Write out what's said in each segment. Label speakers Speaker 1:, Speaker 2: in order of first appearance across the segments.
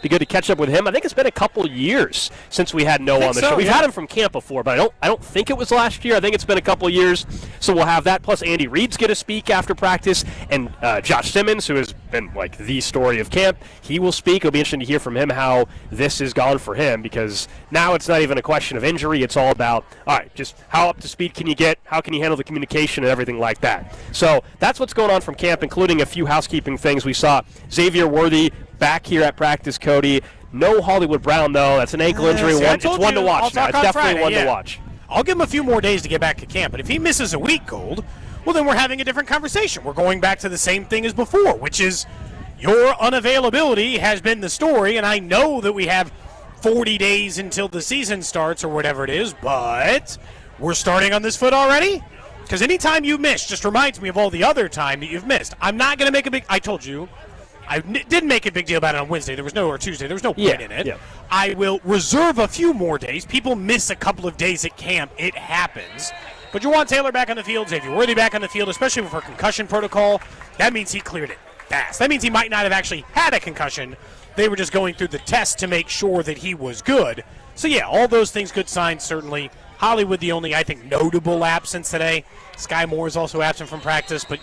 Speaker 1: Be good to catch up with him. I think it's been a couple years since we had Noah on the show. We've had him from camp before, but I don't think it was last year. I think it's been a couple years, so we'll have that. Plus, Andy Reid's going to speak after practice, and Josh Simmons, who has been like the story of camp, he will speak. It'll be interesting to hear from him how this has gone for him, because now it's not even a question of injury. It's all about, all right, just how up to speed can you get? How can you handle the communication and everything like that? So that's what's going on from camp, including a few housekeeping things. We saw Xavier Worthy back here at practice, Cody. No Hollywood Brown, though. That's an ankle injury. It's one to watch now. It's definitely one to watch.
Speaker 2: I'll give him a few more days to get back to camp, but if he misses a week, Gold, well, then we're having a different conversation. We're going back to the same thing as before, which is your unavailability has been the story, and I know that we have 40 days until the season starts or whatever it is, but we're starting on this foot already? Because anytime you miss just reminds me of all the other time that you've missed. I'm not going to make a big – I told you. I didn't make a big deal about it on Wednesday. There was no, or Tuesday. There was no point in it. Yeah. I will reserve a few more days. People miss a couple of days at camp. It happens. But Juwan Taylor back on the field, Xavier Worthy back on the field, especially for concussion protocol. That means he cleared it fast. That means he might not have actually had a concussion. They were just going through the test to make sure that he was good. So, yeah, all those things, good signs, certainly. Hollywood, the only, I think, notable absence today. Sky Moore is also absent from practice, but,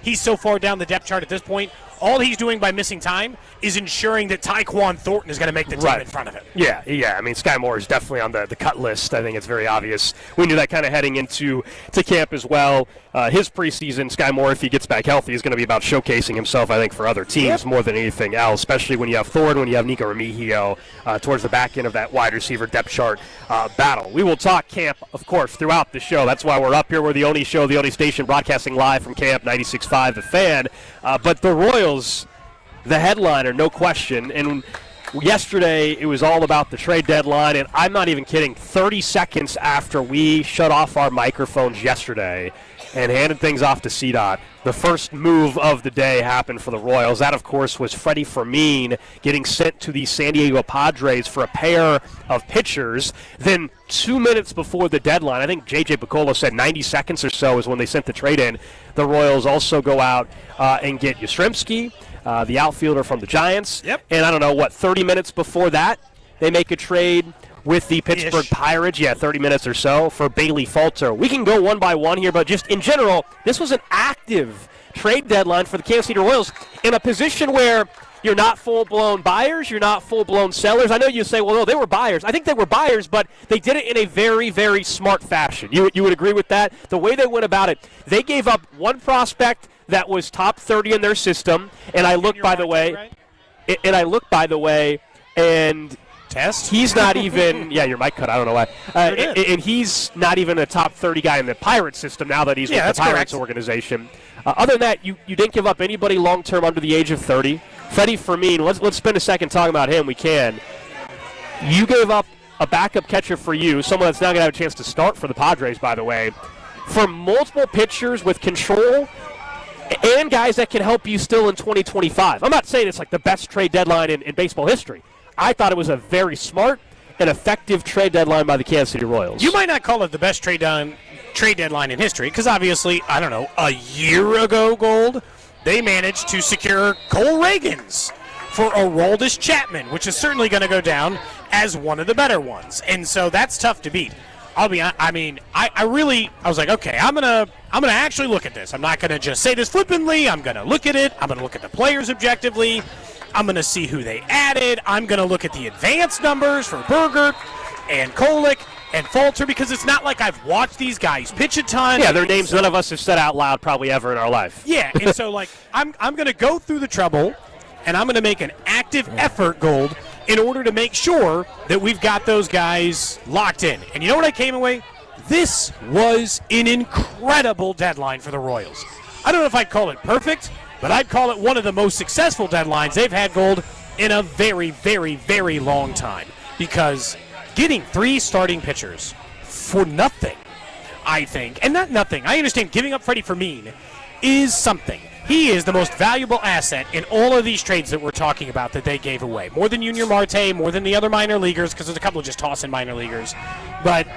Speaker 2: he's so far down the depth chart at this point. All he's doing by missing time is ensuring that Tyquan Thornton is going to make the team in front of him.
Speaker 1: Yeah. I mean, Sky Moore is definitely on the cut list. I think it's very obvious. We knew that kind of heading into camp as well. His preseason, Sky Moore, if he gets back healthy, is going to be about showcasing himself, I think, for other teams more than anything else, especially when you have Thornton, when you have Nico Remigio towards the back end of that wide receiver depth chart battle. We will talk camp, of course, throughout the show. That's why we're up here. We're the only show, the only station broadcasting live from Camp 96.5 The Fan. But the Royals, the headliner, no question. And yesterday, it was all about the trade deadline. And I'm not even kidding. 30 seconds after we shut off our microphones yesterday and handed things off to CDOT, the first move of the day happened for the Royals. That, of course, was Freddie Fermin getting sent to the San Diego Padres for a pair of pitchers. Then 2 minutes before the deadline, I think J.J. Picollo said 90 seconds or so is when they sent the trade in. The Royals also go out and get Yastrzemski, the outfielder from the Giants.
Speaker 2: Yep.
Speaker 1: And I don't know, 30 minutes before that, they make a trade with the Pittsburgh Pirates, 30 minutes or so, for Bailey Falter. We can go one by one here, but just in general, this was an active trade deadline for the Kansas City Royals in a position where you're not full-blown buyers, you're not full-blown sellers. I know you say, well, no, they were buyers. I think they were buyers, but they did it in a very, very smart fashion. You would agree with that? The way they went about it, they gave up one prospect that was top 30 in their system, and I look, by the way, and
Speaker 2: Test?
Speaker 1: He's not even, your mic cut, I don't know why. And he's not even a top 30 guy in the Pirates system now that he's with the Pirates organization. Other than that, you didn't give up anybody long-term under the age of 30. Freddie Fermin, let's spend a second talking about him. We can. You gave up a backup catcher for you, someone that's now going to have a chance to start for the Padres, by the way, for multiple pitchers with control and guys that can help you still in 2025. I'm not saying it's like the best trade deadline in baseball history. I thought it was a very smart and effective trade deadline by the Kansas City Royals.
Speaker 2: You might not call it the best trade deadline in history because obviously, I don't know, a year ago, Gold, they managed to secure Cole Reagans for Aroldis Chapman, which is certainly going to go down as one of the better ones. And so that's tough to beat. I'll be honest, I was like, okay, I'm gonna actually look at this. I'm not gonna just say this flippantly. I'm gonna look at it. I'm gonna look at the players objectively. I'm going to see who they added. I'm going to look at the advanced numbers for Berger and Kolick and Falter because it's not like I've watched these guys pitch a ton.
Speaker 1: Yeah, their names none of us have said out loud probably ever in our life.
Speaker 2: Yeah, and so I'm going to go through the trouble and I'm going to make an active effort, Gold, in order to make sure that we've got those guys locked in. And you know what I came away? This was an incredible deadline for the Royals. I don't know if I'd call it perfect, but I'd call it one of the most successful deadlines they've had, Gold, in a very, very, very long time. Because getting 3 starting pitchers for nothing, I think, and not nothing, I understand giving up Freddie Fermin is something. He is the most valuable asset in all of these trades that we're talking about that they gave away. More than Junior Marte, more than the other minor leaguers, because there's a couple of just toss-in minor leaguers. But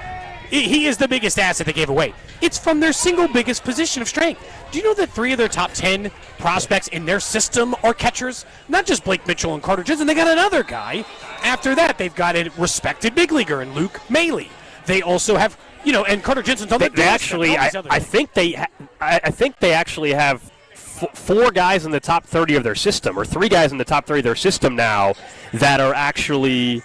Speaker 2: he is the biggest asset they gave away. It's from their single biggest position of strength. Do you know that 3 of their top 10 prospects in their system are catchers. Not just Blake Mitchell and Carter Jensen. They got another guy. After that, they've got a respected big leaguer in Luke Maley. They also have, and Carter Jensen's on the
Speaker 1: They actually, I think they actually have 4 guys in the top 30 of their system, or 3 guys in the top 30 of their system now that are actually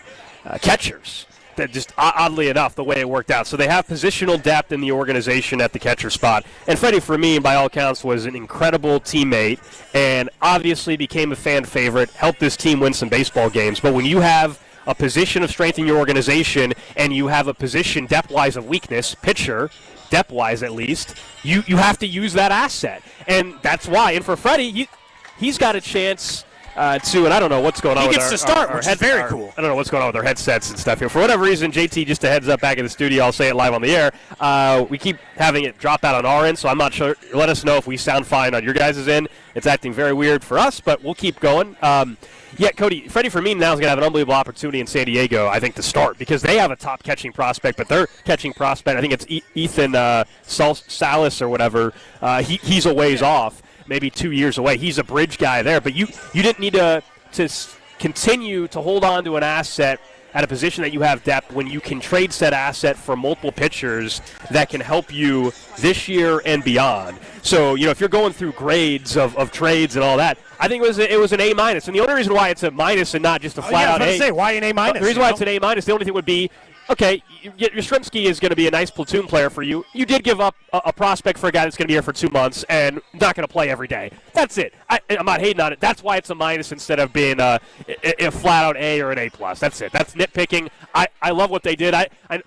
Speaker 1: catchers. That just oddly enough, the way it worked out. So they have positional depth in the organization at the catcher spot. And Freddie Fermin, by all accounts, was an incredible teammate and obviously became a fan favorite, helped this team win some baseball games. But when you have a position of strength in your organization and you have a position depth-wise of weakness, pitcher, depth-wise at least, you have to use that asset. And that's why. And for Freddie, he's got a chance and I don't know what's going on with our
Speaker 2: cool.
Speaker 1: I don't know what's going on with our headsets and stuff here. For whatever reason, JT, just a heads up back in the studio, I'll say it live on the air. We keep having it drop out on our end, so I'm not sure. Let us know if we sound fine on your guys' end. It's acting very weird for us, but we'll keep going. Cody, Freddie Fermin now is going to have an unbelievable opportunity in San Diego, I think, to start, because they have a top catching prospect, but their catching prospect, I think it's Ethan Salas or whatever, he's a ways off. Maybe 2 years away. He's a bridge guy there, but you didn't need to continue to hold on to an asset at a position that you have depth when you can trade said asset for multiple pitchers that can help you this year and beyond. So, if you're going through grades of trades and all that, I think it was an A-. And the only reason why it's a minus and not just a flat-out A.
Speaker 2: Say, why an A-?
Speaker 1: The reason why it's an A-, the only thing would be, okay, Yastrzemski is going to be a nice platoon player for you. You did give up a prospect for a guy that's going to be here for 2 months and not going to play every day. That's it. I'm not hating on it. That's why it's a minus instead of being a flat-out A or an A+. That's it. That's nitpicking. I love what they did.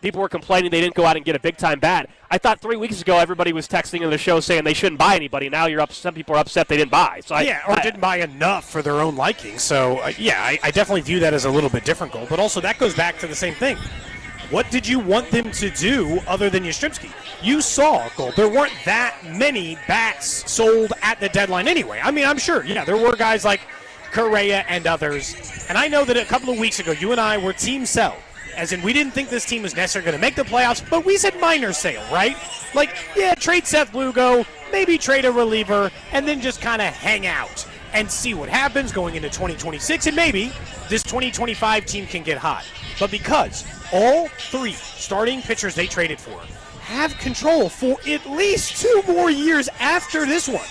Speaker 1: People were complaining they didn't go out and get a big-time bat. I thought 3 weeks ago everybody was texting in the show saying they shouldn't buy anybody. Now some people are upset they didn't buy. So
Speaker 2: didn't buy enough for their own liking. So, I definitely view that as a little bit different goal. But also that goes back to the same thing. What did you want them to do other than Yastrzemski? You saw, Gold, there weren't that many bats sold at the deadline anyway. I mean, I'm sure, there were guys like Correa and others. And I know that a couple of weeks ago, you and I were team sell. As in, we didn't think this team was necessarily going to make the playoffs, but we said minor sale, right? Trade Seth Lugo, maybe trade a reliever, and then just kind of hang out and see what happens going into 2026. And maybe this 2025 team can get hot. But because all 3 starting pitchers they traded for have control for at least 2 more years after this one,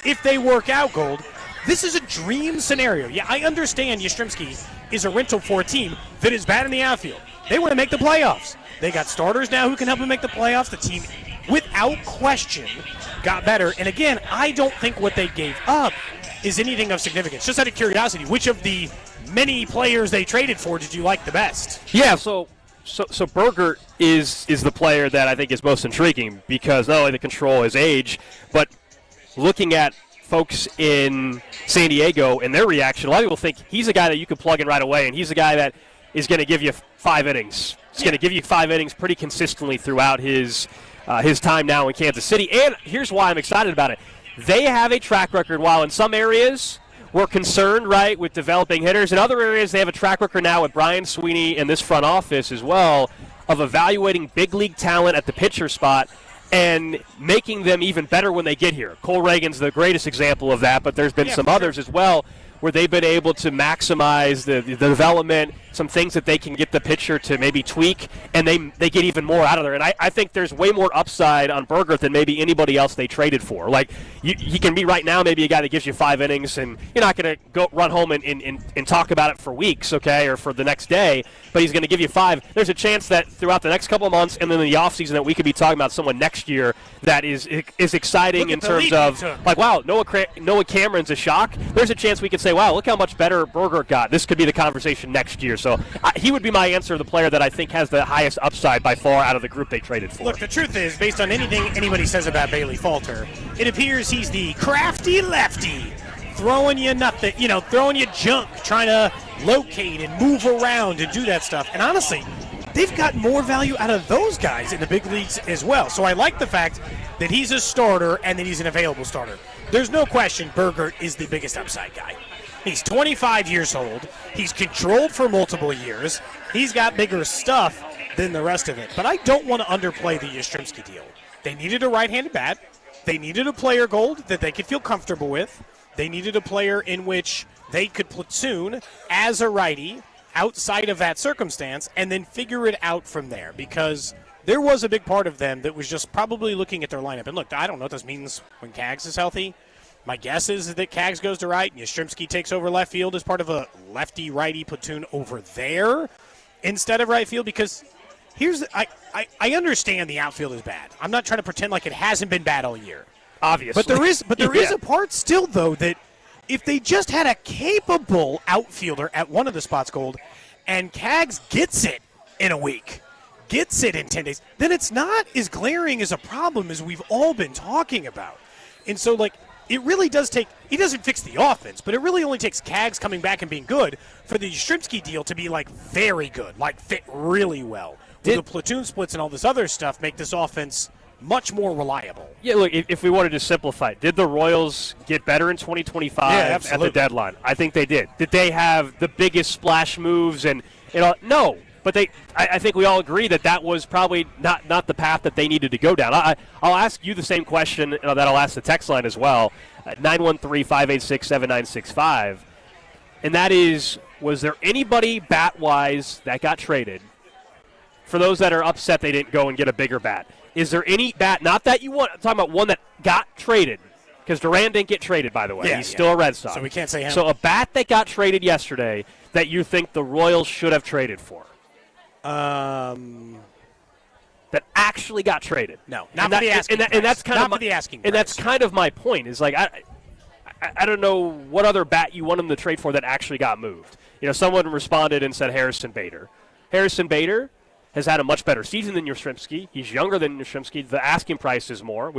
Speaker 2: if they work out, Gold, this is a dream scenario. Yeah, I understand Yastrzemski is a rental for a team that is bad in the outfield. They want to make the playoffs. They got starters now who can help them make the playoffs. The team, without question, got better. And again, I don't think what they gave up is anything of significance. Just out of curiosity, which of the many players they traded for did you like the best?
Speaker 1: Yeah, so Berger is the player that I think is most intriguing because not only the control, his age, but looking at folks in San Diego and their reaction, a lot of people think he's a guy that you can plug in right away, and he's a guy that is going to give you 5 innings. He's going to give you 5 innings pretty consistently throughout his time now in Kansas City. And here's why I'm excited about it. They have a track record, while in some areas we're concerned, right, with developing hitters. In other areas, they have a track record now with Brian Sweeney in this front office as well of evaluating big league talent at the pitcher spot and making them even better when they get here. Cole Reagan's the greatest example of that, but there's been some others as well where they've been able to maximize the development, some things that they can get the pitcher to maybe tweak, and they get even more out of there. And I think there's way more upside on Berger than maybe anybody else they traded for. Like, he can be right now maybe a guy that gives you 5 innings, and you're not going to go run home and talk about it for weeks, okay, or for the next day, but he's going to give you 5. There's a chance that throughout the next couple of months and then in the offseason that we could be talking about someone next year that is exciting in terms of, like, wow, Noah Cameron's a shock. There's a chance we could say, wow, look how much better Berger got. This could be the conversation next year. So he would be my answer, the player that I think has the highest upside by far out of the group they traded for.
Speaker 2: Look, the truth is, based on anything anybody says about Bailey Falter, it appears he's the crafty lefty, throwing you nothing, throwing you junk, trying to locate and move around and do that stuff. And honestly, they've got more value out of those guys in the big leagues as well. So I like the fact that he's a starter and that he's an available starter. There's no question Berger is the biggest upside guy. He's 25 years old. He's controlled for multiple years. He's got bigger stuff than the rest of it. But I don't want to underplay the Yastrzemski deal. They needed a right-handed bat. They needed a player, Gold, that they could feel comfortable with. They needed a player in which they could platoon as a righty outside of that circumstance and then figure it out from there, because there was a big part of them that was just probably looking at their lineup. And look, I don't know what this means when Kaggs is healthy. My guess is that Kaggs goes to right and Yastrzemski takes over left field as part of a lefty-righty platoon over there instead of right field, because I understand the outfield is bad. I'm not trying to pretend like it hasn't been bad all year.
Speaker 1: Obviously.
Speaker 2: But there is a part still, though, that if they just had a capable outfielder at one of the spots, Gold, and Kaggs gets it in a week, gets it in 10 days, then it's not as glaring as a problem as we've all been talking about. And so, like, it really does take – he doesn't fix the offense, but it really only takes Kaggs coming back and being good for the Yastrzemski deal to be, like, very good, like fit really well. With the platoon splits and all this other stuff make this offense much more reliable.
Speaker 1: Yeah, look, if we wanted to simplify it, did the Royals get better in 2025 at the deadline? I think they did. Did they have the biggest splash moves and all? No. But I think we all agree that was probably not the path that they needed to go down. I'll ask you the same question that I'll ask the text line as well, 913-586-7965. And that is, was there anybody bat-wise that got traded? For those that are upset they didn't go and get a bigger bat, is there any bat, not that you want, I'm talking about one that got traded, because Duran didn't get traded, by the way. He's still a Red Sox.
Speaker 2: So we can't say him.
Speaker 1: So a bat that got traded yesterday that you think the Royals should have traded for? That actually got traded.
Speaker 2: No, not for the asking price.
Speaker 1: And that's kind
Speaker 2: not
Speaker 1: of my,
Speaker 2: for the asking
Speaker 1: and
Speaker 2: price.
Speaker 1: that's kind of my point. Is like I don't know what other bat you want them to trade for that actually got moved. You know, someone responded and said Harrison Bader. Harrison Bader has had a much better season than Yastrzemski. He's younger than Yastrzemski. The asking price is more.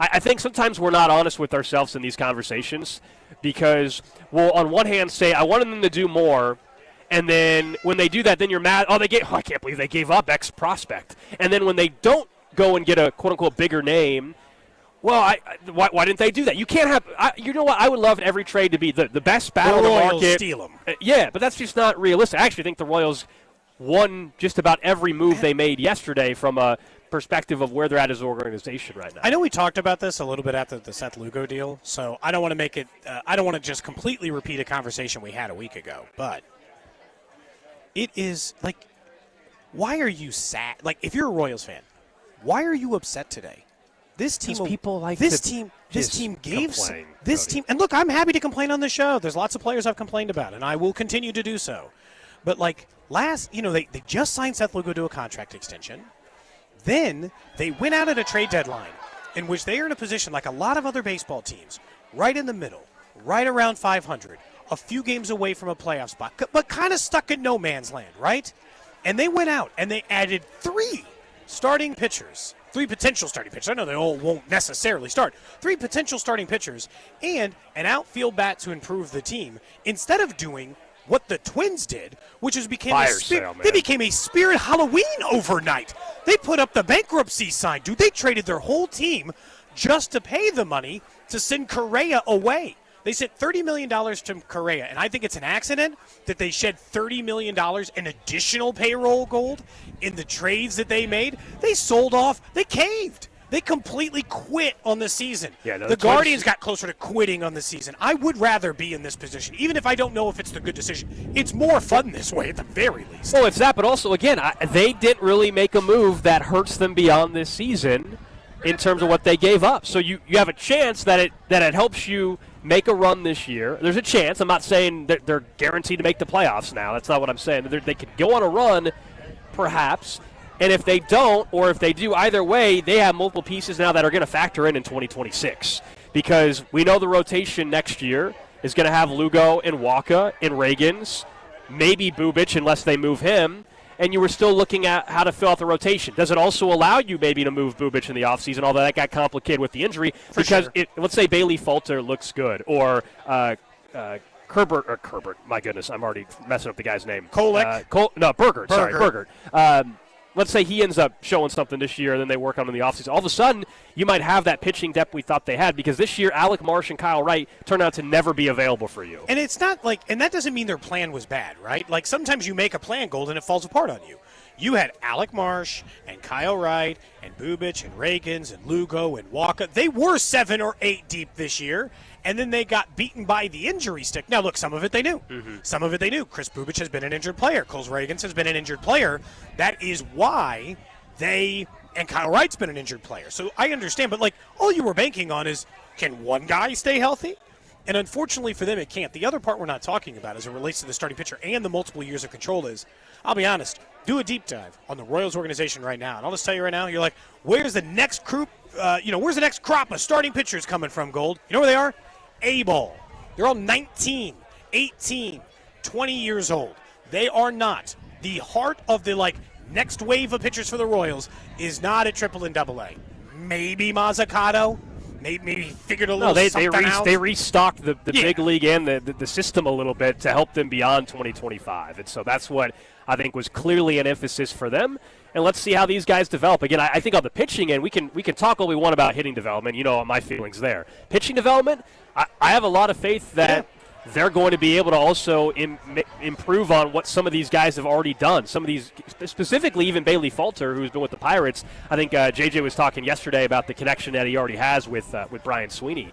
Speaker 1: I think sometimes we're not honest with ourselves in these conversations because we'll on one hand say I wanted them to do more. And then when they do that, then you're mad. I can't believe they gave up X prospect. And then when they don't go and get a quote-unquote bigger name, well, why didn't they do that? You can't have you know what? I would love every trade to be the best bat on the market.
Speaker 2: Royals steal them.
Speaker 1: Yeah, but that's just not realistic. I actually think the Royals won just about every move they made yesterday from a perspective of where they're at as an organization right now.
Speaker 2: I know we talked about this a little bit after the Seth Lugo deal, so I don't want to make it I don't want to just completely repeat a conversation we had a week ago, but it is like, why are you sad? Like, if you're a Royals fan, why are you upset today? This team,
Speaker 1: people like
Speaker 2: this
Speaker 1: to
Speaker 2: team, this team gave
Speaker 1: complain,
Speaker 2: this
Speaker 1: Cody.
Speaker 2: team. And look, I'm happy to complain on the show. There's lots of players I've complained about, and I will continue to do so. But like they just signed Seth Lugo to a contract extension. Then they went out at a trade deadline in which they are in a position like a lot of other baseball teams, right in the middle, right around 500. A few games away from a playoff spot, but kind of stuck in no man's land, right? And they went out and they added three potential starting pitchers. I know they all won't necessarily start. Three potential starting pitchers and an outfield bat to improve the team instead of doing what the Twins did, which is became a Spirit Halloween overnight. They put up the bankruptcy sign, dude. They traded their whole team just to pay the money to send Correa away. They sent $30 million to Correa, and I think it's an accident that they shed $30 million in additional payroll gold in the trades that they made. They sold off. They caved. They completely quit on the season.
Speaker 1: Yeah,
Speaker 2: the Guardians got closer to quitting on the season. I would rather be in this position, even if I don't know if it's the good decision. It's more fun this way at the very least.
Speaker 1: Well, it's that, but also, again, they didn't really make a move that hurts them beyond this season in terms of what they gave up. So you have a chance that it helps you make a run this year. There's a chance. I'm not saying that they're guaranteed to make the playoffs now. That's not what I'm saying. They could go on a run, perhaps. And if they don't, or if they do, either way, they have multiple pieces now that are going to factor in 2026. Because we know the rotation next year is going to have Lugo and Waka and Reagans, maybe Bubic unless they move him. And you were still looking at how to fill out the rotation. Does it also allow you maybe to move Bubic in the offseason, although that got complicated with the injury? Because let's say Bailey Falter looks good, or Kerbert, my goodness, I'm already messing up the guy's name.
Speaker 2: Bergert.
Speaker 1: Sorry, Bergert. Let's say he ends up showing something this year, and then they work on him in the offseason. All of a sudden, you might have that pitching depth we thought they had, because this year, Alec Marsh and Kyle Wright turned out to never be available for you.
Speaker 2: And it's not like, and that doesn't mean their plan was bad, right? Like, sometimes you make a plan, Gold, and it falls apart on you. You had Alec Marsh and Kyle Wright and Bubic and Reagans and Lugo and Waka. They were 7 or 8 deep this year, and then they got beaten by the injury stick. Now, look, some of it they knew. Some of it they knew. Chris Bubich has been an injured player. Coles Reagans has been an injured player. That is why and Kyle Wright's been an injured player. So I understand, but, like, all you were banking on is, can one guy stay healthy? And unfortunately for them, it can't. The other part we're not talking about as it relates to the starting pitcher and the multiple years of control is, I'll be honest, do a deep dive on the Royals organization right now. And I'll just tell you right now, you're like, where's the next group, where's the next crop of starting pitchers coming from, Gold? You know where they are? A-ball. They're all 19, 18, 20 years old. They are not. The heart of the, next wave of pitchers for the Royals is not at Triple and Double A. Maybe Mazzucato. Maybe figured a little something out.
Speaker 1: They restocked the big league and the system a little bit to help them beyond 2025. And so that's what I think was clearly an emphasis for them. And let's see how these guys develop. Again, I think on the pitching end, we can talk all we want about hitting development. You know my feelings there. Pitching development, I have a lot of faith that they're going to be able to also improve on what some of these guys have already done. Some of these, specifically even Bailey Falter, who's been with the Pirates. I think JJ was talking yesterday about the connection that he already has with Brian Sweeney,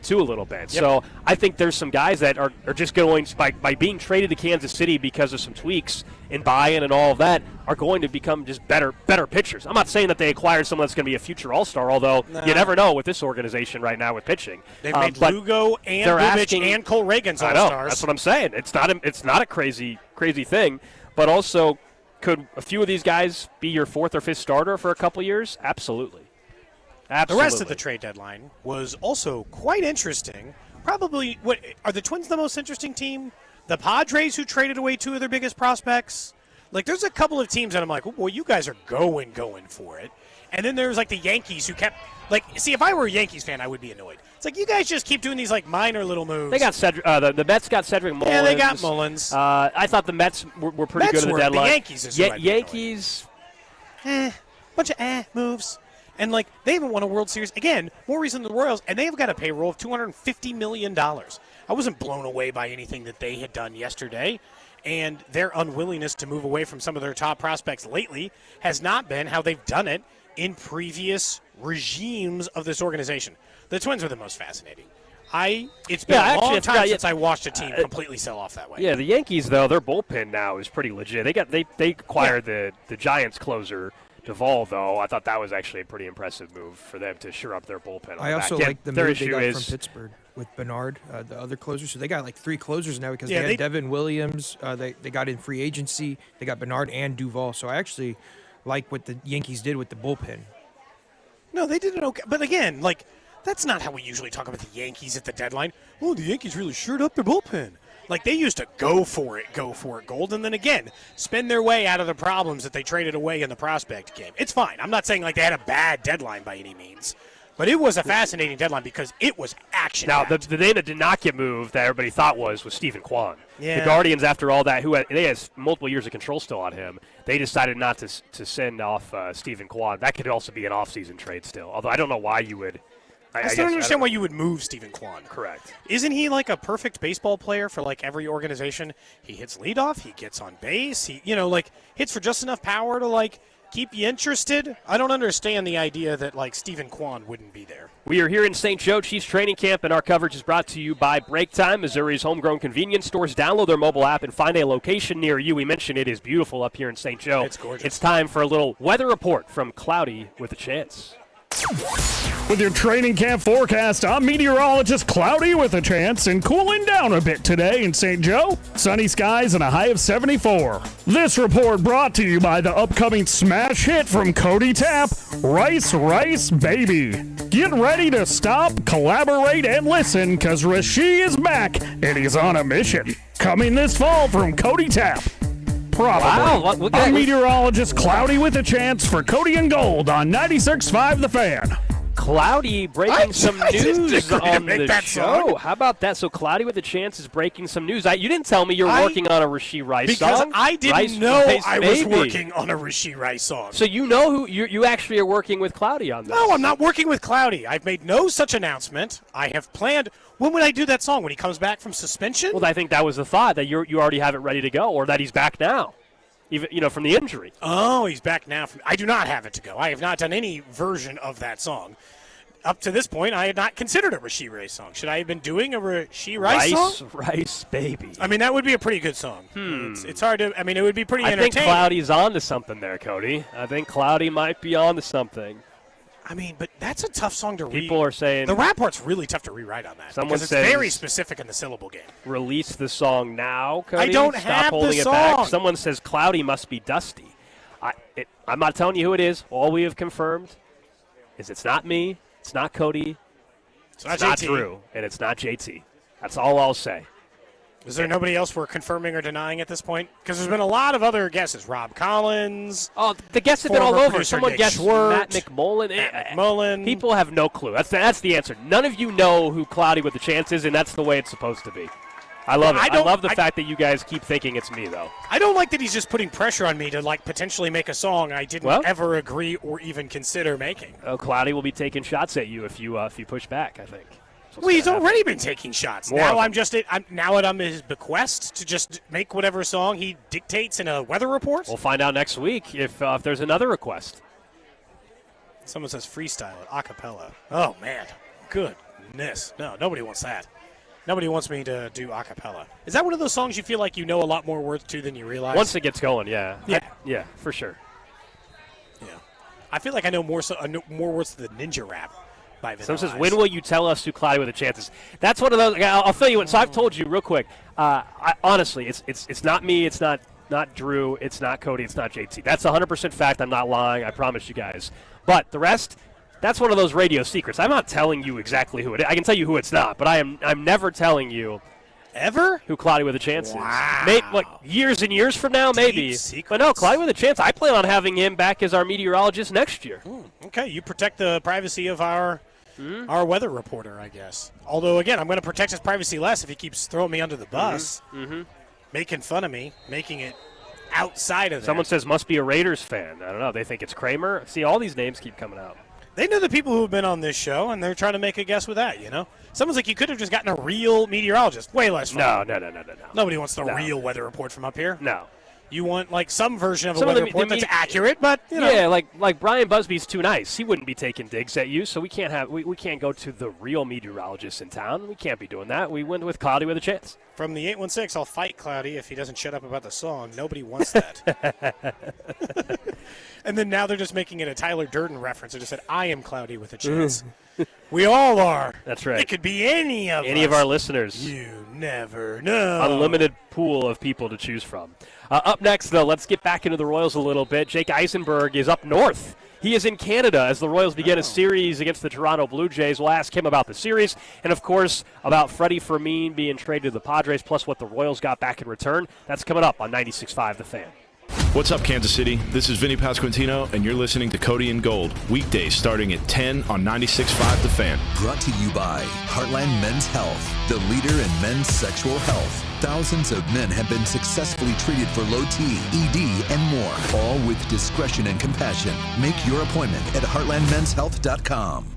Speaker 1: too, a little bit. Yep. So I think there's some guys that are just going, by being traded to Kansas City because of some tweaks and buy-in and all of that, are going to become just better pitchers. I'm not saying that they acquired someone that's going to be a future all-star, although you never know with this organization right now with pitching.
Speaker 2: They've made Lugo and Bubich and Cole Reagans all-stars.
Speaker 1: I know, that's what I'm saying. It's not a crazy thing, but also could a few of these guys be your fourth or fifth starter for a couple years? Absolutely.
Speaker 2: The rest of the trade deadline was also quite interesting. Probably, are the Twins the most interesting team? The Padres, who traded away two of their biggest prospects? There's a couple of teams that I'm like, oh, boy, you guys are going for it. And then there's, the Yankees who kept, see, if I were a Yankees fan, I would be annoyed. It's you guys just keep doing these, minor little moves.
Speaker 1: They got Cedric, the Mets got Cedric Mullins.
Speaker 2: Yeah, they got Mullins.
Speaker 1: I thought the Mets were pretty good at the deadline.
Speaker 2: The Yankees is
Speaker 1: Yankees.
Speaker 2: Bunch of moves. And, they haven't won a World Series. Again, more reason than the Royals, and they've got a payroll of $250 million. I wasn't blown away by anything that they had done yesterday, and their unwillingness to move away from some of their top prospects lately has not been how they've done it in previous regimes of this organization. The Twins are the most fascinating. It's been a long time since I watched a team completely sell off that way.
Speaker 1: Yeah, the Yankees, though, their bullpen now is pretty legit. They acquired the Giants closer, Duvall, though. I thought that was actually a pretty impressive move for them to shore up their bullpen.
Speaker 3: I also like the move they got from Pittsburgh with Bernard, the other closer. So they got three closers now because they had Devin Williams. They got in free agency. They got Bernard and Duvall. So I actually like what the Yankees did with the bullpen.
Speaker 2: No, they did it okay. But again, that's not how we usually talk about the Yankees at the deadline. Oh, the Yankees really shored up their bullpen. They used to go for it, Gold, and then again, spend their way out of the problems that they traded away in the prospect game. It's fine. I'm not saying they had a bad deadline by any means, but it was a fascinating deadline because it was action.
Speaker 1: Now, the name that did not get moved that everybody thought was Stephen Kwan.
Speaker 2: Yeah.
Speaker 1: The Guardians, after all that, they had multiple years of control still on him. They decided not to send off Stephen Kwan. That could also be an offseason trade still, although I don't know why you would.
Speaker 2: I still don't understand why you would move Stephen Kwan.
Speaker 1: Correct.
Speaker 2: Isn't he a perfect baseball player for every organization? He hits leadoff, he gets on base, he hits for just enough power to keep you interested. I don't understand the idea that Stephen Kwan wouldn't be there.
Speaker 1: We are here in St. Joe Chiefs training camp, and our coverage is brought to you by Break Time, Missouri's homegrown convenience stores. Download their mobile app and find a location near you. We mentioned it is beautiful up here in St. Joe.
Speaker 2: It's gorgeous.
Speaker 1: It's time for a little weather report from Cloudy with a Chance.
Speaker 4: With your training camp forecast, I'm meteorologist Cloudy with a Chance, and cooling down a bit today in St. Joe. Sunny skies and a high of 74. This report brought to you by the upcoming smash hit from Cody Tapp, Rice Rice Baby. Get ready to stop, collaborate, and listen, because Rasheed is back, and he's on a mission. Coming this fall from Cody Tapp. Probably.
Speaker 1: Wow,
Speaker 4: I'm meteorologist Cloudy with a Chance for Cody and Gold on 96.5 The Fan.
Speaker 1: Cloudy breaking some news on the show.
Speaker 2: Song.
Speaker 1: How about that? So Cloudy with a Chance is breaking some news. You didn't tell me you're working on a Rasheed Rice song.
Speaker 2: Because I didn't know I was working on a Rasheed Rice song.
Speaker 1: So you know who you actually are working with Cloudy on this.
Speaker 2: No, I'm not working with Cloudy. I've made no such announcement. I have planned. When would I do that song? When he comes back from suspension?
Speaker 1: Well, I think that was the thought, that you already have it ready to go, or that he's back now, even from the injury.
Speaker 2: Oh, he's back now. I do not have it to go. I have not done any version of that song. up to this point, I had not considered a Rasheed Rice song. Should I have been doing a Rasheed Rice song?
Speaker 1: Rice, baby.
Speaker 2: I mean, that would be a pretty good song. It's hard to. I mean, it would be pretty entertaining.
Speaker 1: I think Cloudy's on to something there, Cody. I think Cloudy might be on to something.
Speaker 2: I mean, but that's a tough song to read.
Speaker 1: People are saying
Speaker 2: the rap part's really tough to rewrite on that.
Speaker 1: Someone
Speaker 2: because
Speaker 1: says
Speaker 2: it's very specific in the syllable game.
Speaker 1: Release the song now, Cody.
Speaker 2: I don't
Speaker 1: Stop
Speaker 2: have
Speaker 1: holding
Speaker 2: the
Speaker 1: it
Speaker 2: song.
Speaker 1: back. Someone says Cloudy must be Dusty. I'm not telling you who it is. All we have confirmed is it's not me, it's not Cody, it's not Drew, and it's not JT. That's all I'll say.
Speaker 2: Is there nobody else we're confirming or denying at this point? Because there's been a lot of other guesses. Rob Collins.
Speaker 1: Oh, the guests have been all over. Someone guessed Matt McMullen.
Speaker 2: McMullen.
Speaker 1: People have no clue. That's the answer. None of you know who Cloudy with a Chance is, and that's the way it's supposed to be. I love it. I love the fact that you guys keep thinking it's me, though.
Speaker 2: I don't like that he's just putting pressure on me to potentially make a song I didn't ever agree or even consider making.
Speaker 1: Oh, Cloudy will be taking shots at you if you push back, I think.
Speaker 2: Well, he's already been taking shots. Now I'm at his bequest to just make whatever song he dictates in a weather report.
Speaker 1: We'll find out next week if there's another request.
Speaker 2: Someone says freestyle it, a cappella. Oh, man. Goodness. No, nobody wants that. Nobody wants me to do a cappella. Is that one of those songs you feel like you know a lot more words to than you realize?
Speaker 1: Once it gets going, yeah.
Speaker 2: Yeah.
Speaker 1: Yeah, for sure.
Speaker 2: Yeah. I feel like I know more words to the ninja rap.
Speaker 1: Someone says, when will you tell us who Cloudy with a Chance is? That's one of those. I'll fill you in. So I've told you real quick. Honestly, it's not me. It's not Drew. It's not Cody. It's not JT. That's 100% fact. I'm not lying. I promise you guys. But the rest, that's one of those radio secrets. I'm not telling you exactly who it is. I can tell you who it's not, but I'm never telling you.
Speaker 2: Ever?
Speaker 1: Who Cloudy with a Chance
Speaker 2: wow.
Speaker 1: is. Maybe, years and years from now, maybe. But no, Cloudy with a Chance, I plan on having him back as our meteorologist next year.
Speaker 2: Okay, you protect the privacy of our weather reporter, I guess. Although, again, I'm going to protect his privacy less if he keeps throwing me under the bus, making fun of me, making it outside of that.
Speaker 1: Someone says, must be a Raiders fan. I don't know. They think it's Kramer. See, all these names keep coming out.
Speaker 2: They know the people who have been on this show, and they're trying to make a guess with that, you know? Someone's like, you could have just gotten a real meteorologist. Way less fun.
Speaker 1: No.
Speaker 2: Nobody wants the real weather report from up here.
Speaker 1: No.
Speaker 2: You want, some version of a weather report that's accurate, but, you know.
Speaker 1: Yeah, like Brian Busby's too nice. He wouldn't be taking digs at you, so we can't go to the real meteorologist in town. We can't be doing that. We went with Cloudy with a Chance.
Speaker 2: From the 816, I'll fight Cloudy if he doesn't shut up about the song. Nobody wants that. And then now they're just making it a Tyler Durden reference. They just said, I am Cloudy with a Chance. We all are.
Speaker 1: That's right.
Speaker 2: It could be any of us.
Speaker 1: Any of our listeners.
Speaker 2: You never know.
Speaker 1: Unlimited pool of people to choose from. Up next, though, let's get back into the Royals a little bit. Jake Eisenberg is up north. He is in Canada as the Royals begin a series against the Toronto Blue Jays. We'll ask him about the series and, of course, about Freddie Fermin being traded to the Padres, plus what the Royals got back in return. That's coming up on 96.5 The Fan.
Speaker 5: What's up, Kansas City? This is Vinny Pasquantino, and you're listening to Cody and Gold, weekdays starting at 10 on 96.5 The Fan.
Speaker 6: Brought to you by Heartland Men's Health, the leader in men's sexual health. Thousands of men have been successfully treated for low T, ED, and more, all with discretion and compassion. Make your appointment at heartlandmenshealth.com.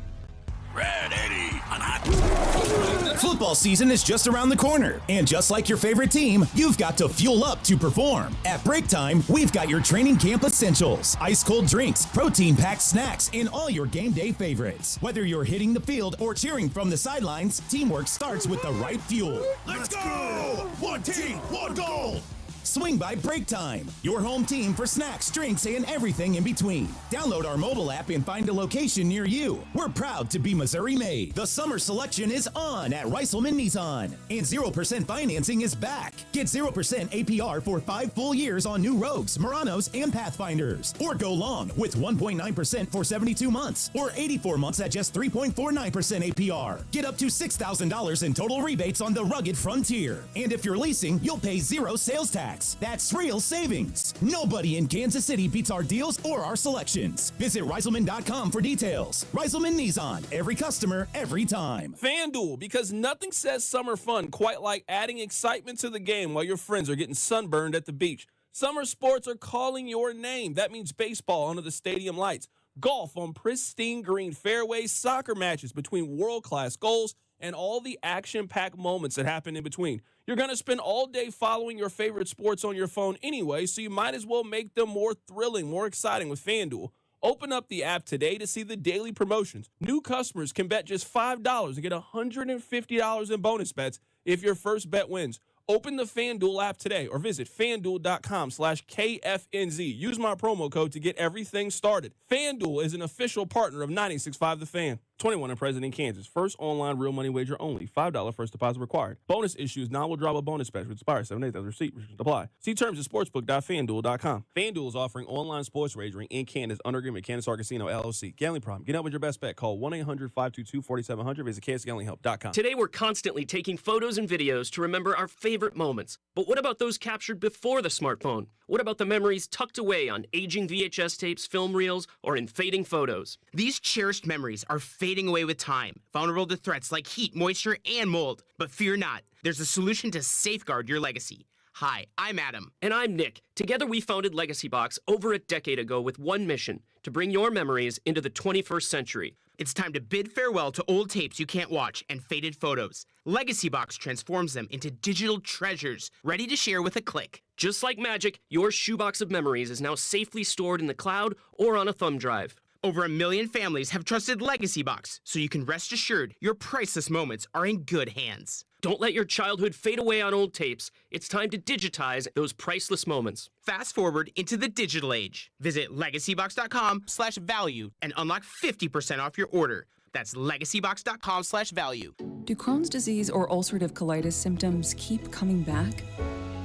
Speaker 7: Red 80 on hot. Football season is just around the corner, and just like your favorite team, you've got to fuel up to perform. At Break Time, we've got your training camp essentials, ice-cold drinks, protein-packed snacks, and all your game day favorites. Whether you're hitting the field or cheering from the sidelines, teamwork starts with the right fuel. Let's go! One team, one goal! Swing by Break Time, your home team for snacks, drinks, and everything in between. Download our mobile app and find a location near you. We're proud to be Missouri made. The summer selection is on at Reiselman Nissan, and 0% financing is back. Get 0% APR for 5 full years on new Rogues, Muranos, and Pathfinders. Or go long with 1.9% for 72 months, or 84 months at just 3.49% APR. Get up to $6,000 in total rebates on the rugged Frontier. And if you're leasing, you'll pay 0 sales tax. That's real savings. Nobody in Kansas City beats our deals or our selections. Visit Reiselman.com for details. Reiselman Nissan. Every customer, every time.
Speaker 8: FanDuel, because nothing says summer fun quite like adding excitement to the game while your friends are getting sunburned at the beach. Summer sports are calling your name. That means baseball under the stadium lights, golf on pristine green fairways, soccer matches between world-class goals, and all the action-packed moments that happen in between. You're going to spend all day following your favorite sports on your phone anyway, so you might as well make them more thrilling, more exciting with FanDuel. Open up the app today to see the daily promotions. New customers can bet just $5 and get $150 in bonus bets if your first bet wins. Open the FanDuel app today or visit FanDuel.com/KFNZ. Use my promo code to get everything started. FanDuel is an official partner of 96.5 The Fan. 21 and present in Kansas. First online real money wager only. $5 first deposit required. Bonus issues. Now will drop a bonus bet which expires 7 days after receipt. Apply. See terms at sportsbook.fanduel.com. FanDuel is offering online sports wagering in Kansas under agreement. Kansas Casino LLC. Gambling problem. Get out with your best bet. Call 1-800-522-4700. Visit kansasgamblinghelp.com.
Speaker 9: Today we're constantly taking photos and videos to remember our favorite moments. But what about those captured before the smartphone? What about the memories tucked away on aging VHS tapes, film reels, or in fading photos?
Speaker 10: These cherished memories are fading away with time, vulnerable to threats like heat, moisture, and mold. But fear not, there's a solution to safeguard your legacy. Hi, I'm Adam.
Speaker 9: And I'm Nick. Together we founded Legacy Box over a decade ago with one mission, to bring your memories into the 21st century.
Speaker 10: It's time to bid farewell to old tapes you can't watch and faded photos. Legacy Box transforms them into digital treasures, ready to share with a click.
Speaker 9: Just like magic, your shoebox of memories is now safely stored in the cloud or on a thumb drive.
Speaker 10: Over 1 million families have trusted Legacy Box, so you can rest assured your priceless moments are in good hands.
Speaker 9: Don't let your childhood fade away on old tapes. It's time to digitize those priceless moments.
Speaker 10: Fast forward into the digital age. Visit legacybox.com/value and unlock 50% off your order. That's legacybox.com/value.
Speaker 11: Do Crohn's disease or ulcerative colitis symptoms keep coming back?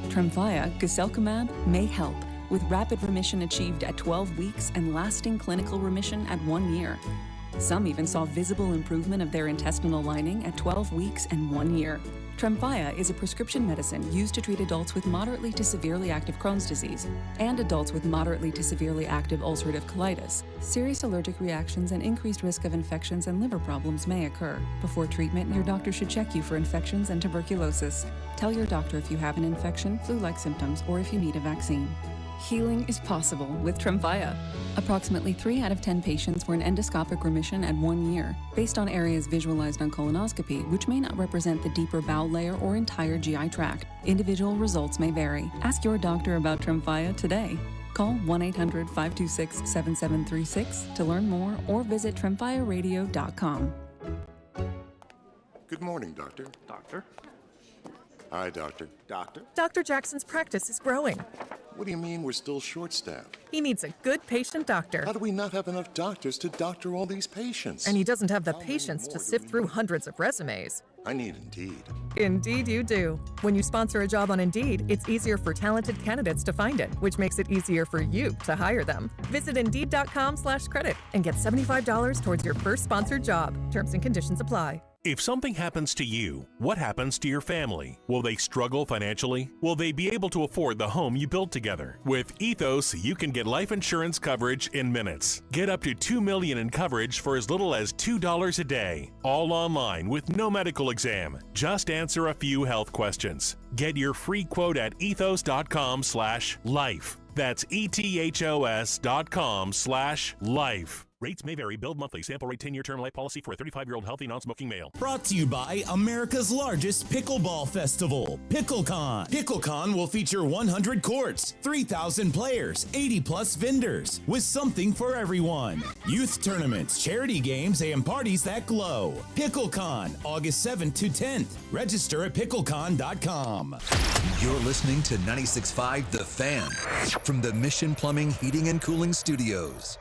Speaker 11: Tremfya, guselkumab, may help, with rapid remission achieved at 12 weeks and lasting clinical remission at 1 year. Some even saw visible improvement of their intestinal lining at 12 weeks and 1 year. Tremfya is a prescription medicine used to treat adults with moderately to severely active Crohn's disease and adults with moderately to severely active ulcerative colitis. Serious allergic reactions and increased risk of infections and liver problems may occur. Before treatment, your doctor should check you for infections and tuberculosis. Tell your doctor if you have an infection, flu-like symptoms, or if you need a vaccine. Healing is possible with Tremfya. Approximately 3 out of 10 patients were in endoscopic remission at 1 year, based on areas visualized on colonoscopy, which may not represent the deeper bowel layer or entire GI tract. Individual results may vary. Ask your doctor about Tremfya today. Call 1-800-526-7736 to learn more or visit tremfyaradio.com.
Speaker 12: Good morning, Doctor.
Speaker 1: Doctor?
Speaker 12: Hi, Doctor.
Speaker 13: Doctor? Dr. Jackson's practice is growing.
Speaker 12: What do you mean we're still short-staffed?
Speaker 13: He needs a good patient doctor.
Speaker 12: How do we not have enough doctors to doctor all these patients?
Speaker 13: And he doesn't have the patience to sift through hundreds of resumes.
Speaker 12: I need Indeed.
Speaker 13: Indeed you do. When you sponsor a job on Indeed, it's easier for talented candidates to find it, which makes it easier for you to hire them. Visit Indeed.com/credit and get $75 towards your first sponsored job. Terms and conditions apply.
Speaker 14: If something happens to you, what happens to your family? Will they struggle financially? Will they be able to afford the home you built together? With Ethos, you can get life insurance coverage in minutes. Get up to $2 million in coverage for as little as $2 a day. All online with no medical exam. Just answer a few health questions. Get your free quote at ethos.com/life. That's ethos.com/life. Rates may vary. Billed monthly. Sample rate 10-year term life policy for a 35-year-old healthy non-smoking male.
Speaker 7: Brought to you by America's largest pickleball festival, PickleCon. PickleCon will feature 100 courts, 3,000 players, 80-plus vendors, with something for everyone. Youth tournaments, charity games, and parties that glow. PickleCon, August 7th to 10th. Register at picklecon.com.
Speaker 6: You're listening to 96.5 The Fan from the Mission Plumbing, Heating, and Cooling Studios.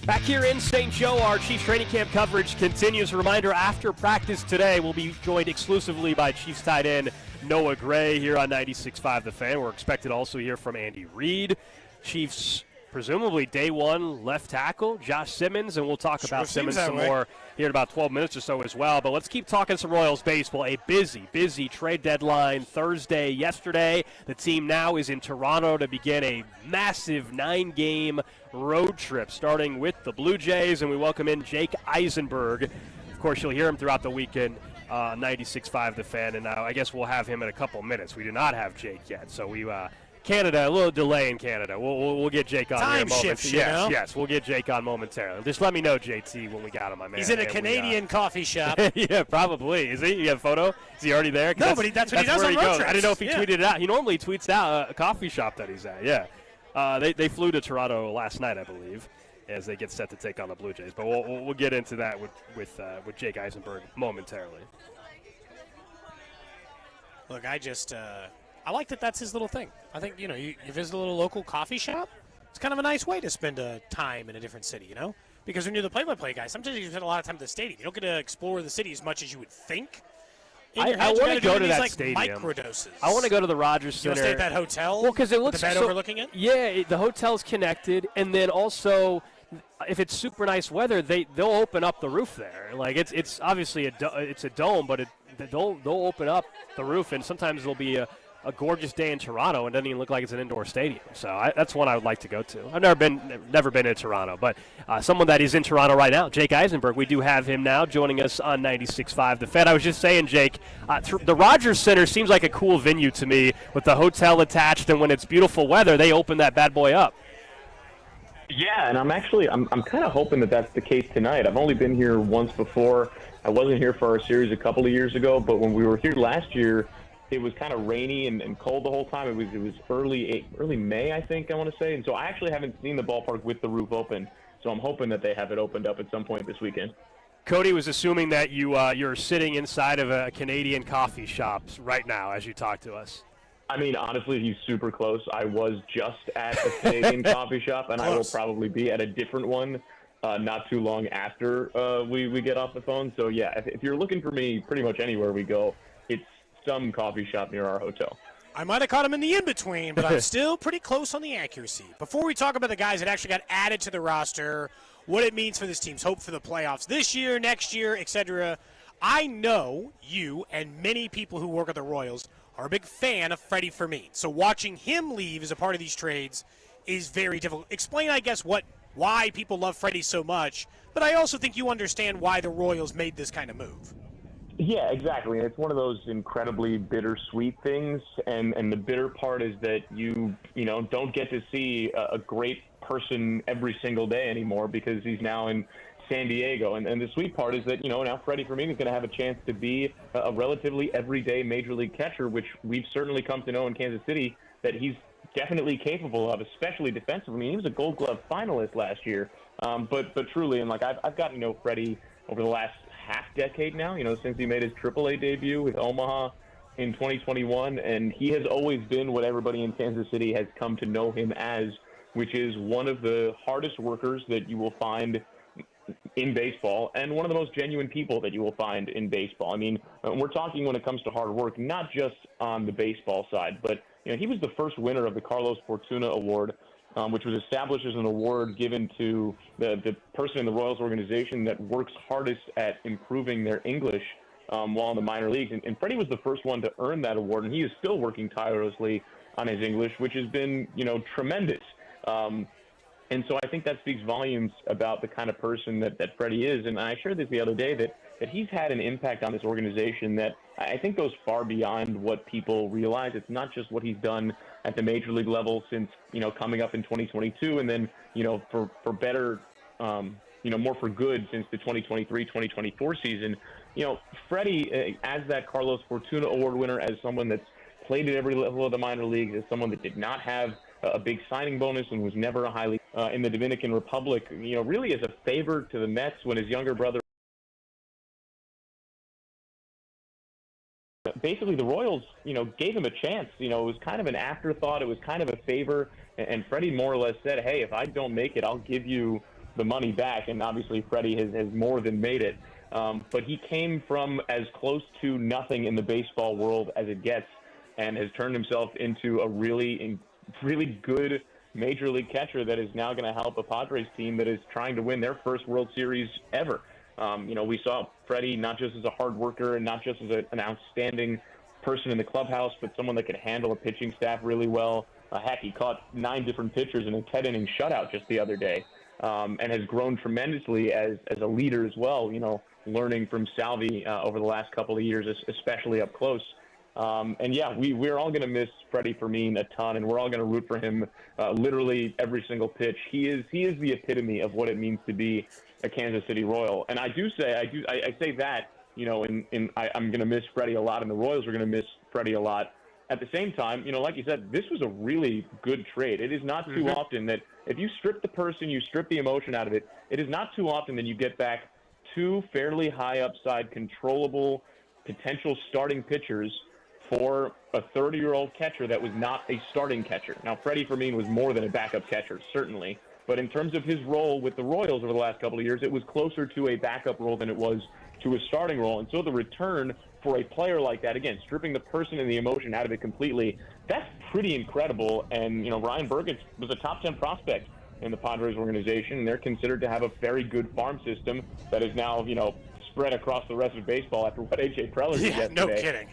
Speaker 1: Back here in St. Joe, our Chiefs training camp coverage continues. A reminder, after practice today, we'll be joined exclusively by Chiefs tight end Noah Gray here on 96.5 The Fan. We're expected also to hear from Andy Reid. Chiefs, presumably day one left tackle, Josh Simmons, and we'll talk about Simmons some more here in about 12 minutes or so as well. But let's keep talking some Royals baseball. A busy trade deadline Thursday yesterday. The team now is in Toronto to begin a massive 9-game road trip, starting with the Blue Jays, and we welcome in Jake Eisenberg. Of course, you'll hear him throughout the weekend, 96.5 The Fan, and I guess we'll have him in a couple minutes. We do not have Jake yet, so we Canada, a little delay in Canada. We'll get Jake on
Speaker 2: time
Speaker 1: here momentarily.
Speaker 2: shifts, you know?
Speaker 1: Yes, we'll get Jake on momentarily. Just let me know, JT, when we got him, my man.
Speaker 2: He's in a Canadian coffee shop.
Speaker 1: Yeah, probably. Is he? You have a photo? Is he already there?
Speaker 2: No, but that's what he does on road trips.
Speaker 1: I didn't know if he tweeted it out. He normally tweets out a coffee shop that he's at, yeah. They flew to Toronto last night, I believe, as they get set to take on the Blue Jays. But we'll get into that with Jake Eisenberg momentarily.
Speaker 2: Look, I like that that's his little thing. I think, you visit a little local coffee shop. It's kind of a nice way to spend time in a different city, Because when you're the play-by-play guy, sometimes you spend a lot of time at the stadium. You don't get to explore the city as much as you would think.
Speaker 1: I want to go to that stadium.
Speaker 2: Microdoses.
Speaker 1: I want to go to the Rogers Center.
Speaker 2: You want to stay at that hotel?
Speaker 1: Well, because it looks
Speaker 2: the bed overlooking it.
Speaker 1: Yeah, the hotel's connected, and then also, if it's super nice weather, they'll open up the roof there. Like it's obviously it's a dome, but they'll open up the roof, and sometimes there'll be a gorgeous day in Toronto and doesn't even look like it's an indoor stadium. So that's one I would like to go to. I've never been to Toronto, but someone that is in Toronto right now, Jake Eisenberg, we do have him now joining us on 96.5 The Fed. I was just saying, Jake, the Rogers Center seems like a cool venue to me with the hotel attached, and when it's beautiful weather, they open that bad boy up.
Speaker 15: Yeah, and I'm kind of hoping that that's the case tonight. I've only been here once before. I wasn't here for our series a couple of years ago, but when we were here last year, it was kind of rainy and cold the whole time. It was early May, I think, I want to say. And so I actually haven't seen the ballpark with the roof open. So I'm hoping that they have it opened up at some point this weekend.
Speaker 1: Cody was assuming that you're sitting inside of a Canadian coffee shop right now as you talk to us.
Speaker 15: I mean, honestly, he's super close. I was just at a Canadian coffee shop, and I will probably be at a different one not too long after we get off the phone. So, yeah, if you're looking for me pretty much anywhere we go, it's some coffee shop near our hotel.
Speaker 2: I might have caught him in the in-between, but I'm still pretty close on the accuracy. Before we talk about the guys that actually got added to the roster, what it means for this team's hope for the playoffs this year, next year, etc., I know you and many people who work at the Royals are a big fan of Freddie Fermin. So watching him leave as a part of these trades is very difficult. Explain, I guess, why people love Freddie so much, but I also think you understand why the Royals made this kind of move.
Speaker 15: Yeah, exactly. It's one of those incredibly bittersweet things, and the bitter part is that you don't get to see a great person every single day anymore because he's now in San Diego. And the sweet part is that, now Freddie Fermin is going to have a chance to be a relatively everyday major league catcher, which we've certainly come to know in Kansas City that he's definitely capable of, especially defensively. I mean, he was a Gold Glove finalist last year. But truly, and I've gotten to know Freddie over the last half decade now, since he made his AAA debut with Omaha in 2021, and he has always been what everybody in Kansas City has come to know him as, which is one of the hardest workers that you will find in baseball and one of the most genuine people that you will find in baseball. I mean, we're talking when it comes to hard work, not just on the baseball side, but he was the first winner of the Carlos Fortuna Award, which was established as an award given to the person in the Royals organization that works hardest at improving their English while in the minor leagues. And Freddie was the first one to earn that award, and he is still working tirelessly on his English, which has been, tremendous. And so I think that speaks volumes about the kind of person that Freddie is. And I shared this the other day that he's had an impact on this organization that I think goes far beyond what people realize. It's not just what he's done at the major league level since, coming up in 2022, and then, for better, more for good since the 2023-2024 season. Freddie, as that Carlos Fortuna Award winner, as someone that's played at every level of the minor leagues, as someone that did not have a big signing bonus and was never a highly in the Dominican Republic, really as a favor to the Mets when his younger brother. Basically, the Royals, gave him a chance. It was kind of an afterthought. It was kind of a favor. And Freddie more or less said, hey, if I don't make it, I'll give you the money back. And obviously, Freddie has more than made it. But he came from as close to nothing in the baseball world as it gets and has turned himself into a really good major league catcher that is now going to help a Padres team that is trying to win their first World Series ever. We saw Freddie not just as a hard worker and not just as an outstanding person in the clubhouse, but someone that could handle a pitching staff really well. Heck, he caught 9 different pitchers in a 10-inning shutout just the other day, and has grown tremendously as a leader as well, learning from Salvi over the last couple of years, especially up close. And yeah, we're all going to miss Freddie Fermin a ton, and we're all going to root for him literally every single pitch. He is the epitome of what it means to be a Kansas City Royal. And I say that, I'm going to miss Freddie a lot, and the Royals are going to miss Freddie a lot at the same time, like you said, this was a really good trade. It is not too often that if you strip the person, you strip the emotion out of it, it is not too often that you get back two fairly high upside, controllable, potential starting pitchers for a 30-year-old catcher that was not a starting catcher. Now, Freddie Fermin was more than a backup catcher, certainly. But in terms of his role with the Royals over the last couple of years, it was closer to a backup role than it was to a starting role. And so the return for a player like that, again, stripping the person and the emotion out of it completely, that's pretty incredible. And, Ryan Burgett was a top 10 prospect in the Padres organization, and they're considered to have a very good farm system that is now, spread across the rest of baseball after what A.J. Preller did yesterday.
Speaker 2: No kidding.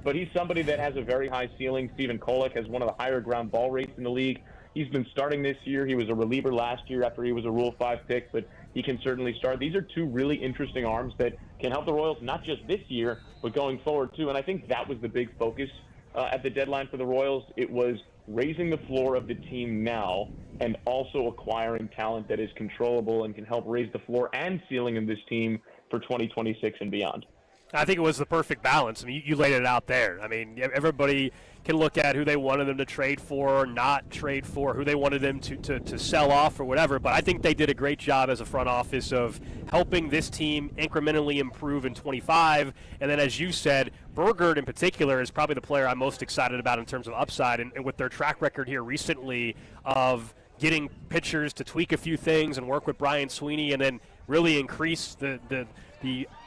Speaker 15: But he's somebody that has a very high ceiling. Stephen Kolek has one of the higher ground ball rates in the league. He's been starting this year. He was a reliever last year after he was a Rule 5 pick, but he can certainly start. These are two really interesting arms that can help the Royals not just this year, but going forward too. And I think that was the big focus at the deadline for the Royals. It was raising the floor of the team now and also acquiring talent that is controllable and can help raise the floor and ceiling of this team for 2026 and beyond.
Speaker 1: I think it was the perfect balance. I mean, you laid it out there. I mean, everybody can look at who they wanted them to trade for or not trade for, who they wanted them to sell off or whatever, but I think they did a great job as a front office of helping this team incrementally improve in 25. And then, as you said, Burgert in particular is probably the player I'm most excited about in terms of upside, and with their track record here recently of getting pitchers to tweak a few things and work with Brian Sweeney and then really increase the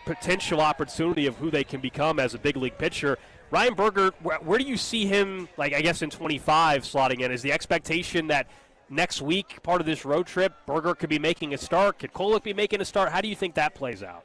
Speaker 1: potential opportunity of who they can become as a big league pitcher. Ryan Burgert, where do you see him, I guess in 25 slotting in? Is the expectation that next week, part of this road trip, Burgert could be making a start? Could Kolek be making a start? How do you think that plays out?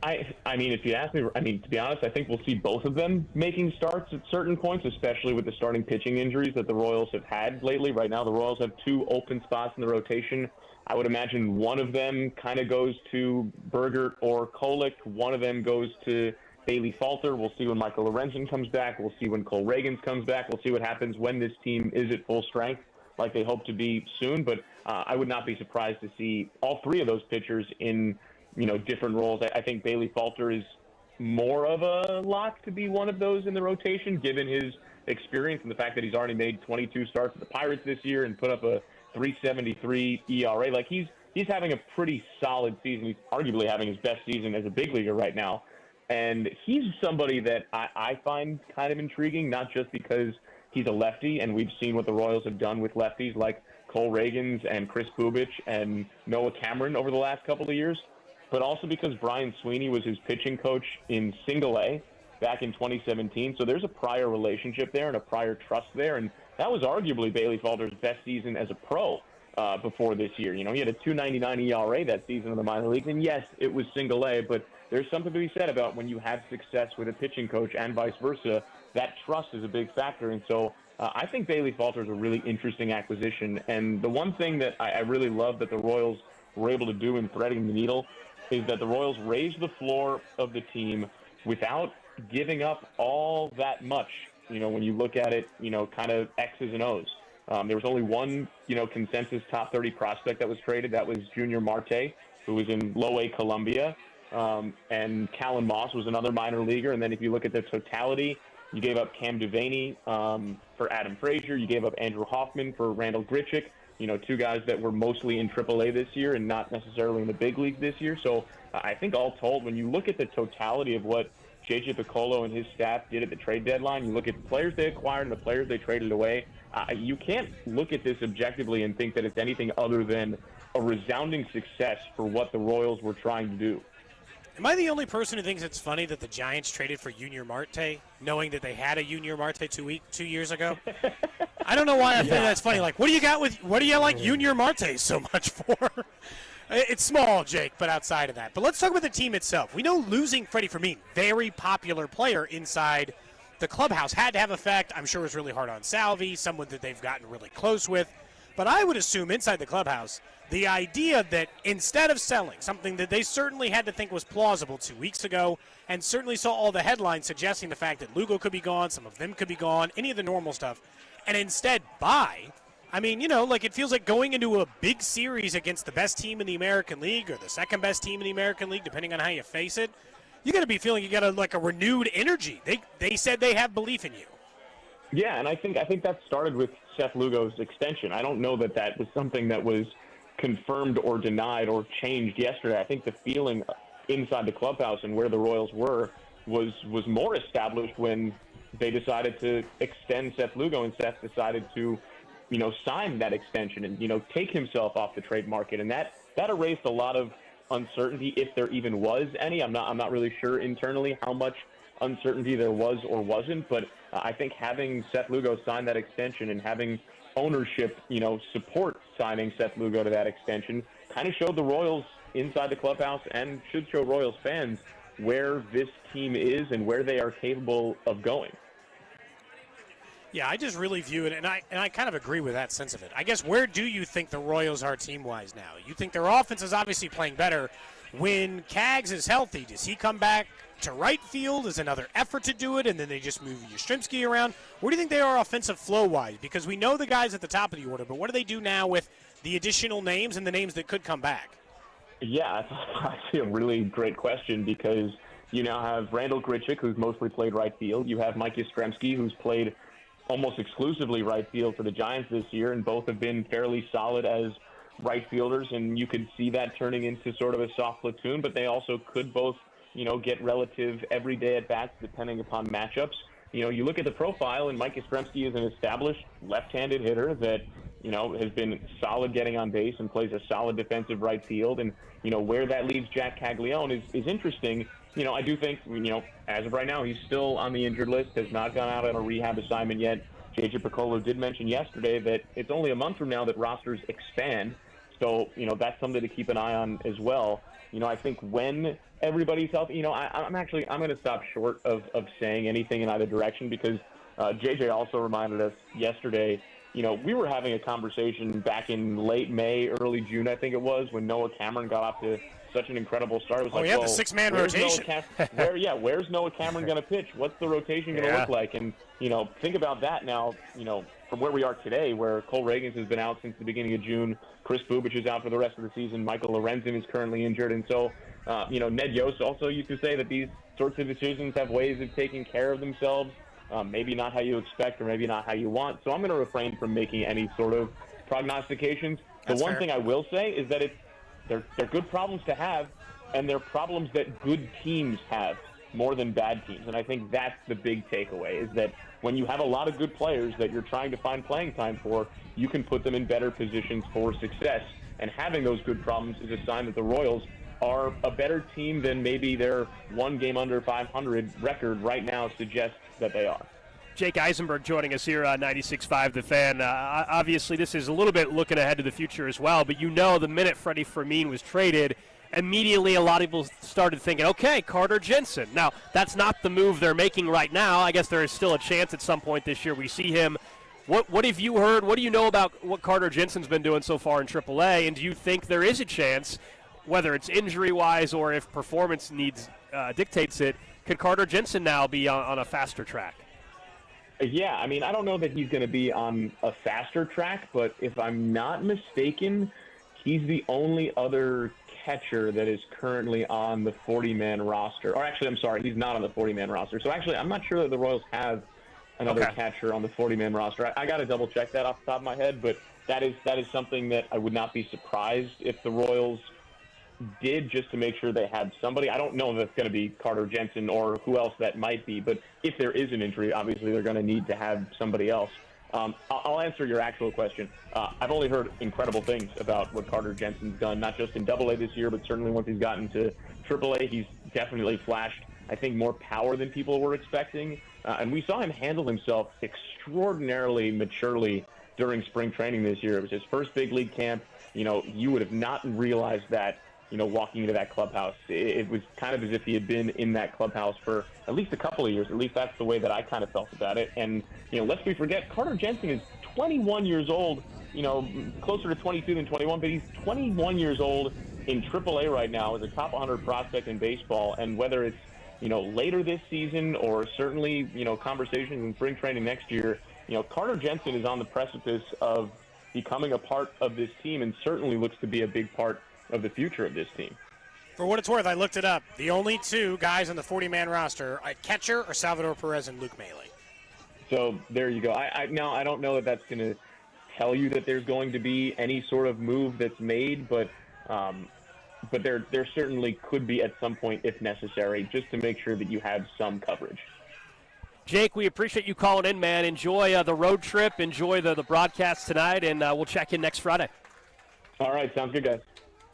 Speaker 15: I mean, if you ask me, to be honest, I think we'll see both of them making starts at certain points, especially with the starting pitching injuries that the Royals have had lately. Right now, the Royals have two open spots in the rotation. I would imagine one of them kind of goes to Burgert or Kolek. One of them goes to Bailey Falter. We'll see when Michael Lorenzen comes back. We'll see when Cole Reagans comes back. We'll see what happens when this team is at full strength, like they hope to be soon. But I would not be surprised to see all three of those pitchers in, different roles. I think Bailey Falter is more of a lock to be one of those in the rotation, given his experience and the fact that he's already made 22 starts with the Pirates this year and put up a 3.73 ERA. Like he's having a pretty solid season. He's arguably having his best season as a big leaguer right now. And he's somebody that I find kind of intriguing, not just because he's a lefty, and we've seen what the Royals have done with lefties like Cole Reagans and Chris Bubich and Noah Cameron over the last couple of years, but also because Brian Sweeney was his pitching coach in Single A back in 2017. So there's a prior relationship there and a prior trust there. And that was arguably Bailey Falter's best season as a pro before this year. He had a 2.99 ERA that season in the minor leagues. And yes, it was Single A, but there's something to be said about when you have success with a pitching coach and vice versa. That trust is a big factor. And so I think Bailey Falter is a really interesting acquisition. And the one thing that I really love that the Royals were able to do in threading the needle is that the Royals raised the floor of the team without giving up all that much. When you look at it, kind of X's and O's. There was only one, consensus top 30 prospect that was traded. That was Junior Marte, who was in Low A Columbia. And Callan Moss was another minor leaguer. And then if you look at the totality, you gave up Cam Devaney for Adam Frazier. You gave up Andrew Hoffman for Randall Grichuk. Two guys that were mostly in AAA this year and not necessarily in the big league this year. So I think all told, when you look at the totality of what J.J. Piccolo and his staff did at the trade deadline, you look at the players they acquired and the players they traded away, you can't look at this objectively and think that it's anything other than a resounding success for what the Royals were trying to do.
Speaker 2: Am I the only person who thinks it's funny that the Giants traded for Junior Marte, knowing that they had a Junior Marte 2 years ago? I don't know why I think that's funny. Like, what do you like Junior Marte so much for? It's small, Jake, but outside of that. But let's talk about the team itself. We know losing Freddie Fermin, very popular player inside the clubhouse, had to have effect. I'm sure it was really hard on Salvi, someone that they've gotten really close with. But I would assume inside the clubhouse, the idea that instead of selling something that they certainly had to think was plausible 2 weeks ago, and certainly saw all the headlines suggesting the fact that Lugo could be gone, some of them could be gone, any of the normal stuff, and instead buy, I mean, it feels like going into a big series against the best team in the American League or the second best team in the American League, depending on how you face it. You got to be feeling you got a renewed energy. They said they have belief in you.
Speaker 15: Yeah, and I think that started with Seth Lugo's extension. I don't know that was something that was confirmed or denied or changed yesterday. I think the feeling inside the clubhouse and where the Royals were was more established when they decided to extend Seth Lugo, and Seth decided to, sign that extension and, take himself off the trade market. And that erased a lot of uncertainty, if there even was any. I'm not really sure internally how much uncertainty there was or wasn't, but I think having Seth Lugo sign that extension and having ownership, support signing Seth Lugo to that extension kind of showed the Royals inside the clubhouse, and should show Royals fans where this team is and where they are capable of going.
Speaker 2: Yeah, I just really view it, and I kind of agree with that sense of it. I guess, where do you think the Royals are team-wise now? You think their offense is obviously playing better. When Kaggs is healthy, does he come back to right field? Is another effort to do it, and then they just move Yastrzemski around? Where do you think they are offensive flow-wise? Because we know the guys at the top of the order, but what do they do now with the additional names and the names that could come back?
Speaker 15: Yeah, it's actually a really great question, because you now have Randall Grichuk, who's mostly played right field. You have Mike Yastrzemski, who's played almost exclusively right field for the Giants this year, and both have been fairly solid as right fielders, and you could see that turning into sort of a soft platoon, but they also could both, get relative everyday at-bats depending upon matchups. You look at the profile, and Mike Yastrzemski is an established left-handed hitter that, has been solid getting on base and plays a solid defensive right field, and, where that leaves Jack Caglione is interesting. I do think, as of right now, he's still on the injured list, has not gone out on a rehab assignment yet. J.J. Piccolo did mention yesterday that it's only a month from now that rosters expand. So, that's something to keep an eye on as well. I think when everybody's healthy, I'm going to stop short of saying anything in either direction, because J.J. also reminded us yesterday, we were having a conversation back in late May, early June, I think it was, when Noah Cameron got off to such an incredible start. It was
Speaker 2: the six-man rotation.
Speaker 15: Where's Noah Cameron going to pitch? What's the rotation going to look like? And, think about that now, from where we are today, where Cole Reagans has been out since the beginning of June, Chris Bubich is out for the rest of the season, Michael Lorenzen is currently injured, and so, Ned Yost also used to say that these sorts of decisions have ways of taking care of themselves, maybe not how you expect or maybe not how you want. So I'm going to refrain from making any sort of prognostications. The one thing I will say is that they're good problems to have, and they're problems that good teams have more than bad teams. And I think that's the big takeaway, is that when you have a lot of good players that you're trying to find playing time for, you can put them in better positions for success. And having those good problems is a sign that the Royals are a better team than maybe their one game under 500 record right now suggests that they are.
Speaker 1: Jake Eisenberg joining us here on 96.5 The Fan. Obviously, this is a little bit looking ahead to the future as well, but the minute Freddie Fermin was traded, immediately a lot of people started thinking, okay, Carter Jensen. Now, that's not the move they're making right now. I guess there is still a chance at some point this year we see him. What have you heard? What do you know about what Carter Jensen's been doing so far in AAA, and do you think there is a chance, whether it's injury-wise or if performance needs dictates it, could Carter Jensen now be on a faster track?
Speaker 15: Yeah, I don't know that he's going to be on a faster track, but if I'm not mistaken, he's the only other catcher that is currently on the 40-man roster. Or actually, I'm sorry, he's not on the 40-man roster. So actually, I'm not sure that the Royals have another catcher on the 40-man roster. I got to double-check that off the top of my head, but that is something that I would not be surprised if the Royals did, just to make sure they had somebody. I don't know if it's going to be Carter Jensen or who else that might be, but if there is an injury, obviously they're going to need to have somebody else. I'll answer your actual question. I've only heard incredible things about what Carter Jensen's done, not just in AA this year, but certainly once he's gotten to AAA, he's definitely flashed, I think, more power than people were expecting. And we saw him handle himself extraordinarily maturely during spring training this year. It was his first big league camp. You would have not realized that, walking into that clubhouse. It was kind of as if he had been in that clubhouse for at least a couple of years. At least that's the way that I kind of felt about it. And, lest we forget, Carter Jensen is 21 years old, closer to 22 than 21, but he's 21 years old in AAA right now as a top 100 prospect in baseball. And whether it's, later this season or certainly, conversations in spring training next year, Carter Jensen is on the precipice of becoming a part of this team and certainly looks to be a big part of the future of this team.
Speaker 2: For what it's worth, I looked it up. The only two guys on the 40-man roster, a catcher are Salvador Perez and Luke Maile.
Speaker 15: So there you go. I don't know that that's going to tell you that there's going to be any sort of move that's made, but there certainly could be at some point if necessary, just to make sure that you have some coverage.
Speaker 1: Jake, we appreciate you calling in, man. Enjoy the road trip. Enjoy the broadcast tonight, and we'll check in next Friday.
Speaker 15: All right, sounds good, guys.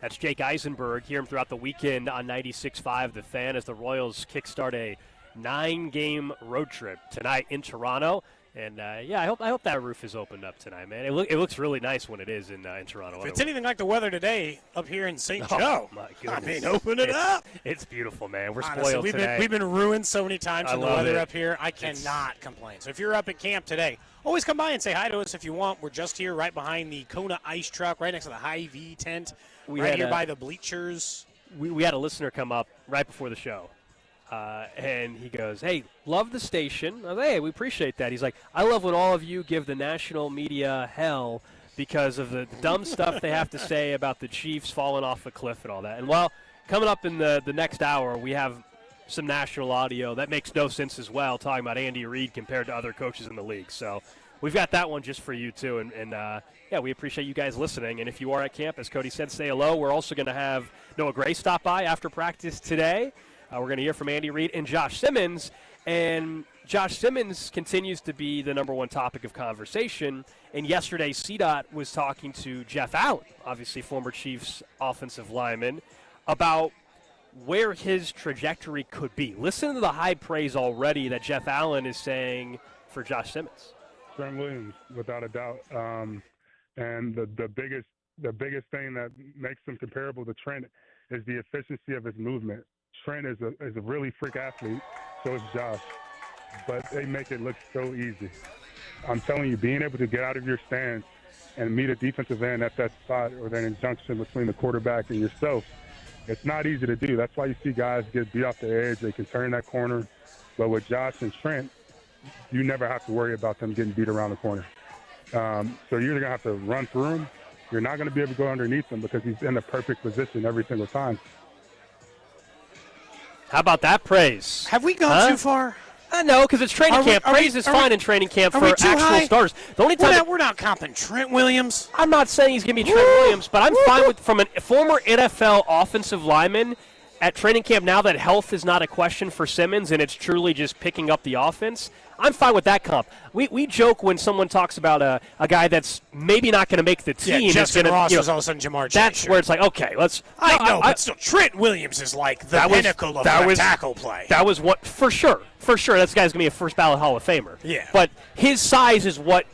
Speaker 1: That's Jake Eisenberg. Hear him throughout the weekend on 96.5 The Fan as the Royals kickstart a 9-game road trip tonight in Toronto. And, I hope that roof is opened up tonight, man. It looks really nice when it is in Toronto.
Speaker 2: If it's anything like the weather today up here in St. Joe,
Speaker 1: my goodness.
Speaker 2: I mean, open it up.
Speaker 1: It's beautiful, man. We're
Speaker 2: Honestly,
Speaker 1: spoiled today.
Speaker 2: We've been ruined so many times from the weather up here. I cannot complain. So if you're up at camp today, always come by and say hi to us if you want. We're just here right behind the Kona ice truck, right next to the Hy-Vee tent, right here by the bleachers.
Speaker 1: We had a listener come up right before the show. And he goes, hey, love the station. I was like, hey, we appreciate that. He's like, I love when all of you give the national media hell because of the dumb stuff they have to say about the Chiefs falling off a cliff and all that. And while coming up in the next hour, we have some national audio that makes no sense as well, talking about Andy Reid compared to other coaches in the league. So we've got that one just for you, too. And we appreciate you guys listening. And if you are at camp, as Cody said, say hello. We're also going to have Noah Gray stop by after practice today. We're going to hear from Andy Reid and Josh Simmons. And Josh Simmons continues to be the number one topic of conversation. And yesterday, CDOT was talking to Jeff Allen, obviously former Chiefs offensive lineman, about where his trajectory could be. Listen to the high praise already that Jeff Allen is saying for Josh Simmons.
Speaker 16: Trent Williams, without a doubt. And the biggest thing that makes him comparable to Trent is the efficiency of his movement. Trent is a really freak athlete, so is Josh, but they make it look so easy. I'm telling you, being able to get out of your stance and meet a defensive end at that spot or that injunction between the quarterback and yourself, it's not easy to do. That's why you see guys get beat off the edge. They can turn that corner, but with Josh and Trent, you never have to worry about them getting beat around the corner. So you're going to have to run through him. You're not going to be able to go underneath him because he's in the perfect position every single time.
Speaker 1: How about that praise?
Speaker 2: Have we gone too far?
Speaker 1: No, because it's training camp. Praise is fine in training camp for actual starters. The only time
Speaker 2: we're not comping Trent Williams.
Speaker 1: I'm not saying he's going to be Trent Williams, but I'm fine with from a former NFL offensive lineman at training camp now that health is not a question for Simmons and it's truly just picking up the offense. I'm fine with that comp. We joke when someone talks about a guy that's maybe not going to make the team.
Speaker 2: Yeah, Justin Ross is all of a sudden Jamar Chase.
Speaker 1: That's where it's like, okay, let's.
Speaker 2: I know, but still, Trent Williams is like the pinnacle of that tackle play.
Speaker 1: That was what, for sure. This guy's going to be a first ballot Hall of Famer.
Speaker 2: Yeah.
Speaker 1: But his size is what,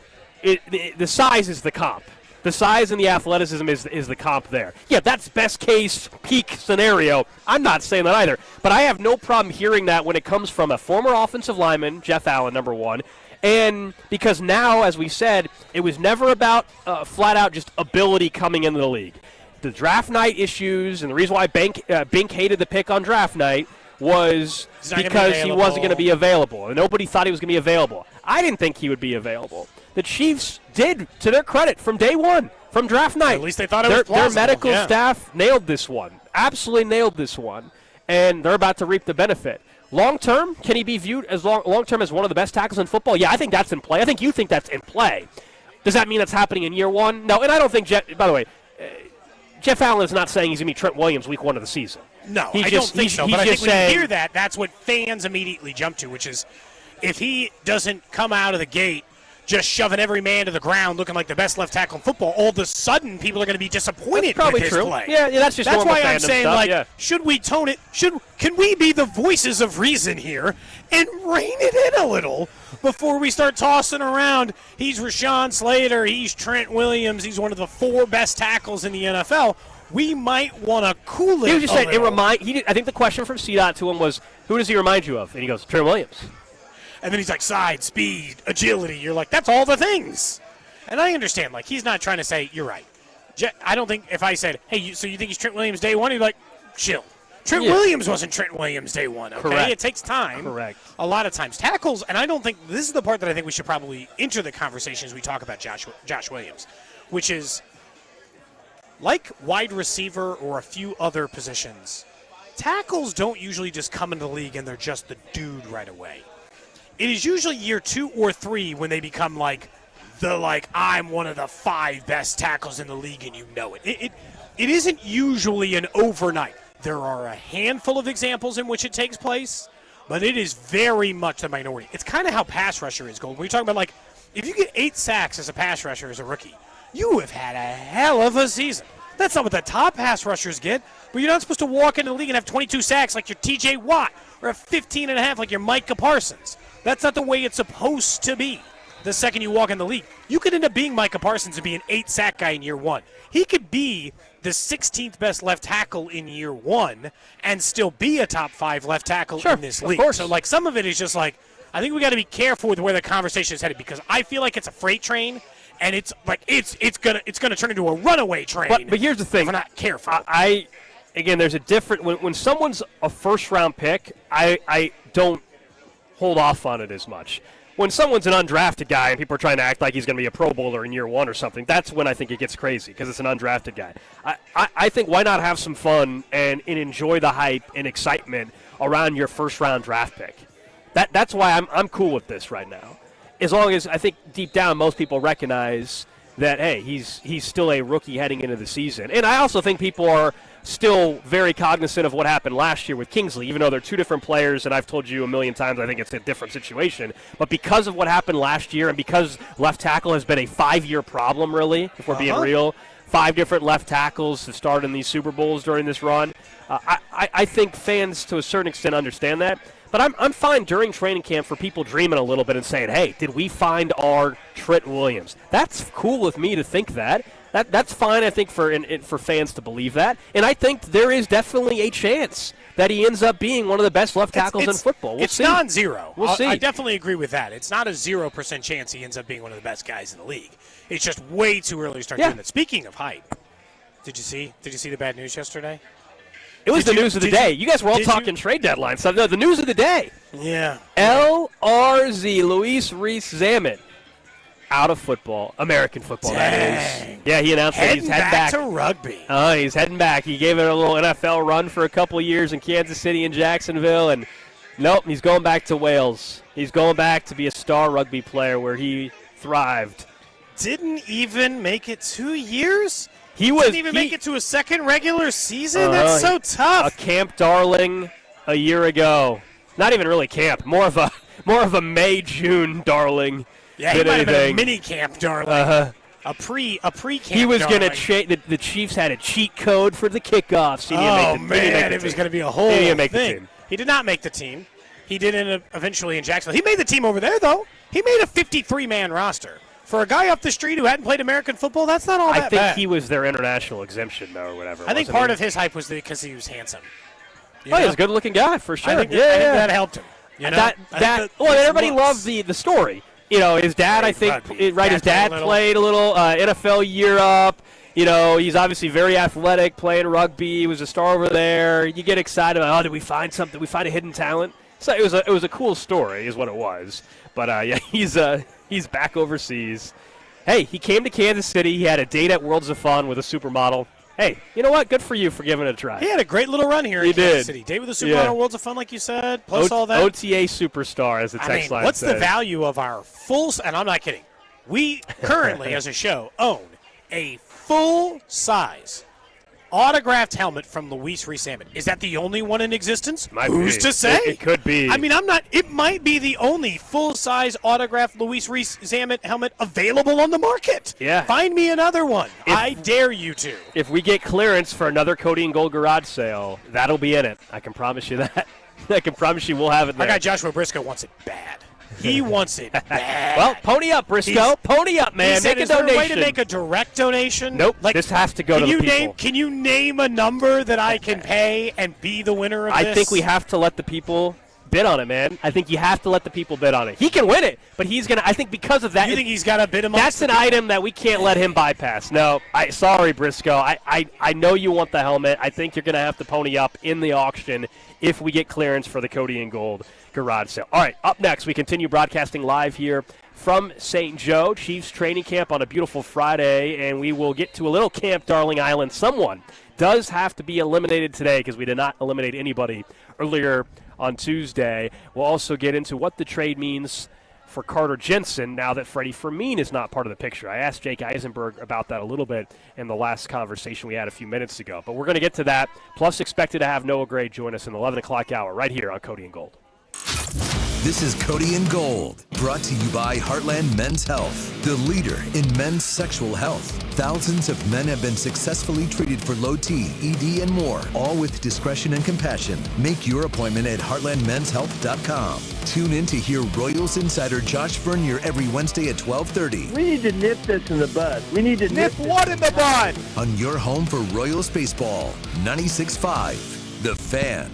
Speaker 1: the size is the comp. The size and the athleticism is the comp there. Yeah, that's best case, peak scenario. I'm not saying that either. But I have no problem hearing that when it comes from a former offensive lineman, Jeff Allen, number one. And because now, as we said, it was never about flat out just ability coming into the league. The draft night issues and the reason why Bink hated the pick on draft night was because he wasn't going to be available. And nobody thought he was going to be available. I didn't think he would be available. The Chiefs did, to their credit, from day one, from draft night.
Speaker 2: At least they thought it was plausible.
Speaker 1: Their medical staff nailed this one, absolutely nailed this one, and they're about to reap the benefit. Long term, can he be viewed as long term as one of the best tackles in football? Yeah, I think that's in play. I think you think that's in play. Does that mean that's happening in year one? No, and I don't think, by the way, Jeff Allen is not saying he's going to be Trent Williams week one of the season.
Speaker 2: No, I don't think so. But I think when you hear that, that's what fans immediately jump to, which is if he doesn't come out of the gate just shoving every man to the ground, looking like the best left tackle in football, all of a sudden people are going to be disappointed with his play.
Speaker 1: Yeah, that's just
Speaker 2: that's
Speaker 1: normal
Speaker 2: why I'm
Speaker 1: fandom
Speaker 2: saying,
Speaker 1: stuff,
Speaker 2: should we tone it? Can we be the voices of reason here and rein it in a little before we start tossing around? He's Rashawn Slater. He's Trent Williams. He's one of the 4 best tackles in the NFL. We might want to cool it.
Speaker 1: He was just saying I think the question from CDOT to him was, "Who does he remind you of?" And he goes, "Trent Williams."
Speaker 2: And then he's like, size, speed, agility. You're like, that's all the things. And I understand, he's not trying to say, you're right. I don't think if I said, hey, so you think he's Trent Williams day one? He'd be like, chill. Trent Williams wasn't Trent Williams day one, okay?
Speaker 1: Correct.
Speaker 2: It takes time.
Speaker 1: Correct.
Speaker 2: A lot of times. Tackles, and I don't think, this is the part that I think we should probably enter the conversation as we talk about Josh Williams, which is, like wide receiver or a few other positions, tackles don't usually just come into the league and they're just the dude right away. it is usually year 2 or 3 when they become I'm one of the 5 best tackles in the league, and you know it. It isn't usually an overnight. There are a handful of examples in which it takes place, but it is very much the minority. It's kind of how pass rusher is going. When you're talking about, if you get 8 sacks as a pass rusher as a rookie, you have had a hell of a season. That's not what the top pass rushers get, but you're not supposed to walk into the league and have 22 sacks like your T.J. Watt or have 15 and a half like your Micah Parsons. That's not the way it's supposed to be. The second you walk in the league, you could end up being Micah Parsons and be an 8-sack guy in year 1. He could be the 16th best left tackle in year 1 and still be a top 5 left tackle in this league. So, some of it is just I think we got to be careful with where the conversation is headed, because I feel like it's a freight train, and it's gonna turn into a runaway train.
Speaker 1: But here's the thing:
Speaker 2: if we're not careful.
Speaker 1: Again, there's a different when someone's a first-round pick, I don't hold off on it as much. When someone's an undrafted guy and people are trying to act like he's going to be a Pro Bowler in year 1 or something, that's when I think it gets crazy, because it's an undrafted guy. I think why not have some fun and enjoy the hype and excitement around your first-round draft pick? That's why I'm cool with this right now. As long as I think deep down most people recognize that, hey, he's still a rookie heading into the season. And I also think people are still very cognizant of what happened last year with Kingsley, even though they're 2 different players, and I've told you a million times I think it's a different situation. But because of what happened last year, and because left tackle has been a 5-year problem, really, if we're being real, 5 different left tackles have started in these Super Bowls during this run, I think fans to a certain extent understand that. But I'm fine during training camp for people dreaming a little bit and saying, hey, did we find our Trent Williams? That's cool with me to think that. That's fine, I think, for fans to believe that. And I think there is definitely a chance that he ends up being one of the best left tackles in football. We'll see.
Speaker 2: It's non-zero.
Speaker 1: We'll see.
Speaker 2: I definitely agree with that. It's not a 0% chance he ends up being one of the best guys in the league. It's just way too early to start doing that. Speaking of hype, did you see the bad news yesterday?
Speaker 1: It was the news of the day. You guys were all talking trade deadline stuff. No, the news of the day.
Speaker 2: Yeah.
Speaker 1: LRZ, Luis Reese-Zammit, out of football, American football, that is. Yeah, he announced that he's heading back
Speaker 2: to rugby.
Speaker 1: He's heading back. He gave it a little NFL run for a couple of years in Kansas City and Jacksonville, and nope, he's going back to Wales. He's going back to be a star rugby player where he thrived.
Speaker 2: Didn't even make it 2 years?
Speaker 1: Didn't
Speaker 2: even make it to a second regular season? That's so tough.
Speaker 1: A camp darling a year ago. Not even really camp. More of a May-June darling.
Speaker 2: Yeah, he might have been a mini camp darling. A pre-camp.
Speaker 1: He was going to the Chiefs had a cheat code for the kickoffs.
Speaker 2: It was going to be a whole
Speaker 1: he didn't make
Speaker 2: thing.
Speaker 1: The team.
Speaker 2: He did not make the team. He did eventually in Jacksonville. He made the team over there, though. He made a 53-man roster. For a guy up the street who hadn't played American football, that's not all that bad.
Speaker 1: I think he was their international exemption, though, or whatever.
Speaker 2: I think part of his hype was because he was handsome.
Speaker 1: He's a good-looking guy, for sure.
Speaker 2: I think that helped him.
Speaker 1: Everybody loved the story. His dad, I think, his dad played a little NFL Europe. He's obviously very athletic, playing rugby. He was a star over there. You get excited about, did we find something? Did we find a hidden talent? So it was a cool story, is what it was. But he's back overseas. Hey, he came to Kansas City. He had a date at Worlds of Fun with a supermodel. Hey, you know what? Good for you for giving it a try.
Speaker 2: He had a great little run here in Kansas City. Date with a supermodel, Worlds of Fun, like you said, plus all that.
Speaker 1: OTA superstar, as the text line
Speaker 2: what's
Speaker 1: says.
Speaker 2: the value of our full – and I'm not kidding. We currently, as a show, own a full-size autographed helmet from Luis Reese-Zammit. Is that the only one in existence? Who's to say?
Speaker 1: It could be.
Speaker 2: I mean, it might be the only full-size autographed Luis Reese-Zammit helmet available on the market.
Speaker 1: Yeah.
Speaker 2: Find me another one. I dare you to.
Speaker 1: If we get clearance for another Cody and Gold garage sale, that'll be in it. I can promise you that. I can promise you we'll have it there.
Speaker 2: Our guy Joshua Briscoe wants it bad. He wants it bad.
Speaker 1: Well, pony up, Briscoe. Pony up, man.
Speaker 2: He said,
Speaker 1: make a donation.
Speaker 2: Is there a way to make a direct donation?
Speaker 1: Nope. This has to go to the people.
Speaker 2: Can you name a number that I can pay and be the winner of this?
Speaker 1: I think we have to let the people bid on it, man. I think you have to let the people bid on it. He can win it, but he's going to – I think because of that –
Speaker 2: You think he's got to bid amongst
Speaker 1: That's an item that we can't let him bypass. No. Sorry, Briscoe. I know you want the helmet. I think you're going to have to pony up in the auction if we get clearance for the Cody and Gold garage sale. All right, up next, we continue broadcasting live here from St. Joe, Chiefs training camp on a beautiful Friday, and we will get to a little camp, Darling Island. Someone does have to be eliminated today because we did not eliminate anybody earlier on Tuesday. We'll also get into what the trade means for Carter Jensen now that Freddie Fermin is not part of the picture. I asked Jake Eisenberg about that a little bit in the last conversation we had a few minutes ago. But we're going to get to that, plus expected to have Noah Gray join us in the 11 o'clock hour right here on Cody and Gold.
Speaker 6: This is Cody and Gold, brought to you by Heartland Men's Health, the leader in men's sexual health. Thousands of men have been successfully treated for low T, ED, and more, all with discretion and compassion. Make your appointment at heartlandmenshealth.com. Tune in to hear Royals insider Josh Vernier every Wednesday at 12:30.
Speaker 17: We need to nip this in the bud. We need to
Speaker 2: nip what in the bud?
Speaker 6: On your home for Royals baseball, 96.5, The Fan.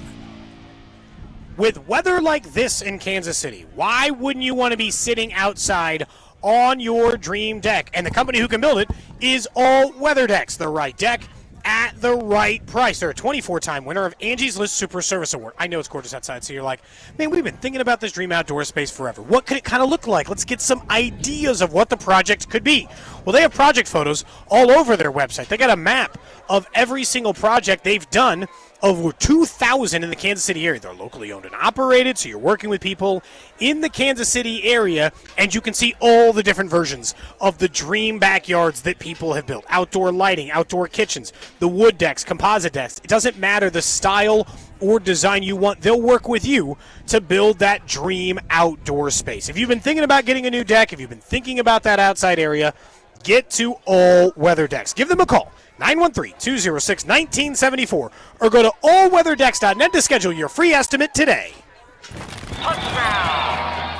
Speaker 2: With weather like this in Kansas City, why wouldn't you want to be sitting outside on your dream deck? And the company who can build it is All Weather Decks, the right deck at the right price. They're a 24-time winner of Angie's List Super Service Award. I know it's gorgeous outside, so you're like, man, we've been thinking about this dream outdoor space forever. What could it kind of look like? Let's get some ideas of what the project could be. Well, they have project photos all over their website. They got a map of every single project they've done, over 2,000 in the Kansas City area. They're locally owned and operated, so you're working with people in the Kansas City area, and you can see all the different versions of the dream backyards that people have built. Outdoor lighting, outdoor kitchens, the wood decks, composite decks. It doesn't matter the style or design you want. They'll work with you to build that dream outdoor space. If you've been thinking about getting a new deck, if you've been thinking about that outside area, get to All Weather Decks. Give them a call. 913-206-1974, or go to allweatherdecks.net to schedule your free estimate today.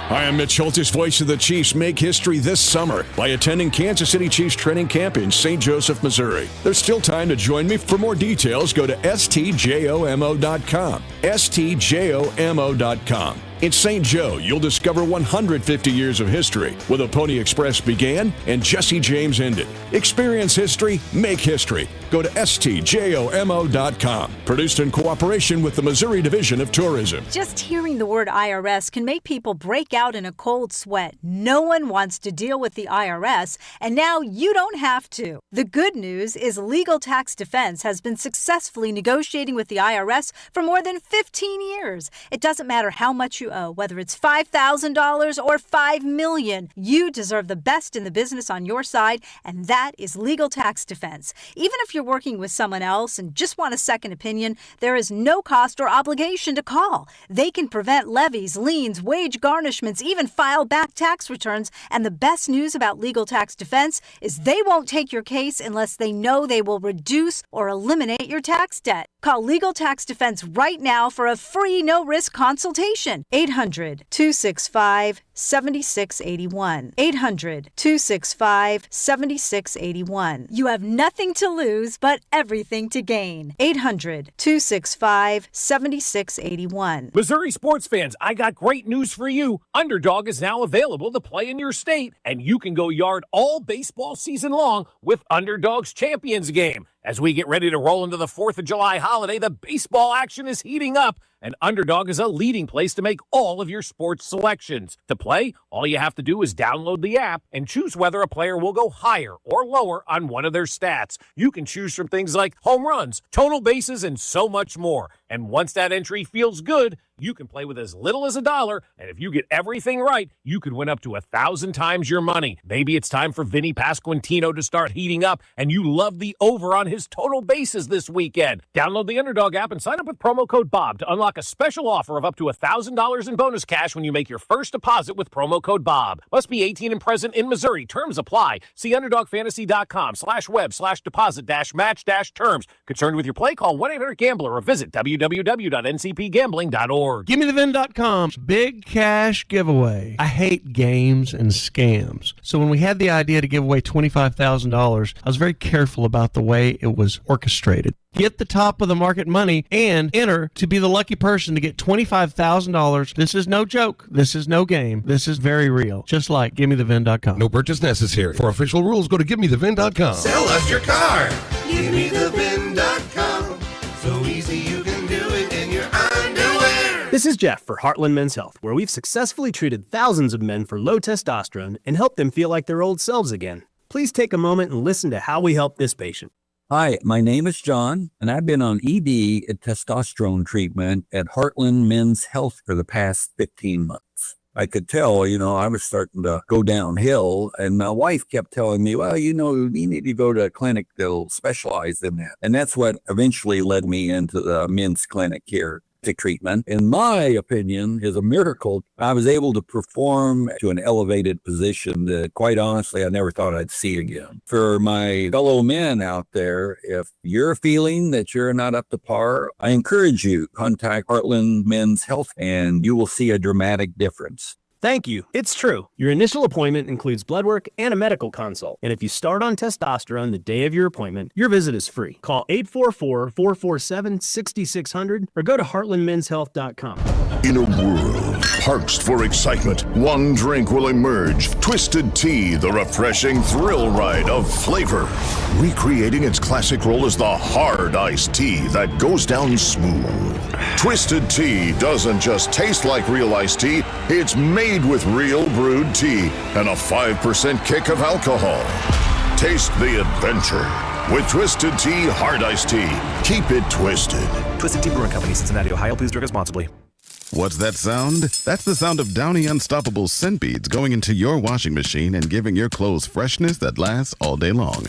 Speaker 18: Hi, I'm Mitch Holtis, voice of the Chiefs. Make history this summer by attending Kansas City Chiefs training camp in St. Joseph, Missouri. There's still time to join me. For more details, go to stjomo.com. stjomo.com. In St. Joe, you'll discover 150 years of history, where the Pony Express began and Jesse James ended. Experience history, make history. Go to stjomo.com. Produced in cooperation with the Missouri Division of Tourism.
Speaker 19: Just hearing the word IRS can make people break out in a cold sweat. No one wants to deal with the IRS, and now you don't have to. The good news is Legal Tax Defense has been successfully negotiating with the IRS for more than 15 years. It doesn't matter how much you owe, whether it's $5,000 or $5 million. You deserve the best in the business on your side, and that is Legal Tax Defense. Even if you're working with someone else and just want a second opinion, there is no cost or obligation to call. They can prevent levies, liens, wage garnishments, even file back tax returns. And the best news about Legal Tax Defense is they won't take your case unless they know they will reduce or eliminate your tax debt. Call Legal Tax Defense right now for a free no-risk consultation. 800-265-7681. 800-265-7681. You have nothing to lose but everything to gain. 800-265-7681.
Speaker 20: Missouri sports fans, I got great news for you. Underdog is now available to play in your state, and you can go yard all baseball season long with Underdog's Champions Game. As we get ready to roll into the 4th of July holiday, the baseball action is heating up, and Underdog is a leading place to make all of your sports selections. To play, all you have to do is download the app and choose whether a player will go higher or lower on one of their stats. You can choose from things like home runs, total bases, and so much more. And once that entry feels good, you can play with as little as $1, and if you get everything right, you could win up to 1,000 times your money. Maybe it's time for Vinny Pasquantino to start heating up, and you love the over on his total bases this weekend. Download the Underdog app and sign up with promo code BOB to unlock a special offer of up to $1,000 in bonus cash when you make your first deposit with promo code BOB. Must be 18 and present in Missouri. Terms apply. See UnderdogFantasy.com/web/deposit-match-terms. Concerned with your play? Call 1-800-GAMBLER or visit www.ncpgambling.org.
Speaker 21: GimmeTheVin.com's big cash giveaway. I hate games and scams. So when we had the idea to give away $25,000, I was very careful about the way it was orchestrated. Get the top of the market money and enter to be the lucky person to get $25,000. This is no joke. This is no game. This is very real. Just like GimmeTheVin.com.
Speaker 22: No purchase necessary. For official rules, go to GimmeTheVin.com.
Speaker 23: Sell us your car. GimmeTheVin.com. So easy you can do it in your underwear.
Speaker 24: This is Jeff for Heartland Men's Health, where we've successfully treated thousands of men for low testosterone and helped them feel like their old selves again. Please take a moment and listen to how we help this patient.
Speaker 3: Hi, my name is John, and I've been on ED and testosterone treatment at Heartland Men's Health for the past 15 months. I could tell, I was starting to go downhill, and my wife kept telling me, well, you need to go to a clinic that'll specialize in that. And that's what eventually led me into the men's clinic here. Treatment, in my opinion, is a miracle. I was able to perform to an elevated position that, quite honestly, I never thought I'd see again. For my fellow men out there, if you're feeling that you're not up to par, I encourage you, contact Heartland Men's Health, and you will see a dramatic difference.
Speaker 24: Thank you. It's true. Your initial appointment includes blood work and a medical consult. And if you start on testosterone the day of your appointment, your visit is free. Call 844-447-6600 or go to heartlandmenshealth.com.
Speaker 4: In a world parched for excitement, one drink will emerge. Twisted Tea, the refreshing thrill ride of flavor. Recreating its classic role as the hard iced tea that goes down smooth. Twisted Tea doesn't just taste like real iced tea, it's made with real brewed tea and a 5% kick of alcohol. Taste the adventure with Twisted Tea Hard Iced Tea. Keep it twisted.
Speaker 5: Twisted Tea Brewing Company, Cincinnati, Ohio. Please drink responsibly.
Speaker 8: What's that sound? That's the sound of Downy Unstoppable scent beads going into your washing machine and giving your clothes freshness that lasts all day long.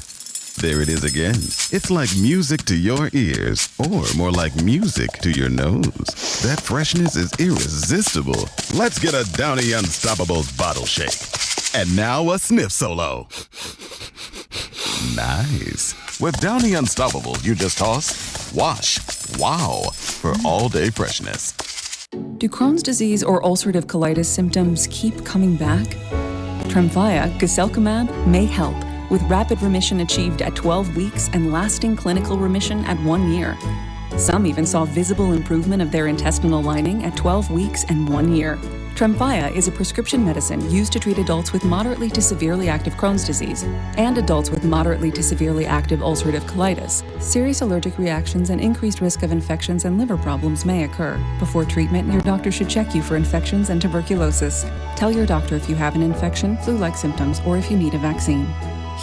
Speaker 8: There it is again. It's like music to your ears, or more like music to your nose. That freshness is irresistible. Let's get a Downy Unstoppables bottle shake. And now a sniff solo. Nice. With Downy Unstoppables, you just toss, wash, wow, for all-day freshness.
Speaker 11: Do Crohn's disease or ulcerative colitis symptoms keep coming back? Tremfya, guselkumab, may help, with rapid remission achieved at 12 weeks and lasting clinical remission at 1 year. Some even saw visible improvement of their intestinal lining at 12 weeks and 1 year. Tremfya is a prescription medicine used to treat adults with moderately to severely active Crohn's disease and adults with moderately to severely active ulcerative colitis. Serious allergic reactions and increased risk of infections and liver problems may occur. Before treatment, your doctor should check you for infections and tuberculosis. Tell your doctor if you have an infection, flu-like symptoms, or if you need a vaccine.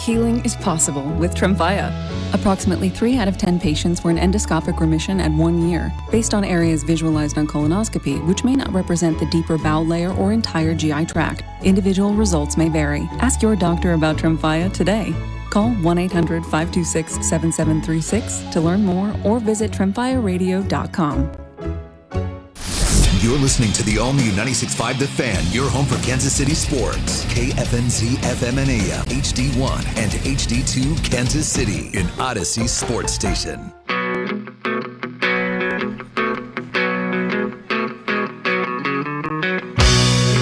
Speaker 11: Healing is possible with Tremfya. Approximately 3 out of 10 patients were in endoscopic remission at 1 year, based on areas visualized on colonoscopy, which may not represent the deeper bowel layer or entire GI tract. Individual results may vary. Ask your doctor about Tremfya today. Call 1-800-526-7736 to learn more or visit tremfyaradio.com.
Speaker 6: You're listening to the all-new 96.5 The Fan, your home for Kansas City sports. KFNZ FM and AM, HD1 and HD2 Kansas City, an Odyssey sports station.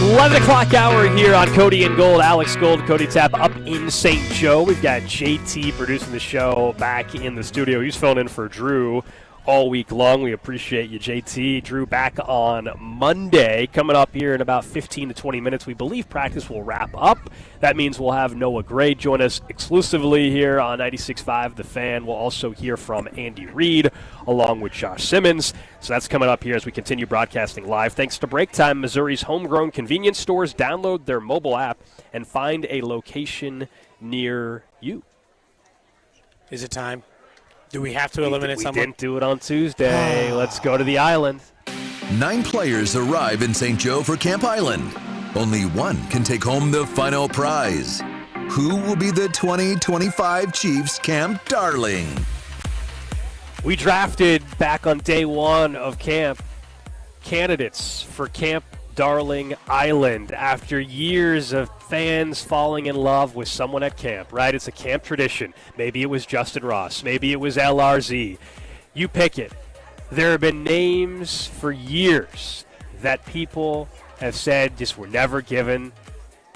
Speaker 1: 11 o'clock hour here on Cody and Gold. Alex Gold, Cody Tapp up in St. Joe. We've got JT producing the show back in the studio. He's filling in for Drew all week long. We appreciate you, JT. Drew back on Monday. Coming up here in about 15 to 20 minutes, we believe practice will wrap up. That means we'll have Noah Gray join us exclusively here on 96.5 The Fan. We'll also hear from Andy Reid along with Josh Simmons. So that's coming up here as we continue broadcasting live. Thanks to Break Time, Missouri's homegrown convenience stores. Download their mobile app and find a location near you.
Speaker 2: Is it time? Do we have to eliminate someone?
Speaker 1: We didn't do it on Tuesday. Let's go to the island.
Speaker 6: 9 players arrive in St. Joe for Camp Island. Only one can take home the final prize. Who will be the 2025 Chiefs Camp Darling?
Speaker 1: We drafted back on day 1 of camp candidates for Camp Darling Island after years of fans falling in love with someone at camp, right? It's a camp tradition. Maybe it was Justin Ross. Maybe it was LRZ. You pick it. There have been names for years that people have said just were never given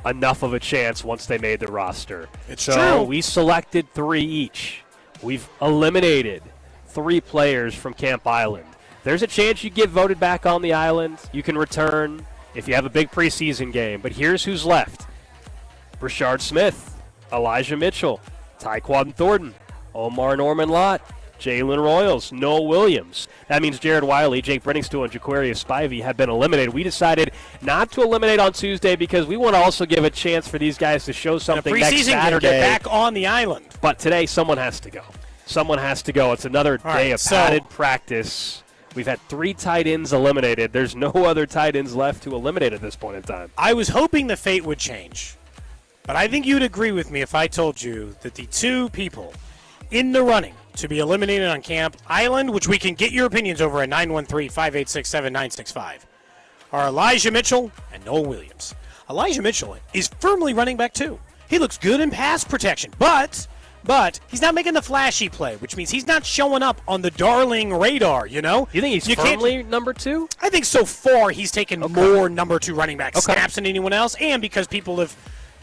Speaker 1: enough of a chance once they made the roster.
Speaker 2: It's
Speaker 1: so
Speaker 2: true.
Speaker 1: We selected 3 each. We've eliminated 3 players from Camp Island. There's a chance you get voted back on the island. You can return if you have a big preseason game. But here's who's left. Brashard Smith, Elijah Mitchell, Tyquan Thornton, Omar Norman Lott, Jalen Royals, Noah Williams. That means Jared Wiley, Jake Brenningstool, and Jaquarius Spivey have been eliminated. We decided not to eliminate on Tuesday because we want to also give a chance for these guys to show something next Saturday.
Speaker 2: Get back on the island.
Speaker 1: But today, someone has to go. Someone has to go. It's another day of padded practice. We've had 3 tight ends eliminated. There's no other tight ends left to eliminate at this point in time.
Speaker 2: I was hoping the fate would change, but I think you'd agree with me if I told you that the 2 people in the running to be eliminated on Camp Island, which we can get your opinions over at 913-586-7965, are Elijah Mitchell and Noah Williams. Elijah Mitchell is firmly running back 2. He looks good in pass protection, but he's not making the flashy play, which means he's not showing up on the Darling radar, You think
Speaker 1: he's firmly number 2?
Speaker 2: I think so far he's taken more number 2 running back snaps than anyone else, and because people have,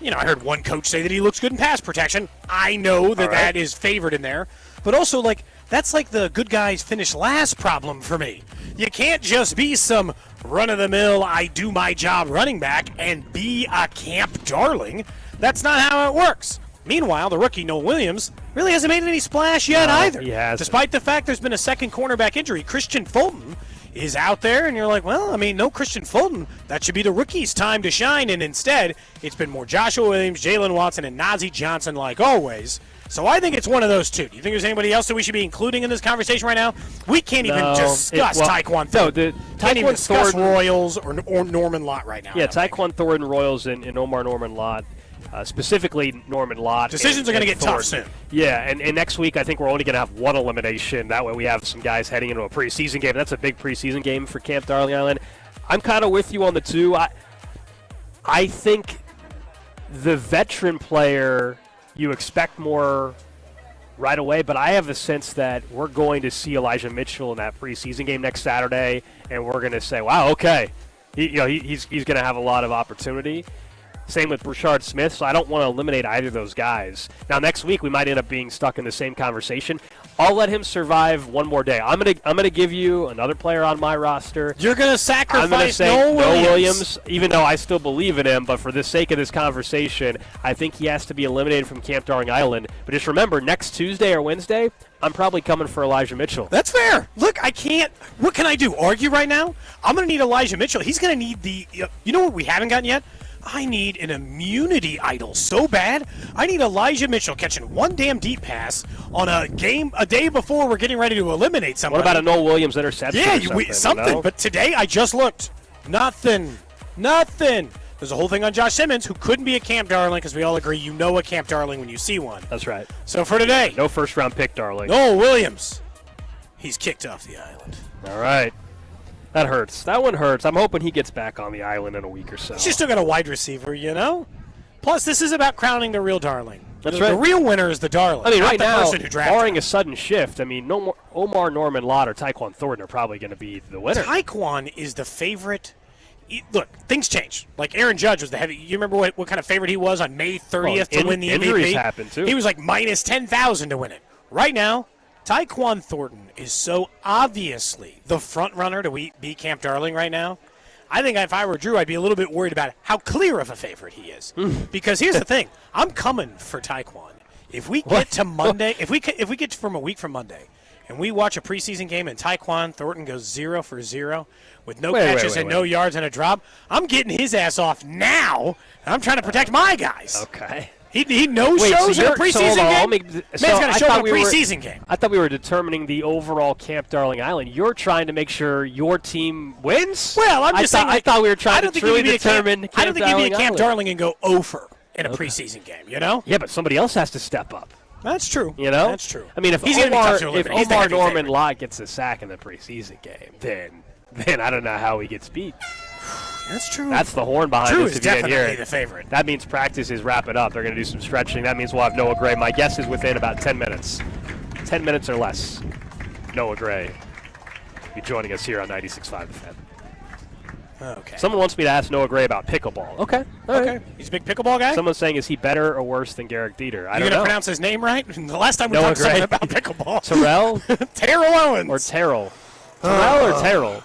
Speaker 2: I heard one coach say that he looks good in pass protection. I know that that is favored in there. But also, that's like the good guys finish last problem for me. You can't just be some run-of-the-mill, I do my job running back and be a camp darling. That's not how it works. Meanwhile, the rookie, Noah Williams, really hasn't made any splash yet either.
Speaker 1: He hasn't.
Speaker 2: Despite the fact there's been a second cornerback injury, Christian Fulton is out there, and you're like, no Christian Fulton. That should be the rookie's time to shine, and instead, it's been more Joshua Williams, Jalen Watson, and Najee Johnson like always. So I think it's one of those 2. Do you think there's anybody else that we should be including in this conversation right now? We can't even discuss Tyquan Thornton. Can't even discuss Royals or Norman Lott right now.
Speaker 1: Yeah, Tyquan Thornton, Royals, and Omar Norman Lott. Specifically Norman Lott.
Speaker 2: Decisions are going to get tough soon.
Speaker 1: Yeah, and next week I think we're only going to have 1 elimination. That way we have some guys heading into a preseason game. That's a big preseason game for Camp Darling Island. I'm kind of with you on the 2. I think the veteran player, you expect more right away, but I have a sense that we're going to see Elijah Mitchell in that preseason game next Saturday, and we're going to say, wow, okay, he's going to have a lot of opportunity. Same with Brashard Smith, so I don't want to eliminate either of those guys. Now, next week we might end up being stuck in the same conversation. I'll let him survive one more day. I'm gonna give you another player on my roster.
Speaker 2: You're gonna sacrifice
Speaker 1: I'm gonna say
Speaker 2: Noah
Speaker 1: Williams, even though I still believe in him. But for the sake of this conversation, I think he has to be eliminated from Camp Darling Island. But just remember, next Tuesday or Wednesday, I'm probably coming for Elijah Mitchell.
Speaker 2: That's fair. Look, I can't. What can I do? Argue right now? I'm gonna need Elijah Mitchell. He's gonna need the. You know what we haven't gotten yet? I need an immunity idol so bad. I need Elijah Mitchell catching one damn deep pass on a day before we're getting ready to eliminate somebody.
Speaker 1: What about a Noah Williams interception?
Speaker 2: Yeah, something. But today I just looked. Nothing. There's a whole thing on Josh Simmons, who couldn't be a Camp Darling, because we all agree you know a Camp Darling when you see one.
Speaker 1: That's right.
Speaker 2: So for today,
Speaker 1: no first-round pick Darling.
Speaker 2: Noah Williams, he's kicked off the island.
Speaker 1: All right. That hurts. That one hurts. I'm hoping he gets back on the island in a week or so.
Speaker 2: He's still got a wide receiver, Plus, this is about crowning the real darling.
Speaker 1: That's right.
Speaker 2: The real winner is the darling.
Speaker 1: I mean, right now, barring
Speaker 2: him.
Speaker 1: a sudden shift, Omar Norman Lott or Tyquan Thornton are probably going to be the winner.
Speaker 2: Tyquan is the favorite. Look, things change. Like Aaron Judge was the heavy. You remember what kind of favorite he was on May 30th to win the MVP?
Speaker 1: Injuries happened, too.
Speaker 2: He was like minus 10,000 to win it. Right now, Tyquan Thornton is so obviously the front runner to beat Camp Darling right now. I think if I were Drew, I'd be a little bit worried about how clear of a favorite he is. Because here's the thing: I'm coming for Tyquan. If we get to Monday, if we get from a week from Monday, and we watch a preseason game and Tyquan Thornton goes 0 for 0 with no catches and no yards and a drop, I'm getting his ass off now. And I'm trying to protect my guys.
Speaker 1: Okay.
Speaker 2: He no-shows in a preseason game? Man's got to show up in a preseason game.
Speaker 1: I thought we were determining the overall Camp Darling Island. You're trying to make sure your team wins?
Speaker 2: Well, I'm just saying.
Speaker 1: I thought we were trying to truly determine Camp Darling Island.
Speaker 2: I don't think you'd be a Camp Darling and go over in a preseason game,
Speaker 1: Yeah, but somebody else has to step up.
Speaker 2: That's true.
Speaker 1: That's
Speaker 2: true.
Speaker 1: I mean, if Omar Norman Lott gets a sack in the preseason game, then I don't know how he gets beat.
Speaker 2: That's true.
Speaker 1: That's the horn behind
Speaker 2: Drew
Speaker 1: us.
Speaker 2: is
Speaker 1: if you didn't hear
Speaker 2: definitely
Speaker 1: it.
Speaker 2: the favorite.
Speaker 1: That means practice is wrapping up. They're going to do some stretching. That means we'll have Noah Gray. My guess is within about 10 minutes. 10 minutes or less. Noah Gray will be joining us here on 96.5 The Fan.
Speaker 2: Okay.
Speaker 1: Someone wants me to ask Noah Gray about pickleball. Okay. All right.
Speaker 2: He's a big pickleball guy?
Speaker 1: Someone's saying, is he better or worse than Garrick Dieter? I don't know.
Speaker 2: You're going to pronounce his name right? The last time we
Speaker 1: Noah
Speaker 2: talked to
Speaker 1: Gray.
Speaker 2: someone about pickleball.
Speaker 1: Terrell?
Speaker 2: Terrell Owens.
Speaker 1: Or Terrell. Terrell or Terrell?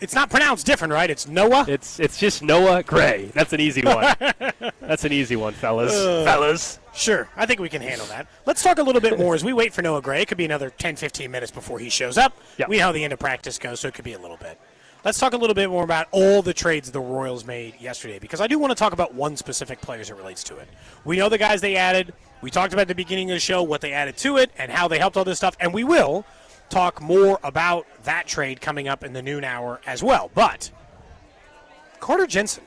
Speaker 2: It's not pronounced different, right? It's Noah?
Speaker 1: It's just Noah Gray. That's an easy one. That's an easy one, fellas.
Speaker 2: Sure. I think we can handle that. Let's talk a little bit more as we wait for Noah Gray. It could be another 10, 15 minutes before he shows up.
Speaker 1: Yep.
Speaker 2: We know how the end of practice goes, so it could be a little bit. let's talk a little bit more about all the trades the Royals made yesterday, because I do want to talk about one specific player as it relates to it. We know the guys they added. We talked about at the beginning of the show what they added to it and how they helped all this stuff, and we will talk more about that trade coming up in the noon hour as well. But Carter Jensen,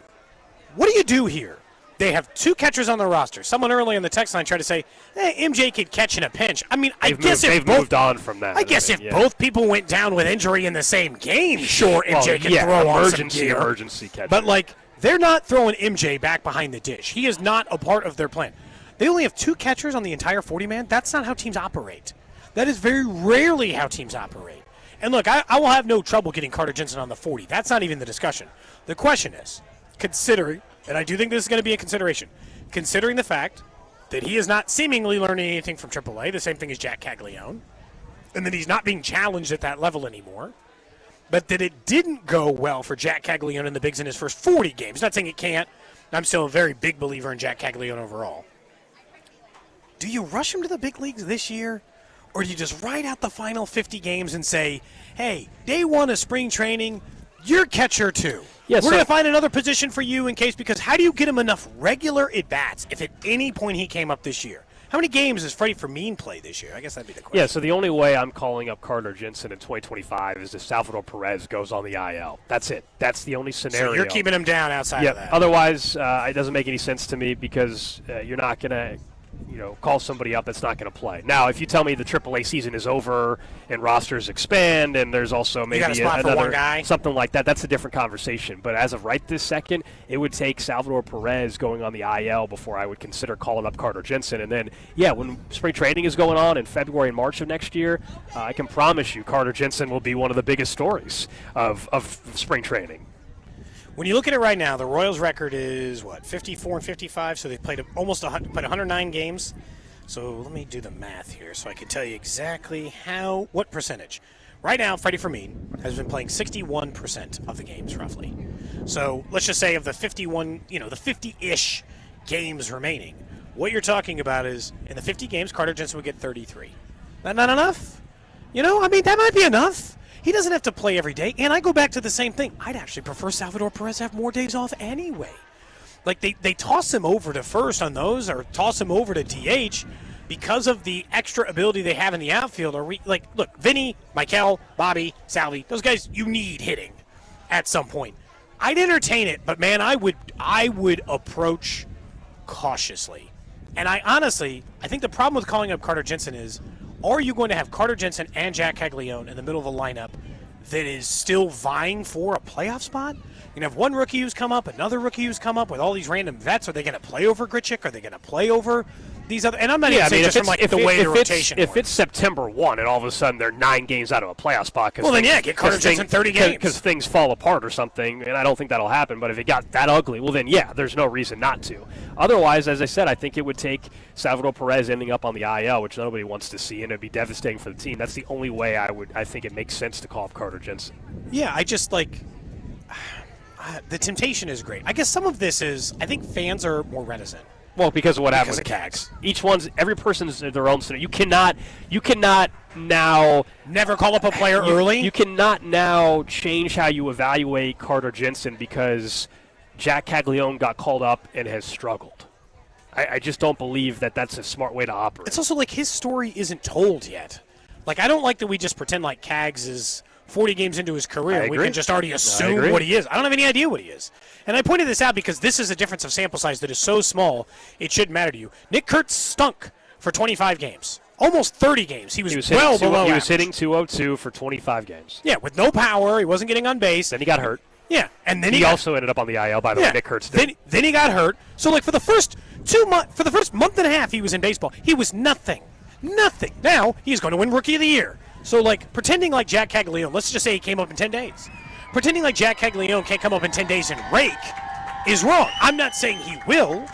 Speaker 2: what do you do here? They have 2 catchers on their roster. Someone early on the text line tried to say, hey, MJ could catch in a pinch. I mean,
Speaker 1: they've moved on from that.
Speaker 2: I guess if both people went down with injury in the same game, sure, MJ can throw on some gear.
Speaker 1: Emergency catcher.
Speaker 2: But, like, they're not throwing MJ back behind the dish. He is not a part of their plan. They only have 2 catchers on the entire 40-man. That's not how teams operate. That is very rarely how teams operate. And, look, I will have no trouble getting Carter Jensen on the 40. That's not even the discussion. The question is, considering, and I do think this is going to be a consideration, considering the fact that he is not seemingly learning anything from AAA, the same thing as Jack Caglione, and that he's not being challenged at that level anymore, but that it didn't go well for Jack Caglione in the bigs in his first 40 games. Not saying it can't. I'm still a very big believer in Jack Caglione overall. Do you rush him to the big leagues this year, or do you just ride out the final 50 games and say, hey, day 1 of spring training, you're catcher 2.
Speaker 1: Yeah,
Speaker 2: We're going to find another position for you in case, because how do you get him enough regular at-bats if at any point he came up this year? How many games does Freddie Fermin play this year? I guess that'd be the question.
Speaker 1: Yeah, so the only way I'm calling up Carter Jensen in 2025 is if Salvador Perez goes on the IL. That's it. That's the only scenario.
Speaker 2: So you're keeping him down outside of that.
Speaker 1: Otherwise, it doesn't make any sense to me, because you're not going to call somebody up that's not going to play. Now, if you tell me the AAA season is over and rosters expand and there's also maybe
Speaker 2: another one guy,
Speaker 1: something like that, that's a different conversation. But as of right this second, it would take Salvador Perez going on the IL before I would consider calling up Carter Jensen. And then, when spring training is going on in February and March of next year, I can promise you Carter Jensen will be one of the biggest stories of spring training.
Speaker 2: When you look at it right now, the Royals' record is, 54-55, so they've played almost 109 games. So let me do the math here so I can tell you exactly what percentage. Right now, Freddie Fermin has been playing 61% of the games, roughly. So let's just say of the 51, the 50-ish games remaining, what you're talking about is, in the 50 games, Carter Jensen would get 33. That not enough? That might be enough. He doesn't have to play every day. And I go back to the same thing. I'd actually prefer Salvador Perez have more days off anyway. Like, they toss him over to first on those, or toss him over to DH because of the extra ability they have in the outfield. Look, Vinny, Michael, Bobby, Salvi, those guys, you need hitting at some point. I'd entertain it, but, man, I would approach cautiously. And I think the problem with calling up Carter Jensen is, are you going to have Carter Jensen and Jack Caglione in the middle of a lineup that is still vying for a playoff spot? You have one rookie who's come up, another rookie who's come up with all these random vets. Are they going to play over Grichuk? Are they going to play over these other? And I'm not even saying just from the way the rotation
Speaker 1: works. If it's September 1 and all of a sudden they're 9 games out of a playoff spot,
Speaker 2: get Carter Jensen 30 games.
Speaker 1: Because things fall apart or something, and I don't think that'll happen. But if it got that ugly, well then, there's no reason not to. Otherwise, as I said, I think it would take Salvador Perez ending up on the IL, which nobody wants to see, and it'd be devastating for the team. That's the only way I think it makes sense to call up Carter Jensen.
Speaker 2: Yeah, I just the temptation is great. I guess some of this is, I think fans are more reticent.
Speaker 1: Well, because of what happened with Cags. Every person's their own scenario. You cannot now
Speaker 2: never call up a player early.
Speaker 1: You cannot now change how you evaluate Carter Jensen because Jack Caglione got called up and has struggled. I just don't believe that that's a smart way to operate.
Speaker 2: It's also like his story isn't told yet. Like, I don't like that we just pretend like Cags is 40 games into his career. We can just already assume what he is. I don't have any idea what he is. And I pointed this out because this is a difference of sample size that is so small, it shouldn't matter to you. Nick Kurtz stunk for 25 games. Almost 30 games. He was well below average.
Speaker 1: He was hitting .202 for 25 games.
Speaker 2: Yeah, with no power. He wasn't getting on base.
Speaker 1: Then he got hurt.
Speaker 2: Yeah, and then
Speaker 1: he also ended up on the IL, by the way. Nick Kurtz did.
Speaker 2: Then he got hurt. So, for the first 2 months, for the first month and a half he was in baseball, he was nothing. Nothing. Now, he's going to win Rookie of the Year. So, pretending like Jack Caglione, let's just say he came up in 10 days. Pretending like Jack Caglione can't come up in 10 days and rake is wrong. I'm not saying he will,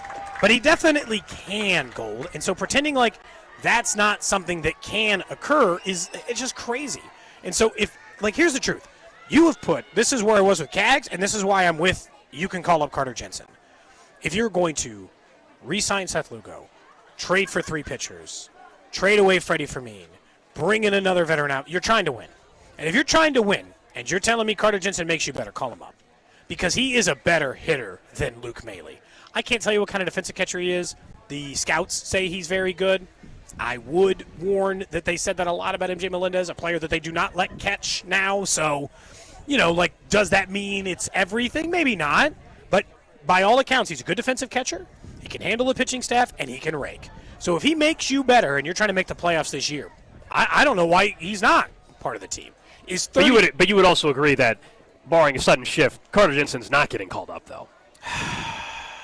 Speaker 2: but he definitely can, Gold. And so pretending like that's not something that can occur it's just crazy. And so here's the truth. You have this is where I was with Cags, and this is why I'm with, you can call up Carter Jensen. If you're going to re-sign Seth Lugo, trade for 3 pitchers, trade away Freddie Fermin, bring in another veteran out, you're trying to win. And if you're trying to win, and you're telling me Carter Jensen makes you better, call him up. Because he is a better hitter than Luke Maley. I can't tell you what kind of defensive catcher he is. The scouts say he's very good. I would warn that they said that a lot about MJ Melendez, a player that they do not let catch now. So, does that mean it's everything? Maybe not. But by all accounts, he's a good defensive catcher. He can handle the pitching staff, and he can rake. So if he makes you better and you're trying to make the playoffs this year, I don't know why he's not part of the team. But
Speaker 1: you would also agree that, barring a sudden shift, Carter Jensen's not getting called up, though.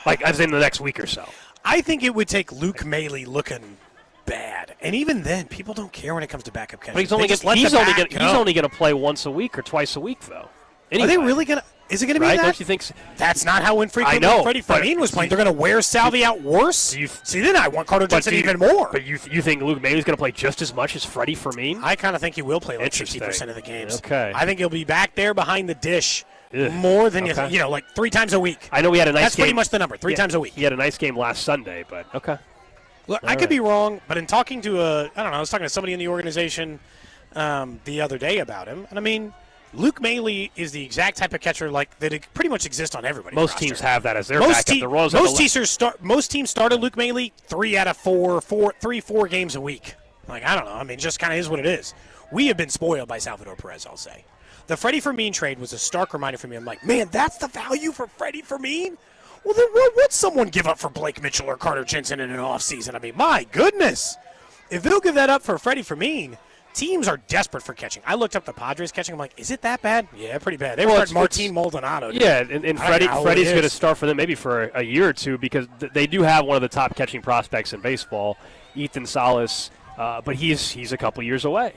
Speaker 1: As in the next week or so.
Speaker 2: I think it would take Luke Maley looking bad. And even then, people don't care when it comes to backup catchers.
Speaker 1: But he's only going to play once a week or twice a week, though. Anyway.
Speaker 2: Are they really going to? Is it going to be
Speaker 1: right?
Speaker 2: that?
Speaker 1: Don't you think so?
Speaker 2: That's not how infrequently Freddie Fermin was playing. They're going to wear Salvi out worse? See, then I want Carter Jensen even more.
Speaker 1: But you think Luke Maley's going to play just as much as Freddie Fermin?
Speaker 2: I kind of think he will play 60% of the games.
Speaker 1: Okay.
Speaker 2: I think he'll be back there behind the dish more than you 3 times a week.
Speaker 1: I know we had a nice game.
Speaker 2: That's pretty much the number, 3 times a week.
Speaker 1: He had a nice game last Sunday, but okay.
Speaker 2: Look, I could be wrong, but in talking to I was talking to somebody in the organization the other day about him, and I mean, Luke Maley is the exact type of catcher that pretty much exists on everybody's
Speaker 1: Most
Speaker 2: roster.
Speaker 1: teams have that as their backup. The Royals
Speaker 2: most teams started Luke Maley 3 out of 4 games a week. I don't know. I mean, just kind of is what it is. We have been spoiled by Salvador Perez, I'll say. The Freddie Fermin trade was a stark reminder for me. I'm like, man, that's the value for Freddie Fermin? Well, then what would someone give up for Blake Mitchell or Carter Jensen in an offseason? I mean, my goodness. If they'll give that up for Freddie Fermin, teams are desperate for catching. I looked up the Padres catching. I'm like, is it that bad? Yeah, pretty bad. They were Martin Maldonado.
Speaker 1: Yeah, and Freddie's going to start for them maybe for a year or two because they do have one of the top catching prospects in baseball, Ethan Salas, but he's a couple years away.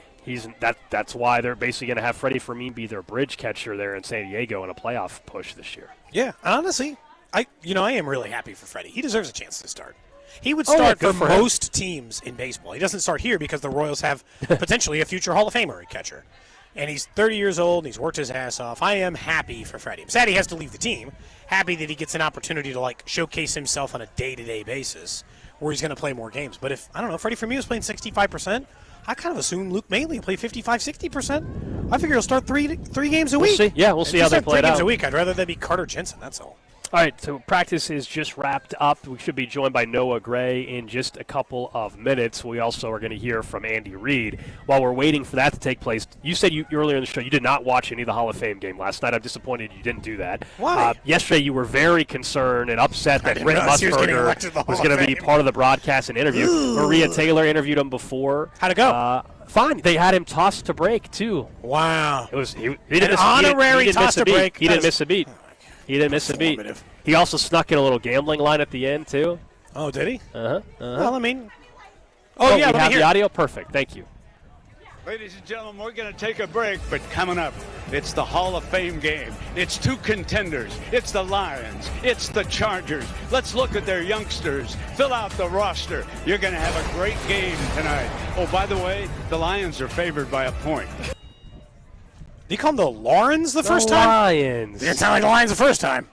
Speaker 1: That's why they're basically going to have Freddie Fermin be their bridge catcher there in San Diego in a playoff push this year.
Speaker 2: Yeah, honestly, I am really happy for Freddie. He deserves a chance to start. He would start for most teams in baseball. He doesn't start here because the Royals have potentially a future Hall of Famer at catcher. And he's 30 years old, and he's worked his ass off. I am happy for Freddie. I'm sad he has to leave the team. Happy that he gets an opportunity to, showcase himself on a day-to-day basis where he's going to play more games. But if, Freddie Fermin was playing 65%, I kind of assume Luke Maley will play 55, 60%. I figure he'll start three games a week.
Speaker 1: See. Yeah, we'll see how they play it out.
Speaker 2: 3 games a week. I'd rather that be Carter Jensen, that's all.
Speaker 1: All right, so practice is just wrapped up. We should be joined by Noah Gray in just a couple of minutes. We also are going to hear from Andy Reid. While we're waiting for that to take place, you said earlier in the show you did not watch any of the Hall of Fame game last night. I'm disappointed you didn't do that.
Speaker 2: Why?
Speaker 1: Yesterday you were very concerned and upset that Brent Musburger was going to be part of the broadcast and interview. Maria Taylor interviewed him before.
Speaker 2: How'd it go?
Speaker 1: Fine. They had him tossed to break, too.
Speaker 2: Wow.
Speaker 1: It was
Speaker 2: an honorary toss to break.
Speaker 1: He didn't miss a beat. He didn't miss a beat. He also snuck in a little gambling line at the end, too.
Speaker 2: Oh, did he?
Speaker 1: Well,
Speaker 2: I mean.
Speaker 1: Oh, yeah, we have the audio? Perfect. Thank you.
Speaker 9: Ladies and gentlemen, we're going to take a break, but coming up, it's the Hall of Fame game. It's 2 contenders. It's the Lions. It's the Chargers. Let's look at their youngsters. Fill out the roster. You're going to have a great game tonight. Oh, by the way, the Lions are favored by a point.
Speaker 2: Did you call them the Lawrence the first time?
Speaker 1: Lions.
Speaker 2: It didn't sound like the Lions the first time.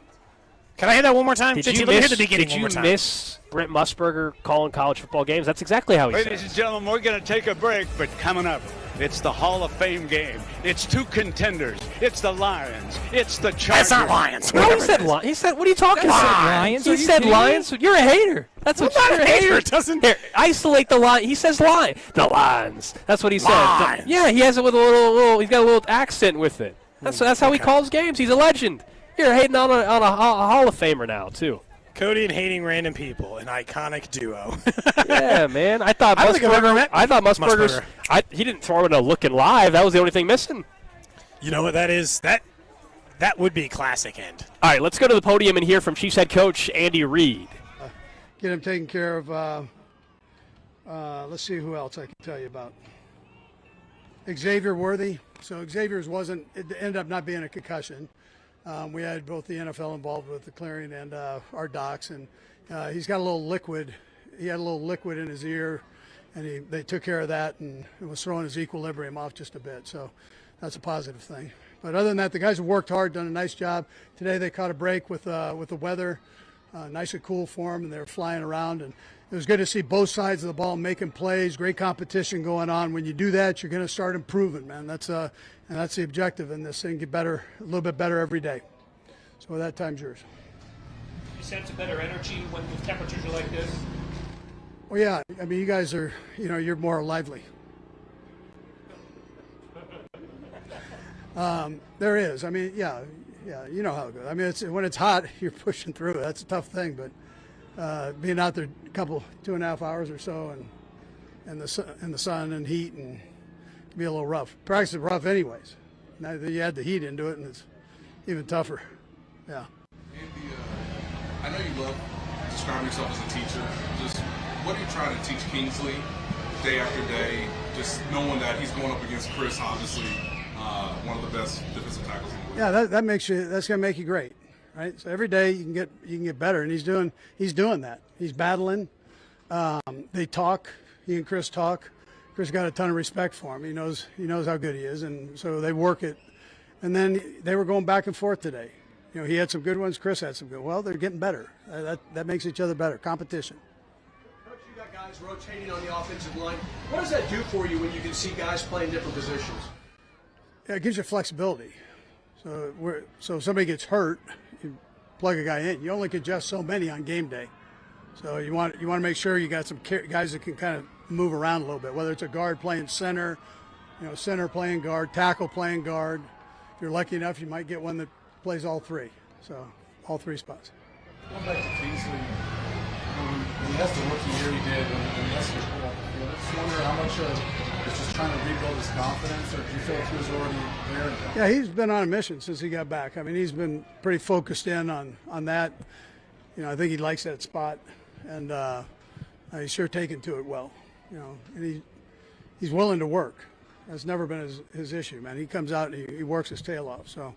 Speaker 2: Can I hear that one more time?
Speaker 1: Did
Speaker 2: JT,
Speaker 1: you
Speaker 2: let me hear the beginning
Speaker 1: did
Speaker 2: one more
Speaker 1: you
Speaker 2: time.
Speaker 1: miss Brent Musburger calling college football games? That's exactly how he said it.
Speaker 9: Ladies and gentlemen, we're going to take a break, but coming up, it's the Hall of Fame game. It's 2 contenders. It's the Lions. It's the Chargers.
Speaker 2: That's not Lions.
Speaker 1: No, he said Lions. He said, what are you talking about?
Speaker 2: Lions.
Speaker 1: He said Lions. You're a hater. That's what you're a hater.
Speaker 2: It doesn't.
Speaker 1: Here, isolate the line. He says Lion. The Lions. That's what he said.
Speaker 2: Lions.
Speaker 1: Yeah, he has it with a little. He's got a little accent with it. That's how he calls games. He's a legend. You're hating on a Hall of Famer now too.
Speaker 2: Cody and hating random people, an iconic duo.
Speaker 1: Yeah, man. I thought Musburger's. He didn't throw in a looking live. That was the only thing missing.
Speaker 2: You know what that is? That would be classic end.
Speaker 1: All right, let's go to the podium and hear from Chiefs head coach Andy Reid.
Speaker 10: Get him taken care of. Let's see who else I can tell you about. Xavier Worthy. So Xavier's it ended up not being a concussion. We had both the NFL involved with the clearing and our docs, and he's got a little liquid. He had a little liquid in his ear, and they took care of that, and it was throwing his equilibrium off just a bit. So that's a positive thing. But other than that, the guys have worked hard, done a nice job. Today they caught a break with the weather. nice and cool for them, and they're flying around. And it was good to see both sides of the ball making plays, great competition going on. When you do that, you're going to start improving, man. That's the objective in this thing, get better, a little bit better every day. So that time's yours.
Speaker 2: You sense a better energy when the temperatures are like this?
Speaker 10: Well, yeah, I mean, you guys are, you're more lively. There is. I mean, yeah, you know how it goes. I mean, when it's hot, you're pushing through it. That's a tough thing, but being out there 2.5 hours or so, and the sun and heat, and it can be a little rough. Practice is rough anyways. Now that you add the heat into it, and it's even tougher. Yeah.
Speaker 7: Andy, I know you love describing yourself as a teacher. Just what are you trying to teach Kingsley day after day? Just knowing that he's going up against Chris, obviously one of the best defensive tackles in the league.
Speaker 10: Yeah, that's gonna make you great, right? So every day you can get better, and he's doing that. He's battling. They talk. He and Chris talk. Chris got a ton of respect for him. He knows how good he is, and so they work it. And then they were going back and forth today. He had some good ones. Chris had some good. Well, they're getting better. That makes each other better. Competition.
Speaker 12: Coach, you got guys rotating on the offensive line. What does that do for you when you can see guys playing different positions?
Speaker 10: Yeah, it gives you flexibility. So if somebody gets hurt, you plug a guy in. You only can adjust so many on game day. So you want to make sure you got some guys that can kind of move around a little bit. Whether it's a guard playing center, center playing guard, tackle playing guard. If you're lucky enough, you might get one that plays all three. So all three spots.
Speaker 7: Going back to Kingsley, when he has the rookie year he did, when he has to pull off the field, I just wonder how much it's just trying to rebuild his confidence, or do you feel like he was already there?
Speaker 10: Yeah, he's been on a mission since he got back. I mean, he's been pretty focused in on that. I think he likes that spot, and he's sure taken to it well. And he's willing to work. That's never been his issue, man. He comes out and he works his tail off. So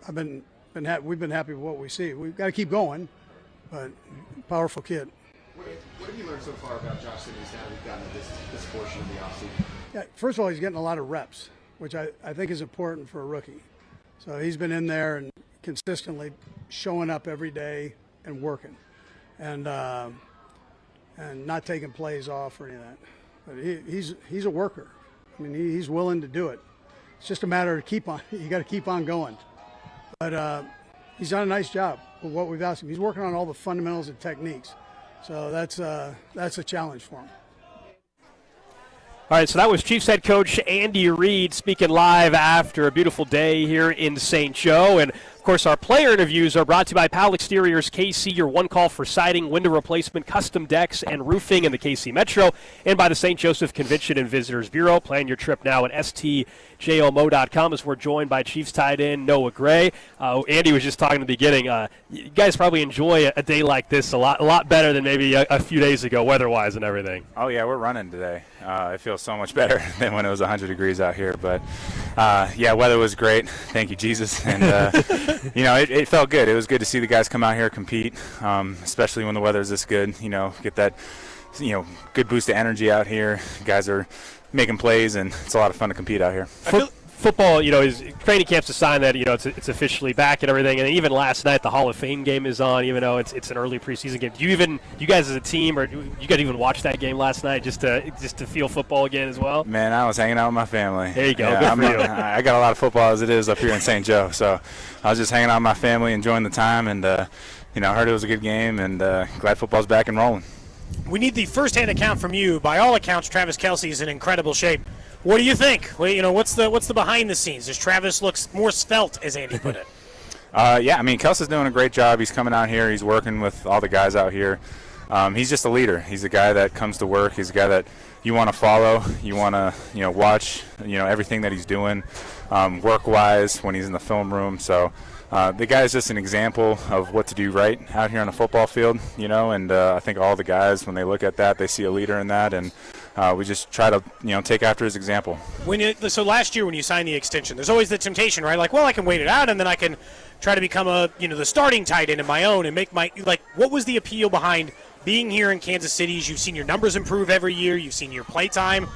Speaker 10: we've been happy with what we see. We've got to keep going, but powerful kid.
Speaker 13: What have you learned so far about Josh Simmons now that we've gotten to this portion of the offseason?
Speaker 10: Yeah, first of all, he's getting a lot of reps, which I think is important for a rookie. So he's been in there and consistently showing up every day and working, and not taking plays off or any of that. But he's a worker. I mean, he's willing to do it. It's just a matter of you got to keep on going. But he's done a nice job with what we've asked him. He's working on all the fundamentals and techniques. So that's a challenge for him.
Speaker 1: All right, so that was Chiefs head coach Andy Reid speaking live after a beautiful day here in St. Joe. And, of course, our player interviews are brought to you by Powell Exteriors KC, your one call for siding, window replacement, custom decks, and roofing in the KC Metro, and by the St. Joseph Convention and Visitors Bureau. Plan your trip now at stjomo.com as we're joined by Chiefs tight end Noah Gray. Andy was just talking in the beginning. You guys probably enjoy a day like this a lot better than maybe a few days ago, weather-wise and everything.
Speaker 14: Oh, yeah, we're running today. It feels so much better than when it was 100 degrees out here. But, yeah, weather was great. Thank you, Jesus. And, it felt good. It was good to see the guys come out here compete, especially when the weather is this good. Get that, good boost of energy out here. Guys are making plays, and it's a lot of fun to compete out here.
Speaker 1: Football, is training camp's a sign that it's officially back and everything. And even last night, the Hall of Fame game is on, even though it's an early preseason game. Do you guys as a team, or you guys even watch that game last night just to feel football again as well?
Speaker 14: Man, I was hanging out with my family.
Speaker 1: There you go. Good for you.
Speaker 14: I got a lot of football as it is up here in St. Joe, so I was just hanging out with my family, enjoying the time, and I heard it was a good game, and glad football's back and rolling.
Speaker 2: We need the first-hand account from you. By all accounts, Travis Kelce is in incredible shape. What do you think? What's the behind the scenes? Does Travis looks more svelte, as Andy put it?
Speaker 14: Yeah, I mean, Kelce's doing a great job. He's coming out here. He's working with all the guys out here. He's just a leader. He's a guy that comes to work. He's a guy that you want to follow. You want to, watch, everything that he's doing work-wise when he's in the film room. So the guy is just an example of what to do right out here on the football field, and I think all the guys, when they look at that, they see a leader in that, and we just try to, take after his example.
Speaker 2: So last year when you signed the extension, there's always the temptation, right? Like, well, I can wait it out, and then I can try to become the starting tight end of my own and make what was the appeal behind being here in Kansas City? You've seen your numbers improve every year. You've seen your play time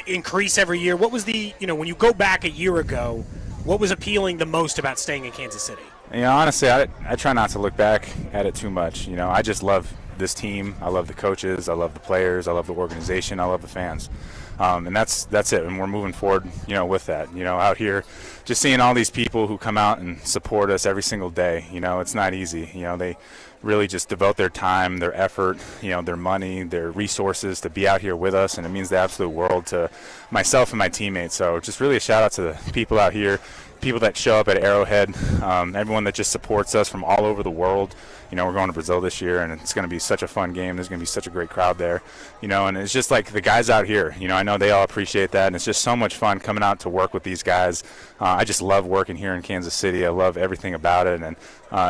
Speaker 2: increase every year. What was when you go back a year ago, what was appealing the most about staying in Kansas City?
Speaker 14: Honestly, I try not to look back at it too much. I just love this team. I love the coaches. I love the players. I love the organization. I love the fans. And that's it. And we're moving forward, with that. Out here, just seeing all these people who come out and support us every single day. It's not easy. They really just devote their time, their effort, their money, their resources to be out here with us, and it means the absolute world to myself and my teammates. So just really a shout out to the people out here, people that show up at Arrowhead, everyone that just supports us from all over the world. We're going to Brazil this year, and it's going to be such a fun game. There's going to be such a great crowd there, and it's just like the guys out here. I know they all appreciate that, and it's just so much fun coming out to work with these guys. I just love working here in Kansas City. I love everything about it, and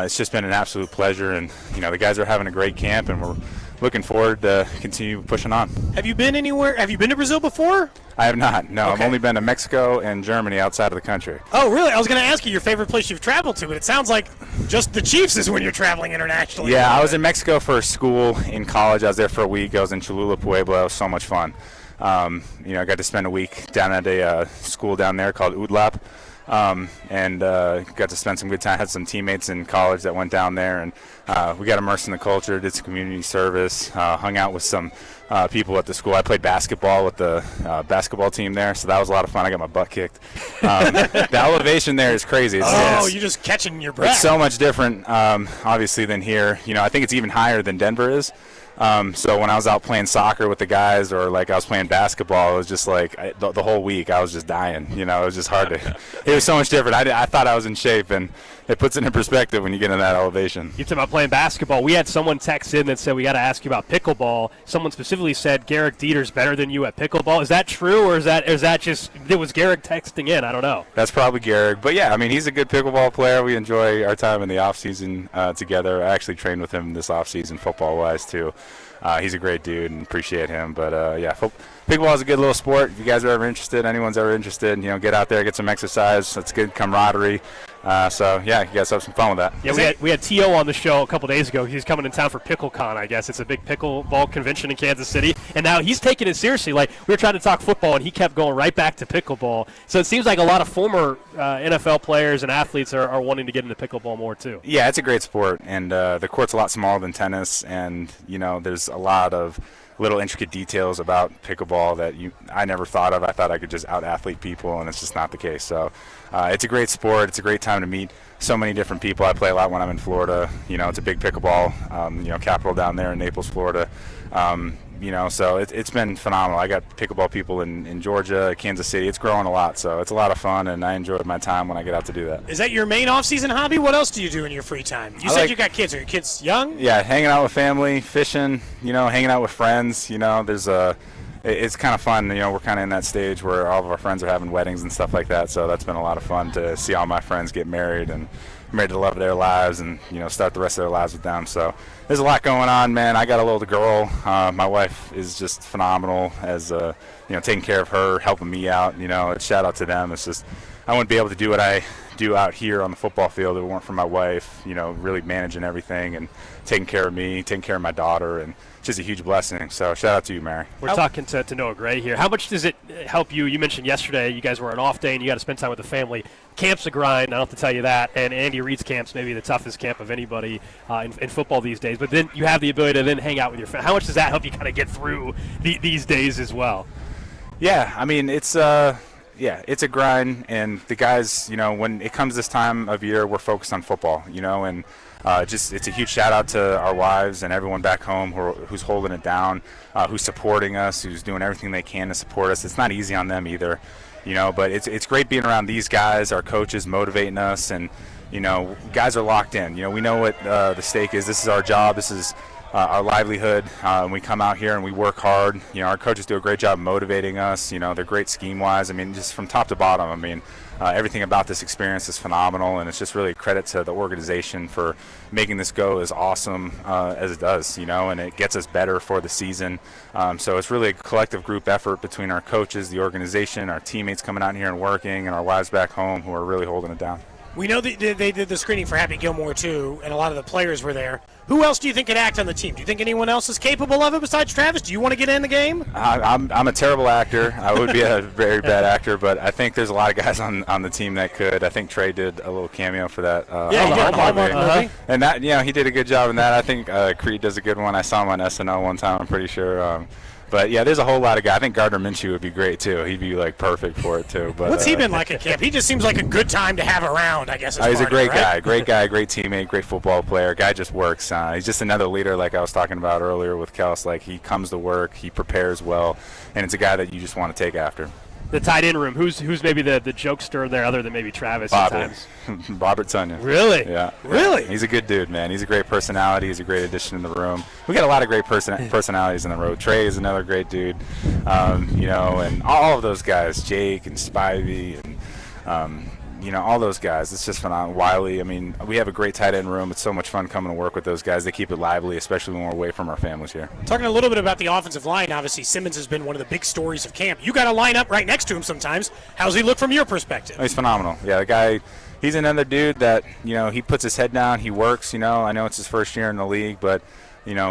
Speaker 14: it's just been an absolute pleasure. And the guys are having a great camp, and we're looking forward to continue pushing on.
Speaker 2: Have you been anywhere? Have you been to Brazil before?
Speaker 14: I have not. No,
Speaker 2: Okay.
Speaker 14: I've only been to Mexico and Germany outside of the country.
Speaker 2: Oh, really? I was going to ask you your favorite place you've traveled to, but it sounds like just the Chiefs is when you're traveling internationally.
Speaker 14: Yeah, I was in Mexico for school in college. I was there for a week. I was in Cholula, Puebla. It was so much fun. I got to spend a week down at a school down there called UDLAP. And got to spend some good time. Had some teammates in college that went down there, and we got immersed in the culture, did some community service, hung out with some people at the school. I played basketball with the basketball team there, so that was a lot of fun. I got my butt kicked. The elevation there is crazy.
Speaker 2: You're just catching your breath.
Speaker 14: It's so much different, obviously, than here. I think it's even higher than Denver is. So when I was out playing soccer with the guys, or like I was playing basketball, it was just like the whole week I was just dying. It was just hard to. It was so much different. I thought I was in shape, and it puts it in perspective when you get in that elevation.
Speaker 1: You talk about playing basketball. We had someone text in that said we got to ask you about pickleball. Someone specifically said Garrick Dieter's better than you at pickleball. Is that true, or is that just it was Garrick texting in? I don't know.
Speaker 14: That's probably Garrick, but yeah, I mean he's a good pickleball player. We enjoy our time in the off season together. I actually trained with him this off season football wise too. He's a great dude and appreciate him. But pickleball is a good little sport. If you guys are ever interested, anyone's ever interested, get out there, get some exercise. It's good camaraderie. You guys have some fun with that.
Speaker 1: Yeah, we had T.O. on the show a couple days ago. He's coming in town for PickleCon, I guess. It's a big pickleball convention in Kansas City. And now he's taking it seriously. Like, we were trying to talk football, and he kept going right back to pickleball. So it seems like a lot of former NFL players and athletes are wanting to get into pickleball more, too.
Speaker 14: Yeah, it's a great sport. And the court's a lot smaller than tennis. And, there's a lot of little intricate details about pickleball that I never thought of. I thought I could just out-athlete people, and it's just not the case. So it's a great sport. It's a great time to meet so many different people. I play a lot when I'm in Florida. It's a big pickleball, capital down there in Naples, Florida. So it's been phenomenal. I got pickleball people in Georgia, Kansas City. It's growing a lot, so it's a lot of fun, and I enjoy my time when I get out to do that.
Speaker 2: Is that your main off-season hobby? What else do you do in your free time? You said you got kids. Are your kids young?
Speaker 14: Yeah, hanging out with family, fishing, hanging out with friends. It's kind of fun. We're kind of in that stage where all of our friends are having weddings and stuff like that, so that's been a lot of fun to see all my friends get married and married to the love of their lives and, start the rest of their lives with them. So there's a lot going on, man. I got a little girl. My wife is just phenomenal as, taking care of her, helping me out. Shout out to them. It's just I wouldn't be able to do what I do out here on the football field if it weren't for my wife, really managing everything and taking care of me, taking care of my daughter, and just a huge blessing. So shout out to you, Mary.
Speaker 1: We're talking to Noah Gray here. How much does it help you? You mentioned yesterday you guys were an off day and you got to spend time with the family. Camp's a grind, I don't have to tell you that, and Andy Reid's camp's maybe the toughest camp of anybody in football these days, but then you have the ability to then hang out with your family. How much does that help you kind of get through these days as well?
Speaker 14: Yeah, I mean, it's a grind, and the guys, when it comes this time of year, we're focused on football, and it's a huge shout out to our wives and everyone back home who's holding it down, who's supporting us, who's doing everything they can to support us. It's not easy on them either, but it's great being around these guys, our coaches motivating us, and guys are locked in. We know what the stake is. This is our job. This is our livelihood. We come out here and we work hard. Our coaches do a great job motivating us. They're great scheme-wise. I mean, just from top to bottom. I mean, everything about this experience is phenomenal, and it's just really a credit to the organization for making this go as awesome as it does, and it gets us better for the season. So it's really a collective group effort between our coaches, the organization, our teammates coming out here and working, and our wives back home who are really holding it down.
Speaker 2: We know that they did the screening for Happy Gilmore, too, and a lot of the players were there. Who else do you think could act on the team? Do you think anyone else is capable of it besides Travis? Do you want to get in the game?
Speaker 14: I'm a terrible actor. I would be a very bad actor, but I think there's a lot of guys on the team that could. I think Trey did a little cameo for that.
Speaker 2: Hallmark movie.
Speaker 14: And that, he did a good job in that. I think Creed does a good one. I saw him on SNL one time, I'm pretty sure. But, yeah, there's a whole lot of guys. I think Gardner Minshew would be great, too. He'd be, perfect for it, too. But
Speaker 2: what's he been like at camp? He just seems like a good time to have around, I guess.
Speaker 14: He's a great guy. Great guy, great teammate, great football player. Guy just works. He's just another leader like I was talking about earlier with Kels. He comes to work, he prepares well, and it's a guy that you just want to take after.
Speaker 1: The tight end room, who's maybe the jokester there other than maybe Travis sometimes?
Speaker 14: Robert Tonyan.
Speaker 1: Really?
Speaker 14: Yeah.
Speaker 1: Really?
Speaker 14: He's a good dude, man. He's a great personality. He's a great addition in the room. We got a lot of great personalities in the road. Trey is another great dude, and all of those guys, Jake and Spivey and all those guys. It's just phenomenal. Wiley, we have a great tight end room. It's so much fun coming to work with those guys. They keep it lively, especially when we're away from our families here.
Speaker 2: Talking a little bit about the offensive line, obviously Simmons has been one of the big stories of camp. You got to line up right next to him sometimes. How's he look from your perspective?
Speaker 14: He's phenomenal. Yeah, the guy, he's another dude that, he puts his head down, he works, I know it's his first year in the league, but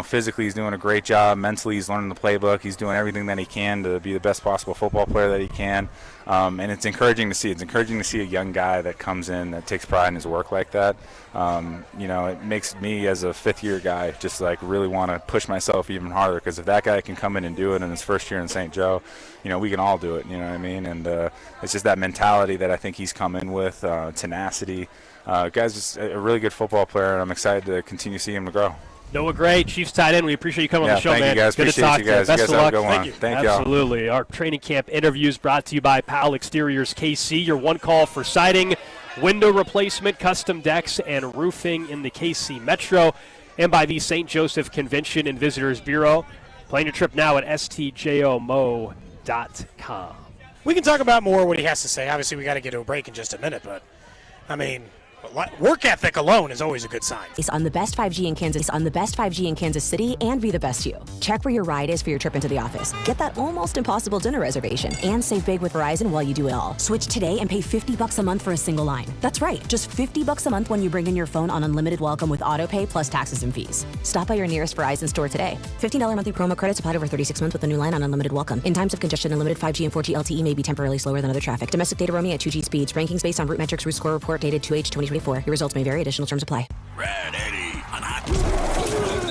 Speaker 14: physically he's doing a great job. Mentally he's learning the playbook. He's doing everything that he can to be the best possible football player that he can. And it's encouraging to see. It's encouraging to see a young guy that comes in that takes pride in his work like that. It makes me as a fifth-year guy just really want to push myself even harder, because if that guy can come in and do it in his first year in St. Joe, we can all do it, you know what I mean? And it's just that mentality that I think he's come in with, tenacity. Guy's just a really good football player, and I'm excited to continue to see him to grow.
Speaker 1: Noah Gray, Chiefs tight end. We appreciate you coming on the show, man.
Speaker 14: Thank you, guys.
Speaker 1: Good
Speaker 14: Appreciate
Speaker 1: to talk
Speaker 14: you guys.
Speaker 1: to you. Best
Speaker 14: You
Speaker 1: of
Speaker 14: guys
Speaker 1: luck.
Speaker 14: have a good one. Thank you.
Speaker 1: Absolutely. Our training camp interviews brought to you by Powell Exteriors KC. Your one call for siding, window replacement, custom decks, and roofing in the KC Metro. And by the St. Joseph Convention and Visitors Bureau. Plan your trip now at stjomo.com.
Speaker 2: We can talk about more what he has to say. Obviously, we got to get to a break in just a minute, but, work ethic alone is always a good sign.
Speaker 15: It's on the best 5G in Kansas City and be the best you. Check where your ride is for your trip into the office. Get that almost impossible dinner reservation and save big with Verizon while you do it all. Switch today and pay $50 a month for a single line. That's right, just $50 a month when you bring in your phone on unlimited welcome with auto pay plus taxes and fees. Stop by your nearest Verizon store today. $15 monthly promo credits applied over 36 months with a new line on unlimited welcome. In times of congestion, unlimited 5G and 4G LTE may be temporarily slower than other traffic. Domestic data roaming at 2G speeds. Rankings based on root metrics root score report dated 2H 2024. Your results may vary. Additional terms apply.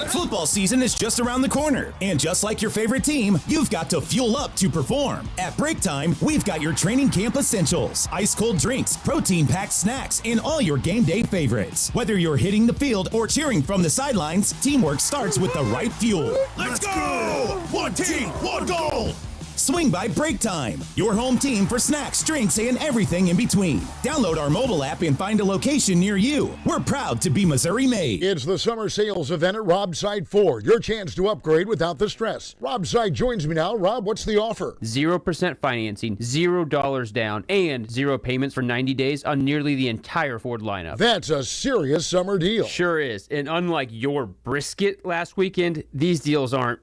Speaker 16: Football season is just around the corner, and just like your favorite team, you've got to fuel up to perform. At Break Time, we've got your training camp essentials, ice-cold drinks, protein-packed snacks, and all your game day favorites. Whether you're hitting the field or cheering from the sidelines, teamwork starts with the right fuel.
Speaker 23: Let's go! One team, one goal!
Speaker 16: Swing by Break Time, your home team for snacks, drinks, and everything in between. Download our mobile app and find a location near you. We're proud to be Missouri made.
Speaker 17: It's the summer sales event at Robside Ford. Your chance to upgrade without the stress. Robside joins me now. Rob, what's the offer?
Speaker 18: 0% financing, $0 down, and 0 payments for 90 days on nearly the entire Ford lineup.
Speaker 17: That's a serious summer deal.
Speaker 18: Sure is. And unlike your brisket last weekend, these deals aren't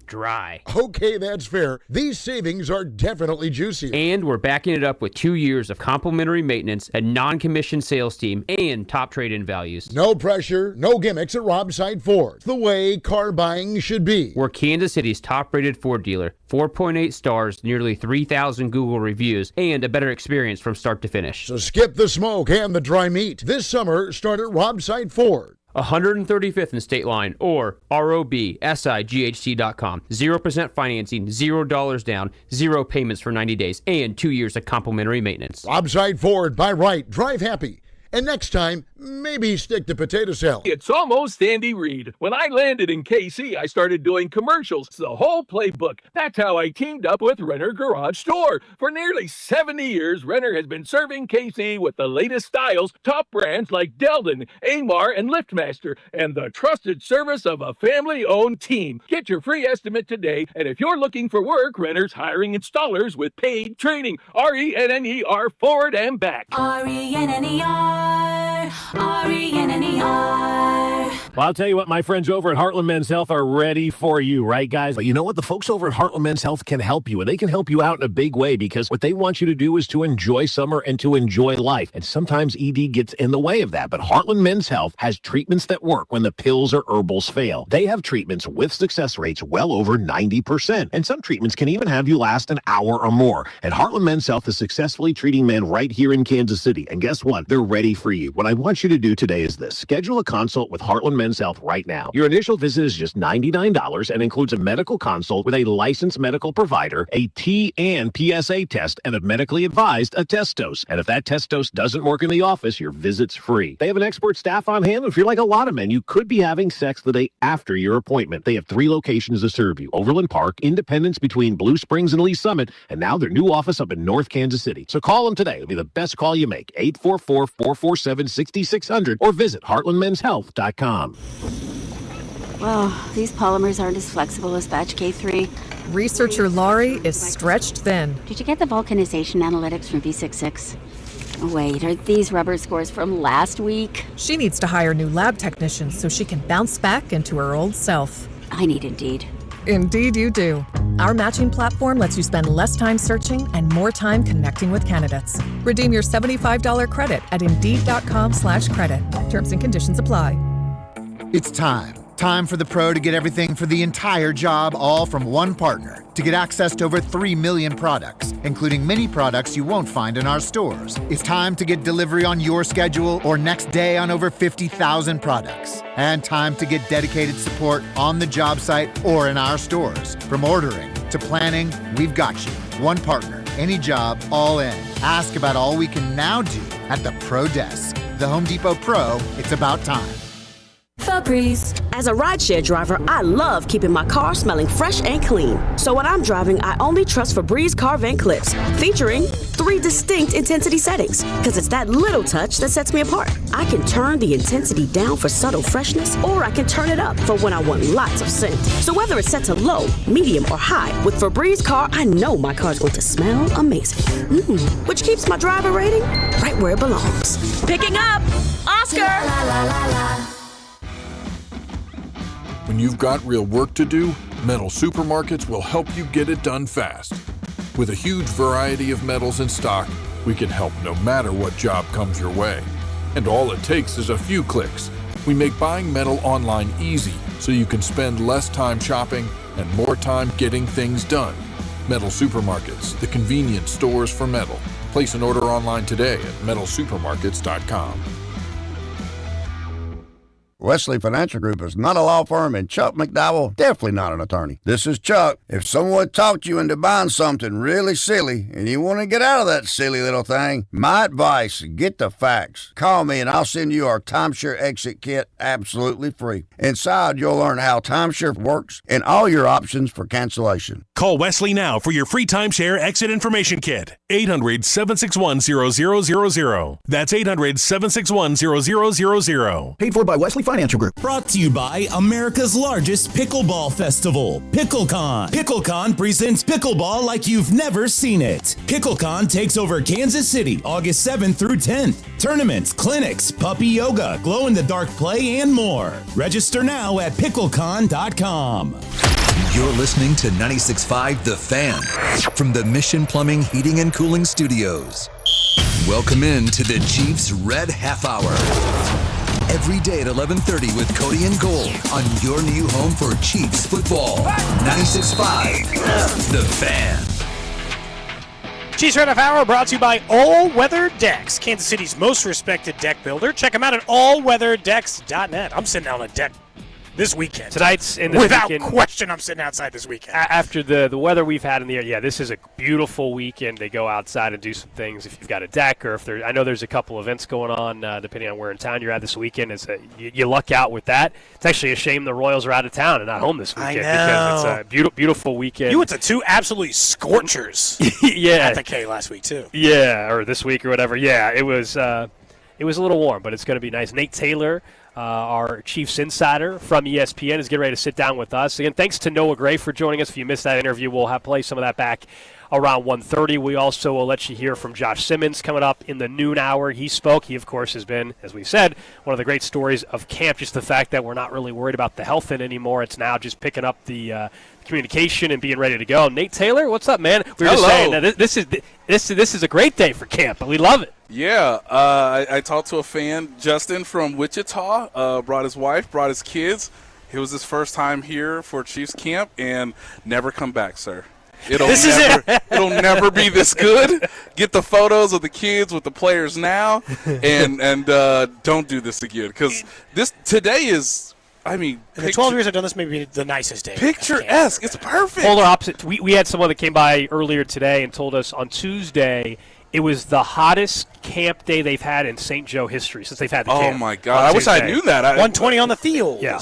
Speaker 18: dry.
Speaker 17: Okay, that's fair. These savings are definitely juicy.
Speaker 18: And we're backing it up with 2 years of complimentary maintenance, a non-commissioned sales team, and top trade-in values.
Speaker 17: No pressure, no gimmicks at Robside Ford. The way car buying should be.
Speaker 18: We're Kansas City's top-rated Ford dealer. 4.8 stars, nearly 3,000 Google reviews, and a better experience from start to finish.
Speaker 17: So skip the smoke and the dry meat. This summer, start at Robside Ford.
Speaker 18: 135th and State Line or robsighc.com. 0% financing, $0 down, 0 payments for 90 days, and 2 years of complimentary maintenance.
Speaker 17: Robside Ford, buy right, drive happy. And next time, maybe stick to potato salad.
Speaker 20: It's almost Andy Reid. When I landed in KC, I started doing commercials, the whole playbook. That's how I teamed up with Renner Garage Store. For nearly 70 years, Renner has been serving KC with the latest styles, top brands like Deldon, Amar, and LiftMaster, and the trusted service of a family-owned team. Get your free estimate today, and if you're looking for work, Renner's hiring installers with paid training. RENNER forward and back.
Speaker 15: RENNER. RENNER.
Speaker 20: Well, I'll tell you what, my friends over at Heartland Men's Health are ready for you, right, guys? But you know what? The folks over at Heartland Men's Health can help you, and they can help you out in a big way because what they want you to do is to enjoy summer and to enjoy life. And sometimes ED gets in the way of that. But Heartland Men's Health has treatments that work when the pills or herbals fail. They have treatments with success rates well over 90%. And some treatments can even have you last an hour or more. And Heartland Men's Health is successfully treating men right here in Kansas City. And guess what? They're ready for you. What I want you to do today is this. Schedule a consult with Heartland Men's Health right now. Your initial visit is just $99 and includes a medical consult with a licensed medical provider, a T and PSA test, and a medically advised a test dose. And if that test dose doesn't work in the office, your visit's free. They have an expert staff on hand. If you're like a lot of men, you could be having sex the day after your appointment. They have 3 locations to serve you. Overland Park, Independence between Blue Springs and Lee Summit, and now their new office up in North Kansas City. So call them today. It'll be the best call you make. 844-447-6600 or visit heartlandmenshealth.com.
Speaker 3: Well, these polymers aren't as flexible as batch K3.
Speaker 19: Researcher Laurie is stretched thin.
Speaker 3: Did you get the vulcanization analytics from V66? Wait, are these rubber scores from last week?
Speaker 19: She needs to hire new lab technicians so she can bounce back into her old self.
Speaker 3: I need Indeed.
Speaker 19: Indeed you do. Our matching platform lets you spend less time searching and more time connecting with candidates. Redeem your $75 credit at Indeed.com/credit. Terms and conditions apply.
Speaker 21: It's time. Time for the pro to get everything for the entire job, all from one partner. To get access to over 3 million products, including many products you won't find in our stores. It's time to get delivery on your schedule or next day on over 50,000 products. And time to get dedicated support on the job site or in our stores. From ordering to planning, we've got you. One partner, any job, all in. Ask about all we can now do at the Pro Desk. The Home Depot Pro, it's about time.
Speaker 22: Febreze. As a rideshare driver, I love keeping my car smelling fresh and clean. So when I'm driving, I only trust Febreze car vent clips, featuring 3 distinct intensity settings, because it's that little touch that sets me apart. I can turn the intensity down for subtle freshness, or I can turn it up for when I want lots of scent. So whether it's set to low, medium, or high, with Febreze car, I know my car's going to smell amazing. Which keeps my driver rating right where it belongs. Picking up Oscar! La, la, la, la.
Speaker 25: When you've got real work to do, Metal Supermarkets will help you get it done fast. With a huge variety of metals in stock, we can help no matter what job comes your way. And all it takes is a few clicks. We make buying metal online easy so you can spend less time shopping and more time getting things done. Metal Supermarkets, the convenient stores for metal. Place an order online today at metalsupermarkets.com.
Speaker 26: Wesley Financial Group is not a law firm, and Chuck McDowell definitely not an attorney. This is Chuck. If someone talked you into buying something really silly and you want to get out of that silly little thing, my advice, get the facts. Call me and I'll send you our timeshare exit kit absolutely free. Inside, you'll learn how timeshare works and all your options for cancellation.
Speaker 27: Call Wesley now for your free timeshare exit information kit. 800-761-0000. That's 800-761-0000.
Speaker 16: Paid for by Wesley Financial Group. Brought to you by America's largest pickleball festival, PickleCon. PickleCon presents pickleball like you've never seen it. PickleCon takes over Kansas City August 7th through 10th. Tournaments, clinics, puppy yoga, glow-in-the-dark play, and more. Register now at picklecon.com.
Speaker 6: You're listening to 96.5 The Fan from the Mission Plumbing, Heating, and Cooling Studios. Welcome in to the Chiefs Red Half Hour. Every day at 11:30 with Cody and Gold on your new home for Chiefs football. 96.5 The Fan.
Speaker 2: Chiefs Red Half Hour brought to you by All Weather Decks, Kansas City's most respected deck builder. Check them out at allweatherdecks.net. I'm sitting on a deck this weekend.
Speaker 1: Tonight's in this
Speaker 2: Without
Speaker 1: weekend.
Speaker 2: question, I'm sitting outside this weekend.
Speaker 1: After the weather we've had in the area, this is a beautiful weekend to go outside and do some things. If you've got a deck, or if I know there's a couple events going on, depending on where in town you're at this weekend. You luck out with that. It's actually a shame the Royals are out of town and not home this weekend, because it's a beautiful weekend.
Speaker 2: You went to 2 absolutely scorchers
Speaker 1: yeah.
Speaker 2: at the K last week, too.
Speaker 1: Yeah, or this week or whatever. Yeah, it was a little warm, but it's going to be nice. Nate Taylor, our Chiefs insider from ESPN, is getting ready to sit down with us. Again, thanks to Noah Gray for joining us. If you missed that interview, we'll play some of that back around 1:30. We also will let you hear from Josh Simmons coming up in the noon hour. He spoke. He, of course, has been, as we said, one of the great stories of camp, just the fact that we're not really worried about the health end anymore. It's now just picking up the communication and being ready to go. Nate Taylor, what's up, man? We were just saying that this is a great day for camp, but we love it.
Speaker 4: Yeah, I talked to a fan, Justin from Wichita, brought his wife, brought his kids. It was his first time here for Chiefs camp, and never come back, sir. It'll never be this good. Get the photos of the kids with the players now, and don't do this again, because today is. I mean,
Speaker 2: in the 12 years I've done this, maybe the nicest day.
Speaker 4: Picturesque. It's perfect.
Speaker 1: Polar opposite. We had someone that came by earlier today and told us on Tuesday it was the hottest camp day they've had in St. Joe history since they've had the camp.
Speaker 4: Oh, my God. I wish I knew that.
Speaker 2: 120 on the field.
Speaker 1: Yeah.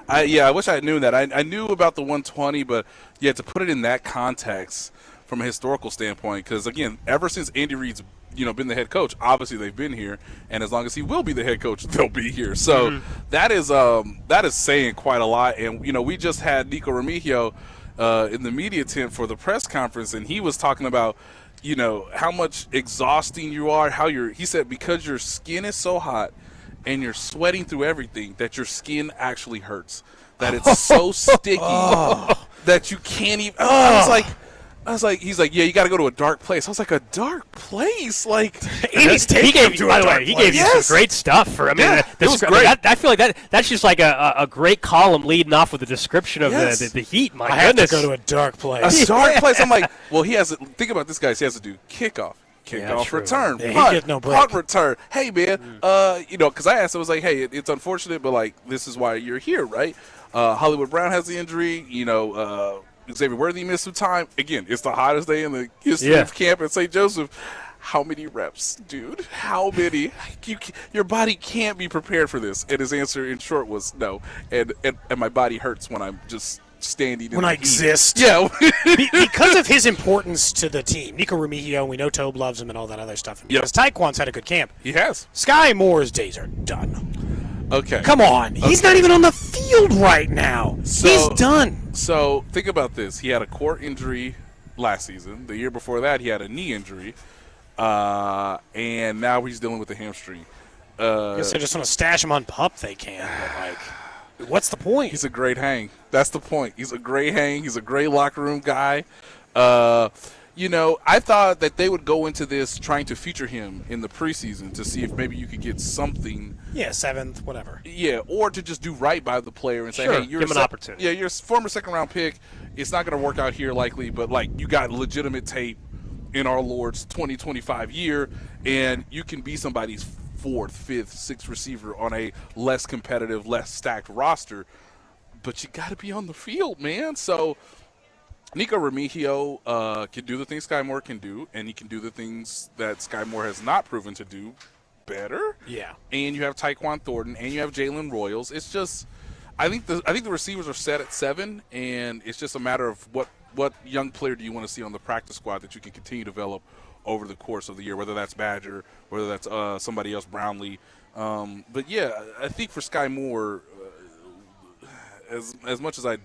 Speaker 4: I wish I had known that. I knew about the 120, but, yeah, to put it in that context from a historical standpoint, because, again, ever since Andy Reid's been the head coach, obviously they've been here, and as long as he will be the head coach, they'll be here. So that is saying quite a lot. And we just had Nico Remigio in the media tent for the press conference, and he was talking about how much exhausting you are. He said because your skin is so hot and you're sweating through everything that your skin actually hurts. That it's so sticky that you can't even. I was like, he's like, yeah, you got to go to a dark place. I was like, a dark place? Like,
Speaker 1: he gave you some great stuff for. I mean,
Speaker 4: it was great.
Speaker 1: I feel like that's just like a great column leading off with a description of the heat. My
Speaker 2: goodness,
Speaker 1: have to
Speaker 2: go to a dark place.
Speaker 4: A dark place. I'm like, well, he has to think about this guy. He has to do kickoff, return, punt return. Hey, man, because I asked him, I was like, hey, it's unfortunate, but like this is why you're here, right? Hollywood Brown has the injury. Xavier Worthy missed some time. Again, it's the hottest day in the history of camp at St. Joseph. How many reps, dude? How many? Your body can't be prepared for this. And his answer, in short, was no. And my body hurts when I'm just standing in
Speaker 2: when
Speaker 4: the
Speaker 2: I
Speaker 4: heat.
Speaker 2: exist.
Speaker 4: Yeah.
Speaker 2: Because of his importance to the team. Nico Remigio, we know Tobe loves him and all that other stuff. And because Taekwon's had a good camp.
Speaker 4: He has.
Speaker 2: Sky Moore's days are done.
Speaker 4: Okay.
Speaker 2: Come on. He's not even on the field right now. He's done.
Speaker 4: So think about this. He had a core injury last season. The year before that, he had a knee injury. And now he's dealing with a hamstring.
Speaker 2: I guess they just want to stash him on PUP. They can. But, what's the point?
Speaker 4: He's a great hang. That's the point. He's a great hang. He's a great locker room guy. I thought that they would go into this trying to feature him in the preseason to see if maybe you could get something.
Speaker 2: Yeah, 7th, whatever.
Speaker 4: Yeah, or to just do right by the player and say,
Speaker 1: sure,
Speaker 4: hey, you're
Speaker 1: give him an opportunity.
Speaker 4: Yeah, you're a former second-round pick. It's not going to work out here likely, but, you got legitimate tape in our Lord's 2025 year, and you can be somebody's 4th, 5th, 6th receiver on a less competitive, less stacked roster. But you got to be on the field, man. So Nico Remigio can do the things Sky Moore can do, and he can do the things that Sky Moore has not proven to do better.
Speaker 2: Yeah.
Speaker 4: And you have Tyquan Thornton, and you have Jalen Royals. It's just, I think the receivers are set at 7, and it's just a matter of what young player do you want to see on the practice squad that you can continue to develop over the course of the year, whether that's Badger, whether that's somebody else, Brownlee. But yeah, I think for Sky Moore, as much as I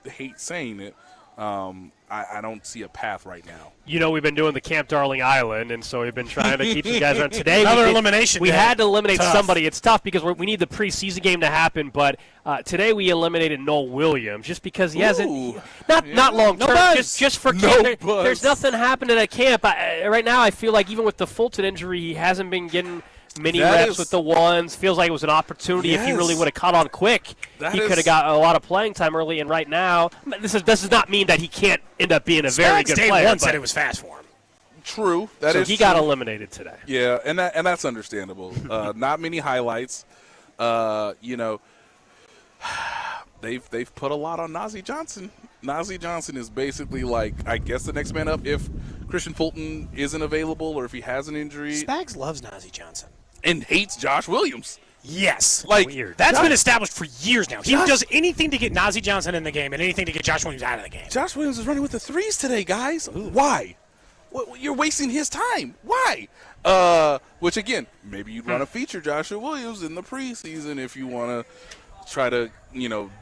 Speaker 4: hate saying it, I don't see a path right now.
Speaker 1: We've been doing the Camp Darling Island, and so we've been trying to keep some guys around. Today,
Speaker 2: elimination.
Speaker 1: We had to eliminate somebody. It's tough because we need the preseason game to happen, but today we eliminated Noel Williams just because he hasn't not long term. Just for camp. There's nothing happening at camp. Right now, I feel like even with the Fulton injury, he hasn't been getting many reps with the ones. Feels like it was an opportunity. If he really would have caught on quick, he could have got a lot of playing time early. And right now, this does not mean that he can't end up being a very good player.
Speaker 2: One said it was fast for him.
Speaker 4: True.
Speaker 1: So he got eliminated today.
Speaker 4: Yeah, and that's understandable. Not many highlights. They've put a lot on Nazeeh Johnson. Nazeeh Johnson is basically I guess the next man up if Christian Fulton isn't available or if he has an injury.
Speaker 2: Spags loves Nazeeh Johnson.
Speaker 4: And hates Josh Williams.
Speaker 2: Yes.
Speaker 1: Weird.
Speaker 2: That's been established for years now. He does anything to get Nazeeh Johnson in the game and anything to get Josh Williams out of the game.
Speaker 4: Josh Williams is running with the 3s today, guys. Ooh. Why? You're wasting his time. Why? Which, again, maybe you'd want to feature Joshua Williams in the preseason if you want to try to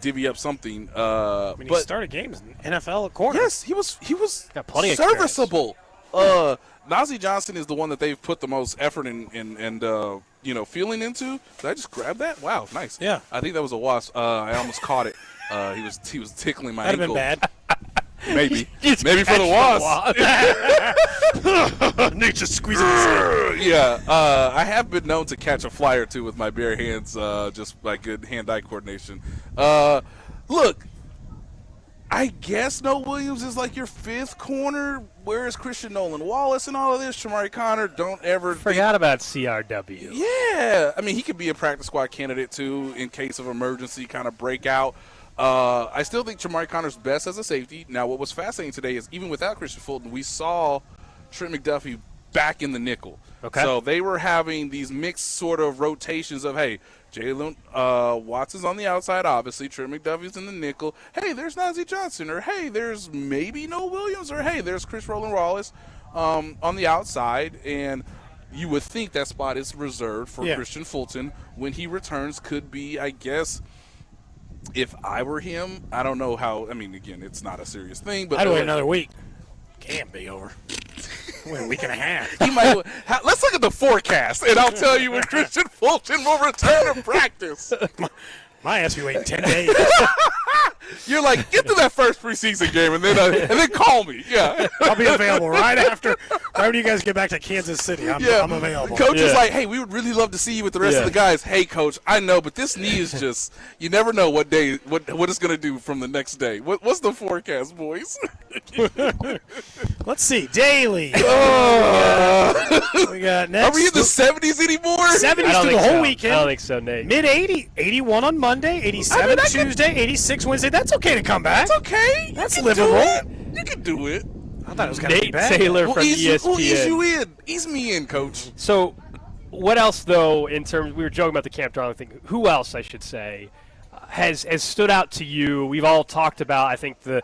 Speaker 4: divvy up something.
Speaker 2: He started games in NFL at corner.
Speaker 4: Yes, he was
Speaker 2: got plenty of
Speaker 4: serviceable. Najee Johnson is the one that they've put the most effort and feeling into. Did I just grab that? Wow, nice.
Speaker 2: Yeah.
Speaker 4: I think that was a wasp. I almost caught it. He was tickling my
Speaker 2: That'd
Speaker 4: ankle.
Speaker 2: have been bad.
Speaker 4: Maybe for the wasp.
Speaker 2: Nick just squeezing his hand.
Speaker 4: Yeah, I have been known to catch a fly or two with my bare hands, just by good hand-eye coordination. Look, I guess Noah Williams is like your fifth corner. Where is Christian Nolan Wallace and all of this? Shamari Connor, don't ever
Speaker 1: forgot about CRW.
Speaker 4: Yeah, I mean, he could be a practice squad candidate too in case of emergency kind of breakout. I still think Shamari Connor's best as a safety. Now, what was fascinating today is even without Christian Fulton, we saw Trent McDuffie back in the nickel.
Speaker 1: Okay.
Speaker 4: So they were having these mixed sort of rotations of, hey, Jalen Watson's on the outside, obviously. Trent McDuffie's in the nickel. Hey, there's Najee Johnson. Or, hey, there's maybe Noah Williams. Or, hey, there's Chris Roland Wallace on the outside. And you would think that spot is reserved for Christian Fulton when he returns. Could be, I guess, if I were him, I don't know how. I mean, again, it's not a serious thing. But
Speaker 2: I'd wait another week. Can't be over. Wait a week and a half.
Speaker 4: He might. Let's look at the forecast, and I'll tell you when Christian Fulton will return to practice.
Speaker 2: My ass be waiting 10 days.
Speaker 4: You're like, get to that first preseason game, and then call me. Yeah,
Speaker 2: I'll be available right when you guys get back to Kansas City. I'm available.
Speaker 4: Coach is like, hey, we would really love to see you with the rest of the guys. Hey, Coach, I know, but this knee is just, you never know what it's going to do from the next day. What's the forecast, boys?
Speaker 2: Let's see. Daily. We got next.
Speaker 4: Are we in the 70s anymore?
Speaker 2: 70s through the whole weekend.
Speaker 1: I don't think so, Nate.
Speaker 2: Mid-80, 81 on Monday, 87 Tuesday, 86 Wednesday. That's okay to come back.
Speaker 4: That's okay.
Speaker 2: That's livable.
Speaker 4: You can do it.
Speaker 2: I thought it was going to be
Speaker 1: Nate
Speaker 2: bad.
Speaker 1: Taylor from ESPN.
Speaker 4: We'll ease you in. Ease me in, Coach.
Speaker 1: So, what else, though, in terms, we were joking about the Camp Darling thing. Who else, I should say, has stood out to you? We've all talked about, I think, the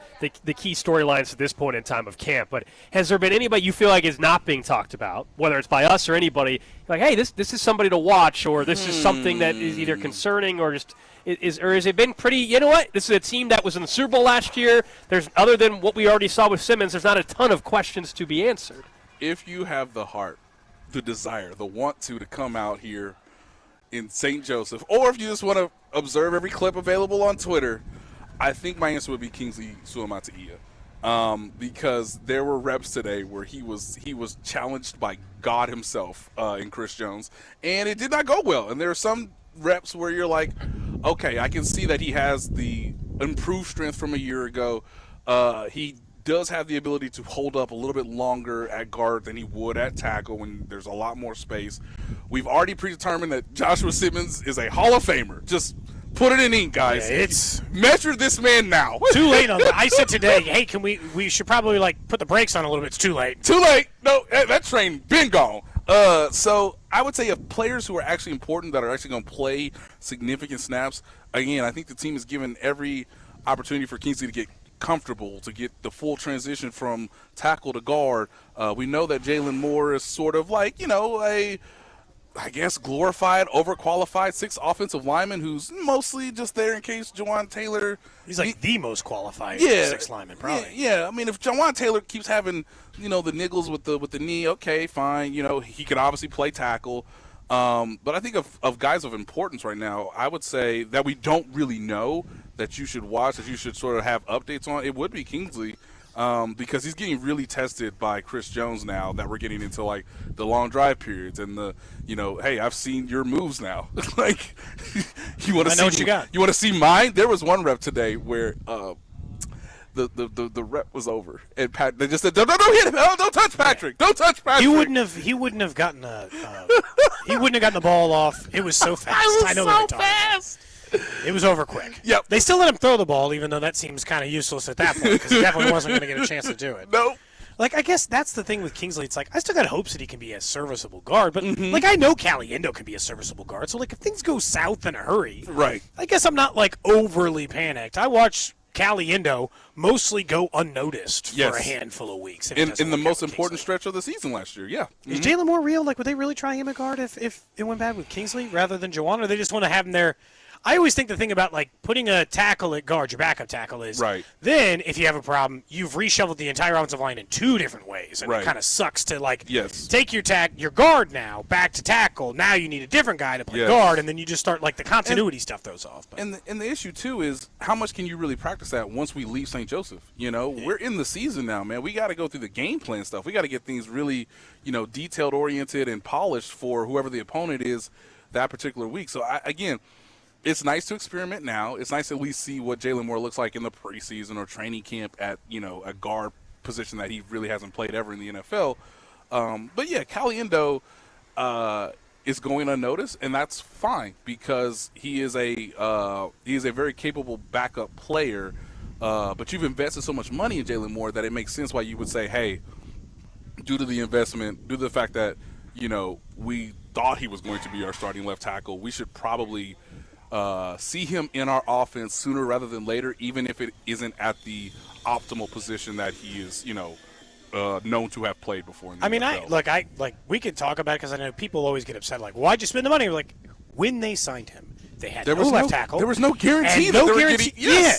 Speaker 1: key storylines at this point in time of camp, but has there been anybody you feel like is not being talked about, whether it's by us or anybody, like, hey, this is somebody to watch, or this is something that is either concerning or just or has it been pretty, you know what, this is a team that was in the Super Bowl last year. There's, other than what we already saw with Simmons, there's not a ton of questions to be answered.
Speaker 4: If you have the heart, the desire, the want to come out here in St. Joseph, or if you just want to observe every clip available on Twitter, I think my answer would be Kingsley Suamataia, because there were reps today where he was challenged by God himself in Chris Jones, and it did not go well. And there are some reps where you're like, okay, I can see that he has the improved strength from a year ago. He does have the ability to hold up a little bit longer at guard than he would at tackle when there's a lot more space. We've already predetermined that Joshua Simmons is a Hall of Famer. Just put it in ink, guys.
Speaker 2: Yeah, it's
Speaker 4: measure this man now.
Speaker 2: Too late on that. I said today, hey, can we should probably put the brakes on a little bit. It's too late.
Speaker 4: Too late. No, that train been gone. So I would say of players who are actually important that are actually going to play significant snaps, again, I think the team is given every opportunity for Kingsley to get comfortable, to get the full transition from tackle to guard. We know that Jalen Moore is sort of like, I guess, glorified, overqualified sixth offensive lineman who's mostly just there in case Jawan Taylor.
Speaker 2: He's like the most qualified sixth lineman, probably.
Speaker 4: Yeah. I mean, if Jawan Taylor keeps having, the niggles with the knee, okay, fine. He could obviously play tackle. But I think of guys of importance right now, I would say that we don't really know that you should watch, that you should sort of have updates on. It would be Kingsley. Because he's getting really tested by Chris Jones now that we're getting into like the long drive periods and the, hey, I've seen your moves now. Like, you want to see
Speaker 2: what you got.
Speaker 4: You want to see mine? There was one rep today where the rep was over and they just said, don't hit him, don't touch Patrick, don't touch Patrick.
Speaker 2: He wouldn't have gotten the ball off. It was so fast.
Speaker 4: I know so fast.
Speaker 2: It was over quick.
Speaker 4: Yep.
Speaker 2: They still let him throw the ball, even though that seems kind of useless at that point because he definitely wasn't going to get a chance to do it.
Speaker 4: No.
Speaker 2: I guess that's the thing with Kingsley. It's like, I still got hopes that he can be a serviceable guard, but, I know Caliendo can be a serviceable guard. So, if things go south in a hurry,
Speaker 4: right?
Speaker 2: I guess I'm not, overly panicked. I watch Caliendo mostly go unnoticed for a handful of weeks.
Speaker 4: In the most important stretch of the season last year, yeah.
Speaker 2: Is Jalen Moore real? Would they really try him at guard if it went bad with Kingsley rather than Jawan, or they just want to have him there? I always think the thing about like putting a tackle at guard, your backup tackle is then if you have a problem, you've reshuffled the entire offensive line in two different ways, and it kind of sucks to like take your guard now back to tackle. Now you need a different guy to play guard, and then you just start like the continuity stuff throws off. But.
Speaker 4: And the issue too is how much can you really practice that once we leave St. Joseph? You know, we're in the season now, man. We got to go through the game plan stuff. We got to get things really, detailed oriented and polished for whoever the opponent is that particular week. So again. It's nice to experiment now. It's nice to at least see what Jalen Moore looks like in the preseason or training camp at, a guard position that he really hasn't played ever in the NFL. But, yeah, Caliendo is going unnoticed, and that's fine because he is a very capable backup player. But you've invested so much money in Jalen Moore that it makes sense why you would say, hey, due to the investment, due to the fact that, we thought he was going to be our starting left tackle, we should probably – see him in our offense sooner rather than later, even if it isn't at the optimal position that he is, known to have played before. In the NFL.
Speaker 2: We could talk about it because I know people always get upset. Like, why'd you spend the money? Like, when they signed him, they had no left tackle.
Speaker 4: There was no guarantee
Speaker 2: that they were getting.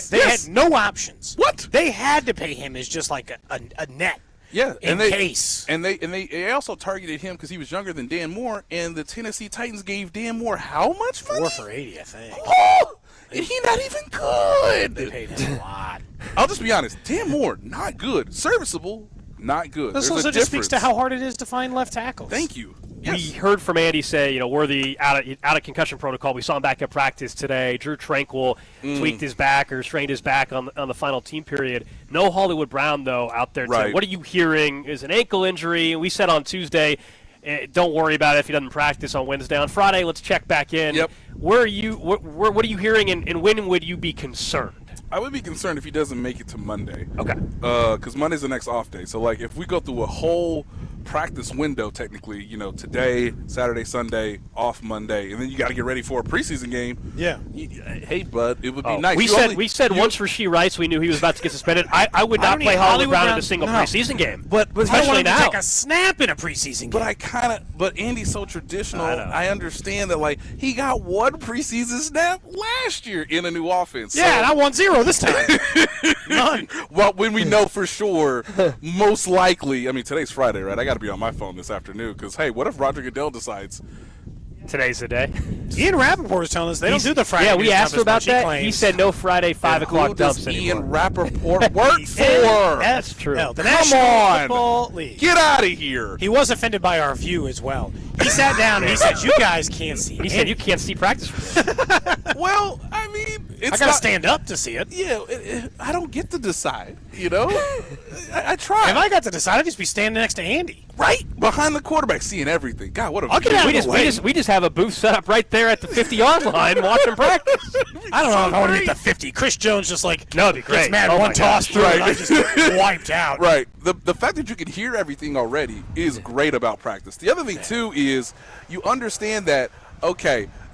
Speaker 2: They had no options.
Speaker 4: What?
Speaker 2: They had to pay him as just like a net.
Speaker 4: Yeah,
Speaker 2: in case.
Speaker 4: And they also targeted him because he was younger than Dan Moore, and the Tennessee Titans gave Dan Moore how much money?
Speaker 2: 4 for $80, I think.
Speaker 4: Oh, and he not even good.
Speaker 2: They paid him a lot.
Speaker 4: I'll just be honest. Dan Moore, not good. Serviceable, not good.
Speaker 2: This also just speaks to how hard it is to find left tackles.
Speaker 4: Thank you.
Speaker 1: We heard from Andy say, worthy out of concussion protocol. We saw him back at practice today. Drew Tranquil tweaked his back or strained his back on the final team period. No Hollywood Brown, though, out there today. What are you hearing? Is an ankle injury? We said on Tuesday, don't worry about it if he doesn't practice on Wednesday. On Friday, let's check back in.
Speaker 4: Yep.
Speaker 1: What are you hearing, and when would you be concerned?
Speaker 4: I would be concerned if he doesn't make it to Monday.
Speaker 1: Okay.
Speaker 4: Because Monday's the next off day. So, like, if we go through a whole practice window, technically, today, Saturday, Sunday, off Monday, and then you got to get ready for a preseason game.
Speaker 2: Yeah.
Speaker 4: Hey, bud, it would be nice.
Speaker 1: We said once Rasheed Rice, we knew he was about to get suspended. I would not play Hollywood Brown in a single preseason game.
Speaker 2: But
Speaker 1: especially
Speaker 2: I don't want him
Speaker 1: now.
Speaker 2: to take a snap in a preseason game.
Speaker 4: But Andy's so traditional. I understand that, like, he got one preseason snap last year in a new offense.
Speaker 2: Yeah, and I won 0 this time. None.
Speaker 4: Well, when we know for sure, most likely, I mean, today's Friday, right? I got to be on my phone this afternoon because, hey, what if Roger Goodell decides
Speaker 1: today's the day?
Speaker 2: Ian Rappaport was telling us they don't do the Friday.
Speaker 1: Yeah, we asked him about that. He said no Friday 5 o'clock dumps anymore.
Speaker 4: Ian Rappaport work for?
Speaker 1: That's true.
Speaker 2: The
Speaker 4: Come
Speaker 2: National
Speaker 4: on.
Speaker 2: Football League.
Speaker 4: Get out of here.
Speaker 2: He was offended by our view as well. He sat down and he said, "You guys can't see."
Speaker 1: He said, "You can't see practice."
Speaker 4: Well, I mean,
Speaker 2: I gotta stand up to see it.
Speaker 4: Yeah, I don't get to decide. I try.
Speaker 2: If I got to decide, I'd just be standing next to Andy,
Speaker 4: right behind the quarterback, seeing everything. God, what a
Speaker 1: we just have a booth set up right there at the 50-yard line, watching practice.
Speaker 2: I don't know if I want to get to 50. Chris Jones just like
Speaker 1: it'd be great.
Speaker 2: Gets mad one toss through, and I just get wiped out.
Speaker 4: Right. The fact that you can hear everything already is great about practice. The other thing too is you understand that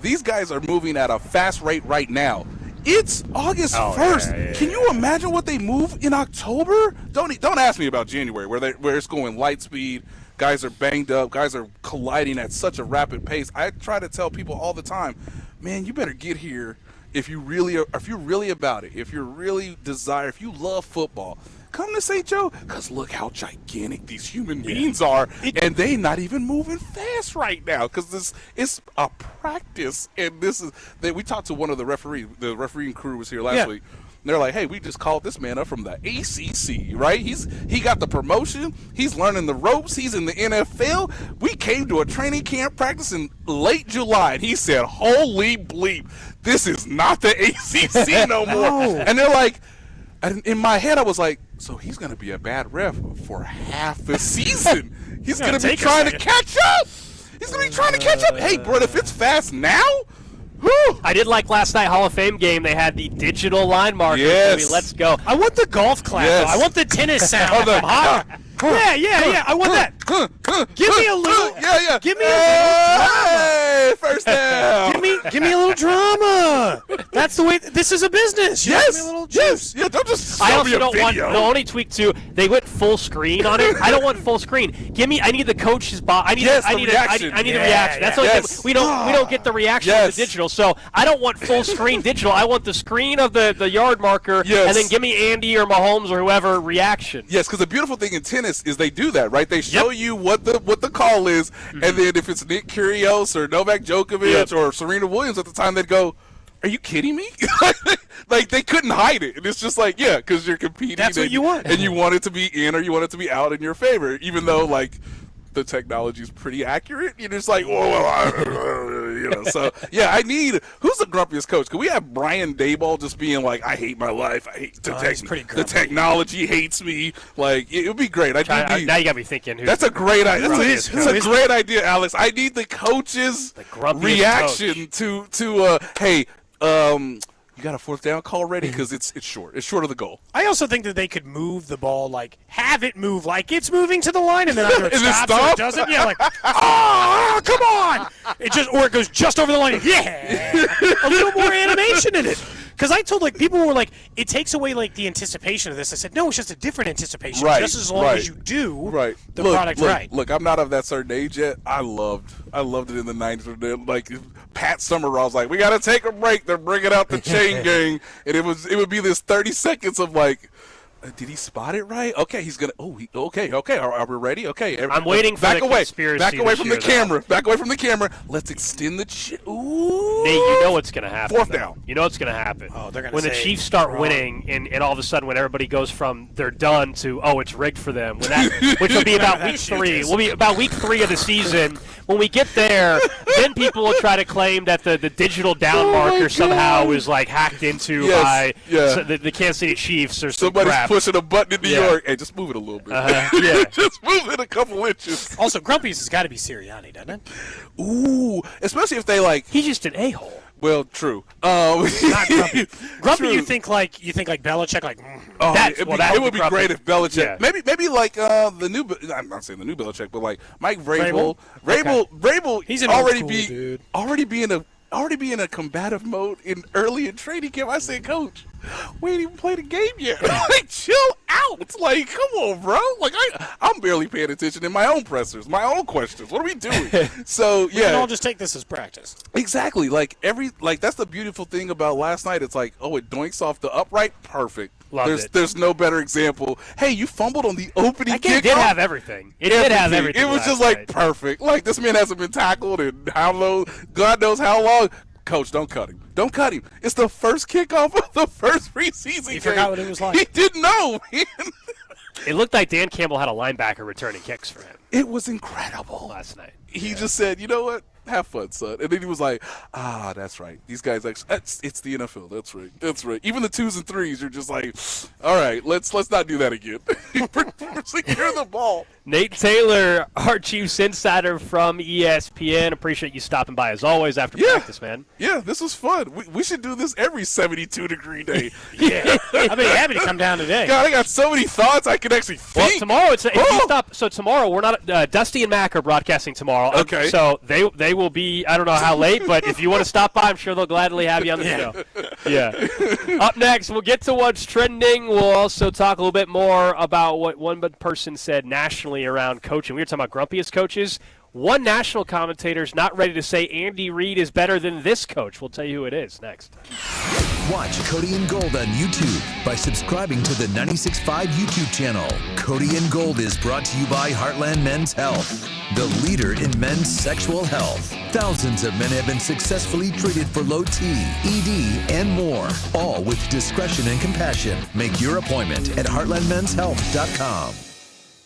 Speaker 4: these guys are moving at a fast rate right now. It's August 1st. Can you imagine what they move in October? Don't ask me about January where it's going light speed. Guys are banged up. Guys are colliding at such a rapid pace. I try to tell people all the time, man, you better get here if you're really about it. If you love football, come to St. Joe, because look how gigantic these human beings are, and they not even moving fast right now because this is a practice, and we talked to one of the refereeing crew was here last week. And they're like, hey, we just called this man up from the ACC, right? He got the promotion. He's learning the ropes. He's in the NFL. We came to a training camp practice in late July, and he said, holy bleep, this is not the ACC no more. And they're like, in my head, I was like, so he's going to be a bad ref for half the season. He's going to be trying to catch up. Hey, bro, if it's fast now, whew.
Speaker 1: I did like last night Hall of Fame game. They had the digital line marker.
Speaker 4: Yes.
Speaker 1: Let's go.
Speaker 2: I want the golf clap.
Speaker 4: Yes.
Speaker 2: I want the tennis sound. Yeah. I want that. Give me a little.
Speaker 4: Yeah.
Speaker 2: Give me a little.
Speaker 4: Yeah, first down.
Speaker 2: give me a little drama. That's the way. This is a business. You give me a little juice.
Speaker 4: Yeah, don't just.
Speaker 1: I also don't want the only tweak too. They went full screen on it. I don't want full screen. I need the coach's box. I need the reaction. That's the only thing. We don't get the reaction of the digital. So I don't want full screen digital. I want the screen of the yard marker, and then give me Andy or Mahomes or whoever reaction.
Speaker 4: Yes, because the beautiful thing in tennis is they do that, right? They show you what the call is, and then if it's Nick Kyrgios or Novak Djokovic or Serena Williams at the time, they'd go, "Are you kidding me?" Like they couldn't hide it, and it's just like, yeah, because you're competing.
Speaker 2: That's what you want,
Speaker 4: and you want it to be in or you want it to be out in your favor, even though like the technology is pretty accurate. You're just like, whoa. So yeah, I need. Who's the grumpiest coach? Could we have Brian Daboll just being like, "I hate my life. I hate the technology hates me." Like it would be great.
Speaker 1: Now you got me thinking.
Speaker 4: That's a great idea. That's a great idea, Alex. I need the coach's reaction to hey. You got a fourth down call ready? Because it's short. It's short of the goal.
Speaker 2: I also think that they could move the ball, like have it move like it's moving to the line, and then either it stops or it doesn't. Yeah, like come on! Or it goes just over the line. Yeah, a little more animation in it. Because I told people were like, it takes away the anticipation of this. I said, no, it's just a different anticipation.
Speaker 4: Right,
Speaker 2: just as long as you do the product right.
Speaker 4: Look, I'm not of that certain age yet. I loved it in the 90s. Like Pat Summerall's like, we got to take a break. They're bringing out the chain gang, and it would be this 30 seconds of like. Did he spot it right? Okay, he's gonna. Okay. Are we ready? Okay,
Speaker 1: I'm waiting for the conspiracy.
Speaker 4: Back away from the camera. Back away from the camera. Let's extend the. Ooh.
Speaker 1: Nate, you know what's gonna happen.
Speaker 4: Fourth down.
Speaker 1: You know what's gonna happen.
Speaker 2: Oh, they're gonna
Speaker 1: when the Chiefs start winning, and all of a sudden when everybody goes from they're done to it's rigged for them. Which will be about week 3. Will be about week 3 of the season. When we get there, then people will try to claim that the digital down marker somehow is hacked into by the Kansas City Chiefs or some crap.
Speaker 4: Pushing a button in New York. Hey, just move it a little bit. Just move it a couple inches.
Speaker 2: Also, Grumpy's has got to be Sirianni, doesn't it?
Speaker 4: Ooh, especially if they
Speaker 1: He's just an a-hole.
Speaker 4: Well, true.
Speaker 2: Not Grumpy. Grumpy, you think like Belichick,
Speaker 4: it would be great if Belichick, maybe like the new. I'm not saying the new Belichick, but like Mike Vrabel. Vrabel, he's already be in a combative mode early in training camp. I said, Coach, we ain't even played a game yet. Chill out. It's like, come on, bro. Like I'm barely paying attention in my own pressers, my own questions. What are we doing? So
Speaker 2: we can all just take this as practice.
Speaker 4: Exactly. That's the beautiful thing about last night. It's like, it doinks off the upright, perfect. There's no better example. Hey, you fumbled on the opening kickoff.
Speaker 1: It did have everything. It did have everything.
Speaker 4: It was just perfect. Like this man hasn't been tackled in God knows how long. Coach, don't cut him. Don't cut him. It's the first kickoff of the first preseason game.
Speaker 2: He forgot what it was like.
Speaker 4: He didn't know, man.
Speaker 1: It looked like Dan Campbell had a linebacker returning kicks for him.
Speaker 4: It was incredible
Speaker 1: last night.
Speaker 4: He just said, you know what? Have fun, son. And then he was like, that's right. These guys, it's the NFL. That's right. That's right. Even the 2s and 3s, you're just like, all right, let's not do that again. Secure the ball.
Speaker 1: Nate Taylor, our Chiefs insider from ESPN. Appreciate you stopping by as always after practice, man.
Speaker 4: Yeah, this was fun. We should do this every 72-degree day.
Speaker 2: Yeah, I'd be happy to come down today.
Speaker 4: God, I got so many thoughts I could actually think.
Speaker 1: Well, tomorrow if you stop. So tomorrow we're not. Dusty and Mac are broadcasting tomorrow.
Speaker 4: Okay.
Speaker 1: So they will be. I don't know how late, but if you want to stop by, I'm sure they'll gladly have you on the show. Yeah. Up next, we'll get to what's trending. We'll also talk a little bit more about what one person said nationally around coaching. We were talking about grumpiest coaches. One national commentator's not ready to say Andy Reid is better than this coach. We'll tell you who it is next.
Speaker 6: Watch Cody and Gold on YouTube by subscribing to the 96.5 YouTube channel. Cody and Gold is brought to you by Heartland Men's Health, the leader in men's sexual health. Thousands of men have been successfully treated for low T, ED, and more, all with discretion and compassion. Make your appointment at heartlandmenshealth.com.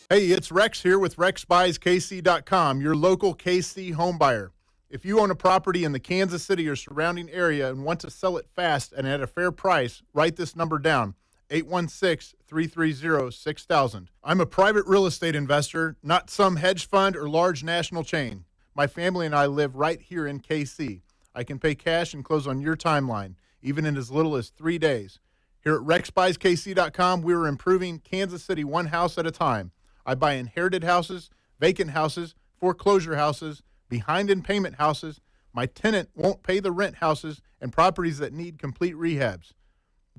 Speaker 5: Hey, it's Rex here with RexBuysKC.com, your local KC home buyer. If you own a property in the Kansas City or surrounding area and want to sell it fast and at a fair price, write this number down, 816-330-6000. I'm a private real estate investor, not some hedge fund or large national chain. My family and I live right here in KC. I can pay cash and close on your timeline, even in as little as 3 days. Here at RexBuysKC.com, we're improving Kansas City one house at a time. I buy inherited houses, vacant houses, foreclosure houses, behind in payment houses. My tenant won't pay the rent houses and properties that need complete rehabs.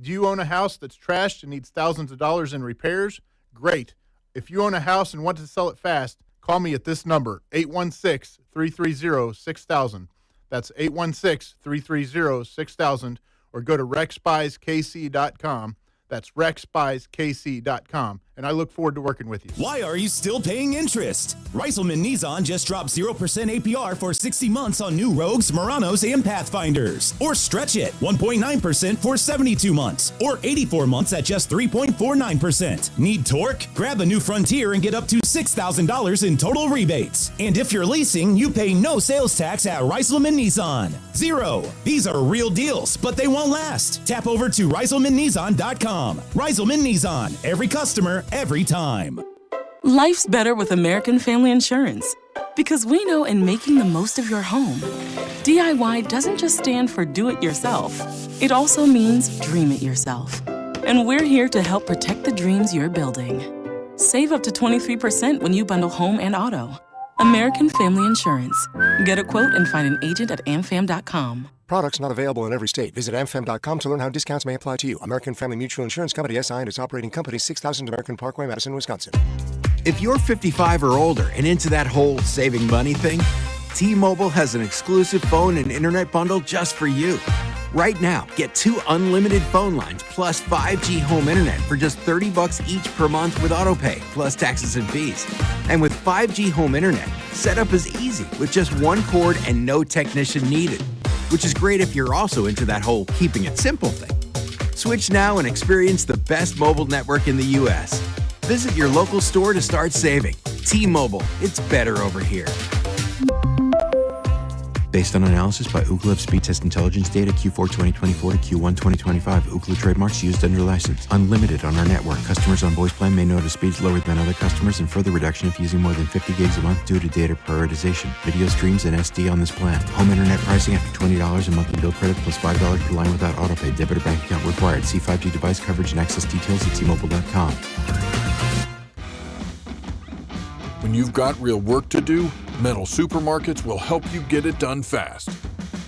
Speaker 5: Do you own a house that's trashed and needs thousands of dollars in repairs? Great. If you own a house and want to sell it fast, call me at this number, 816-330-6000. That's 816-330-6000, or go to rexbuyskc.com. That's rexbuyskc.com, and I look forward to working with you.
Speaker 16: Why are you still paying interest? Reiselman Nissan just dropped 0% APR for 60 months on new Rogues, Muranos, and Pathfinders. Or stretch it, 1.9% for 72 months. Or 84 months at just 3.49%. Need torque? Grab a new Frontier and get up to $6,000 in total rebates. And if you're leasing, you pay no sales tax at Reiselman Nissan. 0. These are real deals, but they won't last. Tap over to ReiselmanNissan.com. Reiselman Nissan. Every customer, every time.
Speaker 7: Life's better with American Family Insurance. Because we know in making the most of your home, DIY doesn't just stand for do it yourself. It also means dream it yourself. And we're here to help protect the dreams you're building. Save up to 23% when you bundle home and auto. American Family Insurance. Get a quote and find an agent at amfam.com.
Speaker 8: Products not available in every state. Visit amfam.com to learn how discounts may apply to you. American Family Mutual Insurance Company, SI, and its operating company, 6000 American Parkway, Madison, Wisconsin.
Speaker 9: If you're 55 or older and into that whole saving money thing, T-Mobile has an exclusive phone and internet bundle just for you. Right now, get 2 unlimited phone lines plus 5G home internet for just $30 each per month with autopay, plus taxes and fees. And with 5G home internet, setup is easy with just 1 cord and no technician needed, which is great if you're also into that whole keeping it simple thing. Switch now and experience the best mobile network in the U.S. Visit your local store to start saving. T-Mobile, it's better over here.
Speaker 11: Based on analysis by Ookla of Speed Test Intelligence data Q4 2024 to Q1 2025, Ookla trademarks used under license. Unlimited on our network. Customers on voice plan may notice speeds lower than other customers and further reduction if using more than 50 gigs a month due to data prioritization. Video streams and SD on this plan. Home internet pricing after $20 a monthly bill credit plus $5 per line without autopay. Debit or bank account required. See 5G device coverage and access details at T-Mobile.com.
Speaker 25: When you've got real work to do, Metal Supermarkets will help you get it done fast.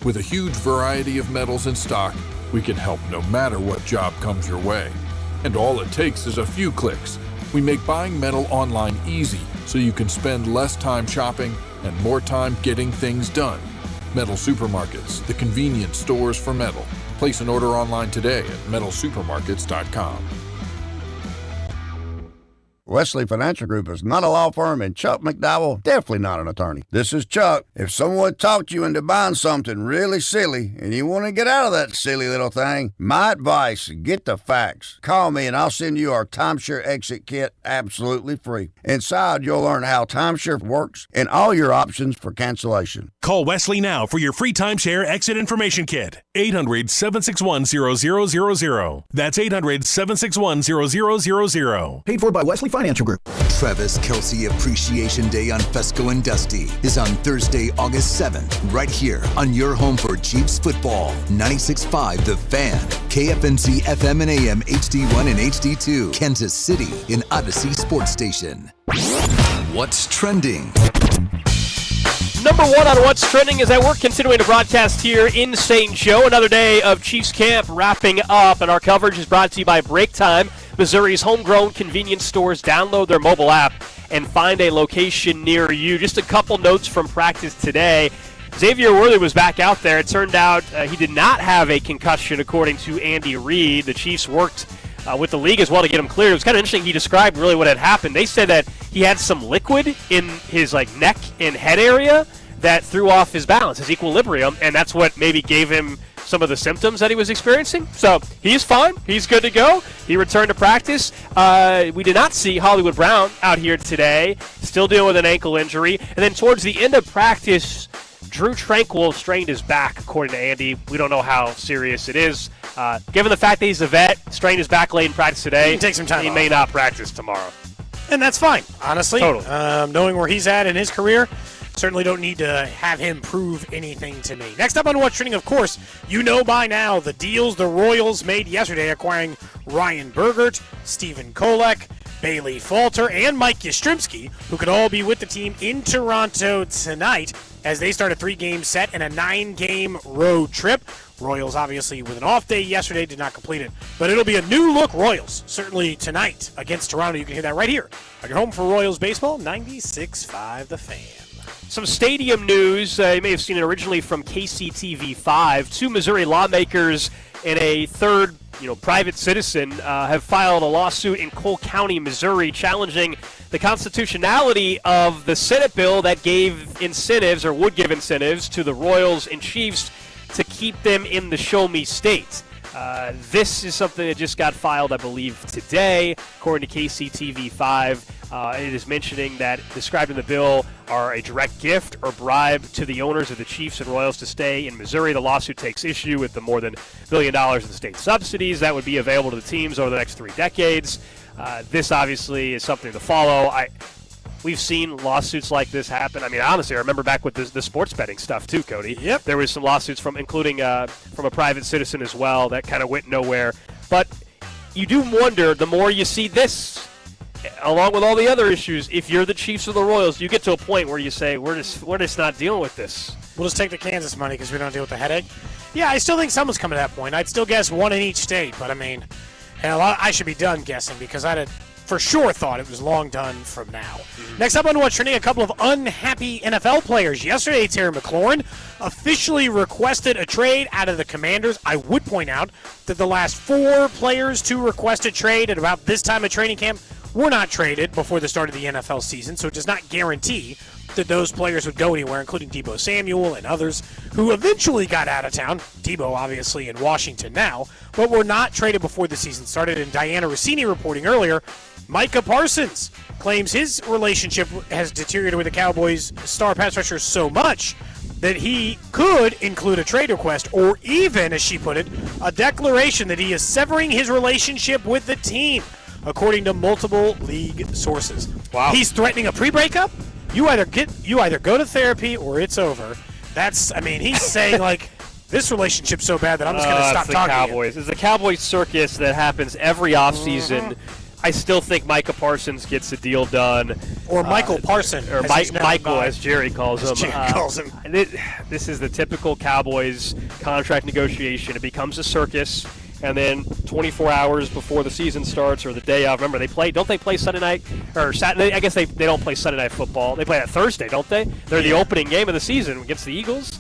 Speaker 25: With a huge variety of metals in stock, we can help no matter what job comes your way. And all it takes is a few clicks. We make buying metal online easy so you can spend less time shopping and more time getting things done. Metal Supermarkets, the convenience stores for metal. Place an order online today at metalsupermarkets.com.
Speaker 26: Wesley Financial Group is not a law firm, and Chuck McDowell definitely not an attorney. This is Chuck. If someone talked you into buying something really silly and you want to get out of that silly little thing, my advice, get the facts. Call me and I'll send you our timeshare exit kit absolutely free. Inside, you'll learn how timeshare works and all your options for cancellation.
Speaker 27: Call Wesley now for your free timeshare exit information kit. 800-761-0000. That's 800-761-0000.
Speaker 12: Paid for by Wesley Financial Group.
Speaker 6: Travis Kelce Appreciation Day on Fesco and Dusty is on Thursday, August 7th, right here on your home for Chiefs football. 96.5 The Fan, KFNC FM and AM HD1 and HD2, Kansas City in Odyssey Sports Station. What's trending?
Speaker 1: Number one on What's Trending is that we're continuing to broadcast here in St. Joe. Another day of Chiefs camp wrapping up, and our coverage is brought to you by Break Time, Missouri's homegrown convenience stores. Download their mobile app and find a location near you. Just a couple notes from practice today. Xavier Worthy was back out there. It turned out he did not have a concussion, according to Andy Reid. The Chiefs worked with the league as well to get him cleared. It was kind of interesting. He described really what had happened. They said that he had some liquid in his neck and head area that threw off his balance, his equilibrium, and that's what maybe gave him some of the symptoms that he was experiencing. So he's fine. He's good to go. He returned to practice. We did not see Hollywood Brown out here today, still dealing with an ankle injury. And then towards the end of practice, Drew Tranquil strained his back, according to Andy. We don't know how serious it is. Given the fact that he's a vet, strained his back late in practice today,
Speaker 2: he can take some time
Speaker 1: he
Speaker 2: off.
Speaker 1: may not practice tomorrow.
Speaker 2: And that's fine, honestly.
Speaker 1: Totally.
Speaker 2: Knowing where he's at in his career, certainly don't need to have him prove anything to me. Next up on What's Trending, of course, you know by now the deals the Royals made yesterday acquiring Ryan Bergert, Stephen Kolek, Bailey Falter, and Mike Yastrzemski, who could all be with the team in Toronto tonight as they start a 3-game set and a 9-game road trip. Royals, obviously, with an off day yesterday, did not complete it. But it'll be a new-look Royals, certainly tonight against Toronto. You can hear that right here on your home for Royals baseball, 96.5 The Fan.
Speaker 1: Some stadium news. You may have seen it originally from KCTV5. 2 Missouri lawmakers and a third private citizen have filed a lawsuit in Cole County, Missouri, challenging the constitutionality of the Senate bill that gave incentives or would give incentives to the Royals and Chiefs to keep them in the Show Me State. This is something that just got filed, I believe, today, according to KCTV5. It is mentioning that described in the bill are a direct gift or bribe to the owners of the Chiefs and Royals to stay in Missouri. The lawsuit takes issue with the more than $1 billion in state subsidies that would be available to the teams over the next 3 decades. This obviously is something to follow. We've seen lawsuits like this happen. I mean, honestly, I remember back with the sports betting stuff too, Cody.
Speaker 2: Yep.
Speaker 1: There was some lawsuits including from a private citizen as well that kind of went nowhere. But you do wonder, the more you see this, along with all the other issues, if you're the Chiefs or the Royals, you get to a point where you say, we're just not dealing with this.
Speaker 2: We'll just take the Kansas money because we don't deal with the headache. Yeah, I still think someone's coming to that point. I'd still guess 1 in each state, but I mean, hell, I should be done guessing because I'd have for sure thought it was long done from now. Next up on What's Trending, a couple of unhappy NFL players. Yesterday, Terry McLaurin officially requested a trade out of the Commanders. I would point out that the last 4 players to request a trade at about this time of training camp were not traded before the start of the NFL season, so it does not guarantee that those players would go anywhere, including Deebo Samuel and others who eventually got out of town. Deebo, obviously, in Washington now, but were not traded before the season started. And Diana Rossini reporting earlier, Micah Parsons claims his relationship has deteriorated with the Cowboys' star pass rusher so much that he could include a trade request or even, as she put it, a declaration that he is severing his relationship with the team, according to multiple league sources.
Speaker 1: Wow.
Speaker 2: He's threatening a pre-breakup. You either go to therapy or it's over. He's saying like, this relationship's so bad that I'm just going to stop talking
Speaker 1: Cowboys.
Speaker 2: to you.
Speaker 1: It's the Cowboys circus that happens every offseason. I still think Micah Parsons gets a deal done.
Speaker 2: Or Michael Parson.
Speaker 1: Or Michael, as Jerry calls him. This is the typical Cowboys contract negotiation. It becomes a circus, and then 24 hours before the season starts or the day of, remember, don't they play Sunday night? Or Saturday? I guess they don't play Sunday night football. They play that Thursday, don't they? They're the opening game of the season against the Eagles.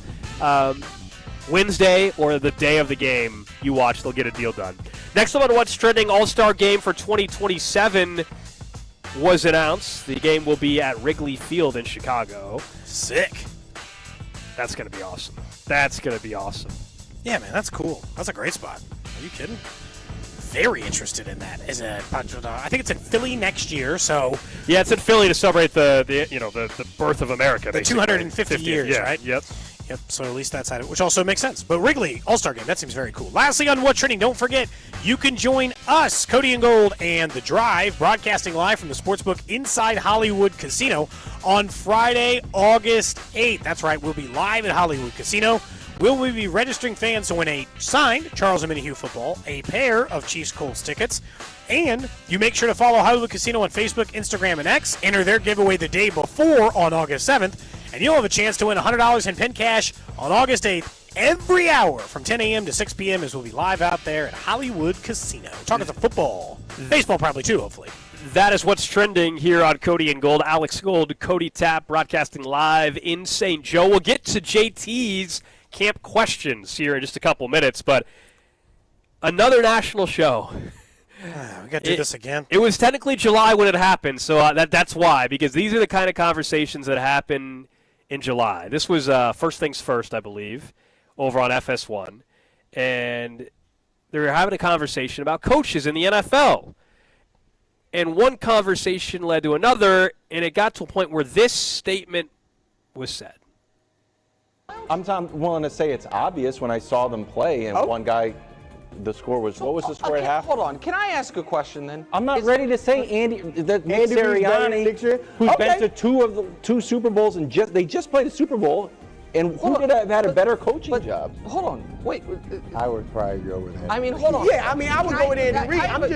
Speaker 1: Wednesday or the day of the game, you watch, they'll get a deal done. Next up on What's Trending, All-Star Game for 2027 was announced. The game will be at Wrigley Field in Chicago.
Speaker 2: Sick.
Speaker 1: That's going to be awesome.
Speaker 2: Yeah, man, that's cool. That's a great spot. Are you kidding? Very interested in that. I think it's in Philly next year, so...
Speaker 1: Yeah, it's in Philly to celebrate the birth of America.
Speaker 2: The 250 years,
Speaker 1: yeah,
Speaker 2: right?
Speaker 1: Yep.
Speaker 2: Yep, so at least that's which also makes sense. But Wrigley, All-Star Game, that seems very cool. Lastly on What's Trending, don't forget, you can join us, Cody and Gold and The Drive, broadcasting live from the Sportsbook inside Hollywood Casino on Friday, August 8th. That's right, we'll be live at Hollywood Casino. Will we be registering fans to win a signed Charles and Minihue football, a pair of Chiefs-Colts tickets, and you make sure to follow Hollywood Casino on Facebook, Instagram, and X. Enter their giveaway the day before on August 7th, and you'll have a chance to win $100 in pin cash on August 8th every hour from 10 a.m. to 6 p.m. as we'll be live out there at Hollywood Casino. Talking to football. Baseball probably too, hopefully.
Speaker 1: That is What's Trending here on Cody and Gold. Alex Gold, Cody Tapp, broadcasting live in St. Joe. We'll get to JT's camp questions here in just a couple minutes, but another national show.
Speaker 2: We got to do this again.
Speaker 1: It was technically July when it happened, so that's why, because these are the kind of conversations that happen in July. This was First Things First, I believe, over on FS1, and they were having a conversation about coaches in the NFL. And one conversation led to another, and it got to a point where this statement was said.
Speaker 10: I'm willing to say it's obvious when I saw them play, and one guy, the score was, what was the score at half?
Speaker 12: Hold on, can I ask a question then?
Speaker 10: I'm not ready to say Andy Sirianni, who's been to two Super Bowls, and they just played a Super Bowl. And who could have had a better coaching job?
Speaker 12: Hold on. Wait.
Speaker 13: I would probably go with him.
Speaker 12: I mean, hold on.
Speaker 13: Yeah, I mean, I would go with Andy Reid. I'm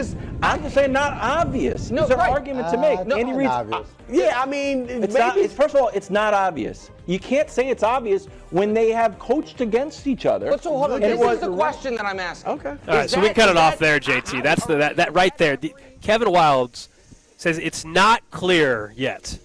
Speaker 13: just
Speaker 10: saying not obvious.
Speaker 12: No,
Speaker 10: Is there an
Speaker 12: right.
Speaker 10: argument to make?
Speaker 12: No,
Speaker 10: Andy Reid's
Speaker 13: obvious. Yeah, I mean,
Speaker 10: It's
Speaker 13: maybe.
Speaker 10: not. First of all, it's not obvious. You can't say it's obvious when they have coached against each other.
Speaker 12: But so hold on.
Speaker 10: And
Speaker 12: This is the question that I'm asking.
Speaker 10: Okay.
Speaker 1: All right, so we cut it off there, JT. That's that right there. Kevin Wildes says it's not clear yet.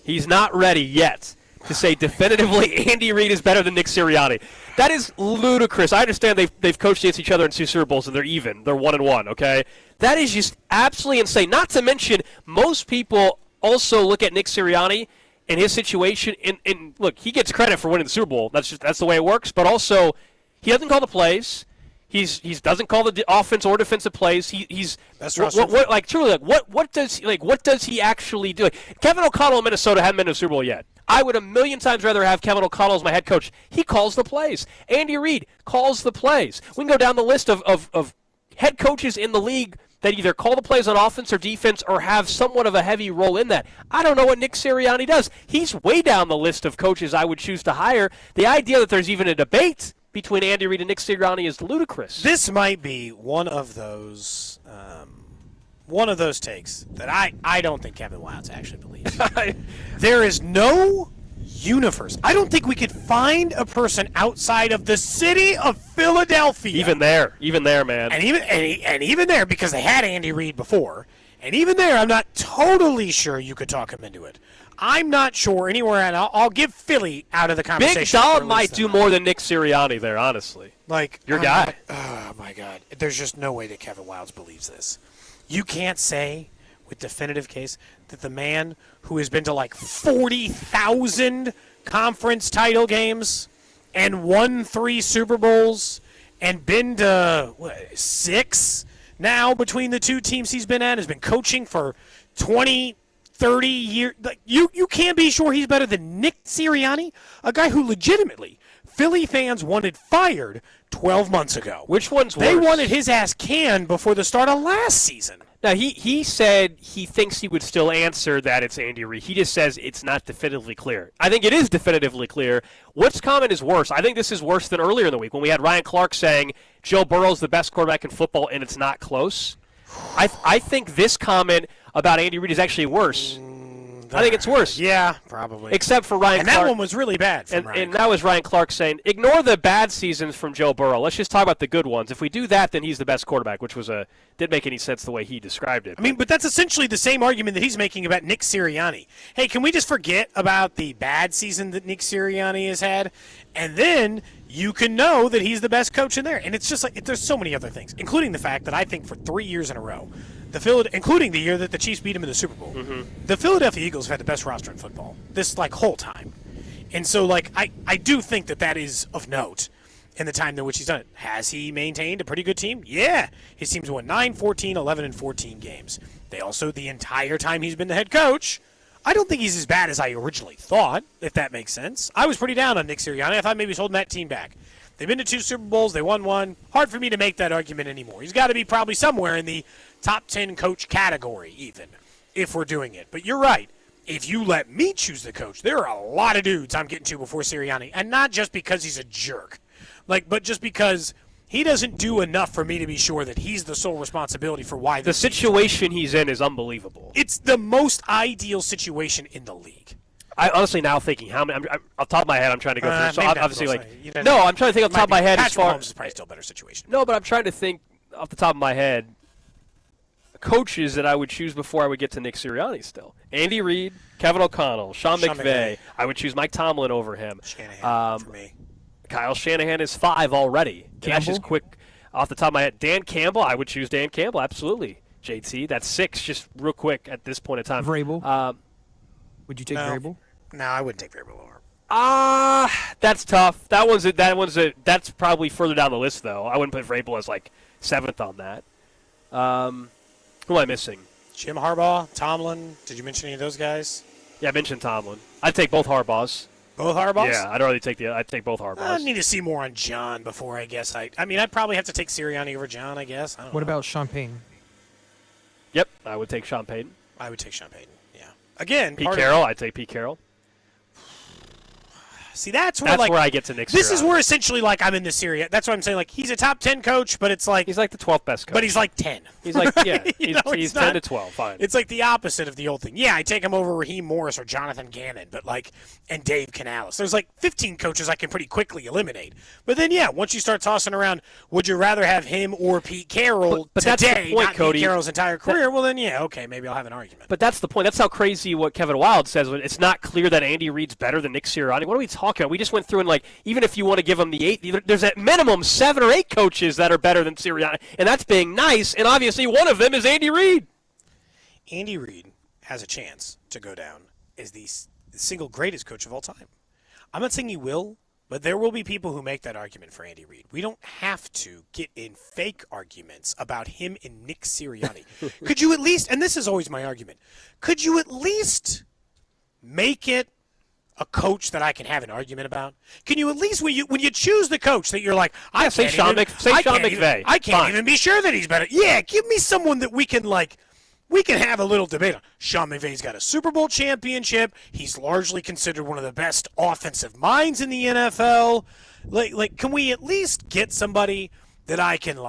Speaker 1: He's not ready yet to say definitively Andy Reid is better than Nick Sirianni. That is ludicrous. I understand they've coached against each other in 2 Super Bowls and they're even. They're 1-1, okay? That is just absolutely insane. Not to mention, most people also look at Nick Sirianni and his situation, and look, he gets credit for winning the Super Bowl. That's the way it works. But also, he doesn't call the plays. He doesn't call the offense or defensive plays. He's what does he actually do? Kevin O'Connell in Minnesota hadn't been to a Super Bowl yet. I would a million times rather have Kevin O'Connell as my head coach. He calls the plays. Andy Reid calls the plays. We can go down the list of head coaches in the league that either call the plays on offense or defense or have somewhat of a heavy role in that. I don't know what Nick Sirianni does. He's way down the list of coaches I would choose to hire. The idea that there's even a debate between Andy Reid and Nick Sirianni is ludicrous.
Speaker 2: This might be one of those takes that I don't think Kevin Wildes actually believes. There is no universe. I don't think we could find a person outside of the city of Philadelphia.
Speaker 1: Even there, man.
Speaker 2: And even there, because they had Andy Reid before, and even there, I'm not totally sure you could talk him into it. I'm not sure anywhere, and I'll give Philly out of the conversation.
Speaker 1: Big Dom might do more than Nick Sirianni there, honestly.
Speaker 2: Like
Speaker 1: your guy.
Speaker 2: Oh my God! There's just no way that Kevin Wildes believes this. You can't say with definitive case that the man who has been to like 40,000 conference title games and won 3 Super Bowls and been to 6 now between the 2 teams he's been at, has been coaching for 20, 30 years. Like, you can't be sure he's better than Nick Sirianni, a guy who legitimately Philly fans wanted fired 12 months ago.
Speaker 1: Which one's worse?
Speaker 2: They wanted his ass canned before the start of last season.
Speaker 1: Now, he said he thinks he would still answer that it's Andy Reid. He just says it's not definitively clear. I think it is definitively clear. Which comment is worse? I think this is worse than earlier in the week when we had Ryan Clark saying Joe Burrow's the best quarterback in football and it's not close. I think this comment about Andy Reid is actually worse. I think it's worse.
Speaker 2: Yeah, probably.
Speaker 1: Except for Ryan Clark.
Speaker 2: And that one was really bad from Ryan
Speaker 1: and that was Ryan Clark saying, ignore the bad seasons from Joe Burrow. Let's just talk about the good ones. If we do that, then he's the best quarterback, which didn't make any sense the way he described it.
Speaker 2: I mean, but that's essentially the same argument that he's making about Nick Sirianni. Hey, can we just forget about the bad season that Nick Sirianni has had? And then you can know that he's the best coach in there. And it's just like, there's so many other things, including the fact that I think for 3 years in a row, including the year that the Chiefs beat him in the Super Bowl, the Philadelphia Eagles have had the best roster in football this whole time. And so I do think that is of note in the time in which he's done it. Has he maintained a pretty good team? Yeah. His team's won 9, 14, 11, and 14 games. They also, the entire time he's been the head coach, I don't think he's as bad as I originally thought, if that makes sense. I was pretty down on Nick Sirianni. I thought maybe he's holding that team back. They've been to 2 Super Bowls. They won 1. Hard for me to make that argument anymore. He's got to be probably somewhere in the top 10 coach category even, if we're doing it. But you're right. If you let me choose the coach, there are a lot of dudes I'm getting to before Sirianni. And not just because he's a jerk, but just because he doesn't do enough for me to be sure that he's the sole responsibility for why
Speaker 1: the situation he's in is unbelievable.
Speaker 2: It's the most ideal situation in the league.
Speaker 1: I honestly now thinking how many. Off the top of my head, I'm trying to go through. So obviously,
Speaker 2: no,
Speaker 1: I'm trying to think off the top of my head as far.
Speaker 2: Mahomes is probably still a better situation.
Speaker 1: No, but I'm trying to think off the top of my head. Coaches that I would choose before I would get to Nick Sirianni still. Andy Reid, Kevin O'Connell, Sean McVay. I would choose Mike Tomlin over him.
Speaker 2: Shanahan for me.
Speaker 1: Kyle Shanahan is 5 already. That's just quick off the top of my head. Dan Campbell, I would choose Dan Campbell, absolutely. JT, that's 6 just real quick at this point in time.
Speaker 14: Vrabel. Would you take Vrabel?
Speaker 2: No, I wouldn't take Vrabel over.
Speaker 1: That's tough. That's probably further down the list though. I wouldn't put Vrabel as 7th on that. Who am I missing?
Speaker 2: Jim Harbaugh, Tomlin. Did you mention any of those guys?
Speaker 1: Yeah, I mentioned Tomlin. I'd take both Harbaughs.
Speaker 2: Both Harbaughs?
Speaker 1: Yeah, I'd take both Harbaughs.
Speaker 2: I need to see more on John before I guess I mean, I'd probably have to take Sirianni over John, I guess. I don't know.
Speaker 14: What about Sean Payton?
Speaker 1: Yep, I would take Sean Payton.
Speaker 2: I would take Sean Payton, yeah. Again,
Speaker 1: Pete Carroll, I'd take Pete Carroll.
Speaker 2: See, that's
Speaker 1: where
Speaker 2: like,
Speaker 1: I get to Nick Sirianni.
Speaker 2: This is where essentially like I'm in this Sirianni. That's what I'm saying. Like he's a top 10 coach, but it's like
Speaker 1: he's like the 12th best coach.
Speaker 2: But he's like 10.
Speaker 1: He's like he's 10
Speaker 2: not,
Speaker 1: to 12. Fine.
Speaker 2: It's like the opposite of the old thing. Yeah, I take him over Raheem Morris or Jonathan Gannon, but like and Dave Canales. There's like 15 coaches I can pretty quickly eliminate. But then once you start tossing around, would you rather have him or Pete Carroll
Speaker 1: but
Speaker 2: today?
Speaker 1: that's the point,
Speaker 2: not
Speaker 1: Cody.
Speaker 2: Pete Carroll's entire career. Well then, okay, maybe I'll have an argument.
Speaker 1: But that's the point. That's how crazy what Kevin Wilde says. When it's not clear that Andy Reid's better than Nick Sirianni. What are we talking about? We just went through and like even if you want to give him the 8, there's at minimum 7 or 8 coaches that are better than Sirianni, and that's being nice. And obviously one of them is Andy Reid.
Speaker 2: Andy Reid has a chance to go down as the single greatest coach of all time. I'm not saying he will, but there will be people who make that argument for Andy Reid. We don't have to get in fake arguments about him and Nick Sirianni. Could you at least, and this is always my argument, could you at least make it a coach that I can have an argument about? Can you at least, when you choose the coach that you're like,
Speaker 1: say Sean McVay.
Speaker 2: I can't even be sure that he's better. Yeah, give me someone that we can have a little debate on. Sean McVay's got a Super Bowl championship. He's largely considered one of the best offensive minds in the NFL. Like, can we at least get somebody that I can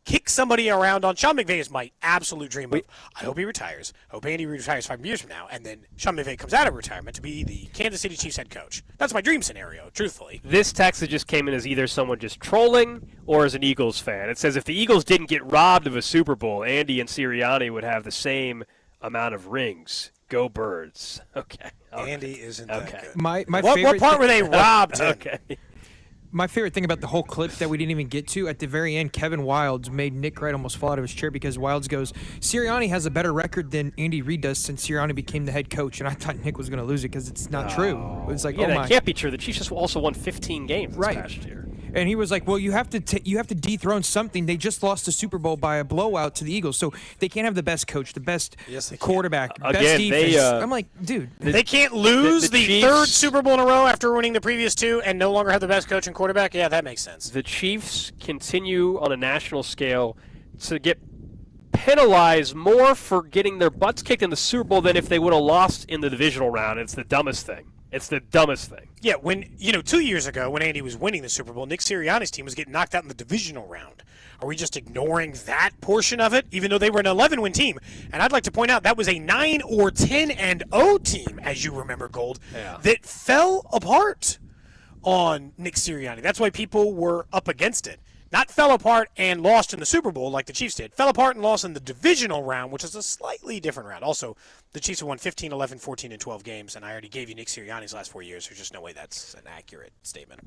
Speaker 2: kick somebody around on? Sean McVay is my absolute dream of. I hope he retires. I hope Andy Reid retires 5 years from now, and then Sean McVay comes out of retirement to be the Kansas City Chiefs head coach. That's my dream scenario, truthfully.
Speaker 1: This text that just came in as either someone just trolling or as an Eagles fan. It says if the Eagles didn't get robbed of a Super Bowl, Andy and Sirianni would have the same amount of rings. Go Birds. Okay.
Speaker 2: Andy isn't that good.
Speaker 14: My
Speaker 2: what
Speaker 14: favorite
Speaker 2: part were they robbed in?
Speaker 1: Okay.
Speaker 14: My favorite thing about the whole clip that we didn't even get to, at the very end, Kevin Wildes made Nick Wright almost fall out of his chair because Wildes goes, Sirianni has a better record than Andy Reid does since Sirianni became the head coach. And I thought Nick was going to lose it because it's not true. It was like,
Speaker 1: that can't be true. The Chiefs just also won 15 games this past year.
Speaker 14: And he was like, well, you have to dethrone something. They just lost the Super Bowl by a blowout to the Eagles, so they can't have the best coach, the best quarterback, best defense. I'm like, dude.
Speaker 2: They can't lose the third Super Bowl in a row after winning the previous 2 and no longer have the best coach and quarterback? Yeah, that makes sense.
Speaker 1: The Chiefs continue on a national scale to get penalized more for getting their butts kicked in the Super Bowl than if they would have lost in the divisional round. It's the dumbest thing. It's the dumbest thing.
Speaker 2: Yeah, when 2 years ago when Andy was winning the Super Bowl, Nick Sirianni's team was getting knocked out in the divisional round. Are we just ignoring that portion of it, even though they were an 11-win team? And I'd like to point out that was a 9 or 10-0 team, as you remember, Gold, that fell apart on Nick Sirianni. That's why people were up against it. Not fell apart and lost in the Super Bowl like the Chiefs did. Fell apart and lost in the divisional round, which is a slightly different round. Also, the Chiefs have won 15, 11, 14, and 12 games, and I already gave you Nick Sirianni's last 4 years. There's just no way that's an accurate statement.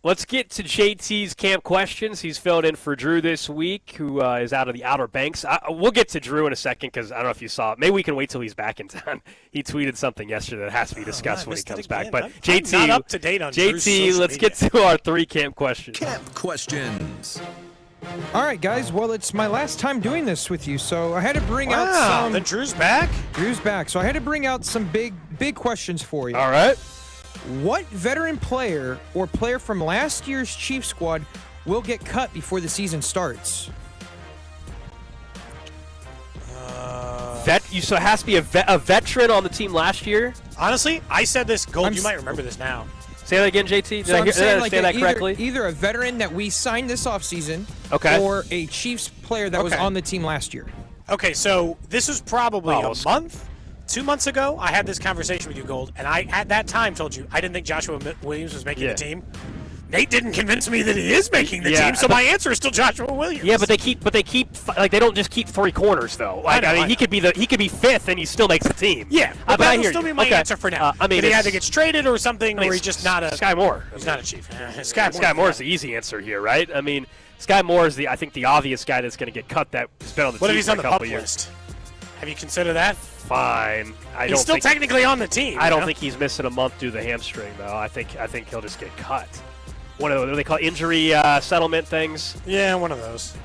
Speaker 1: Let's get to JT's camp questions. He's filled in for Drew this week, who is out of the Outer Banks. We'll get to Drew in a second because I don't know if you saw it. Maybe we can wait till he's back in town. He tweeted something yesterday that has to be discussed when he comes back. But JT,
Speaker 2: I'm not up to date on Drew's social
Speaker 1: let's
Speaker 2: media.
Speaker 1: get to our 3 camp questions.
Speaker 6: Camp questions.
Speaker 14: All right, guys. Well, it's my last time doing this with you, so I had to bring out some.
Speaker 2: Then Drew's back?
Speaker 14: Drew's back. So I had to bring out some big questions for you.
Speaker 1: All right.
Speaker 14: What veteran player or player from last year's Chiefs squad will get cut before the season starts?
Speaker 1: So it has to be a veteran on the team last year?
Speaker 2: Honestly, I said this, Gold, you might remember this now.
Speaker 1: Say that again, JT. Did I understand that correctly?
Speaker 14: Either a veteran that we signed this offseason or a Chiefs player that was on the team last year.
Speaker 2: Okay, so this was probably a month, 2 months ago. I had this conversation with you, Gold, and I, at that time, told you I didn't think Joshua Williams was making the team. Nate didn't convince me that he is making the team, so my answer is still Joshua Williams.
Speaker 1: Yeah, but they keep like they don't just keep 3 corners though. Like, I mean, he could be 5th and he still makes the team.
Speaker 2: Yeah, but that will still be my answer for now.
Speaker 1: I mean,
Speaker 2: he either gets traded or something, or he's just not a
Speaker 1: Sky Moore.
Speaker 2: He's not a Chief.
Speaker 1: Sky Moore is the easy answer here, right? I mean, Sky Moore is the obvious guy that's going to get cut. That's been on the team.
Speaker 2: What if he's
Speaker 1: for
Speaker 2: on
Speaker 1: a
Speaker 2: the
Speaker 1: couple
Speaker 2: pup
Speaker 1: years.
Speaker 2: list? Have you considered that?
Speaker 1: Fine.
Speaker 2: He's still technically on the team.
Speaker 1: I don't think he's missing a month due to the hamstring though. I think he'll just get cut. One of those, what do they call injury settlement things?
Speaker 2: Yeah, one of those.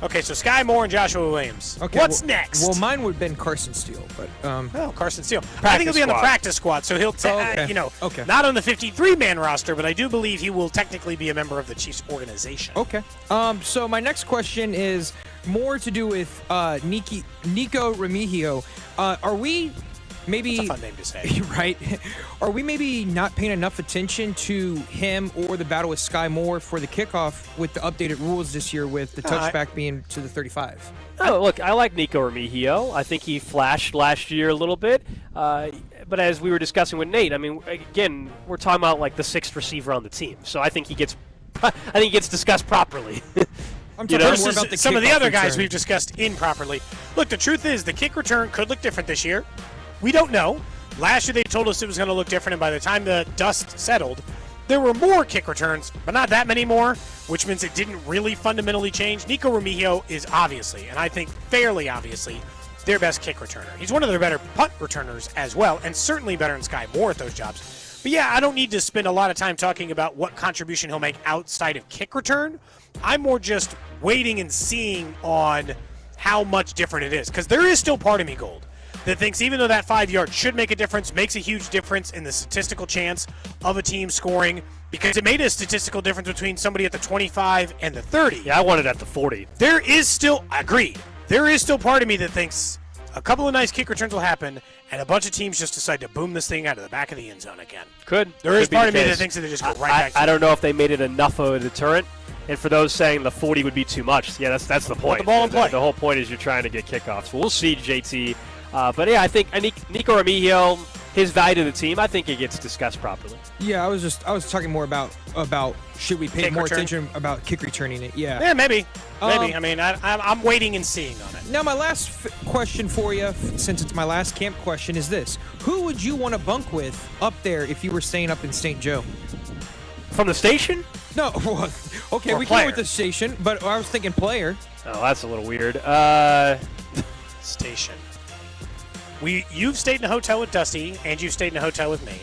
Speaker 2: Okay, so Sky Moore and Joshua Williams.
Speaker 14: Okay,
Speaker 2: What's next?
Speaker 14: Well, mine would have been Carson Steele, but
Speaker 2: Carson Steele. I think he'll be on the practice squad, so he'll not on the 53-man roster, but I do believe he will technically be a member of the Chiefs organization.
Speaker 14: Okay. So my next question is more to do with Nico Remigio. Are we maybe
Speaker 2: That's a fun name to say.
Speaker 14: Right? Are we maybe not paying enough attention to him or the battle with Sky Moore for the kickoff with the updated rules this year with the touchback being to the 35?
Speaker 1: Oh, look, I like Nico Remigio. I think he flashed last year a little bit. But as we were discussing with Nate, I mean, again, we're talking about like the sixth receiver on the team. So I think he gets discussed properly.
Speaker 14: I'm talking more about
Speaker 2: some of the other guys we've discussed improperly. Look, the truth is the kick return could look different this year. We don't know. Last year they told us it was going to look different, and by the time the dust settled, there were more kick returns, but not that many more, which means it didn't really fundamentally change. Nico Remigio is obviously, and I think fairly obviously, their best kick returner. He's one of their better punt returners as well, and certainly better than Sky Moore at those jobs. But yeah, I don't need to spend a lot of time talking about what contribution he'll make outside of kick return. I'm more just waiting and seeing on how much different it is, because there is still part of me, Gold, that thinks even though that 5 yards should make a difference, makes a huge difference in the statistical chance of a team scoring, because it made a statistical difference between somebody at the 25 and the 30.
Speaker 1: Yeah, I want it at the 40.
Speaker 2: There is still, agreed, there is still part of me that thinks a couple of nice kick returns will happen, and a bunch of teams just decide to boom this thing out of the back of the end zone again.
Speaker 1: There
Speaker 2: is part of me that thinks that they just go right back to
Speaker 1: I don't know if they made it enough of a deterrent. And for those saying the 40 would be too much, yeah, that's the point.
Speaker 2: the ball in play.
Speaker 1: The whole point is you're trying to get kickoffs. We'll see, JT. But yeah, I think Nico Remigio, his value to the team, I think it gets discussed properly.
Speaker 14: Yeah, I was talking more about should we pay
Speaker 2: Kick
Speaker 14: more
Speaker 2: return?
Speaker 14: attention about kick returning it? Yeah.
Speaker 2: Yeah, maybe. I mean, I'm waiting and seeing on it.
Speaker 14: Now, my last question for you, since it's my last camp question, is this: who would you want to bunk with up there if you were staying up in St. Joe?
Speaker 1: From the station?
Speaker 14: No. Okay,
Speaker 1: Or
Speaker 14: we
Speaker 1: player?
Speaker 14: can go with the station, but I was thinking player.
Speaker 1: Oh, that's a little weird.
Speaker 2: Station. You've stayed in a hotel with Dusty, and you've stayed in a hotel with me.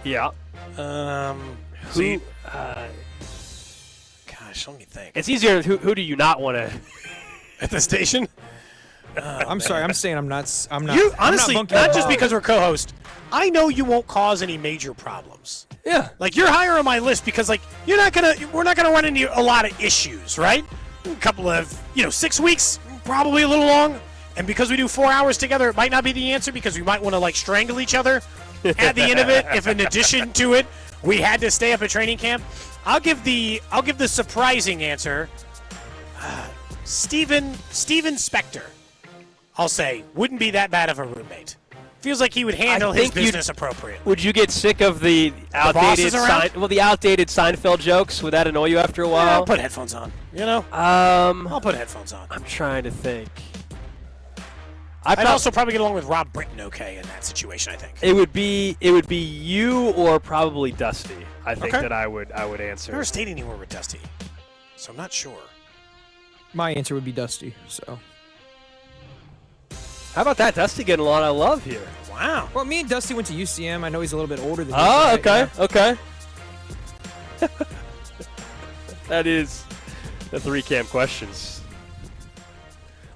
Speaker 1: Yeah.
Speaker 2: Who? Gosh, let me think.
Speaker 1: It's easier. Who do you not want to?
Speaker 2: At the station?
Speaker 14: I'm sorry. I'm saying I'm not.
Speaker 2: You honestly,
Speaker 14: I'm not bunking
Speaker 2: not
Speaker 14: with
Speaker 2: just
Speaker 14: Bob.
Speaker 2: because we're co-host. I know you won't cause any major problems.
Speaker 1: Yeah.
Speaker 2: Like you're higher on my list because like we're not gonna run into a lot of issues, right? A couple of 6 weeks, probably a little long. And because we do 4 hours together, it might not be the answer because we might want to like strangle each other at the end of it. If in addition to it, we had to stay up at training camp, I'll give the surprising answer. Steven Spector, I'll say, wouldn't be that bad of a roommate. Feels like he would handle his business appropriately.
Speaker 1: Would you get sick of the outdated the outdated Seinfeld jokes? Would that annoy you after a while?
Speaker 2: I'll put headphones on. I'll put headphones on.
Speaker 1: I'm trying to think.
Speaker 2: I'd also probably get along with Rob Britton okay in that situation, I think.
Speaker 1: It would be you or probably Dusty. I think that I would answer.
Speaker 2: I've never stayed anywhere with Dusty, so I'm not sure.
Speaker 14: My answer would be Dusty. So.
Speaker 1: How about that? Dusty getting a lot of love here.
Speaker 2: Wow.
Speaker 14: Well, me and Dusty went to UCM. I know he's a little bit older than me.
Speaker 1: Oh,
Speaker 14: right?
Speaker 1: okay. That is the 3 camp questions.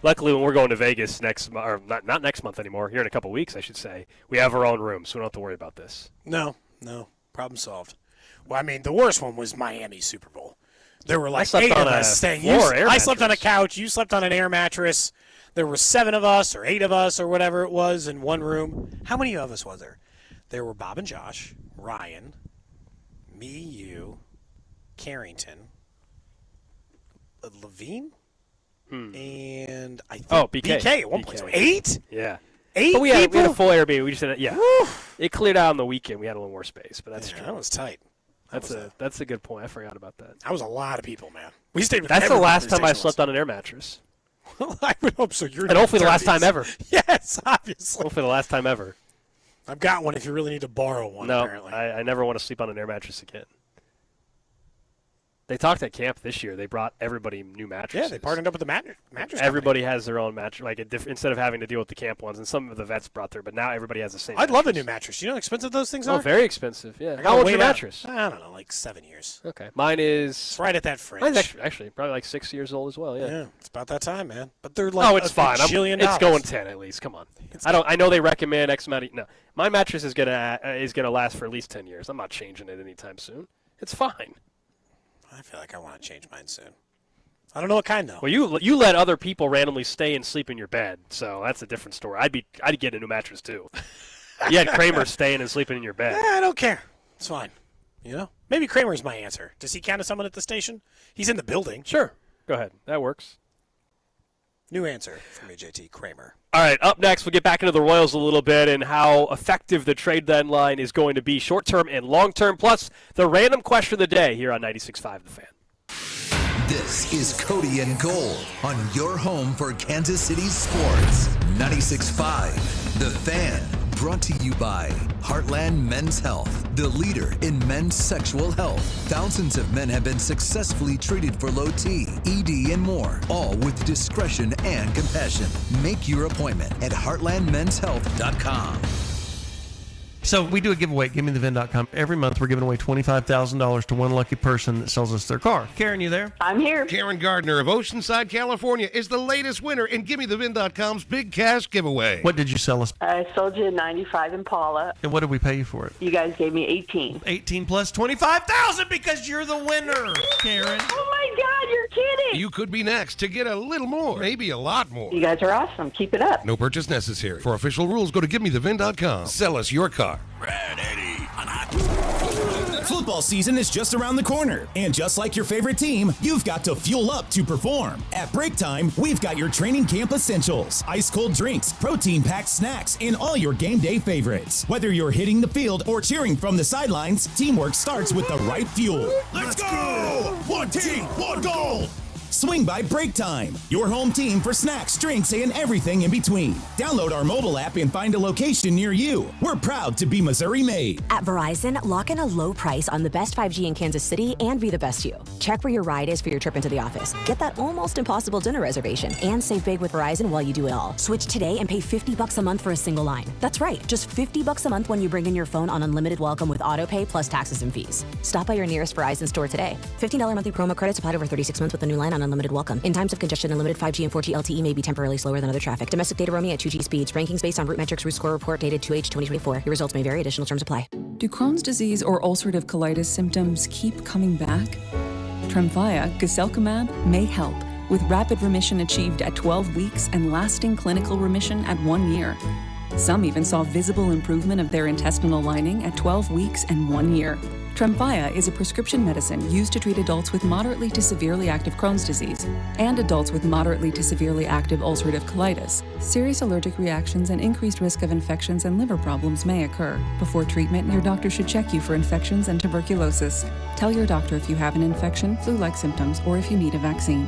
Speaker 1: Luckily, when we're going to Vegas next month, or not next month anymore, here in a couple weeks, I should say, we have our own room, so we don't have to worry about this.
Speaker 2: No. Problem solved. Well, I mean, the worst one was Miami Super Bowl. There were like 8 of us staying. I slept on a couch. You slept on an air mattress. There were 7 of us or 8 of us or whatever it was in one room. How many of us was there? There were Bob and Josh, Ryan, me, you, Carrington, Levine, and I think BK at one point. So 8?
Speaker 1: Yeah.
Speaker 2: 8
Speaker 1: but we had
Speaker 2: people?
Speaker 1: a full Airbnb. We just had it cleared out on the weekend. We had a little more space, but that's true.
Speaker 2: That was tight.
Speaker 1: That's a good point. I forgot about that.
Speaker 2: That was a lot of people, man. We stayed with
Speaker 1: That's the
Speaker 2: everyone
Speaker 1: last
Speaker 2: for
Speaker 1: time I
Speaker 2: station
Speaker 1: slept on an air mattress.
Speaker 2: Well, I would hope so.
Speaker 1: And hopefully the last time ever.
Speaker 2: Yes, obviously.
Speaker 1: Hopefully the last time ever.
Speaker 2: I've got one if you really need to borrow one,
Speaker 1: No,
Speaker 2: apparently.
Speaker 1: I never want to sleep on an air mattress again. They talked at camp this year. They brought everybody new mattresses.
Speaker 2: Yeah, they partnered up with the mattress
Speaker 1: Everybody has their own mattress, like instead of having to deal with the camp ones. And some of the vets brought their, but now everybody has the same.
Speaker 2: I'd love a new mattress. You know how expensive those things are?
Speaker 1: Oh, very expensive. Yeah.
Speaker 2: I gotta
Speaker 1: How old's
Speaker 2: wait
Speaker 1: your
Speaker 2: out.
Speaker 1: mattress?
Speaker 2: I don't know, like 7 years.
Speaker 1: Okay, mine is.
Speaker 2: It's right at that fringe.
Speaker 1: Mine's actually probably like 6 years old as well. Yeah.
Speaker 2: Yeah, it's about that time, man. But they're like
Speaker 1: it's fine. It's going 10 at least. Come on. I know they recommend X amount. No, my mattress is gonna last for at least 10 years. I'm not changing it anytime soon. It's fine.
Speaker 2: I feel like I want to change mine soon. I don't know what kind, though.
Speaker 1: Well, you let other people randomly stay and sleep in your bed, so that's a different story. I'd get a new mattress, too. You had Kramer staying and sleeping in your bed.
Speaker 2: I don't care. It's fine. Maybe Kramer's my answer. Does he count as someone at the station? He's in the building.
Speaker 1: Sure. Go ahead. That works.
Speaker 2: New answer from AJT, Kramer.
Speaker 1: All right, up next, we'll get back into the Royals a little bit and how effective the trade deadline is going to be short-term and long-term, plus the random question of the day here on 96.5 The Fan.
Speaker 6: This is Cody and Gold on your home for Kansas City sports. 96.5 The Fan. Brought to you by Heartland Men's Health, the leader in men's sexual health. Thousands of men have been successfully treated for low T, ED, and more, all with discretion and compassion. Make your appointment at heartlandmenshealth.com.
Speaker 3: So we do a giveaway at GiveMeTheVin.com. Every month we're giving away $25,000 to one lucky person that sells us their car. Karen, you there?
Speaker 15: I'm here.
Speaker 17: Karen Gardner of Oceanside, California is the latest winner in GiveMeTheVin.com's big cash giveaway.
Speaker 3: What did you sell us?
Speaker 15: I sold you a 95 Impala.
Speaker 3: And what did we pay you for it?
Speaker 15: You guys gave me 18.
Speaker 3: 18 plus 25,000 because you're the winner, Karen.
Speaker 15: Oh my God, you're kidding.
Speaker 17: You could be next to get a little more, maybe a lot more.
Speaker 15: You guys are awesome. Keep it up.
Speaker 17: No purchase necessary. For official rules, go to GiveMeTheVin.com. Sell us your car.
Speaker 16: Red Eddie on Football season is just around the corner, and just like your favorite team, you've got to fuel up to perform. At Break Time, we've got your training camp essentials, ice-cold drinks, protein-packed snacks, and all your game day favorites. Whether you're hitting the field or cheering from the sidelines, teamwork starts with the right fuel. Let's go! One team, one goal! Swing by Break Time, your home team for snacks, drinks, and everything in between. Download our mobile app and find a location near you. We're proud to be Missouri made.
Speaker 18: At Verizon, lock in a low price on the best 5G in Kansas City and be the best you. Check where your ride is for your trip into the office. Get that almost impossible dinner reservation and save big with Verizon while you do it all. Switch today and pay $50 a month for a single line. That's right, just $50 a month when you bring in your phone on unlimited welcome with auto pay plus taxes and fees. Stop by your nearest Verizon store today. $15 monthly promo credits applied over 36 months with a new line on unlimited welcome. In times of congestion, unlimited 5G and 4G LTE may be temporarily slower than other traffic. Domestic data roaming at 2G speeds. Rankings based on Root Metrics Root Score Report dated 2H 2024. Your results may vary. Additional terms apply.
Speaker 20: Do Crohn's disease or ulcerative colitis symptoms keep coming back? Tremfya, guselkumab, may help, with rapid remission achieved at 12 weeks and lasting clinical remission at 1 year. Some even saw visible improvement of their intestinal lining at 12 weeks and 1 year. Tremfya is a prescription medicine used to treat adults with moderately to severely active Crohn's disease and adults with moderately to severely active ulcerative colitis. Serious allergic reactions and increased risk of infections and liver problems may occur. Before treatment, your doctor should check you for infections and tuberculosis. Tell your doctor if you have an infection, flu-like symptoms, or if you need a vaccine.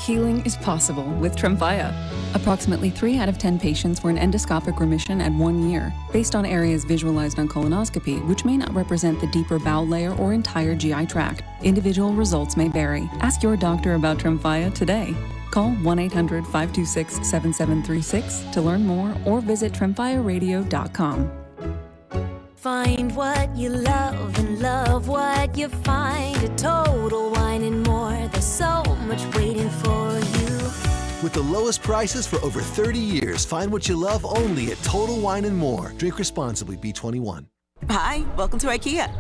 Speaker 20: Healing is possible with Tremfya. Approximately 3 out of 10 patients were in endoscopic remission at 1 year, based on areas visualized on colonoscopy, which may not represent the deeper bowel layer or entire GI tract. Individual results may vary. Ask your doctor about Tremfya today. Call 1-800-526-7736 to learn more or visit tremfyaradio.com.
Speaker 23: Find what you love and love what you find at Total Wine and More. There's so much waiting for you.
Speaker 24: With the lowest prices for over 30 years, find what you love only at Total Wine and More. Drink responsibly, B21.
Speaker 28: Hi, welcome to IKEA.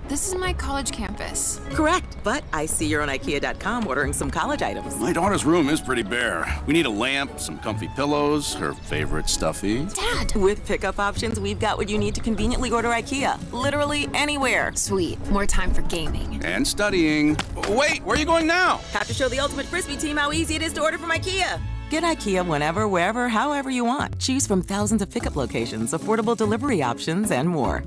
Speaker 29: This is my college campus.
Speaker 28: Correct, but I see you're on IKEA.com ordering some college items.
Speaker 30: My daughter's room is pretty bare. We need a lamp, some comfy pillows, her favorite stuffy.
Speaker 28: Dad! With pickup options, we've got what you need to conveniently order IKEA. Literally anywhere.
Speaker 29: Sweet, more time for gaming.
Speaker 30: And studying. Wait, where are you going now?
Speaker 28: Have to show the Ultimate Frisbee team how easy it is to order from IKEA. Get IKEA whenever, wherever, however you want. Choose from thousands of pickup locations, affordable delivery options, and more.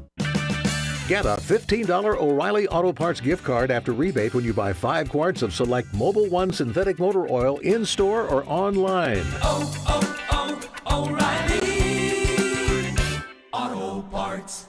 Speaker 31: Get a $15 O'Reilly Auto Parts gift card after rebate when you buy 5 quarts of select Mobil 1 synthetic motor oil in-store or online.
Speaker 32: O'Reilly Auto Parts.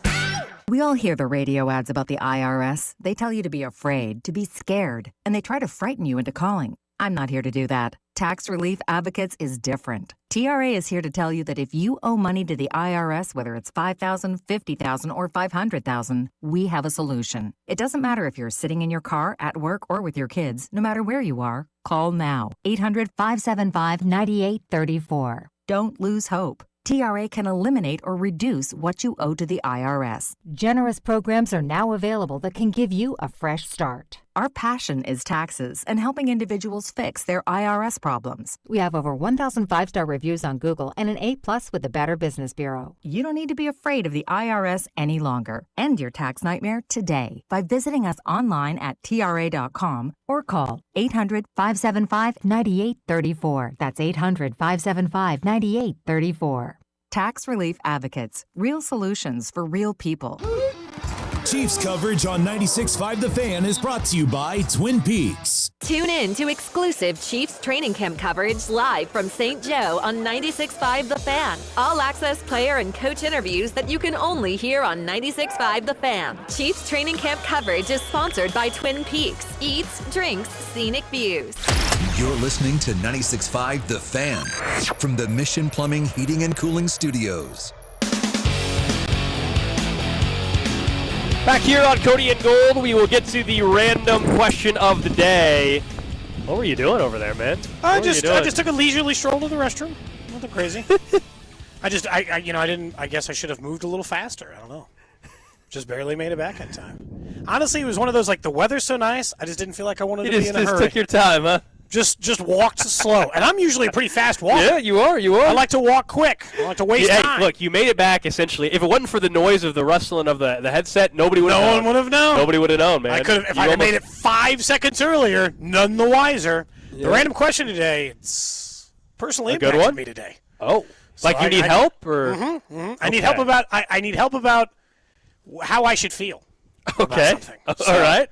Speaker 33: We all hear the radio ads about the IRS. They tell you to be afraid, to be scared, and they try to frighten you into calling. I'm not here to do that. Tax Relief Advocates is different. TRA is here to tell you that if you owe money to the IRS, whether it's $5,000, $50,000, or $500,000, we have a solution. It doesn't matter if you're sitting in your car, at work, or with your kids. No matter where you are, call now. 800-575-9834. Don't lose hope. TRA can eliminate or reduce what you owe to the IRS.
Speaker 34: Generous programs are now available that can give you a fresh start.
Speaker 33: Our passion is taxes and helping individuals fix their IRS problems. We have over 1,000 five-star reviews on Google and an A+ with the Better Business Bureau. You don't need to be afraid of the IRS any longer. End your tax nightmare today by visiting us online at TRA.com or call 800-575-9834. That's 800-575-9834. Tax Relief Advocates. Real solutions for real people.
Speaker 16: Chiefs coverage on 96.5 The Fan is brought to you by Twin Peaks.
Speaker 4: Tune in to exclusive Chiefs training camp coverage live from St. Joe on 96.5 The Fan. All access player and coach interviews that you can only hear on 96.5 The Fan. Chiefs training camp coverage is sponsored by Twin Peaks. Eats, drinks, scenic views.
Speaker 6: You're listening to 96.5 The Fan from the Mission Plumbing, Heating, and Cooling Studios.
Speaker 1: Back here on Cody and Gold, we will get to the random question of the day. What were you doing over there, man?
Speaker 2: I just took a leisurely stroll to the restroom. Nothing crazy. I guess I should have moved a little faster. I don't know. Just barely made it back in time. Honestly, it was one of those, like, the weather's so nice, I just didn't feel like I wanted to be in a hurry.
Speaker 1: You just took your time, huh?
Speaker 2: Just walked slow. And I'm usually a pretty fast walker.
Speaker 1: Yeah, you are.
Speaker 2: I like to walk quick. I like to waste time.
Speaker 1: Look, you made it back, essentially. If it wasn't for the noise of the rustling of the headset, nobody would have known.
Speaker 2: No one would have known.
Speaker 1: Nobody would have known, man.
Speaker 2: I could have, if I had made it 5 seconds earlier, none the wiser. Yeah. The random question today, it's personally impacted me today.
Speaker 1: Oh. So like you need help? Or?
Speaker 2: Mm-hmm. Okay. I need help about how I should feel.
Speaker 1: Okay.
Speaker 2: So,
Speaker 1: all right.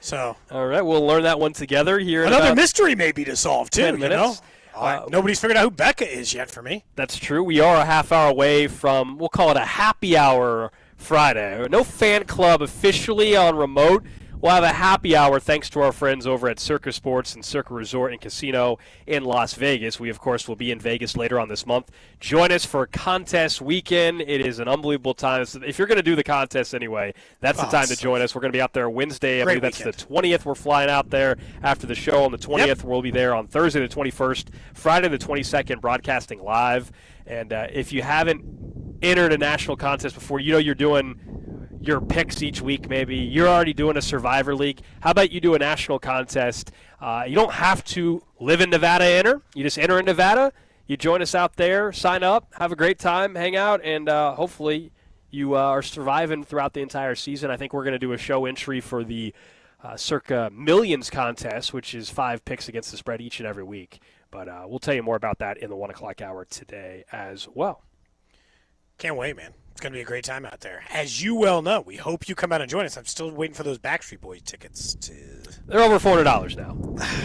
Speaker 2: So.
Speaker 1: All right. We'll learn that one together here.
Speaker 2: Another mystery may be to solve, too,
Speaker 1: 10 minutes.
Speaker 2: Nobody's figured out who Becca is yet for me.
Speaker 1: That's true. We are a half hour away from, we'll call it a happy hour Friday. No fan club officially on remote. We'll have a happy hour thanks to our friends over at Circa Sports and Circa Resort and Casino in Las Vegas. We, of course, will be in Vegas later on this month. Join us for contest weekend. It is an unbelievable time. If you're going to do the contest anyway, that's the time to join us. We're going to be out there Wednesday. I believe that's the 20th. We're flying out there after the show on the 20th. Yep. We'll be there on Thursday the 21st, Friday the 22nd, broadcasting live. And if you haven't entered a national contest before, you're doing your picks each week maybe. You're already doing a Survivor League. How about you do a national contest? You don't have to live in Nevada, enter. You just enter in Nevada. You join us out there, sign up, have a great time, hang out, and hopefully you are surviving throughout the entire season. I think we're going to do a show entry for the Circa Millions contest, which is 5 picks against the spread each and every week. But we'll tell you more about that in the 1 o'clock hour today as well.
Speaker 2: Can't wait, man. It's going to be a great time out there. As you well know, we hope you come out and join us. I'm still waiting for those Backstreet Boys tickets.
Speaker 1: They're over $400 now.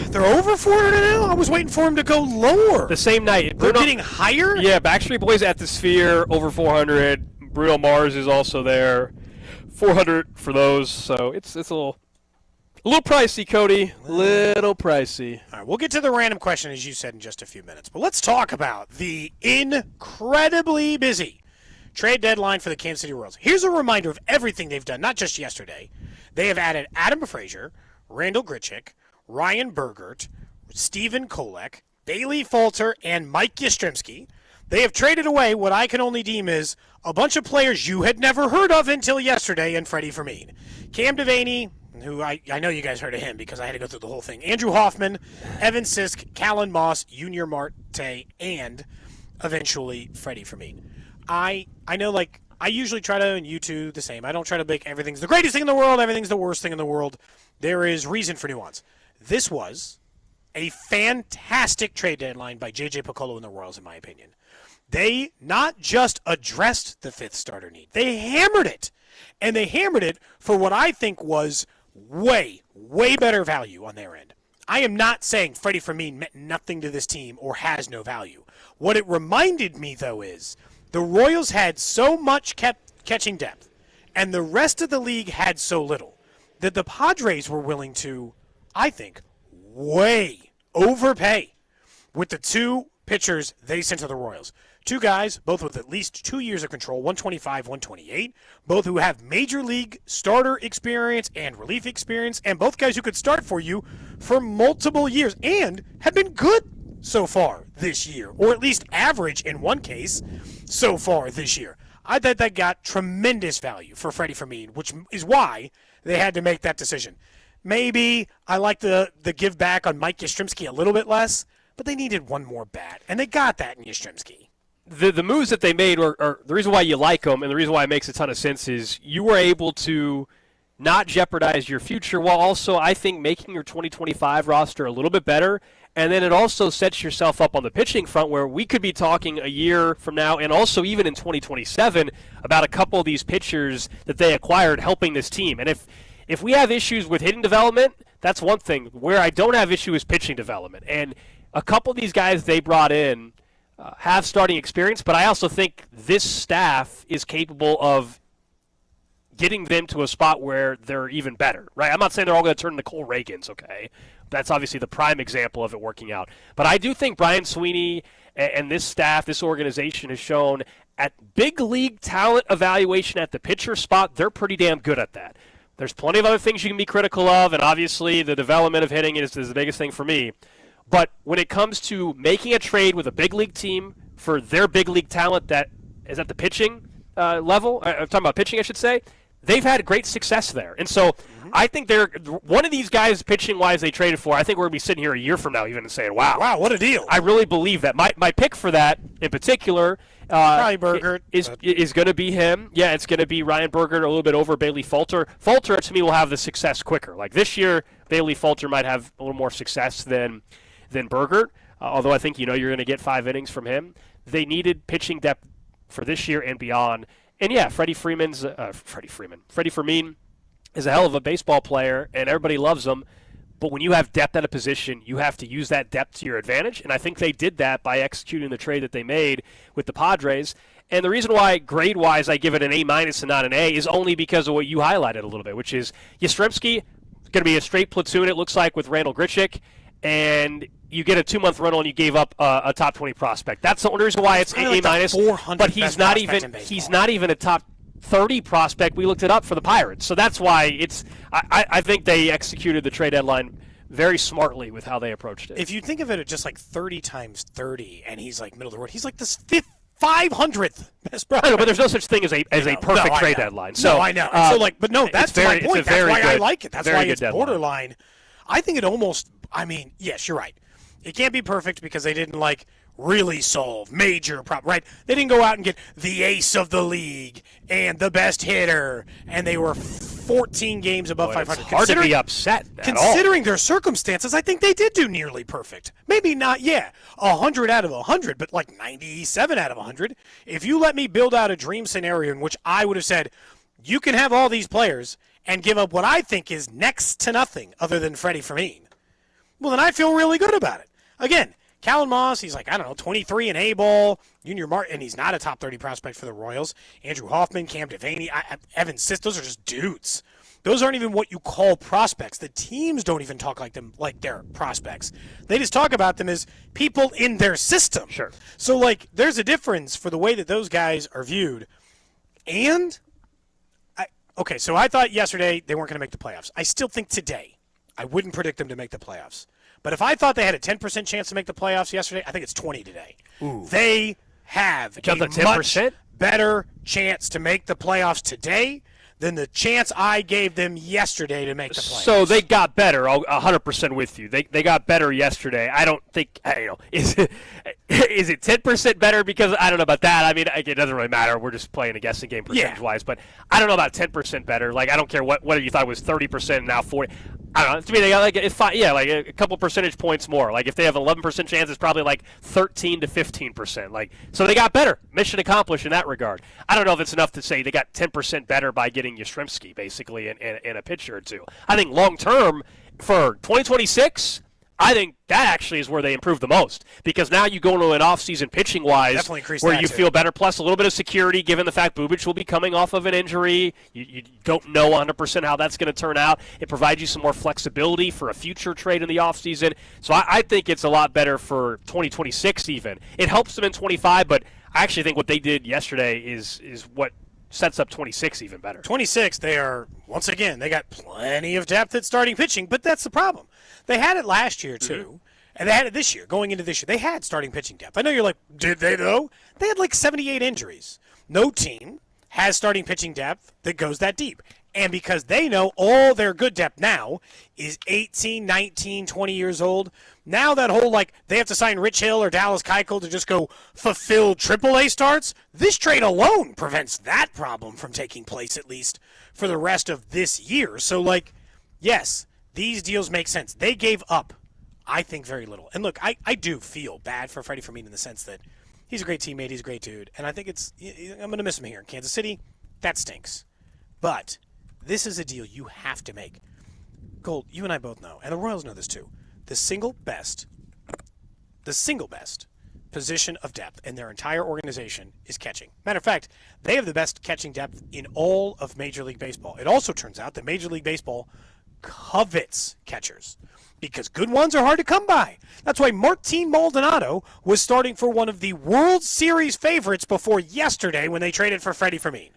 Speaker 2: They're over $400 now? I was waiting for them to go lower.
Speaker 1: The same night.
Speaker 2: They're getting higher?
Speaker 1: Yeah, Backstreet Boys at the Sphere, over $400. Bruno Mars is also there. $400 for those. So it's a little pricey, Cody. Little pricey.
Speaker 2: All right, we'll get to the random question, as you said, in just a few minutes. But let's talk about the incredibly busy trade deadline for the Kansas City Royals. Here's a reminder of everything they've done, not just yesterday. They have added Adam Frazier, Randall Grichuk, Ryan Bergert, Stephen Kolek, Bailey Falter, and Mike Yastrzemski. They have traded away what I can only deem is a bunch of players you had never heard of until yesterday in Freddie Fermin. Cam Devaney, who I know you guys heard of him because I had to go through the whole thing. Andrew Hoffman, Evan Sisk, Callan Moss, Junior Marte, and eventually Freddie Fermin. I know, like, I usually try to, and you two the same. I don't try to make everything's the greatest thing in the world, everything's the worst thing in the world. There is reason for nuance. This was a fantastic trade deadline by J.J. Piccolo and the Royals, in my opinion. They not just addressed the fifth starter need, they hammered it. And they hammered it for what I think was way, way better value on their end. I am not saying Freddie Fermin meant nothing to this team or has no value. What it reminded me, though, is the Royals had so much catching depth, and the rest of the league had so little, that the Padres were willing to, I think, way overpay with the 2 pitchers they sent to the Royals. 2 guys, both with at least 2 years of control, 125, 128, both who have major league starter experience and relief experience, and both guys who could start for you for multiple years and have been good so far this year, or at least average in one case so far this year. I thought that got tremendous value for Freddie Fermin, which is why they had to make that decision. maybe I like the give back on Mike Yastrzemski a little bit less, but they needed one more bat, and they got that in Yastrzemski.
Speaker 1: The moves that they made are the reason why you like them, and the reason why it makes a ton of sense is you were able to not jeopardize your future while also, I think, making your 2025 roster a little bit better. And then it also sets yourself up on the pitching front where we could be talking a year from now and also even in 2027 about a couple of these pitchers that they acquired helping this team. And if we have issues with hitting development, that's one thing. Where I don't have issue is pitching development. And a couple of these guys they brought in have starting experience, but I also think this staff is capable of getting them to a spot where they're even better, right? I'm not saying they're all going to turn into Cole Reagans, okay? That's obviously the prime example of it working out. But I do think Brian Sweeney and this staff, this organization has shown at big league talent evaluation at the pitcher spot, they're pretty damn good at that. There's plenty of other things you can be critical of, and obviously the development of hitting is the biggest thing for me. But when it comes to making a trade with a big league team for their big league talent that is at the pitching level, I'm talking about pitching, I should say, they've had great success there. And so I think they're one of these guys pitching-wise they traded for, I think we're going to be sitting here a year from now even and saying, wow,
Speaker 2: what a deal.
Speaker 1: I really believe that. My pick for that in particular is going to be him. Yeah, it's going to be Ryan Bergert a little bit over Bailey Falter. Falter, to me, will have the success quicker. Like this year, Bailey Falter might have a little more success than Bergert, although I think you're going to get 5 innings from him. They needed pitching depth for this year and beyond. And yeah, Freddie Fermin is a hell of a baseball player, and everybody loves him. But when you have depth at a position, you have to use that depth to your advantage. And I think they did that by executing the trade that they made with the Padres. And the reason why grade-wise I give it an A- and not an A is only because of what you highlighted a little bit, which is Yastrzemski is going to be a straight platoon, it looks like, with Randall Grichuk. And you get a 2-month rental and you gave up a top 20 prospect. That's the only reason why it's A-, but he's not even a top 30 prospect. We looked it up for the Pirates. So that's why I think they executed the trade deadline very smartly with how they approached it.
Speaker 2: If you think of it at just like 30 times 30 and he's like middle of the road, he's like this 500th best prospect.
Speaker 1: I know, but there's no such thing as a perfect trade deadline. So
Speaker 2: I know. That's my point. That's why I like it. That's why it's borderline. I think it almost, yes, you're right. It can't be perfect because they didn't really solve major problems, right? They didn't go out and get the ace of the league and the best hitter, and they were 14 games above 500.
Speaker 1: It's hard to be upset
Speaker 2: considering their circumstances, I think they did do nearly perfect. Maybe not, 100 out of 100, but 97 out of 100. If you let me build out a dream scenario in which I would have said, you can have all these players and give up what I think is next to nothing other than Freddie Fermin, well, then I feel really good about it. Again, Callan Moss, he's 23 in A-ball. Junior Martin, and he's not a top 30 prospect for the Royals. Andrew Hoffman, Cam Devaney, Evan Sisk, those are just dudes. Those aren't even what you call prospects. The teams don't even talk like them like they're prospects. They just talk about them as people in their system.
Speaker 1: Sure.
Speaker 2: So, there's a difference for the way that those guys are viewed. And, so I thought yesterday they weren't going to make the playoffs. I still think today I wouldn't predict them to make the playoffs. But if I thought they had a 10% chance to make the playoffs yesterday, I think it's 20 today.
Speaker 1: Ooh.
Speaker 2: They have a much better chance to make the playoffs today than the chance I gave them yesterday to make the playoffs.
Speaker 1: So they got better. I'll 100% with you. They got better yesterday. I don't think is it 10% better? Because I don't know about that. It doesn't really matter. We're just playing a guessing game percentage-wise. But I don't know about 10% better. I don't care whether you thought it was 30% and now 40. I don't know. To me, they got a couple percentage points more. If they have an 11% chance, it's probably 13 to 15%. So they got better. Mission accomplished in that regard. I don't know if it's enough to say they got 10% better by getting Yastrzemski, basically, in a pitcher or two. I think long-term, for 2026, I think that actually is where they improve the most, because now you go into an off-season pitching-wise where you feel better, plus a little bit of security given the fact Bubic will be coming off of an injury. You don't know 100% how that's going to turn out. It provides you some more flexibility for a future trade in the offseason. So I think it's a lot better for 2026 even. It helps them in 25, but I actually think what they did yesterday is what sets up 26 even better.
Speaker 2: 26, they are, once again, they got plenty of depth at starting pitching, but that's the problem. They had it last year, too, and they had it this year, going into this year. They had starting pitching depth. I know you're like, did they, though? They had 78 injuries. No team has starting pitching depth that goes that deep. And because they know all their good depth now is 18, 19, 20 years old, now that whole, they have to sign Rich Hill or Dallas Keuchel to just go fulfill AAA starts, this trade alone prevents that problem from taking place, at least for the rest of this year. So, yes, these deals make sense. They gave up, I think, very little. And look, I do feel bad for Freddie Fermin in the sense that he's a great teammate, he's a great dude, and I think I'm going to miss him here in Kansas City. That stinks. But this is a deal you have to make. Gold, you and I both know, and the Royals know this too. The single best position of depth in their entire organization is catching. Matter of fact, they have the best catching depth in all of Major League Baseball. It also turns out that Major League Baseball covets catchers because good ones are hard to come by. That's why Martin Maldonado was starting for one of the World Series favorites before yesterday when they traded for Freddie Fermin.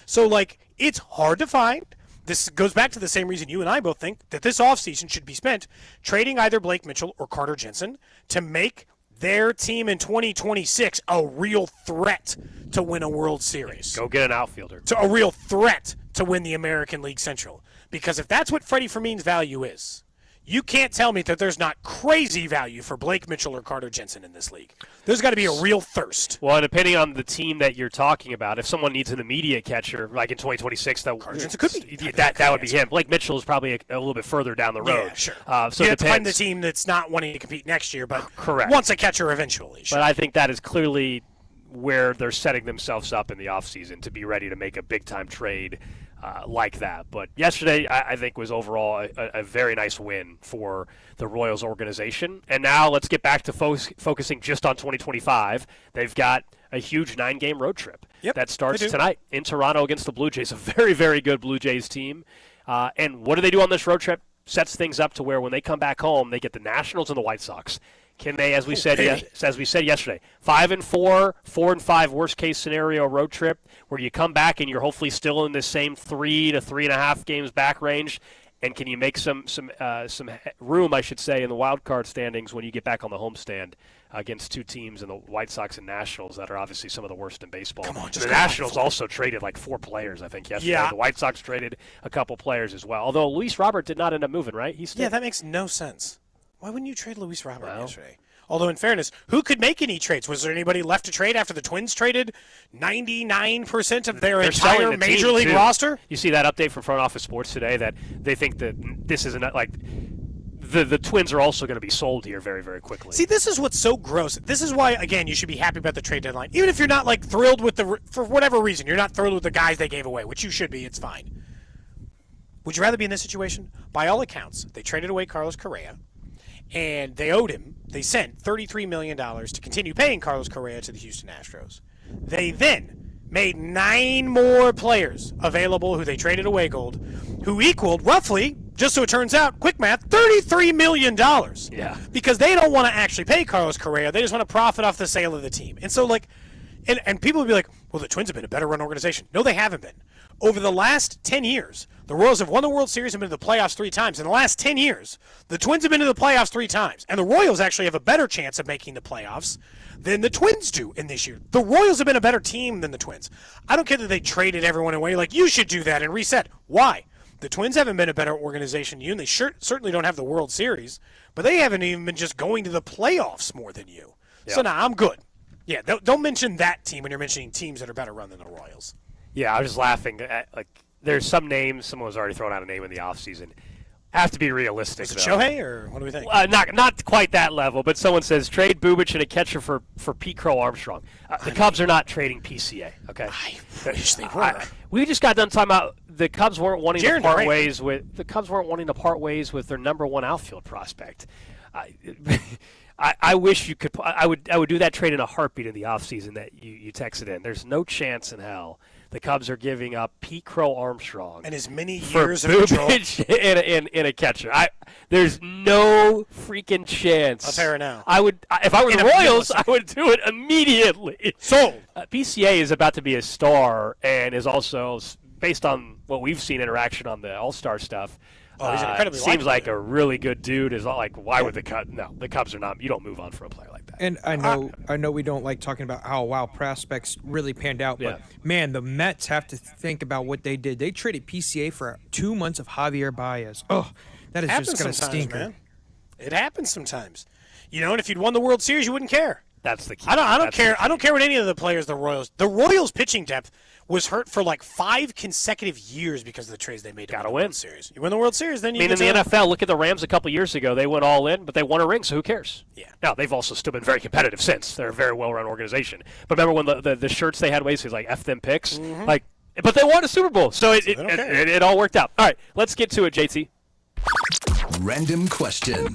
Speaker 2: So, it's hard to find. This goes back to the same reason you and I both think that this offseason should be spent trading either Blake Mitchell or Carter Jensen to make their team in 2026 a real threat to win a World Series.
Speaker 1: Go get an outfielder.
Speaker 2: To a real threat to win the American League Central. Because if that's what Freddie Fermin's value is, you can't tell me that there's not crazy value for Blake Mitchell or Carter Jensen in this league. There's got to be a real thirst.
Speaker 1: Well, and depending on the team that you're talking about, if someone needs an immediate catcher, like in 2026,
Speaker 2: Carter Jensen could be.
Speaker 1: That would be him. Blake Mitchell is probably a little bit further down the road.
Speaker 2: Yeah, sure.
Speaker 1: So
Speaker 2: you
Speaker 1: it
Speaker 2: have to find the
Speaker 1: depends.
Speaker 2: team that's not wanting to compete next year, but
Speaker 1: Correct.
Speaker 2: wants a catcher eventually. Sure.
Speaker 1: But I think that is clearly where they're setting themselves up in the offseason to be ready to make a big-time trade like that. But yesterday, I think, was overall a very nice win for the Royals organization. And now let's get back to focusing just on 2025. They've got a huge 9-game road trip that starts tonight in Toronto against the Blue Jays, a very, very good Blue Jays team. And what do they do on this road trip? Sets things up to where when they come back home, they get the Nationals and the White Sox. Can they, as we said yesterday, 5-4, 4-5 worst case scenario road trip, where you come back and you're hopefully still in the same 3 to 3.5 games back range, and can you make some room, I should say, in the wild card standings when you get back on the homestand against two teams in the White Sox and Nationals that are obviously some of the worst in baseball. The Nationals also traded 4 players, I think, yesterday.
Speaker 2: Yeah.
Speaker 1: The White Sox traded a couple players as well. Although Luis Robert did not end up moving, right?
Speaker 2: That makes no sense. Why wouldn't you trade Luis Robert yesterday? Although, in fairness, who could make any trades? Was there anybody left to trade after the Twins traded 99% of their entire Major League roster?
Speaker 1: You see that update from Front Office Sports today that they think that this is the Twins are also going to be sold here very, very quickly.
Speaker 2: See, this is what's so gross. This is why, again, you should be happy about the trade deadline. Even if you're not, thrilled with for whatever reason, you're not thrilled with the guys they gave away, which you should be. It's fine. Would you rather be in this situation? By all accounts, they traded away Carlos Correa. And they owed him, they sent $33 million to continue paying Carlos Correa to the Houston Astros. They then made 9 more players available who they traded away, Gold, who equaled roughly, just so it turns out, quick math, $33 million.
Speaker 1: Yeah.
Speaker 2: Because they don't want to actually pay Carlos Correa. They just want to profit off the sale of the team. And so, and people would be like, well, the Twins have been a better run organization. No, they haven't been. Over the last 10 years, the Royals have won the World Series and been to the playoffs 3 times. In the last 10 years, the Twins have been to the playoffs 3 times. And the Royals actually have a better chance of making the playoffs than the Twins do in this year. The Royals have been a better team than the Twins. I don't care that they traded everyone away. You should do that and reset. Why? The Twins haven't been a better organization than you, and they certainly don't have the World Series, but they haven't even been just going to the playoffs more than you. Yeah. So, I'm good. Yeah, don't mention that team when you're mentioning teams that are better run than the Royals.
Speaker 1: Yeah, I was just laughing. There's some names. Someone was already throwing out a name in the offseason. Have to be realistic.
Speaker 2: Is it Shohei, or what do we think?
Speaker 1: Not quite that level, but someone says trade Bubic and a catcher for Pete Crow Armstrong. The Cubs are not trading PCA. Okay,
Speaker 2: I wish they were.
Speaker 1: We just got done talking about the Cubs weren't wanting to part ways with their number 1 outfield prospect. I wish you could. I would do that trade in a heartbeat in the offseason that you texted in. There's no chance in hell the Cubs are giving up Pete Crow Armstrong
Speaker 2: and as many years of control
Speaker 1: in a catcher. There's no freaking chance.
Speaker 2: I'll tell you now.
Speaker 1: I would, if I were the Royals, I would do it immediately.
Speaker 2: Sold.
Speaker 1: PCA is about to be a star and is also, based on what we've seen interaction on the All-Star stuff.
Speaker 2: Oh, he's incredibly
Speaker 1: seems like a really good dude. Is not why would the Cubs? No, the Cubs are not. You don't move on for a player like that.
Speaker 14: And I know we don't like talking about how prospects really panned out, but man, the Mets have to think about what they did. They traded PCA for 2 months of Javier Baez. Oh, that is just going to stink,
Speaker 2: man. It happens sometimes. And if you'd won the World Series, you wouldn't care.
Speaker 1: That's the key.
Speaker 2: I don't care. I don't care what any of the players, the Royals pitching depth was hurt for like 5 consecutive years because of the trades they made to win the World Series. You win the World Series, then you
Speaker 1: in the NFL, look at the Rams a couple years ago. They went all in, but they won a ring, so who cares?
Speaker 2: Yeah.
Speaker 1: Now, they've also still been very competitive since. They're a very well-run organization. But remember when the shirts they had basically like F them picks?
Speaker 2: Mm-hmm.
Speaker 1: But they won a Super Bowl, so it all worked out. All right, let's get to it, JT.
Speaker 6: Random question.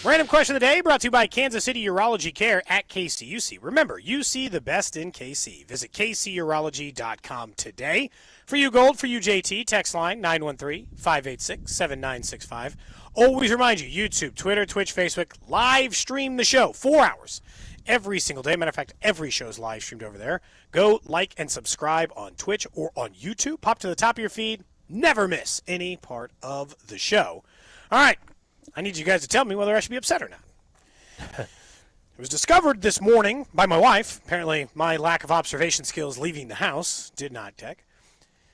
Speaker 2: Random question of the day brought to you by Kansas City Urology Care at KCUC. Remember, you see the best in KC. Visit kcurology.com today. For you, Gold, for you, JT, text line 913-586-7965. Always remind you, YouTube, Twitter, Twitch, Facebook, live stream the show 4 hours every single day. Matter of fact, every show is live streamed over there. Go like and subscribe on Twitch or on YouTube. Pop to the top of your feed. Never miss any part of the show. All right. I need you guys to tell me whether I should be upset or not. It was discovered this morning by my wife. Apparently, my lack of observation skills leaving the house did not deck.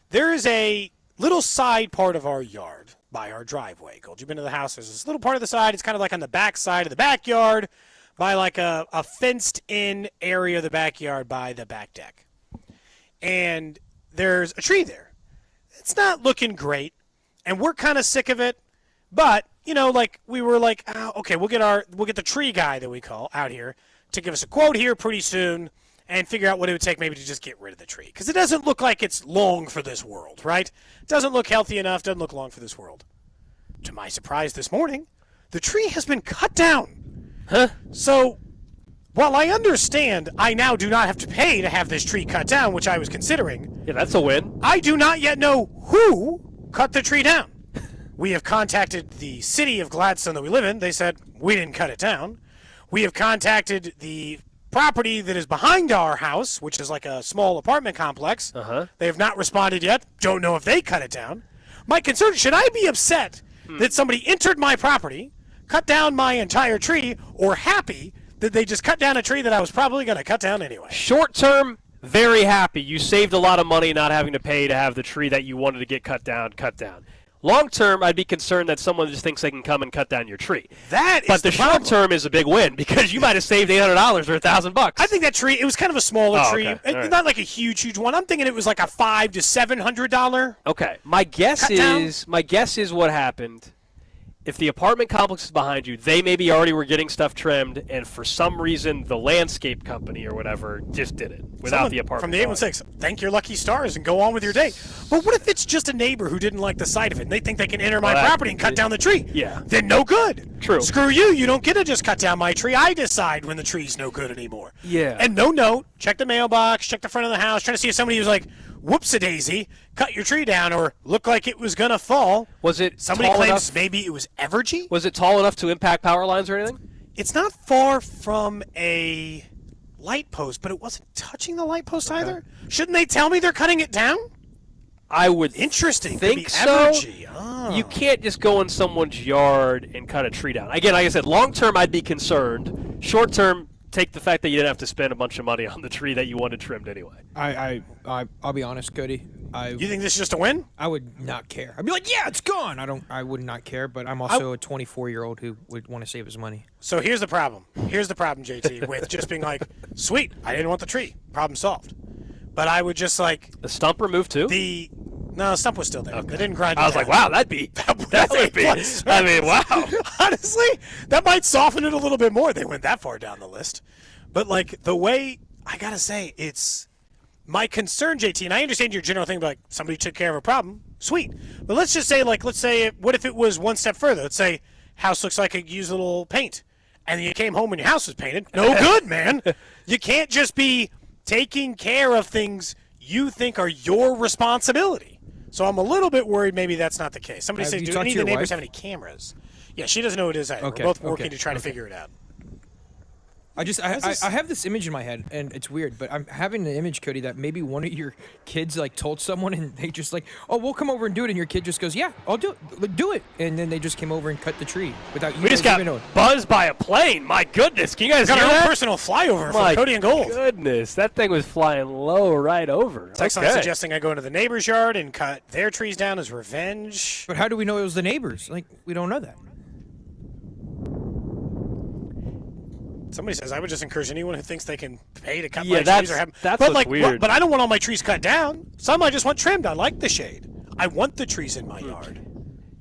Speaker 2: There is a little side part of our yard by our driveway. Gold, you've been to the house. There's this little part of the side. It's kind of like on the back side of the backyard by like a fenced-in area of the backyard by the back deck. And there's a tree there. It's not looking great, and we're kind of sick of it, but we were like, okay, we'll get the tree guy that we call out here to give us a quote here pretty soon and figure out what it would take maybe to just get rid of the tree. Because it doesn't look like it's long for this world, right? It doesn't look healthy enough, doesn't look long for this world. To my surprise this morning, the tree has been cut down.
Speaker 1: Huh?
Speaker 2: So, while I understand I now do not have to pay to have this tree cut down, which I was considering.
Speaker 1: Yeah, that's a win.
Speaker 2: I do not yet know who cut the tree down. We have contacted the city of Gladstone that we live in. They said, we didn't cut it down. We have contacted the property that is behind our house, which is like a small apartment complex. They have not responded yet. Don't know if they cut it down. My concern, should I be upset that somebody entered my property, cut down my entire tree, or happy that they just cut down a tree that I was probably going to cut down anyway?
Speaker 1: Short term, very happy. You saved a lot of money not having to pay to have the tree that you wanted to get cut down. Long term, I'd be concerned that someone just thinks they can come and cut down your tree. But the short term is a big win because you might have saved $800 or $1,000.
Speaker 2: I think that tree, it was kind of a smaller tree.
Speaker 1: Okay. Right.
Speaker 2: Not like a huge one. I'm thinking it was like a $500 to $700.
Speaker 1: Okay. My guess is what happened. If the apartment complex is behind you, they maybe already were getting stuff trimmed, and for some reason the landscape company or whatever just did it without the apartment.
Speaker 2: From the 816, thank your lucky stars and go on with your day. But what if it's just a neighbor who didn't like the sight of it, and they think they can enter my property and cut down the tree?
Speaker 1: Yeah.
Speaker 2: Then no good.
Speaker 1: True.
Speaker 2: Screw you. You don't get to just cut down my tree. I decide when the tree's no good anymore.
Speaker 1: Yeah.
Speaker 2: And no note. Check the mailbox. Check the front of the house. Trying to see if somebody was like, whoops-a-daisy, cut your tree down or looked like it was going to fall.
Speaker 1: Was it
Speaker 2: Somebody
Speaker 1: tall
Speaker 2: claims
Speaker 1: enough?
Speaker 2: maybe it was Evergy.
Speaker 1: Was it tall enough to impact power lines or anything?
Speaker 2: It's not far from a light post, but it wasn't touching the light post either. Shouldn't they tell me they're cutting it down?
Speaker 1: I would
Speaker 2: Interesting.
Speaker 1: think
Speaker 2: Could be
Speaker 1: so.
Speaker 2: Evergy. Oh.
Speaker 1: You can't just go in someone's yard and cut a tree down. Again, like I said, long term I'd be concerned. Short term, take the fact that you didn't have to spend a bunch of money on the tree that you wanted trimmed anyway.
Speaker 14: I'll be honest, Cody.
Speaker 2: You think this is just a win?
Speaker 14: I would not care. I'd be like, yeah, it's gone. I would not care, but I'm also a 24-year-old who would want to save his money.
Speaker 2: So here's the problem. Here's the problem, JT, with just being like, sweet, I didn't want the tree. Problem solved. But I would just like...
Speaker 1: The stump removed too?
Speaker 2: No, the stump was still there. Okay. They didn't grind it
Speaker 1: I was
Speaker 2: down.
Speaker 1: like, wow, that would be. I mean, wow.
Speaker 2: Honestly, that might soften it a little bit more. They went that far down the list. But, like, the way, I got to say, it's my concern, JT, and I understand your general thing, like, somebody took care of a problem. Sweet. But let's just say, what if it was one step further? Let's say, house looks like it used a little paint, and you came home and your house was painted. No good, man. You can't just be taking care of things you think are your responsibility. So I'm a little bit worried maybe that's not the case. Somebody said, do any of the neighbors have any cameras? Yeah, she doesn't know what it is either.
Speaker 14: Okay,
Speaker 2: We're both working to try to figure it out.
Speaker 14: I have this image in my head, and it's weird, but I'm having the image, Cody, that maybe one of your kids like told someone, and they just like, oh, we'll come over and do it, and your kid just goes, yeah, I'll do it, and then they just came over and cut the tree without you.
Speaker 1: We just got buzzed by a plane. My goodness, can you guys hear that?
Speaker 2: Personal flyover from Cody and Gold.
Speaker 1: Goodness, that thing was flying low right over.
Speaker 2: Text line suggesting I go into the neighbor's yard and cut their trees down as revenge.
Speaker 14: But how do we know it was the neighbors? Like, we don't know that.
Speaker 2: Somebody says I would just encourage anyone who thinks they can pay to cut
Speaker 1: Yeah,
Speaker 2: my trees or have.
Speaker 1: that's
Speaker 2: but
Speaker 1: what's
Speaker 2: like,
Speaker 1: weird.
Speaker 2: But I don't want all my trees cut down. Some I just want trimmed. I like the shade. I want the trees in my yard.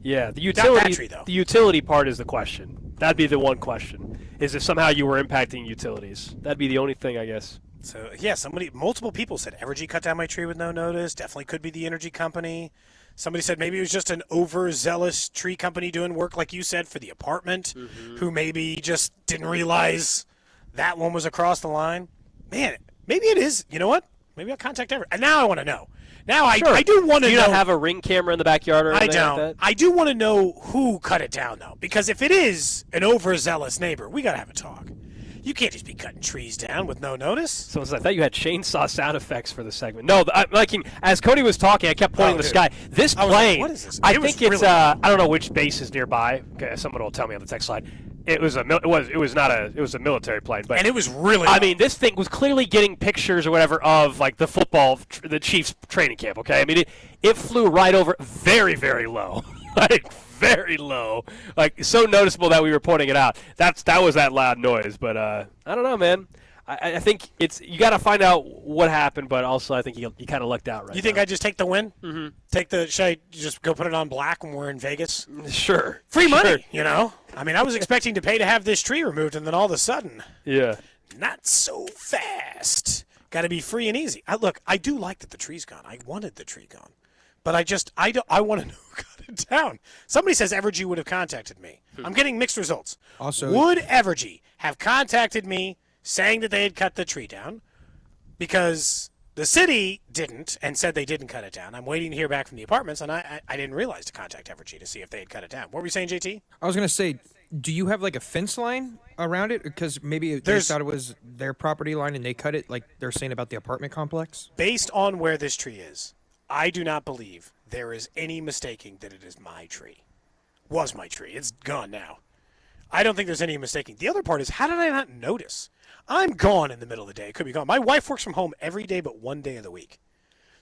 Speaker 1: Yeah, the
Speaker 2: Not that
Speaker 1: utility.
Speaker 2: tree, though.
Speaker 1: The utility part is the question. That'd be the one question. Is if somehow you were impacting utilities? That'd be the only thing, I guess.
Speaker 2: So yeah, multiple people said Evergy cut down my tree with no notice. Definitely could be the energy company. Somebody said maybe it was just an overzealous tree company doing work, like you said, for the apartment, who maybe just didn't realize that one was across the line. Man, maybe it is. You know what? Maybe I'll contact Evergy. And now I want to know. Now I do want to know.
Speaker 1: Do you not have a Ring camera in the backyard or anything
Speaker 2: I don't.
Speaker 1: like that?
Speaker 2: I do want to know who cut it down, though, because if it is an overzealous neighbor, we got to have a talk. You can't just be cutting trees down with no notice.
Speaker 1: So I thought you had chainsaw sound effects for the segment. No, as Cody was talking, I kept pointing to the sky. This plane,
Speaker 2: what is this?
Speaker 1: I think it's I don't know which base is nearby. Okay, someone will tell me on the text line. It was a military plane, but
Speaker 2: and it was really.
Speaker 1: I mean, this thing was clearly getting pictures or whatever of like the the Chiefs training camp. Okay, I mean it flew right over, very very low, like very low, like so noticeable that we were pointing it out. That was that loud noise, but I don't know, man. I think you got to find out what happened, but also I think you kind of lucked out right.
Speaker 2: You think
Speaker 1: now.
Speaker 2: I just take the win? Mm-hmm. Should I just go put it on black when we're in Vegas?
Speaker 1: Sure.
Speaker 2: Free money, you know. I mean, I was expecting to pay to have this tree removed, and then all of a sudden, not so fast. Got to be free and easy. I do like that the tree's gone. I wanted the tree gone, but I want to know who cut it down. Somebody says Evergy would have contacted me. I'm getting mixed results.
Speaker 14: Also,
Speaker 2: would Evergy have contacted me saying that they had cut the tree down? Because the city didn't and said they didn't cut it down. I'm waiting to hear back from the apartments, and I didn't realize to contact Evergy to see if they had cut it down. What were you saying, JT?
Speaker 14: I was going to say, do you have like a fence line around it? Because maybe they thought it was their property line and they cut it like they're saying about the apartment complex?
Speaker 2: Based on where this tree is, I do not believe there is any mistaking that it is my tree. Was my tree. It's gone now. I don't think there's any mistaking. The other part is, how did I not notice? I'm gone in the middle of the day. It could be gone. My wife works from home every day but one day of the week.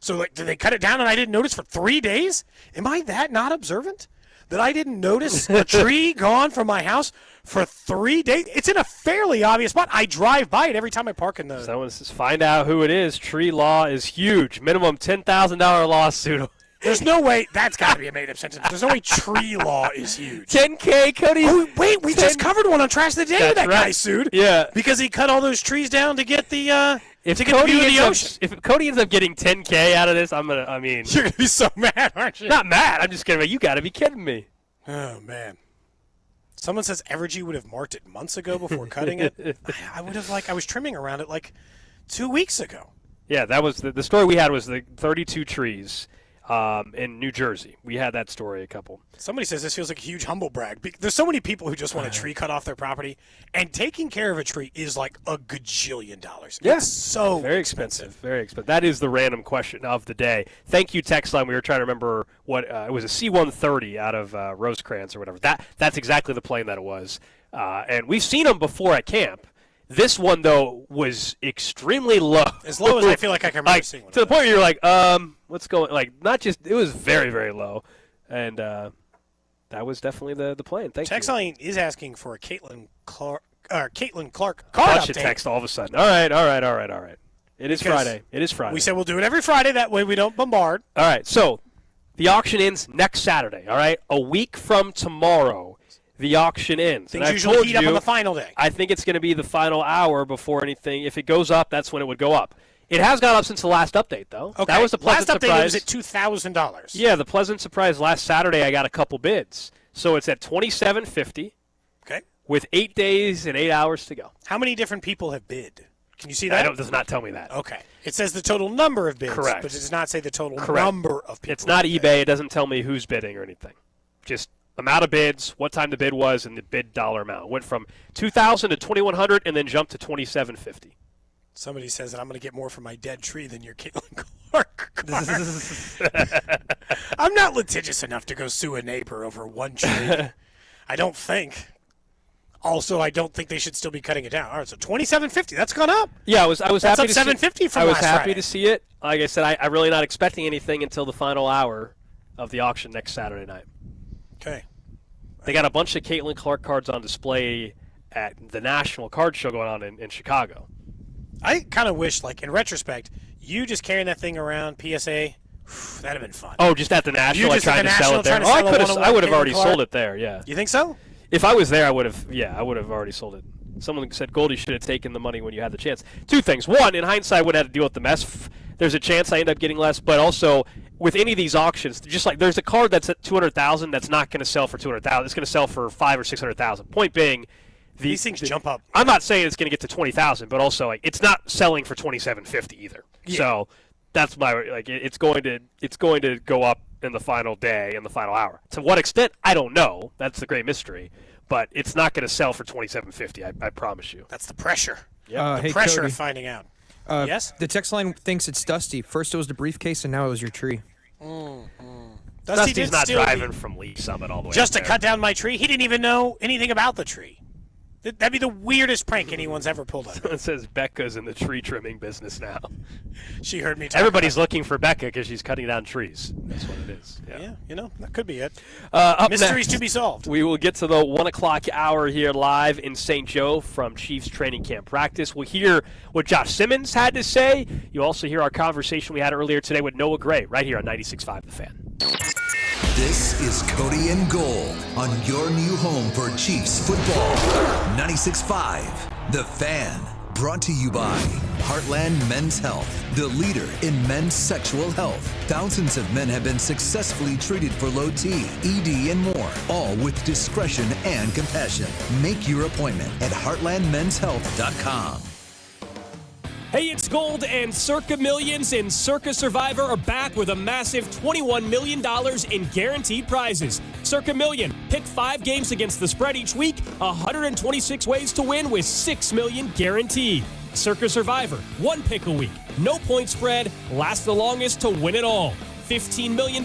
Speaker 2: So, did they cut it down and I didn't notice for 3 days? Am I that not observant? That I didn't notice a tree gone from my house for 3 days? It's in a fairly obvious spot. I drive by it every time I park in the...
Speaker 1: Someone says, find out who it is. Tree law is huge. Minimum $10,000 lawsuit.
Speaker 2: There's no way. That's got to be a made-up sentence. There's no way tree law is huge.
Speaker 1: $10K, Cody.
Speaker 2: Oh, wait. We just covered one on Trash of the Day.
Speaker 1: That's
Speaker 2: That
Speaker 1: right.
Speaker 2: guy sued.
Speaker 1: Yeah.
Speaker 2: Because he cut all those trees down to get the
Speaker 1: if
Speaker 2: to get the view of the ocean.
Speaker 1: If Cody ends up getting $10K out of this,
Speaker 2: You're going to be so mad, aren't you?
Speaker 1: Not mad. I'm just kidding. You got to be kidding me.
Speaker 2: Oh, man. Someone says Evergy would have marked it months ago before cutting it. I would have, I was trimming around it 2 weeks ago.
Speaker 1: Yeah, that was the story we had was the 32 trees in New Jersey. We had that story a couple.
Speaker 2: Somebody says this feels like a huge humble brag. There's so many people who just want a tree cut off their property, and taking care of a tree is like a gajillion dollars.
Speaker 1: Yeah.
Speaker 2: It's so
Speaker 1: very expensive. Very expensive. That is the random question of the day. Thank you, text line. We were trying to remember what it was, a C-130 out of Rosecrans or whatever. That's exactly the plane that it was. And we've seen them before at camp. This one, though, was extremely low.
Speaker 2: As low as I feel like I can remember seeing one.
Speaker 1: To the point where you're like, what's going not just, it was very, very low. And that was definitely the plane. Thank you.
Speaker 2: Text line is asking for a Caitlin Clark card
Speaker 1: Bunch
Speaker 2: update.
Speaker 1: of text all of a sudden. All right. It is Friday.
Speaker 2: We said we'll do it every Friday. That way we don't bombard.
Speaker 1: All right. So the auction ends next Saturday. All right. A week from tomorrow, the auction ends.
Speaker 2: Things usually heat up on the final day.
Speaker 1: I think it's going to be the final hour before anything. If it goes up, that's when it would go up. It has gone up since the last update, though.
Speaker 2: Okay.
Speaker 1: That was the pleasant
Speaker 2: last update
Speaker 1: surprise.
Speaker 2: It was at $2,000.
Speaker 1: Yeah, the pleasant surprise last Saturday. I got a couple bids, so it's at $2,750.
Speaker 2: Okay.
Speaker 1: With 8 days and 8 hours to go.
Speaker 2: How many different people have bid? Can you see that?
Speaker 1: It does not tell me that.
Speaker 2: Okay. It says the total number of bids.
Speaker 1: Correct.
Speaker 2: But it does not say the total
Speaker 1: Correct.
Speaker 2: number of people.
Speaker 1: It's not eBay. It doesn't tell me who's bidding or anything. Just amount of bids, what time the bid was, and the bid dollar amount. It went from $2,000 to $2,100 and then jumped to $2,750.
Speaker 2: Somebody says that I'm going to get more for my dead tree than your Caitlin Clark card. I'm not litigious enough to go sue a neighbor over one tree. I don't think. Also, I don't think they should still be cutting it down. All right, so $2,750. That's gone up.
Speaker 1: Yeah, I was
Speaker 2: That's
Speaker 1: happy
Speaker 2: up
Speaker 1: to
Speaker 2: $750
Speaker 1: see.
Speaker 2: from
Speaker 1: I was
Speaker 2: last
Speaker 1: happy
Speaker 2: Friday.
Speaker 1: to see it. Like I said, I'm really not expecting anything until the final hour of the auction next Saturday night.
Speaker 2: Okay.
Speaker 1: They got a bunch of Caitlin Clark cards on display at the National Card Show going on in Chicago.
Speaker 2: I kind of wish, like, in retrospect, you just carrying that thing around, PSA, that'd have been fun.
Speaker 1: Oh, just at the National, I tried to sell it there. Oh, I would have already sold it there, yeah.
Speaker 2: You think so?
Speaker 1: If I was there, I would have already sold it. Someone said Goldie should have taken the money when you had the chance. Two things. One, in hindsight, I would have had to deal with the mess. There's a chance I end up getting less, but also with any of these auctions, just like there's a card that's at $200,000 that's not going to sell for $200,000. It's going to sell for $500,000 or $600,000. Point being,
Speaker 2: these things jump up.
Speaker 1: I'm not saying it's going to get to $20,000, but also like it's not selling for $2,750 either.
Speaker 2: Yeah.
Speaker 1: So that's my it's going to go up in the final day, in the final hour. To what extent, I don't know. That's the great mystery. But it's not going to sell for $2,750. I promise you.
Speaker 2: That's the pressure.
Speaker 1: Yeah,
Speaker 2: the
Speaker 14: hey,
Speaker 2: pressure
Speaker 14: Cody.
Speaker 2: of finding out. Yes?
Speaker 14: The text line thinks it's Dusty. First it was the briefcase, and now it was your tree.
Speaker 1: Dusty's not driving from Lee Summit all the way
Speaker 2: just to
Speaker 1: up there.
Speaker 2: cut down my tree. He didn't even know anything about the tree. That'd be the weirdest prank anyone's ever pulled on.
Speaker 1: It says Becca's in the tree trimming business now.
Speaker 2: She heard me talk
Speaker 1: Everybody's
Speaker 2: about
Speaker 1: looking for Becca because she's cutting down trees. That's what it is.
Speaker 2: Yeah, that could be it.
Speaker 1: Up
Speaker 2: Mysteries
Speaker 1: next,
Speaker 2: to be solved.
Speaker 1: We will get to the 1 o'clock hour here live in St. Joe from Chiefs training camp practice. We'll hear what Josh Simmons had to say. You'll also hear our conversation we had earlier today with Noah Gray right here on 96.5 The Fan.
Speaker 6: This is Cody and Gold on your new home for Chiefs football. 96.5 The Fan. Brought to you by Heartland Men's Health, the leader in men's sexual health. Thousands of men have been successfully treated for low T, ED, and more, all with discretion and compassion. Make your appointment at heartlandmenshealth.com.
Speaker 5: Hey, it's Gold, and Circa Millions and Circa Survivor are back with a massive $21 million in guaranteed prizes. Circa Million, pick 5 games against the spread each week, 126 ways to win with $6 million guaranteed. Circa Survivor, 1 pick a week, no point spread, last the longest to win it all. $15 million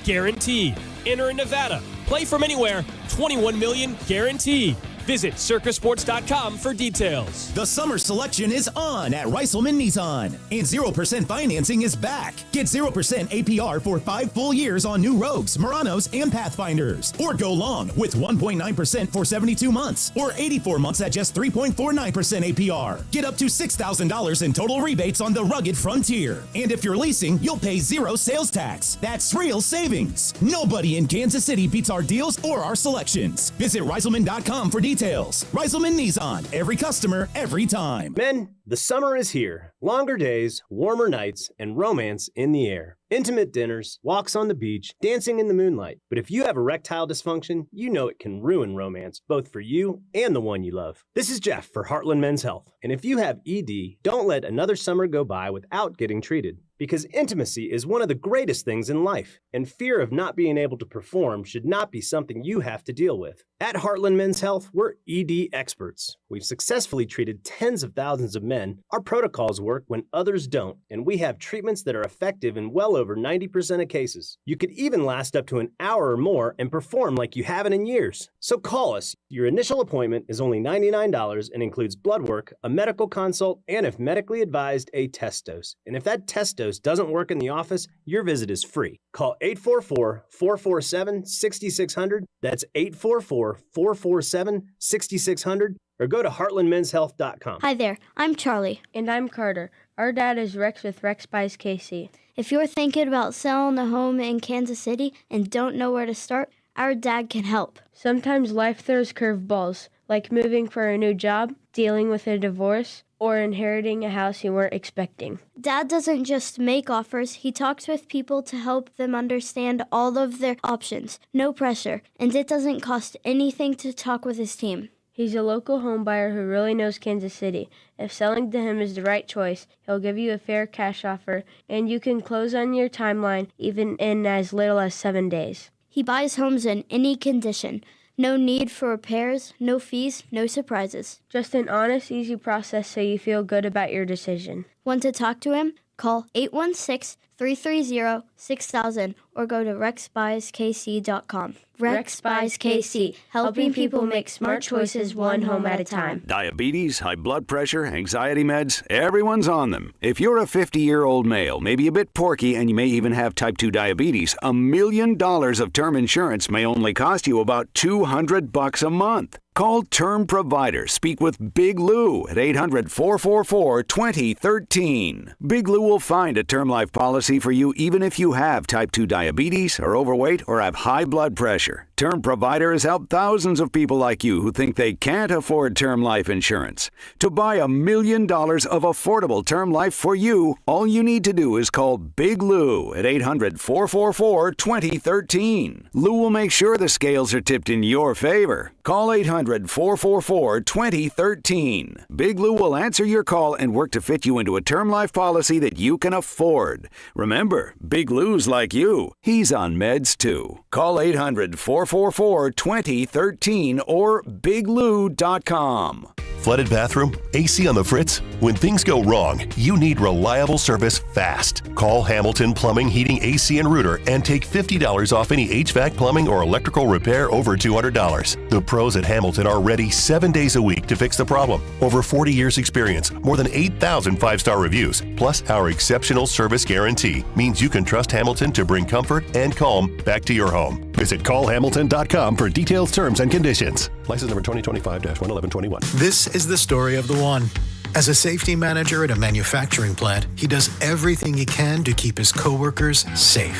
Speaker 5: guaranteed. Enter in Nevada, play from anywhere, $21 million guaranteed. Visit circasports.com for details.
Speaker 16: The summer selection is on at Reiselman Nissan, and 0% financing is back. Get 0% APR for 5 full years on new Rogues, Muranos, and Pathfinders. Or go long with 1.9% for 72 months, or 84 months at just 3.49% APR. Get up to $6,000 in total rebates on the rugged Frontier. And if you're leasing, you'll pay 0 sales tax. That's real savings. Nobody in Kansas City beats our deals or our selections. Visit Reiselman.com for details. Reiselman Nissan. Every customer, every time.
Speaker 7: Men, the summer is here. Longer days, warmer nights, and romance in the air. Intimate dinners, walks on the beach, dancing in the moonlight. But if you have erectile dysfunction, you know it can ruin romance, both for you and the one you love. This is Jeff for Heartland Men's Health. And if you have ED, don't let another summer go by without getting treated. Because intimacy is one of the greatest things in life, and fear of not being able to perform should not be something you have to deal with. At Heartland Men's Health, we're ED experts. We've successfully treated tens of thousands of men. Our protocols work when others don't, and we have treatments that are effective in well over 90% of cases. You could even last up to an hour or more and perform like you haven't in years. So call us. Your initial appointment is only $99 and includes blood work, a medical consult, and if medically advised, a test dose. And if that test dose doesn't work in the office, your visit is free. Call 844-447-6600. That's 844-447-6600. Or go to heartlandmenshealth.com.
Speaker 8: Hi there, I'm Charlie. And I'm Carter. Our dad is Rex with Rex Buys KC. If you're thinking about selling a home in Kansas City and don't know where to start, our dad can help. Sometimes life throws curveballs, like moving for a new job, dealing with a divorce, or inheriting a house you weren't expecting. Dad doesn't just make offers, he talks with people to help them understand all of their options. No pressure, and it doesn't cost anything to talk with his team. He's a local home buyer who really knows Kansas City. If selling to him is the right choice, he'll give you a fair cash offer, and you can close on your timeline even in as little as 7 days. He buys homes in any condition. No need for repairs, no fees, no surprises.
Speaker 3: Just an honest, easy process so you feel good about your decision.
Speaker 8: Want to talk to him? Call 816-330-6000 or go to rexbuyskc.com. Rex Buys KC, helping people make smart choices one home at a time.
Speaker 9: Diabetes, high blood pressure, anxiety meds, everyone's on them. If you're a 50-year-old male, maybe a bit porky, and you may even have type 2 diabetes, $1 million of term insurance may only cost you about $200 a month. Call Term Provider. Speak with Big Lou at 800-444-2013. Big Lou will find a term life policy for you even if you have type 2 diabetes, are overweight, or have high blood pressure. Term Provider has helped thousands of people like you who think they can't afford term life insurance. To buy $1 million of affordable term life for you, all you need to do is call Big Lou at 800-444-2013. Lou will make sure the scales are tipped in your favor. Call 800-444-2013. Big Lou will answer your call and work to fit you into a term life policy that you can afford. Remember, Big Lou's like you. He's on meds too. Call 800-444-2013 or biglou.com.
Speaker 10: Flooded bathroom? AC on the fritz? When things go wrong, you need reliable service fast. Call Hamilton Plumbing, Heating, AC, and Rooter and take $50 off any HVAC, plumbing, or electrical repair over $200. The pros at Hamilton are ready 7 days a week to fix the problem. Over 40 years experience, more than 8,000 five-star reviews, plus our exceptional service guarantee means you can trust Hamilton to bring comfort and calm back to your home. Visit callhamilton.com for details, terms, and conditions. License number 2025-11121.
Speaker 11: This is the story of the one. As a safety manager at a manufacturing plant, he does everything he can to keep his coworkers safe.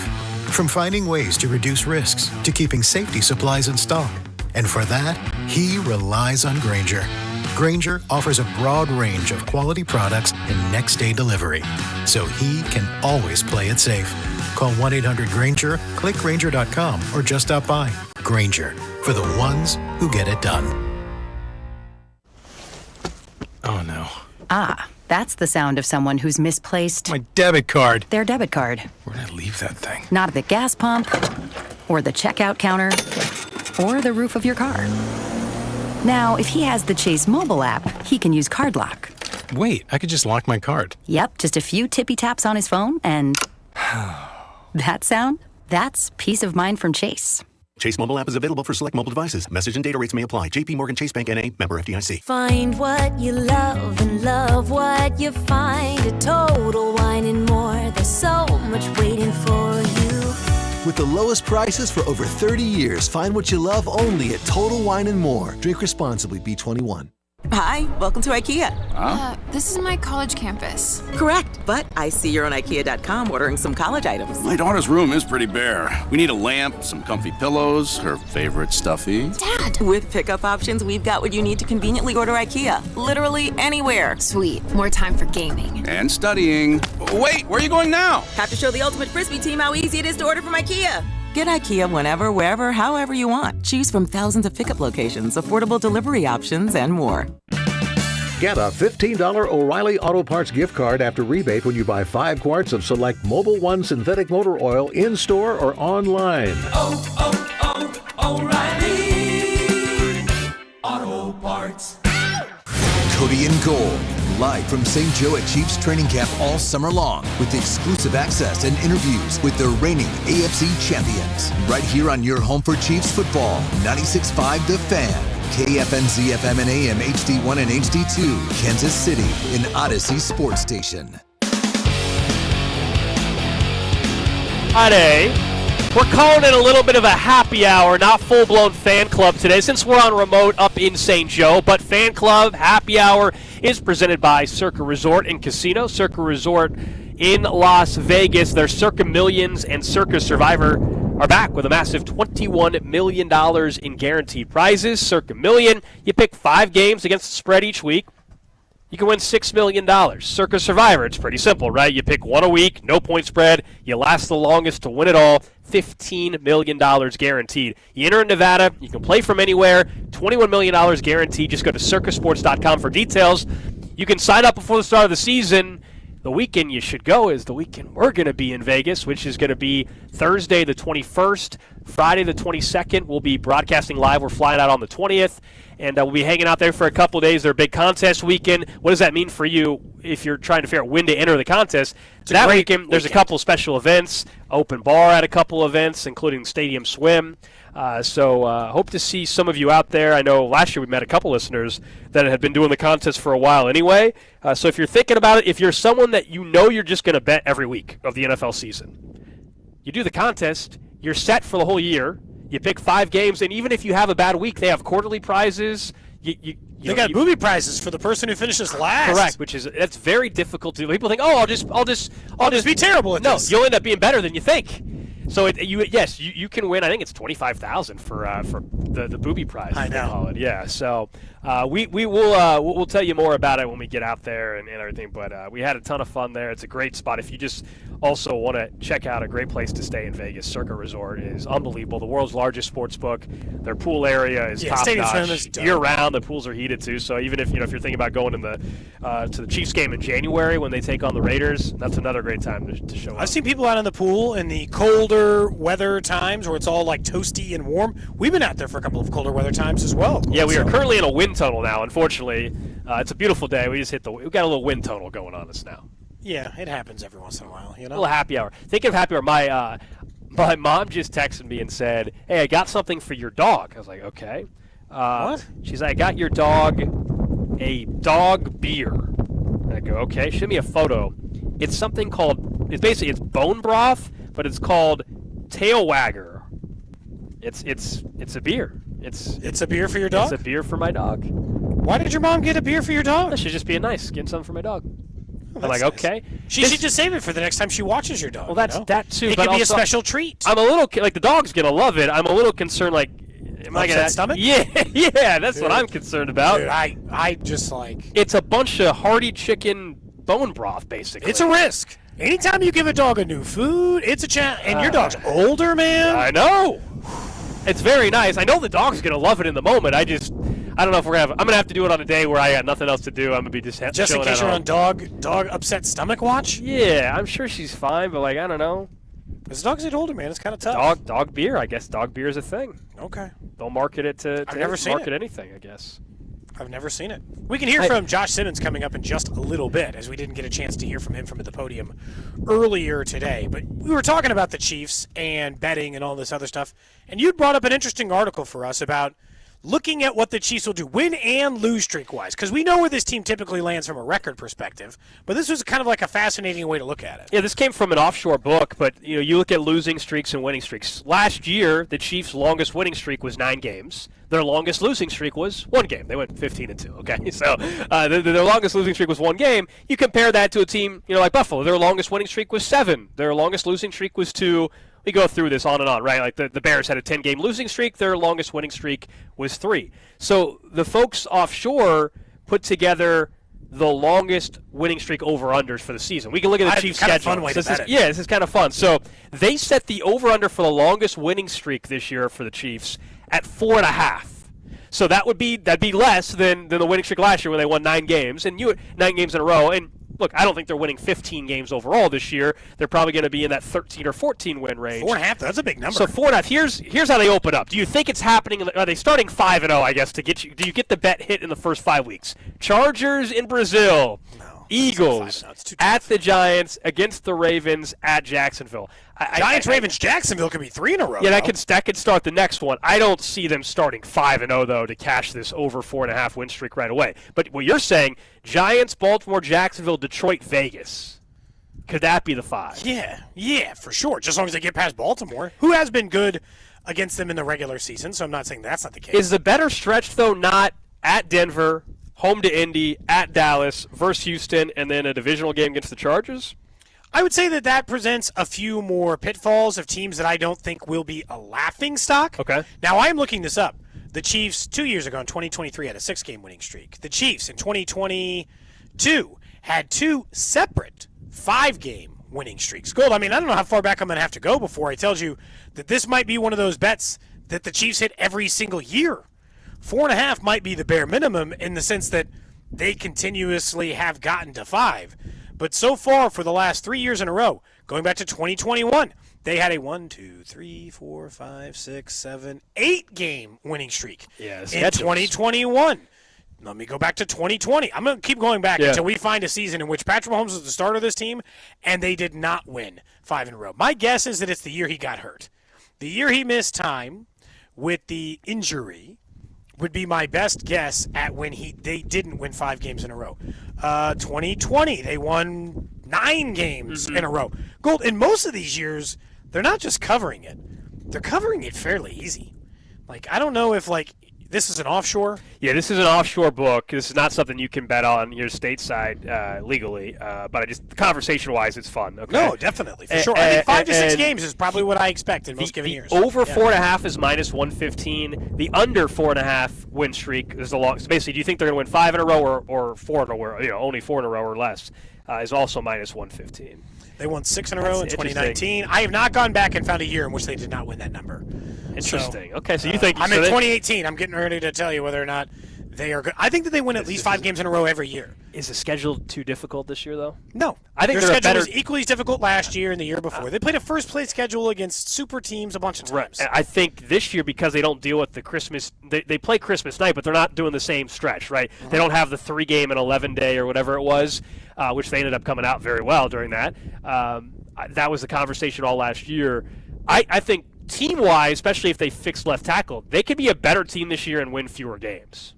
Speaker 11: From finding ways to reduce risks to keeping safety supplies in stock. And for that, he relies on Grainger. Grainger offers a broad range of quality products and next-day delivery, so he can always play it safe. Call 1-800-GRAINGER, click Grainger.com, or just stop by. Grainger, for the ones who get it done.
Speaker 12: Oh, no.
Speaker 13: Ah, that's the sound of someone who's misplaced
Speaker 12: my debit card.
Speaker 13: Their debit card.
Speaker 12: Where'd I leave that thing?
Speaker 13: Not at the gas pump, or the checkout counter, or the roof of your car. Now, if he has the Chase mobile app, he can use Card Lock.
Speaker 12: Wait, I could just lock my card.
Speaker 13: Yep, just a few tippy taps on his phone, and that sound? That's peace of mind from Chase.
Speaker 10: Chase mobile app is available for select mobile devices. Message and data rates may apply. JP Morgan Chase Bank N.A., member FDIC.
Speaker 23: Find what you love and love what you find. A Total Wine and More. There's so much waiting for you.
Speaker 24: With the lowest prices for over 30 years, find what you love only at Total Wine & More. Drink responsibly, B21.
Speaker 28: Hi, welcome to IKEA.
Speaker 29: This is my college campus.
Speaker 28: Correct, but I see you're on IKEA.com ordering some college items.
Speaker 30: My daughter's room is pretty bare. We need a lamp, some comfy pillows, her favorite stuffy.
Speaker 28: Dad! With pickup options, we've got what you need to conveniently order IKEA. Literally anywhere.
Speaker 29: Sweet. More time for gaming.
Speaker 30: And studying. Wait, where are you going now?
Speaker 28: Have to show the Ultimate Frisbee team how easy it is to order from IKEA. Get IKEA whenever, wherever, however you want. Choose from thousands of pickup locations, affordable delivery options, and more.
Speaker 31: Get a $15 O'Reilly Auto Parts gift card after rebate when you buy 5 quarts of select Mobil 1 synthetic motor oil in-store or online.
Speaker 32: O'Reilly Auto Parts.
Speaker 6: Cody and Gold, live from St. Joe at Chiefs training camp all summer long with exclusive access and interviews with the reigning AFC champions. Right here on your home for Chiefs football, 96.5 The Fan, KFNZ FM and AM HD1 and HD2, Kansas City, an Odyssey sports station.
Speaker 1: Friday. We're calling it a little bit of a happy hour, not full-blown fan club today since we're on remote up in St. Joe. But fan club happy hour is presented by Circa Resort and Casino. Circa Resort in Las Vegas. Their Circa Millions and Circa Survivor are back with a massive $21 million in guaranteed prizes. Circa Million, you pick 5 games against the spread each week. You can win $6 million. Circa Survivor, it's pretty simple, right? You pick 1 a week, no point spread. You last the longest to win it all. $15 million guaranteed. You enter in Nevada. You can play from anywhere. $21 million guaranteed. Just go to circasports.com for details. You can sign up before the start of the season. the weekend you should go is the weekend we're going to be in Vegas, which is going to be Thursday the 21st, Friday the 22nd. We'll be broadcasting live. We're flying out on the 20th, and we'll be hanging out there for a couple of days. They're a big contest weekend. What does that mean for you if you're trying to figure out when to enter the contest? That weekend, there's a couple special events, open bar at a couple events, including Stadium Swim. So hope to see some of you out there. I know last year we met a couple listeners that had been doing the contest for a while anyway. So if you're thinking about it, if you're someone that you know you're just going to bet every week of the NFL season, you do the contest, you're set for the whole year. You pick 5 games, and even if you have a bad week, they have quarterly prizes.
Speaker 2: They got booby prizes for the person who finishes last.
Speaker 1: Correct, that's very difficult to do. People think, I'll just
Speaker 2: be terrible at this.
Speaker 1: No, you'll end up being better than you think. So you can win. I think it's $25,000 for the booby prize.
Speaker 2: I know.
Speaker 1: Call it. Yeah. So we'll tell you more about it when we get out there and everything. But we had a ton of fun there. It's a great spot. If you just also want to check out a great place to stay in Vegas, Circa Resort is unbelievable. The world's largest sports book. Their pool area is top notch. Year round, the pools are heated too. So even if you're thinking about going in to the Chiefs game in January when they take on the Raiders, that's another great time to show up.
Speaker 2: I've seen people out in the pool in the colder weather times where it's all like toasty and warm. We've been out there for a couple of colder weather times as well.
Speaker 1: Yeah, we are currently in a wind tunnel now. Unfortunately, it's a beautiful day. We just we've got a little wind tunnel going on us now.
Speaker 2: Yeah, it happens every once in a while. A
Speaker 1: little happy hour. Thinking of happy hour, my mom just texted me and said, "Hey, I got something for your dog." I was like, "Okay."
Speaker 2: What?
Speaker 1: She's like, "I got your dog a dog beer." And I go, "Okay." Show me a photo. It's something called. It's bone broth, but it's called Tail Wagger. It's a beer.
Speaker 2: It's a beer for your dog?
Speaker 1: It's a beer for my dog.
Speaker 2: Why did your mom get a beer for your dog?
Speaker 1: She's just being nice, getting something for my dog.
Speaker 2: Oh,
Speaker 1: I'm like,
Speaker 2: nice.
Speaker 1: Okay.
Speaker 2: She should just save it for the next time she watches your dog.
Speaker 1: Well, that's that too.
Speaker 2: It
Speaker 1: but
Speaker 2: could be a
Speaker 1: also,
Speaker 2: special treat.
Speaker 1: I'm a little like the dog's gonna love it. I'm a little concerned. Like, am I gonna
Speaker 2: stomach?
Speaker 1: Yeah, that's what I'm concerned about.
Speaker 2: Dude, I just like.
Speaker 1: It's a bunch of hearty chicken bone broth, basically.
Speaker 2: It's a risk. Anytime you give a dog a new food, it's a challenge. And your dog's older, man.
Speaker 1: I know. It's very nice. I know the dog's gonna love it in the moment. I don't know if I'm gonna have to do it on a day where I got nothing else to do. I'm gonna be just
Speaker 2: in case you're on dog upset stomach watch.
Speaker 1: Yeah, I'm sure she's fine, but like I don't know.
Speaker 2: As dogs get older, man, it's kind of tough.
Speaker 1: Dog beer. I guess dog beer is a thing.
Speaker 2: Okay.
Speaker 1: They'll market it to
Speaker 2: I've never seen
Speaker 1: market
Speaker 2: it.
Speaker 1: anything. I guess.
Speaker 2: I've never seen it. We can hear from Josh Simmons coming up in just a little bit, as we didn't get a chance to hear from him from the podium earlier today. But we were talking about the Chiefs and betting and all this other stuff, and you brought up an interesting article for us about looking at what the Chiefs will do, win and lose streak-wise, because we know where this team typically lands from a record perspective, but this was kind of like a fascinating way to look at it.
Speaker 1: Yeah, this came from an offshore book, but you look at losing streaks and winning streaks. Last year, the Chiefs' longest winning streak was 9 games. Their longest losing streak was 1 game. They went 15-2. Okay, so their longest losing streak was 1 game. You compare that to a team, like Buffalo. Their longest winning streak was 7. Their longest losing streak was 2. We go through this on and on, right? Like the Bears had a 10-game losing streak. Their longest winning streak was 3. So the folks offshore put together the longest winning streak over-unders for the season. We can look at the Chiefs' schedule.
Speaker 2: Fun way to bet it.
Speaker 1: Yeah, this is kind of fun. So they set the over-under for the longest winning streak this year for the Chiefs at 4.5. So that'd be less than the winning streak last year when they won 9 games, and 9 games in a row. And look, I don't think they're winning 15 games overall this year. They're probably going to be in that 13 or 14 win range.
Speaker 2: 4.5, that's a big number.
Speaker 1: So 4.5. Here's how they open up. Do you think it's happening? Are they starting 5-0? I guess to get you. Do you get the bet hit in the first 5 weeks? Chargers in Brazil.
Speaker 2: No.
Speaker 1: Eagles at the Giants, against the Ravens at Jacksonville.
Speaker 2: Giants, Ravens, Jacksonville could be 3 in a row.
Speaker 1: Yeah, that could start the next one. I don't see them starting 5-0 though to cash this over 4.5 win streak right away. But what you're saying, Giants, Baltimore, Jacksonville, Detroit, Vegas. Could that be the 5?
Speaker 2: Yeah, for sure. Just as long as they get past Baltimore, who has been good against them in the regular season. So I'm not saying that's not the case.
Speaker 1: Is the better stretch though not at Denver, home to Indy, at Dallas, versus Houston, and then a divisional game against the Chargers?
Speaker 2: I would say that presents a few more pitfalls of teams that I don't think will be a laughingstock.
Speaker 1: Okay.
Speaker 2: Now, I am looking this up. The Chiefs 2 years ago in 2023 had a 6-game winning streak. The Chiefs in 2022 had 2 separate 5-game winning streaks. Gold, I don't know how far back I'm going to have to go before I tell you that this might be one of those bets that the Chiefs hit every single year. 4.5 might be the bare minimum in the sense that they continuously have gotten to 5. But so far for the last 3 years in a row, going back to 2021, they had a 1, 2, 3, 4, 5, 6, 7, 8 game winning streak in 2021. Let me go back to 2020. I'm going to keep going back until we find a season in which Patrick Mahomes was the starter of this team, and they did not win 5 in a row. My guess is that it's the year he got hurt. The year he missed time with the injury would be my best guess at when they didn't win 5 games in a row. 2020, they won 9 games in a row. Gold, in most of these years, they're not just covering it. They're covering it fairly easy. Like, I don't know if, like, this is an offshore?
Speaker 1: Yeah, this is an offshore book. This is not something you can bet on here stateside legally. But I just conversation-wise, it's fun. Okay?
Speaker 2: No, definitely, for sure. I mean, 5 to 6 games is probably what I expect in most given years.
Speaker 1: Over 4.5 is minus 115. The under 4.5 win streak is the long. So basically, do you think they're going to win 5 in a row or 4 in a row? Only 4 in a row or less is also minus 115.
Speaker 2: They won 6 in a row in 2019. I have not gone back and found a year in which they did not win that number.
Speaker 1: Interesting. Okay, so you think
Speaker 2: I'm in 2018. I'm getting ready to tell you whether or not they are good. I think that they win at least 5 games in a row every year.
Speaker 1: Is the schedule too difficult this year, though?
Speaker 2: No.
Speaker 1: I think
Speaker 2: their
Speaker 1: they're
Speaker 2: schedule
Speaker 1: better.
Speaker 2: was equally as difficult last year and the year before. They played a first-place schedule against super teams a bunch of times.
Speaker 1: Right. I think this year, because they don't deal with the Christmas, they play Christmas night, but they're not doing the same stretch, right? They don't have the 3-game and 11-day or whatever it was, which they ended up coming out very well during that. That was the conversation all last year. I think team-wise, especially if they fix left tackle, they could be a better team this year and win fewer games.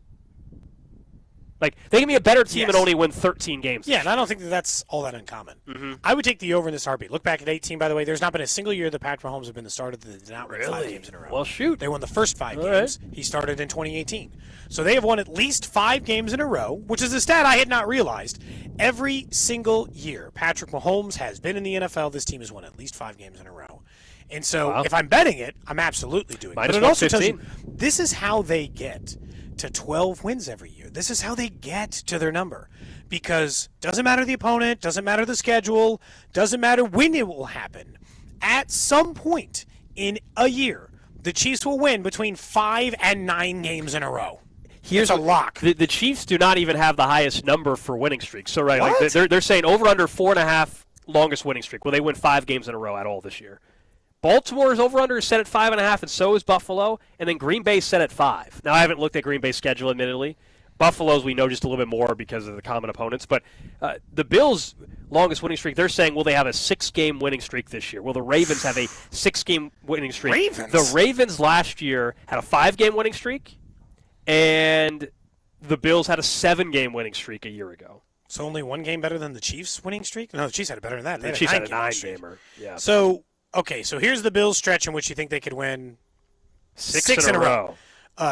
Speaker 1: Like, they can be a better team and only win 13 games.
Speaker 2: Yeah, and I don't think that that's all that uncommon. I would take the over in this heartbeat. Look back at 18, by the way. There's not been a single year that Patrick Mahomes have been the starter that did not win 5 games in a row.
Speaker 1: Well, shoot.
Speaker 2: They won the first 5 games. Right. He started in 2018. So they have won at least 5 games in a row, which is a stat I had not realized. Every single year Patrick Mahomes has been in the NFL, this team has won at least 5 games in a row. And so if I'm betting it, I'm absolutely doing it. But it also tells you this is how they get to 12 wins every year. This is how they get to their number. Because doesn't matter the opponent, doesn't matter the schedule, doesn't matter when it will happen. At some point in a year, the Chiefs will win between 5 and 9 games in a row. Here's a lock.
Speaker 1: The Chiefs do not even have the highest number for winning streaks. So like they're saying over under 4.5 longest winning streak. Well, they win 5 games in a row at all this year. Baltimore's over-under is set at 5.5, and so is Buffalo. And then Green Bay's set at 5. Now, I haven't looked at Green Bay's schedule, admittedly. Buffalo's we know just a little bit more because of the common opponents. But the Bills' longest winning streak, they're saying, will they have a 6-game winning streak this year? Will the Ravens have a 6-game winning streak?
Speaker 2: Ravens?
Speaker 1: The Ravens last year had a 5-game winning streak, and the Bills had a 7-game winning streak a year ago.
Speaker 2: So only 1 game better than the Chiefs' winning streak? No, the Chiefs had it better than that.
Speaker 1: The Chiefs had a 9-gamer. Yeah.
Speaker 2: So, okay, so here's the Bills' stretch in which you think they could win 6 in a row.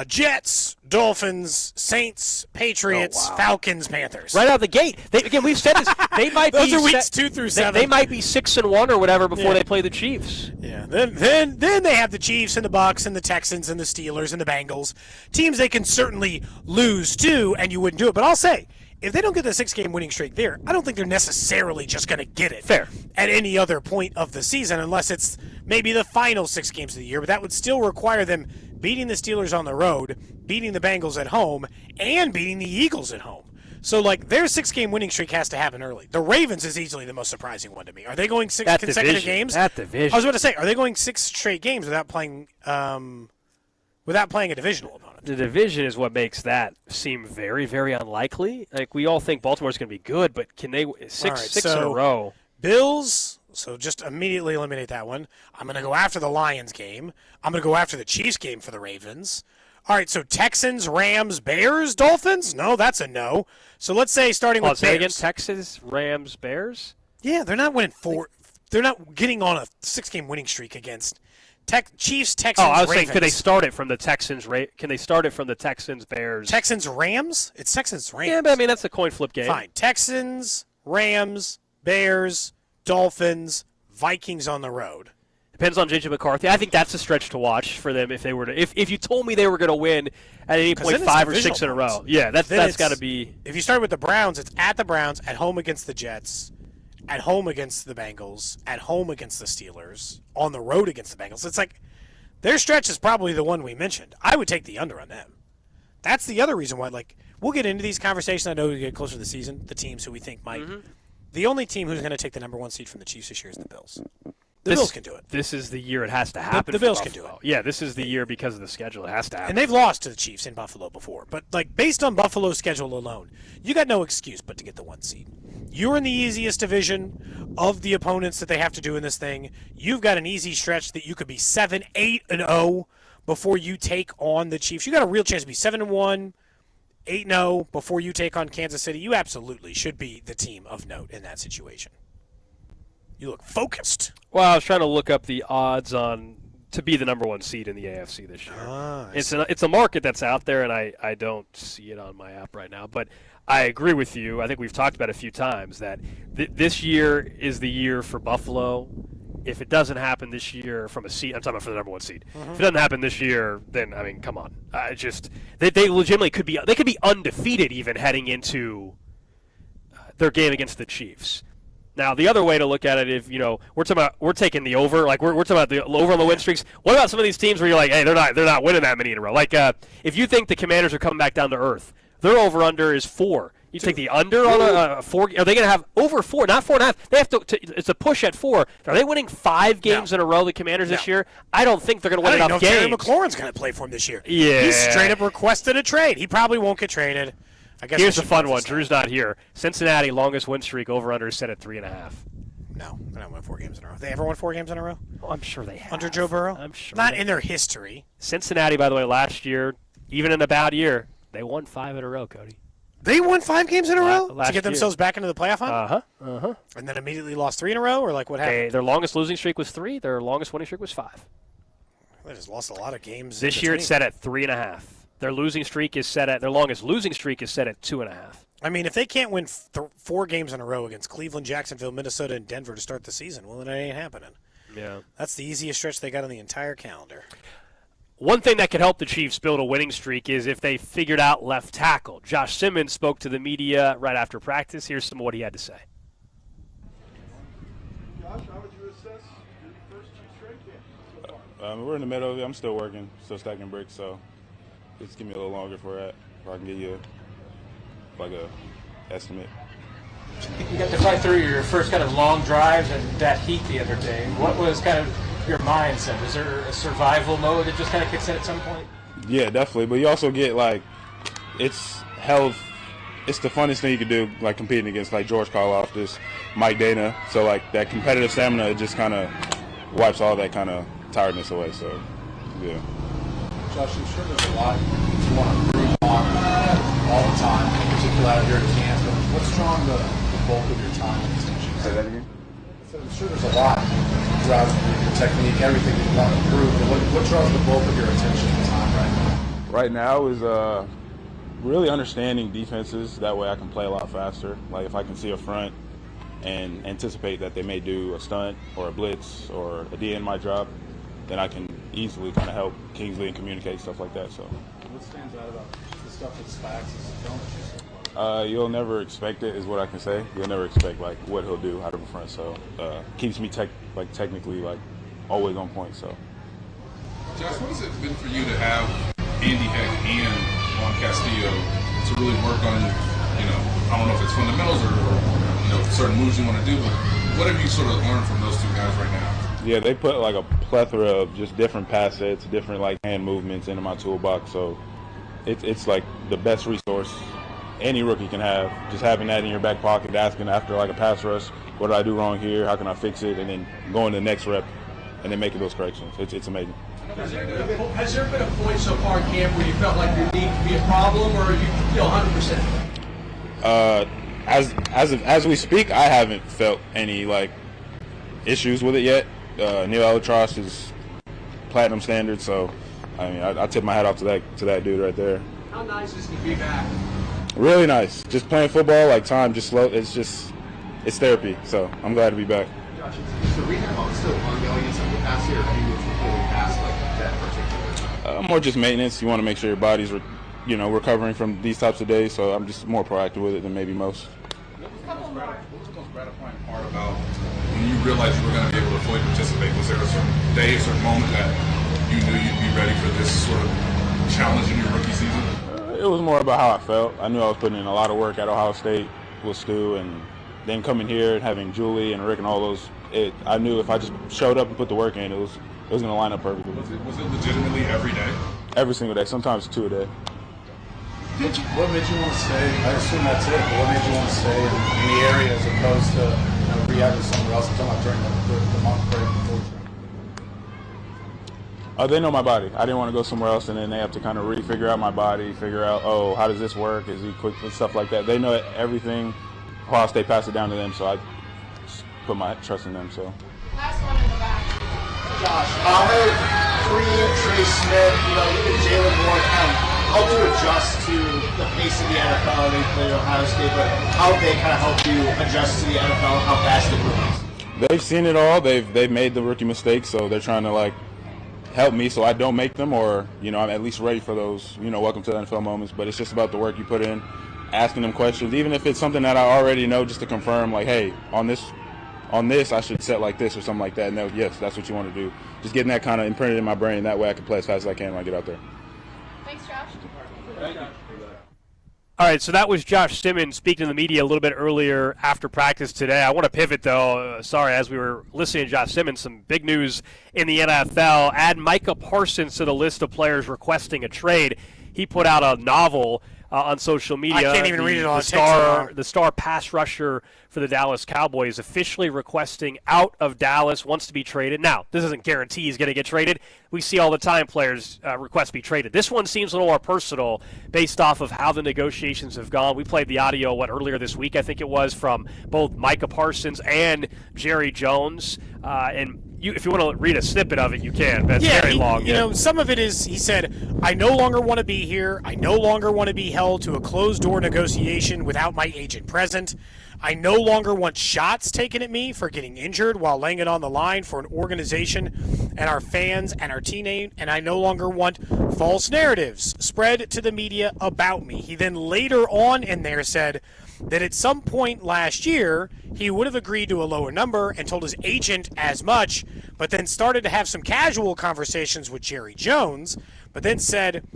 Speaker 2: Jets, Dolphins, Saints, Patriots, Falcons, Panthers.
Speaker 1: Right out the gate. We've said this. They might
Speaker 2: Those
Speaker 1: be
Speaker 2: are weeks 2 through 7.
Speaker 1: They might be 6-1 or whatever before they play the Chiefs.
Speaker 2: Yeah. Then they have the Chiefs and the Bucs and the Texans and the Steelers and the Bengals. Teams they can certainly lose to, and you wouldn't do it. But I'll say, if they don't get the 6-game winning streak there, I don't think they're necessarily just going to get it.
Speaker 1: Fair.
Speaker 2: At any other point of the season, unless it's maybe the final 6 games of the year. But that would still require them beating the Steelers on the road, beating the Bengals at home, and beating the Eagles at home. So, like, their 6-game winning streak has to happen early. The Ravens is easily the most surprising one to me. Are they going 6 consecutive games?
Speaker 1: That division.
Speaker 2: I was about to say, are they going 6 straight games without playing a divisional opponent?
Speaker 1: The division is what makes that seem very, very unlikely. Like, we all think Baltimore's going to be good, but can they six in a row?
Speaker 2: Bills. So just immediately eliminate that one. I'm going to go after the Lions game. I'm going to go after the Chiefs game for the Ravens. All right, so Texans, Rams, Bears, Dolphins? No, that's a no. So let's say starting with Bears.
Speaker 1: Again, Texans, Rams, Bears?
Speaker 2: Yeah, they're not winning 4. They're not getting on a 6-game winning streak against Chiefs, Texans,
Speaker 1: I was
Speaker 2: Ravens.
Speaker 1: saying, could they start it from the Texans? Can they start it from the Texans, Bears?
Speaker 2: Texans, Rams? It's Texans, Rams.
Speaker 1: Yeah, but I mean, that's a coin flip game.
Speaker 2: Fine. Texans, Rams, Bears, Dolphins, Vikings on the road.
Speaker 1: Depends on J.J. McCarthy. I think that's a stretch to watch for them if they were to. If you told me they were going to win at any point 5 or 6 in a row, yeah, that's got to be.
Speaker 2: If you start with the Browns, it's at the Browns, at home against the Jets, at home against the Bengals, at home against the Steelers, on the road against the Bengals. It's like their stretch is probably the one we mentioned. I would take the under on them. That's the other reason why. Like, we'll get into these conversations. I know we get closer to the season, the teams who we think might The only team who's going to take the number 1 seed from the Chiefs this year is the Bills. The Bills can do it.
Speaker 1: This is the year it has to happen.
Speaker 2: The Bills can do it.
Speaker 1: Yeah, this is the year because of the schedule. It has to happen.
Speaker 2: And they've lost to the Chiefs in Buffalo before. But, based on Buffalo's schedule alone, you got no excuse but to get the 1 seed. You're in the easiest division of the opponents that they have to do in this thing. You've got an easy stretch that you could be 7-8-0 before you take on the Chiefs. You got a real chance to be 7-1, 8-0 before you take on Kansas City. You absolutely should be the team of note in that situation. You look focused.
Speaker 1: Well, I was trying to look up the odds to be the number 1 seed in the AFC this year. It's a market that's out there, and I don't see it on my app right now. But I agree with you. I think we've talked about it a few times that this year is the year for Buffalo. If it doesn't happen this year from a seed, I'm talking about for the number 1 seed. If it doesn't happen this year, then come on. They legitimately could be undefeated even heading into their game against the Chiefs. Now, the other way to look at it, if we're taking the over, we're talking about the over on the win streaks. What about some of these teams where you're like, hey, they're not winning that many in a row? If you think the Commanders are coming back down to earth, their over under is 4. You take the under on a 4. Are they going to have over 4, not 4.5? They have to. It's a push at 4. Are they winning 5 games in a row? The Commanders this year? I don't think they're going to win enough games.
Speaker 2: I don't know if Terry McLaurin's going to play for him this year.
Speaker 1: Yeah,
Speaker 2: he straight up requested a trade. He probably won't get traded. I guess
Speaker 1: here's the fun one. Drew's not here. Cincinnati longest win streak over under is set at 3.5.
Speaker 2: No, they're not won 4 games in a row. They ever won 4 games in a row?
Speaker 1: Oh, I'm sure they have.
Speaker 2: Under Joe Burrow?
Speaker 1: I'm sure.
Speaker 2: Not in their history.
Speaker 1: Cincinnati, by the way, last year, even in a bad year, they won 5 in a row, Cody.
Speaker 2: They won 5 games in a row to get themselves
Speaker 1: year.
Speaker 2: back into the playoff hunt?
Speaker 1: Uh-huh.
Speaker 2: And then immediately lost 3 in a row? Or what happened?
Speaker 1: Their longest losing streak was 3. Their longest winning streak was 5.
Speaker 2: They just lost a lot of games.
Speaker 1: This year it's set at 3.5. Their losing streak is set at, their longest losing streak is set at 2.5.
Speaker 2: I mean, if they can't win 4 games in a row against Cleveland, Jacksonville, Minnesota, and Denver to start the season, well, then it ain't happening.
Speaker 1: Yeah.
Speaker 2: That's the easiest stretch they got on the entire calendar.
Speaker 1: One thing that could help the Chiefs build a winning streak is if they figured out left tackle. Josh Simmons spoke to the media right after practice. Here's some of what he had to say.
Speaker 4: Josh, how would you assess your first Chiefs training camp so far?
Speaker 14: We're in the middle of it. I'm still working, still stacking bricks, so just give me a little longer for that, if I can get you a estimate.
Speaker 15: You got to fly through your first kind of long drives and that heat the other day. What was kind of your mindset? Was there a survival mode that just kind of kicks in at some point?
Speaker 14: Yeah, definitely. But you also get it's health. It's the funnest thing you can do, competing against George Karlaftis, Mike Dana. So that competitive stamina, it just kind of wipes all that kind of tiredness away. So, yeah.
Speaker 4: Josh, I'm sure there's a lot you want to improve on all the time, particularly out here at camp. But what's drawing the bulk of your time in this team?
Speaker 14: Say that again?
Speaker 4: So I'm sure there's a lot throughout your technique, everything that you want to improve. But what draws the bulk of your attention and time right now?
Speaker 14: Right now is really understanding defenses. That way I can play a lot faster. If I can see a front and anticipate that they may do a stunt or a blitz or a DN might drop, then I can easily kind of help Kingsley and communicate stuff like that. So.
Speaker 4: What stands out about the stuff with Spags as a film?
Speaker 14: You'll never expect it, is what I can say. You'll never expect what he'll do out of the front. So keeps me technically always on point. So.
Speaker 17: Josh, what has it been for you to have Andy Heck and Juan Castillo to really work on, I don't know if it's fundamentals or certain moves you want to do, but what have you sort of learned from those 2 guys right now?
Speaker 14: Yeah, they put a plethora of just different pass sets, different hand movements into my toolbox. So it's the best resource any rookie can have. Just having that in your back pocket, asking after a pass rush, what did I do wrong here? How can I fix it? And then going to the next rep and then making those corrections. It's amazing.
Speaker 4: Has there been a point so far in camp where you felt like your knee could be a problem, or you feel 100%?
Speaker 14: As we speak, I haven't felt any issues with it yet. Neil Alitros is platinum standard, so I tip my hat off to that dude right there.
Speaker 4: How nice is he to be back?
Speaker 14: Really nice. Just playing football, time just slow. It's therapy. So I'm glad to be back.
Speaker 4: Josh, is the rehab still ongoing in some capacity, or have you moved completely past that particular?
Speaker 14: More just maintenance. You want to make sure your body's recovering from these types of days. So I'm just more proactive with it than maybe most.
Speaker 17: What was the most gratifying part about when you realized you were going to be able to fully participate? Was there a certain day, a certain moment that you knew you'd be ready for this sort of challenge in your rookie season?
Speaker 14: It was more about how I felt. I knew I was putting in a lot of work at Ohio State with Stu, and then coming here and having Julie and Rick and all those, I knew if I just showed up and put the work in, it was going to line up perfectly.
Speaker 17: Was it legitimately every day?
Speaker 14: Every single day, sometimes 2 a day.
Speaker 4: What made you want to stay? I assume that's it, but what made you want to stay in the area as opposed to rehabbing somewhere else? I'm talking about during the month break before the
Speaker 14: They know my body. I didn't want to go somewhere else, and then they have to kind of figure out my body, figure out, how does this work? Is he quick with stuff like that? They know everything. Ohio State passed it down to them, so I just put my trust in them. So.
Speaker 3: Last one in the back.
Speaker 5: Josh, how have Trey Smith, even Jalen Moore kind of helped you adjust to the pace of the NFL? They played Ohio State, but how have they kind of helped you adjust to the NFL and how fast it moves?
Speaker 14: They've seen it all. They've made the rookie mistakes, so they're trying to help me so I don't make them, or I'm at least ready for those welcome to the NFL moments. But it's just about the work you put in, asking them questions, even if it's something that I already know, just to confirm, hey, on this I should set like this or something like that. And they'll, yes, that's what you want to do. Just getting that kind of imprinted in my brain. That way I can play as fast as I can when I get out there.
Speaker 3: Thanks, Josh.
Speaker 4: Thank you.
Speaker 1: All right, so that was Josh Simmons speaking to the media a little bit earlier after practice today. I want to pivot, though. As we were listening to Josh Simmons, some big news in the NFL. Add Micah Parsons to the list of players requesting a trade. He put out a novel on social media.
Speaker 2: I can't even read it on
Speaker 1: the star pass rusher for the Dallas Cowboys officially requesting out of Dallas, wants to be traded. Now, this doesn't guarantee he's going to get traded. We see all the time players request to be traded. This one seems a little more personal based off of how the negotiations have gone. We played the audio, earlier this week, I think it was, from both Micah Parsons and Jerry Jones. If you want to read a snippet of it, you can. That's very long.
Speaker 2: Some of it is, he said, I no longer want to be here. I no longer want to be held to a closed-door negotiation without my agent present. I no longer want shots taken at me for getting injured while laying it on the line for an organization and our fans and our team, and I no longer want false narratives spread to the media about me. He then later on in there said that at some point last year, he would have agreed to a lower number and told his agent as much, but then started to have some casual conversations with Jerry Jones, but then said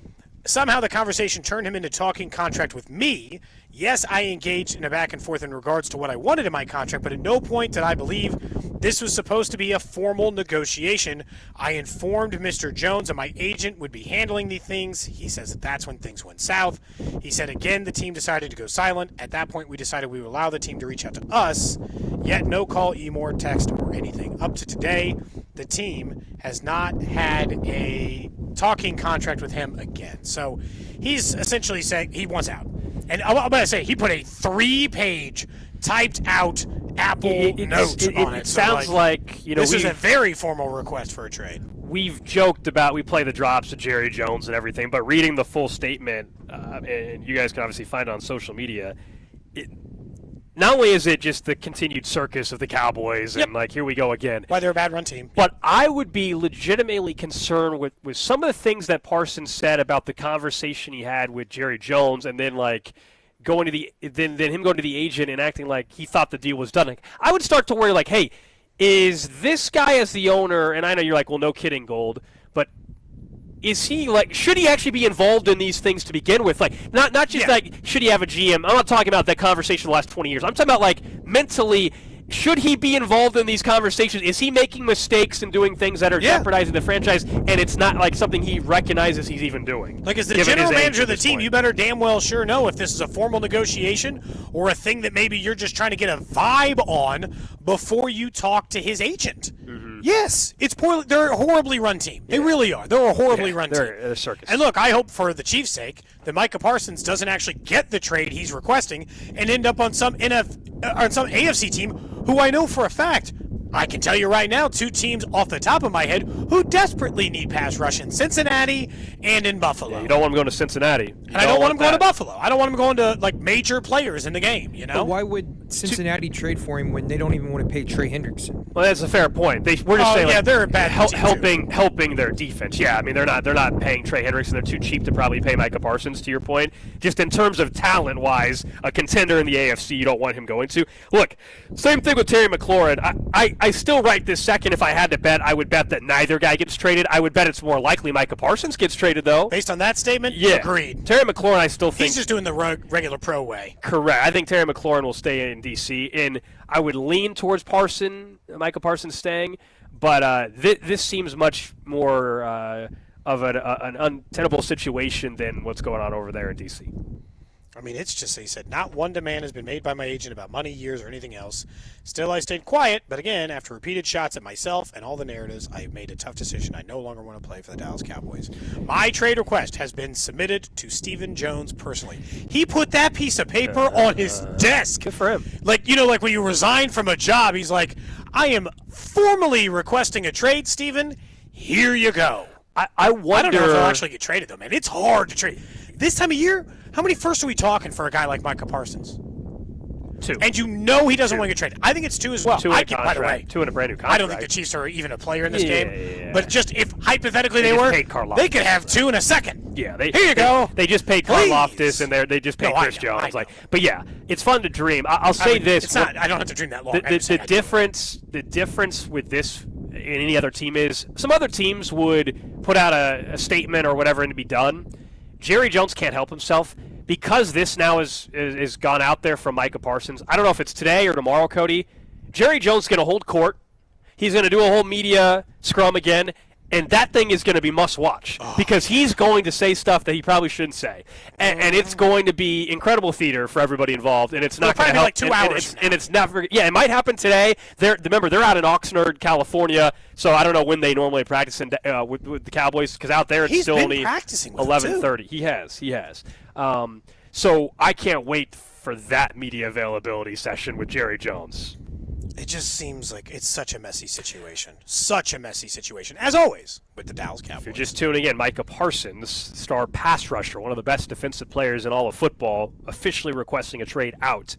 Speaker 2: somehow the conversation turned him into talking contract with me. Yes, I engaged in a back and forth in regards to what I wanted in my contract, but at no point did I believe this was supposed to be a formal negotiation. I informed Mr. Jones and my agent would be handling these things. He says that's when things went south. He said, again, the team decided to go silent. At that point, we decided we would allow the team to reach out to us, yet no call, email, text, or anything. Up to today, the team has not had a talking contract with him again. So he's essentially saying he wants out. And I'm going to say he put a 3-page typed out Apple note on it.
Speaker 1: It sounds like
Speaker 2: this is a very formal request for a trade.
Speaker 1: We've joked about, we play the drops to Jerry Jones and everything, but reading the full statement, and you guys can obviously find it on social media, not only is it just the continued circus of the Cowboys and here we go again.
Speaker 2: Why they're a bad run team.
Speaker 1: But I would be legitimately concerned with some of the things that Parsons said about the conversation he had with Jerry Jones, and then going to him going to the agent and acting like he thought the deal was done. I would start to worry hey, is this guy as the owner, and I know you're well, no kidding, Gold, but is he should he actually be involved in these things to begin with? Not just should he have a GM? I'm not talking about that conversation the last 20 years. I'm talking about mentally, should he be involved in these conversations? Is he making mistakes and doing things that are jeopardizing the franchise, and it's not something he recognizes he's even doing?
Speaker 2: As the general manager of the team, you better damn well sure know if this is a formal negotiation or a thing that maybe you're just trying to get a vibe on before you talk to his agent. Mm-hmm. Yes, it's poorly. They're a horribly run team. They really are. They're a horribly run team.
Speaker 1: They're a circus.
Speaker 2: And look, I hope for the Chiefs' sake that Micah Parsons doesn't actually get the trade he's requesting and end up on some AFC team who I know for a fact, I can tell you right now, 2 teams off the top of my head who desperately need pass rush in Cincinnati and in Buffalo.
Speaker 1: Yeah, you don't want him going to Cincinnati.
Speaker 2: And I don't want him going to Buffalo. I don't want him going to major players in the game,
Speaker 7: But why would Cincinnati trade for him when they don't even want to pay Trey Hendrickson?
Speaker 1: Well, that's a fair point. We're just saying
Speaker 2: they're a bad
Speaker 1: helping their defense. Yeah, I mean they're not paying Trey Hendrickson. They're too cheap to probably pay Micah Parsons, to your point. Just in terms of talent wise, a contender in the AFC you don't want him going to. Look, same thing with Terry McLaurin. I still right this second, if I had to bet, I would bet that neither guy gets traded. I would bet it's more likely Micah Parsons gets traded, though.
Speaker 2: Based on that statement,
Speaker 1: yeah.
Speaker 2: Agreed.
Speaker 1: Terry McLaurin, I still think
Speaker 2: he's just doing the regular pro way.
Speaker 1: Correct. I think Terry McLaurin will stay in D.C., and I would lean towards Micah Parsons staying, but this seems much more of an untenable situation than what's going on over there in D.C.
Speaker 2: I mean, it's just, he said, not one demand has been made by my agent about money, years, or anything else. Still, I stayed quiet, but again, after repeated shots at myself and all the narratives, I made a tough decision. I no longer want to play for the Dallas Cowboys. My trade request has been submitted to Stephen Jones personally. He put that piece of paper on his desk.
Speaker 1: Good for him.
Speaker 2: Like, like when you resign from a job, he's like, I am formally requesting a trade, Stephen. Here you go.
Speaker 1: I wonder.
Speaker 2: I don't know if they'll actually get traded, though, man. It's hard to trade. This time of year, how many firsts are we talking for a guy like Micah Parsons?
Speaker 1: 2.
Speaker 2: And he doesn't want to get traded. I think it's 2 as well.
Speaker 1: 2 in a contract. By the way, 2 in a brand new contract.
Speaker 2: I don't think the Chiefs are even a player in this game.
Speaker 1: Yeah.
Speaker 2: But just if hypothetically they were, they could have 2 in a second.
Speaker 1: Yeah,
Speaker 2: here you go.
Speaker 1: They just paid Karlaftis and they just paid Chris Jones. But yeah, it's fun to dream. I'll say this.
Speaker 2: It's not. I don't have to dream that long.
Speaker 1: The difference with this in any other team is some other teams would put out a statement or whatever and to be done. Jerry Jones can't help himself because this now is gone out there from Micah Parsons. I don't know if it's today or tomorrow, Cody. Jerry Jones is going to hold court. He's going to do a whole media scrum again, and that thing is going to be must-watch because he's going to say stuff that he probably shouldn't say, and it's going to be incredible theater for everybody involved, and it's not going to help.
Speaker 2: Like 2 hours,
Speaker 1: and it's never. Yeah, it might happen today. Remember, they're out in Oxnard, California, so I don't know when they normally practice with the Cowboys because out there it's still only 11:30. He has. So I can't wait for that media availability session with Jerry Jones.
Speaker 2: It just seems like it's such a messy situation. As always, with the Dallas Cowboys.
Speaker 1: If you're just tuning in, Micah Parsons, star pass rusher, one of the best defensive players in all of football, officially requesting a trade out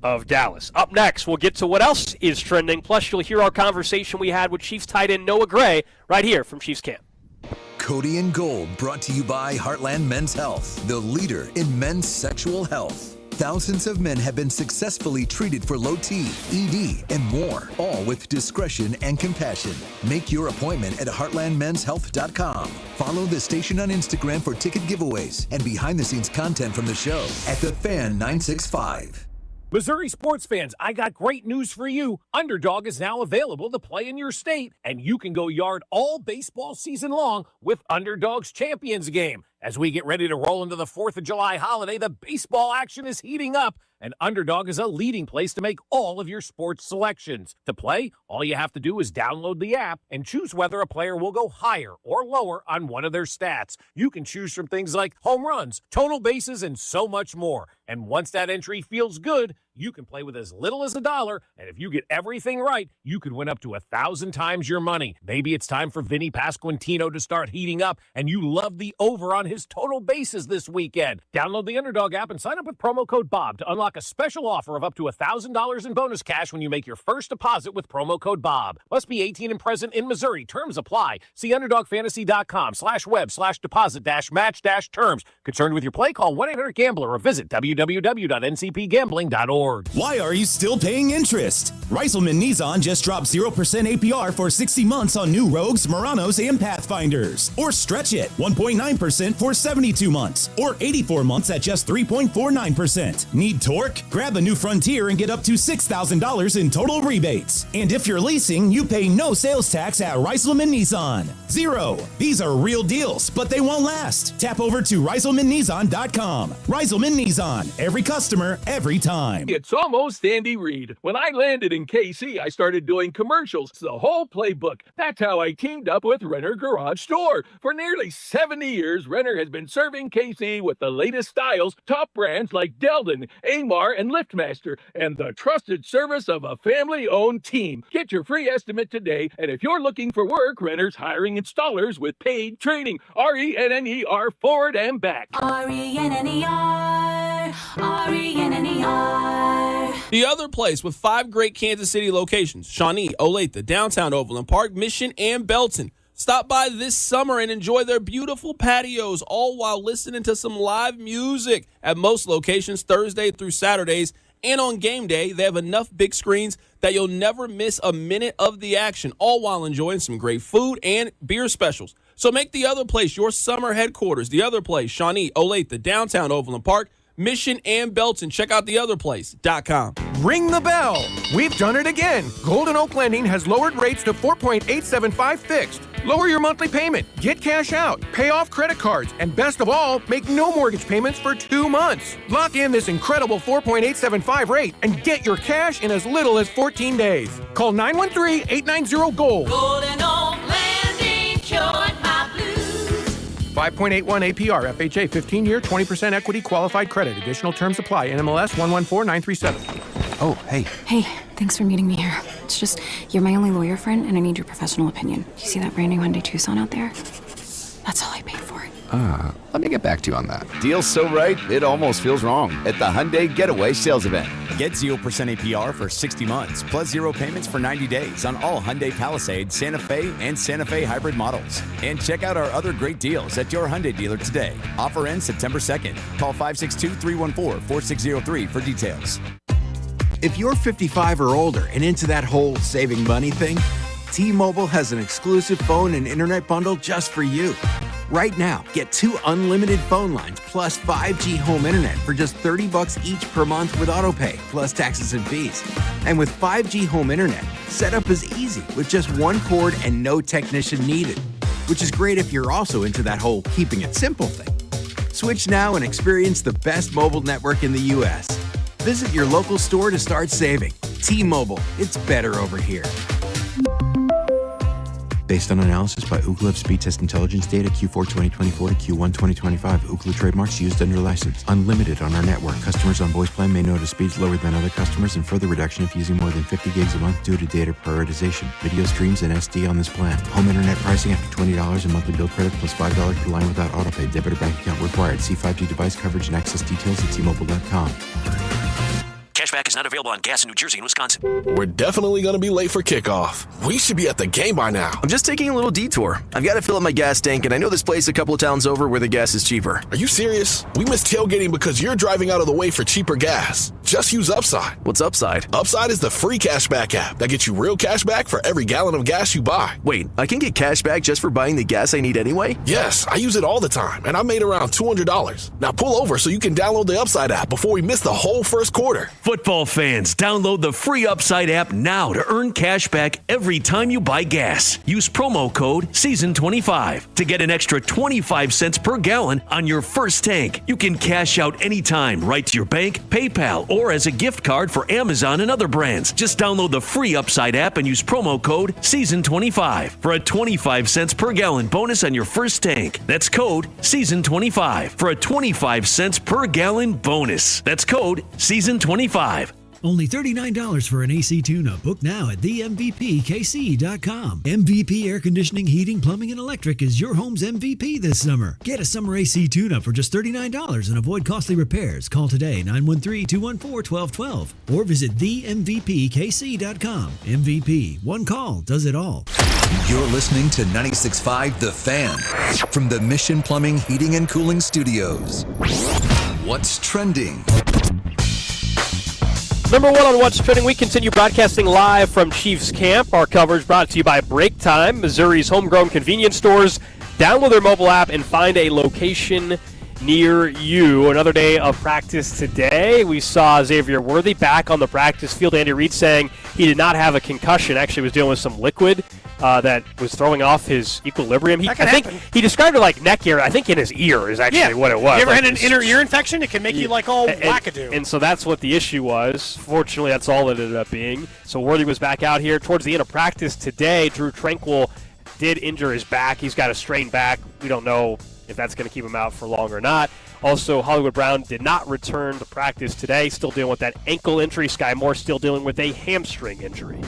Speaker 1: of Dallas. Up next, we'll get to what else is trending. Plus, you'll hear our conversation we had with Chiefs tight end Noah Gray right here from Chiefs Camp.
Speaker 6: Cody and Gold, brought to you by Heartland Men's Health, the leader in men's sexual health. Thousands of men have been successfully treated for low T, ED, and more, all with discretion and compassion. Make your appointment at heartlandmenshealth.com. Follow the station on Instagram for ticket giveaways and behind-the-scenes content from the show at The Fan 965.
Speaker 8: Missouri sports fans, I got great news for you. Underdog is now available to play in your state, and you can go yard all baseball season long with Underdog's Champions Game. As we get ready to roll into the 4th of July holiday, the baseball action is heating up, and Underdog is a leading place to make all of your sports selections. To play, all you have to do is download the app and choose whether a player will go higher or lower on one of their stats. You can choose from things like home runs, total bases, and so much more. And once that entry feels good, you can play with as little as $1, and if you get everything right, you could win up to 1,000 times your money. Maybe it's time for Vinny Pasquantino to start heating up, and you love the over on his total bases this weekend. Download the Underdog app and sign up with promo code Bob to unlock a special offer of up to $1,000 in bonus cash when you make your first deposit with promo code Bob. Must be 18 and present in Missouri. Terms apply. See UnderdogFantasy.com/web/deposit-match-terms. Concerned with your play? Call 1-800-GAMBLER or visit www.ncpgambling.org.
Speaker 9: Why are you still paying interest? Reiselman Nissan just dropped 0% APR for 60 months on new Rogues, Muranos, and Pathfinders. Or stretch it, 1.9% for 72 months. Or 84 months at just 3.49%. Need torque? Grab a new Frontier and get up to $6,000 in total rebates. And if you're leasing, you pay no sales tax at Reiselman Nissan. 0. These are real deals, but they won't last. Tap over to ReiselmanNissan.com. Reiselman Nissan. Every customer, every time.
Speaker 11: It's almost Andy Reid. When I landed in KC, I started doing commercials. It's the whole playbook. That's how I teamed up with Renner Garage Store. For nearly 70 years, Renner has been serving KC with the latest styles, top brands like Delden, Amar, and LiftMaster, and the trusted service of a family-owned team. Get your free estimate today, and if you're looking for work, Renner's hiring installers with paid training. RENNER forward and back.
Speaker 23: RENNER, RENNER.
Speaker 16: The other place with 5 great Kansas City locations: Shawnee, Olathe, downtown Overland Park, Mission, and Belton. Stop by this summer and enjoy their beautiful patios, all while listening to some live music. At most locations, Thursday through Saturdays, and on game day, they have enough big screens that you'll never miss a minute of the action, all while enjoying some great food and beer specials. So make the other place your summer headquarters. The other place: Shawnee, Olathe, downtown Overland Park, Mission and Belton. Check out theotherplace.com.
Speaker 7: Ring the bell. We've done it again. Golden Oak Lending has lowered rates to 4.875 fixed. Lower your monthly payment, get cash out, pay off credit cards, and best of all, make no mortgage payments for 2 months. Lock in this incredible 4.875 rate and get your cash in as little as 14 days. Call 913-890-GOLD.
Speaker 32: Golden Oak Landing cured my blues.
Speaker 7: 5.81 APR, FHA, 15-year, 20% equity, qualified credit. Additional terms apply. NMLS 114937.
Speaker 10: Oh, hey.
Speaker 29: Hey, thanks for meeting me here. It's just, you're my only lawyer friend, and I need your professional opinion. Do you see that brand new Hyundai Tucson out there? That's all I paid for it.
Speaker 10: Let me get back to you on that. Deal's so right, it almost feels wrong at the Hyundai Getaway Sales Event.
Speaker 12: Get 0% APR for 60 months, plus 0 payments for 90 days on all Hyundai Palisade, Santa Fe, and Santa Fe hybrid models. And check out our other great deals at your Hyundai dealer today. Offer ends September 2nd. Call 562-314-4603 for details.
Speaker 13: If you're 55 or older and into that whole saving money thing, T-Mobile has an exclusive phone and internet bundle just for you. Right now, get 2 unlimited phone lines plus 5G home internet for just $30 each per month with AutoPay, plus taxes and fees. And with 5G home internet, setup is easy with just 1 cord and no technician needed, which is great if you're also into that whole keeping it simple thing. Switch now and experience the best mobile network in the U.S. Visit your local store to start saving. T-Mobile, it's better over here.
Speaker 10: Based on analysis by Ookla of speed test intelligence data Q4 2024 to Q1 2025, Ookla trademarks used under license. Unlimited on our network. Customers on voice plan may notice speeds lower than other customers and further reduction if using more than 50 gigs a month due to data prioritization. Video streams and SD on this plan. Home internet pricing after $20 in monthly bill credit plus $5 per line without autopay. Debit or bank account required. See 5G device coverage and access details at T-Mobile.com.
Speaker 18: Cashback is not available on gas in New Jersey and Wisconsin.
Speaker 19: We're definitely going to be late for kickoff. We should be at the game by now.
Speaker 20: I'm just taking a little detour. I've got to fill up my gas tank, and I know this place a couple of towns over where the gas is cheaper.
Speaker 19: Are you serious? We missed tailgating because you're driving out of the way for cheaper gas. Just use Upside.
Speaker 20: What's Upside?
Speaker 19: Upside is the free cashback app that gets you real cash back for every gallon of gas you buy.
Speaker 20: Wait, I can get cash back just for buying the gas I need anyway?
Speaker 19: Yes, I use it all the time, and I made around $200. Now pull over so you can download the Upside app before we miss the whole first quarter.
Speaker 21: Football fans, download the free Upside app now to earn cash back every time you buy gas. Use promo code SEASON25 to get an extra 25 cents per gallon on your first tank. You can cash out anytime right to your bank, PayPal, or as a gift card for Amazon and other brands. Just download the free Upside app and use promo code SEASON25 for a 25 cents per gallon bonus on your first tank. That's code SEASON25 for a 25 cents per gallon bonus. That's code SEASON25.
Speaker 22: Only $39 for an AC tune-up. Book now at themvpkc.com. MVP Air Conditioning, Heating, Plumbing, and Electric is your home's MVP this summer. Get a summer AC tune-up for just $39 and avoid costly repairs. Call today, 913-214-1212. Or visit themvpkc.com. MVP, one call does it all.
Speaker 6: You're listening to 96.5 The Fan from the Mission Plumbing, Heating, and Cooling Studios. What's trending?
Speaker 1: Number one on What's Trending, we continue broadcasting live from Chiefs Camp. Our coverage brought to you by Break Time, Missouri's homegrown convenience stores. Download their mobile app and find a location near you. Another day of practice today. We saw Xavier Worthy back on the practice field. Andy Reid saying he did not have a concussion, actually was dealing with some liquid that was throwing off his equilibrium. I think he described it like neck ear. I think in his ear is actually what it was.
Speaker 2: You ever
Speaker 1: like
Speaker 2: had an inner ear infection? It can make you like all wackadoo.
Speaker 1: And so that's what the issue was. Fortunately, that's all it ended up being. So Worthy was back out here towards the end of practice today. Drew Tranquil did injure his back. He's got a strained back. We don't know if that's going to keep him out for long or not. Also, Hollywood Brown did not return to practice today. Still dealing with that ankle injury. Sky Moore still dealing with a hamstring injury.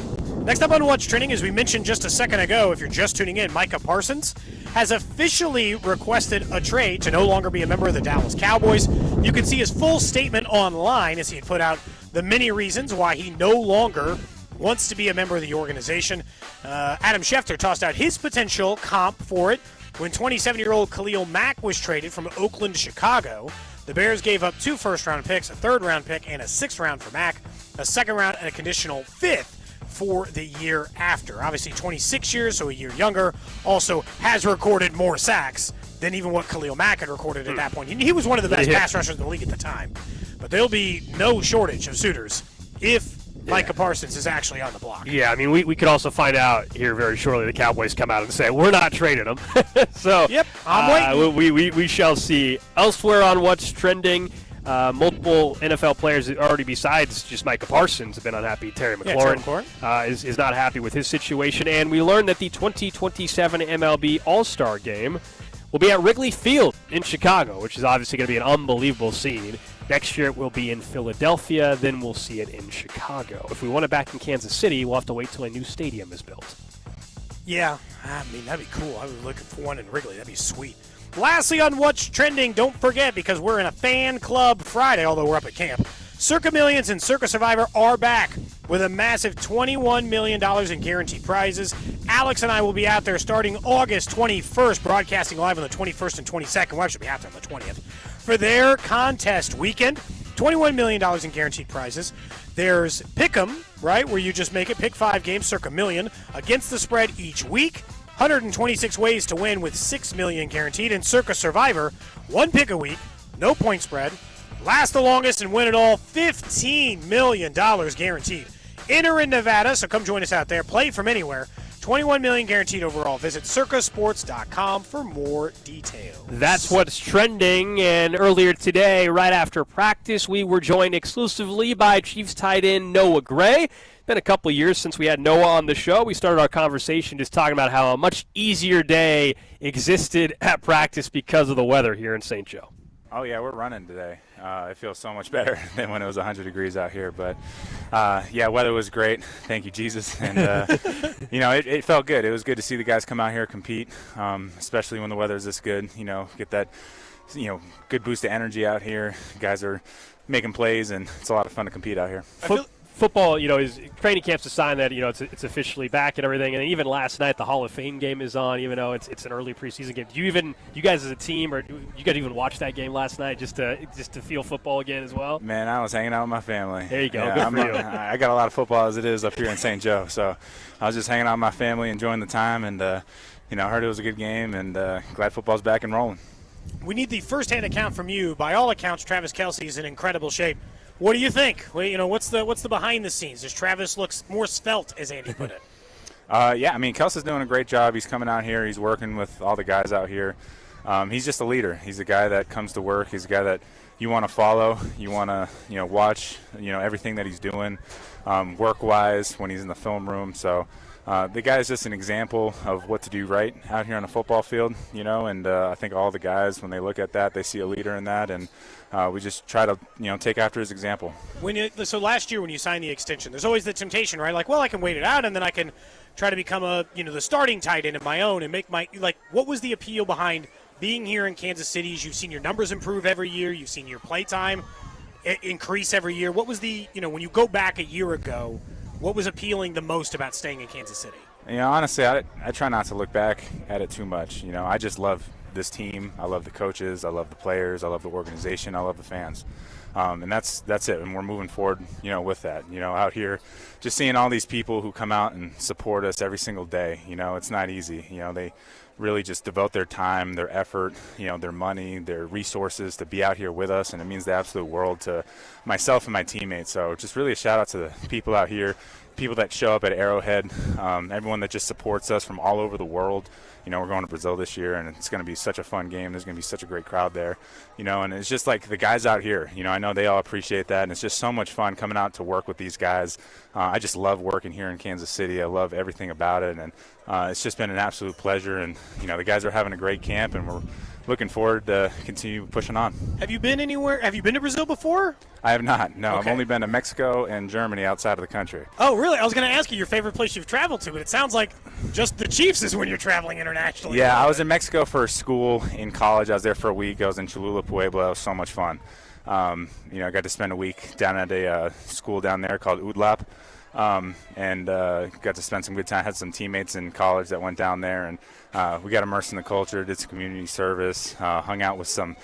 Speaker 2: Next up on What's Trending, as we mentioned just a second ago, if you're just tuning in, Micah Parsons has officially requested a trade to no longer be a member of the Dallas Cowboys. You can see his full statement online as he had put out the many reasons why he no longer wants to be a member of the organization. Adam Schefter tossed out his potential comp for it. When 27-year-old Khalil Mack was traded from Oakland to Chicago, the Bears gave up 2 first-round picks, a third-round pick, and a 6th round for Mack, a 2nd round, and a conditional 5th for the year after. Obviously 26 years, so a year younger, also has recorded more sacks than even what Khalil Mack had recorded at that point. He was one of the best pass rushers in the league at the time. But there'll be no shortage of suitors if Micah Parsons is actually on the block.
Speaker 1: Yeah, I mean, we could also find out here very shortly. The Cowboys come out and say, we're not trading him. So
Speaker 2: yep, I'm waiting.
Speaker 1: We shall see. Elsewhere on what's trending, multiple NFL players already besides just Micah Parsons have been unhappy. Terry McLaurin is not happy with his situation. And we learned that the 2027 MLB All-Star Game will be at Wrigley Field in Chicago, which is obviously going to be an unbelievable scene. Next year it will be in Philadelphia, then we'll see it in Chicago. If we want it back in Kansas City, we'll have to wait till a new stadium is built.
Speaker 2: Yeah, I mean, that'd be cool. I was looking for one in Wrigley. That'd be sweet. Lastly, on what's trending, don't forget, because we're in a fan club Friday, although we're up at camp, Circa Millions and Circa Survivor are back with a massive $21 million in guaranteed prizes. Alex and I will be out there starting August 21st, broadcasting live on the 21st and 22nd. We'll actually be out there on the 20th. For their contest weekend, $21 million in guaranteed prizes. There's Pick'em, right, where you just make it. Pick 5 games, Circa Million, against the spread each week. 126 ways to win with $6 million guaranteed. And Circa Survivor, 1 pick a week, no point spread. Last the longest and win it all, $15 million guaranteed. Enter in Nevada, so come join us out there. Play from anywhere. $21 million guaranteed overall. Visit circasports.com for more details.
Speaker 1: That's what's trending. And earlier today, right after practice, we were joined exclusively by Chiefs tight end Noah Gray. Been a couple years since we had Noah on the show. We started our conversation just talking about how a much easier day existed at practice because of the weather here in St. Joe.
Speaker 3: Oh, yeah, we're running today. It feels so much better than when it was 100 degrees out here. But, yeah, weather was great. Thank you, Jesus. And, it felt good. It was good to see the guys come out here compete, especially when the weather is this good. Get that, good boost of energy out here. Guys are making plays, and it's a lot of fun to compete out here.
Speaker 1: Football, is training camp's a sign that, it's officially back and everything. And even last night, the Hall of Fame game is on, even though it's an early preseason game. Do you guys as a team, or you guys even watch that game last night just to feel football again as well?
Speaker 3: Man, I was hanging out with my family.
Speaker 1: There you go.
Speaker 3: Yeah,
Speaker 1: Good for you.
Speaker 3: I got a lot of football as it is up here in St. Joe. So I was just hanging out with my family, enjoying the time, and, I heard it was a good game, and glad football's back and rolling.
Speaker 2: We need the first-hand account from you. By all accounts, Travis Kelce is in incredible shape. What do you think? Well, what's the behind the scenes? Does Travis looks more svelte, as Andy put it?
Speaker 3: Yeah, I mean, Kelsey's doing a great job. He's coming out here. He's working with all the guys out here. He's just a leader. He's a guy that comes to work. He's a guy that you want to follow. You want to, watch, everything that he's doing work-wise when he's in the film room. So the guy is just an example of what to do right out here on the football field, and I think all the guys, when they look at that, they see a leader in that, and we just try to, take after his example.
Speaker 2: So last year when you signed the extension, there's always the temptation, right? Like, well, I can wait it out, and then I can try to become the starting tight end of my own and make what was the appeal behind being here in Kansas City? You've seen your numbers improve every year. You've seen your play time increase every year. What was when you go back a year ago, what was appealing the most about staying in Kansas City?
Speaker 3: Honestly, I try not to look back at it too much. I just love this team. I love the coaches. I love the players. I love the organization. I love the fans. And that's it. And we're moving forward, with that. Out here, just seeing all these people who come out and support us every single day. It's not easy. They really just devote their time, their effort, their money, their resources to be out here with us. And it means the absolute world to myself and my teammates. So just really a shout out to the people out here, people that show up at Arrowhead, everyone that just supports us from all over the world. We're going to Brazil this year, and it's going to be such a fun game. There's going to be such a great crowd there, and it's just like the guys out here. I know they all appreciate that, and it's just so much fun coming out to work with these guys. I just love working here in Kansas City. I love everything about it, and it's just been an absolute pleasure. And, the guys are having a great camp, and we're looking forward to continue pushing on.
Speaker 2: Have you been anywhere? Have you been to Brazil before?
Speaker 3: I have not. No,
Speaker 2: Okay.
Speaker 3: I've only been to Mexico and Germany outside of the country.
Speaker 2: Oh, really? I was going to ask you your favorite place you've traveled to, but it sounds like just the Chiefs is when you're traveling internationally.
Speaker 3: Yeah, I was in Mexico for school in college. I was there for a week. I was in Cholula, Puebla. It was so much fun. I got to spend a week down at a school down there called UDLAP. and got to spend some good time. Had some teammates in college that went down there, and we got immersed in the culture, did some community service, hung out with some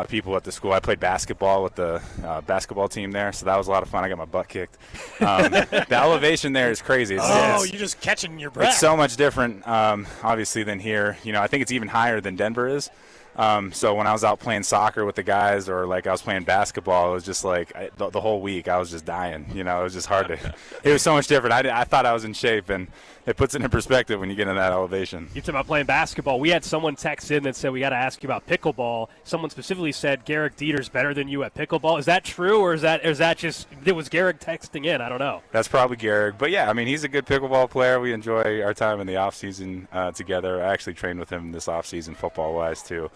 Speaker 3: people at the school. I played basketball with the basketball team there, so that was a lot of fun. I got my butt kicked. The elevation there is crazy.
Speaker 2: You're just catching your breath.
Speaker 3: It's so much different, obviously, than here. I think it's even higher than Denver is. So when I was out playing soccer with the guys, or like I was playing basketball, it was just like the whole week I was just dying. It was just hard to. It was so much different. I thought I was in shape, and it puts it in perspective when you get in that elevation.
Speaker 1: You talk about playing basketball. We had someone text in that said we got to ask you about pickleball. Someone specifically said Garrick Dieter's better than you at pickleball. Is that true, or is that just it was Garrick texting in? I don't know.
Speaker 3: That's probably Garrick, but yeah, I mean he's a good pickleball player. We enjoy our time in the off season together. I actually trained with him this off season football wise too.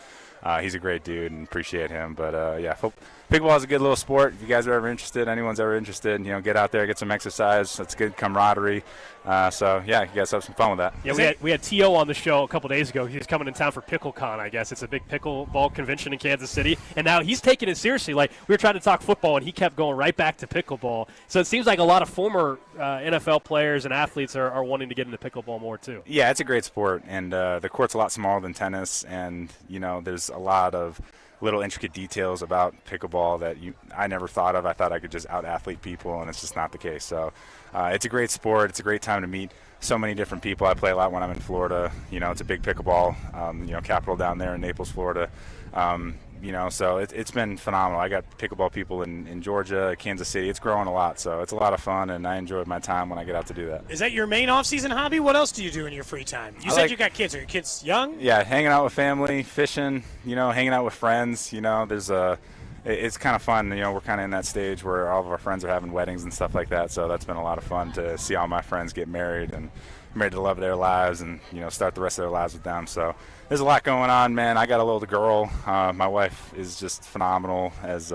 Speaker 3: He's a great dude and appreciate him. But, pickleball is a good little sport. If you guys are ever interested, anyone's ever interested, get out there, get some exercise. It's good camaraderie. You guys have some fun with that.
Speaker 1: Yeah, we had T.O. on the show a couple days ago. He was coming in town for PickleCon, I guess. It's a big pickleball convention in Kansas City. And now he's taking it seriously. Like, we were trying to talk football, and he kept going right back to pickleball. So it seems like a lot of former NFL players and athletes are wanting to get into pickleball more, too.
Speaker 3: Yeah, it's a great sport. And the court's a lot smaller than tennis. And, there's a lot of little intricate details about pickleball that I never thought of. I thought I could just out-athlete people, and it's just not the case. So it's a great sport. It's a great time to meet so many different people. I play a lot when I'm in Florida. It's a big pickleball, capital down there in Naples, Florida. So it's been phenomenal. I got pickleball people in Georgia, Kansas City. It's growing a lot, so it's a lot of fun, and I enjoyed my time when I get out to do that.
Speaker 2: Is that your main off-season hobby? What else do you do in your free time? You said you got kids. Are your kids young?
Speaker 3: Yeah, hanging out with family, fishing, hanging out with friends. It's kind of fun. We're kind of in that stage where all of our friends are having weddings and stuff like that, so that's been a lot of fun to see all my friends get married and married to the love of their lives and, start the rest of their lives with them. So there's a lot going on, man. I got a little girl. My wife is just phenomenal as,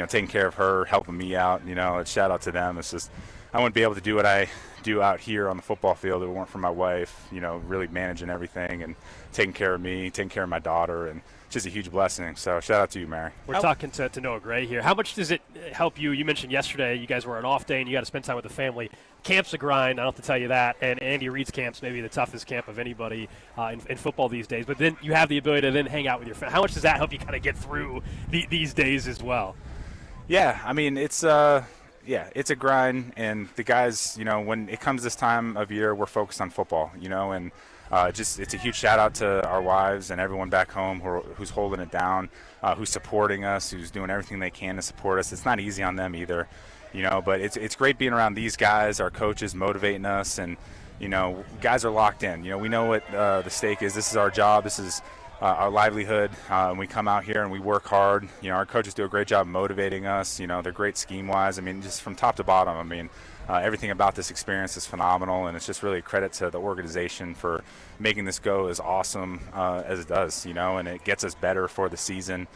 Speaker 3: taking care of her, helping me out. Shout out to them. It's just I wouldn't be able to do what I do out here on the football field if it weren't for my wife, really managing everything and taking care of me, taking care of my daughter, and it's just a huge blessing. So shout out to you, Mary.
Speaker 1: We're talking to Noah Gray here. How much does it help you? You mentioned yesterday you guys were an off day and you got to spend time with the family. Camp's a grind, I don't have to tell you that, and Andy Reid's camp's maybe the toughest camp of anybody in football these days, but then you have the ability to then hang out with your family. How much does that help you kind of get through these days as well?
Speaker 3: Yeah, I mean, it's a grind, and the guys, when it comes this time of year, we're focused on football, and it's a huge shout out to our wives and everyone back home who's holding it down, who's supporting us, who's doing everything they can to support us. It's not easy on them either, but it's great being around these guys, our coaches motivating us, and, guys are locked in. We know what the stake is. This is our job. This is our livelihood. We come out here and we work hard. Our coaches do a great job motivating us. They're great scheme-wise. I mean, just from top to bottom, I mean, everything about this experience is phenomenal, and it's just really a credit to the organization for making this go as awesome as it does, and it gets us better for the season.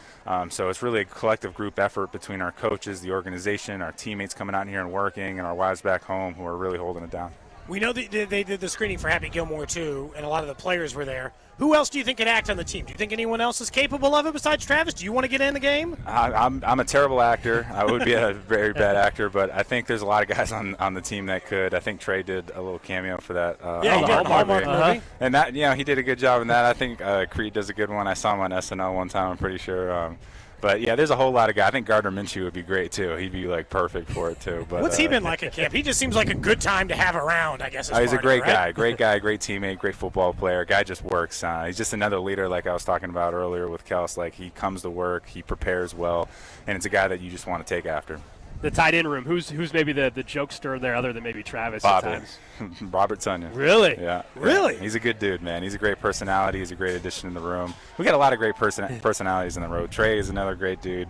Speaker 3: So it's really a collective group effort between our coaches, the organization, our teammates coming out here and working, and our wives back home who are really holding it down.
Speaker 2: We know that they did the screening for Happy Gilmore, too, and a lot of the players were there. Who else do you think could act on the team? Do you think anyone else is capable of it besides Travis? Do you want to get in the game?
Speaker 3: I'm a terrible actor. I would be a very bad actor, but I think there's a lot of guys on the team that could. I think Trey did a little cameo for that.
Speaker 2: He did a Hallmark movie.
Speaker 3: And that, he did a good job in that. I think Creed does a good one. I saw him on SNL one time, I'm pretty sure. But, yeah, there's a whole lot of guys. I think Gardner Minshew would be great, too. He'd be, perfect for it, too. But
Speaker 2: what's he been like at camp? He just seems like a good time to have around, I guess.
Speaker 3: He's a great guy. Great guy, great teammate, great football player. Guy just works. He's just another leader like I was talking about earlier with Kels. He comes to work, he prepares well, and it's a guy that you just want to take after.
Speaker 1: The tight end room, who's maybe the jokester there other than maybe Travis
Speaker 3: Bobby.
Speaker 1: at times?
Speaker 3: Robert Tunyon.
Speaker 1: Really?
Speaker 3: Yeah.
Speaker 2: Really?
Speaker 3: He's a good dude, man. He's a great personality. He's a great addition in the room. We got a lot of great personalities in the road. Trey is another great dude,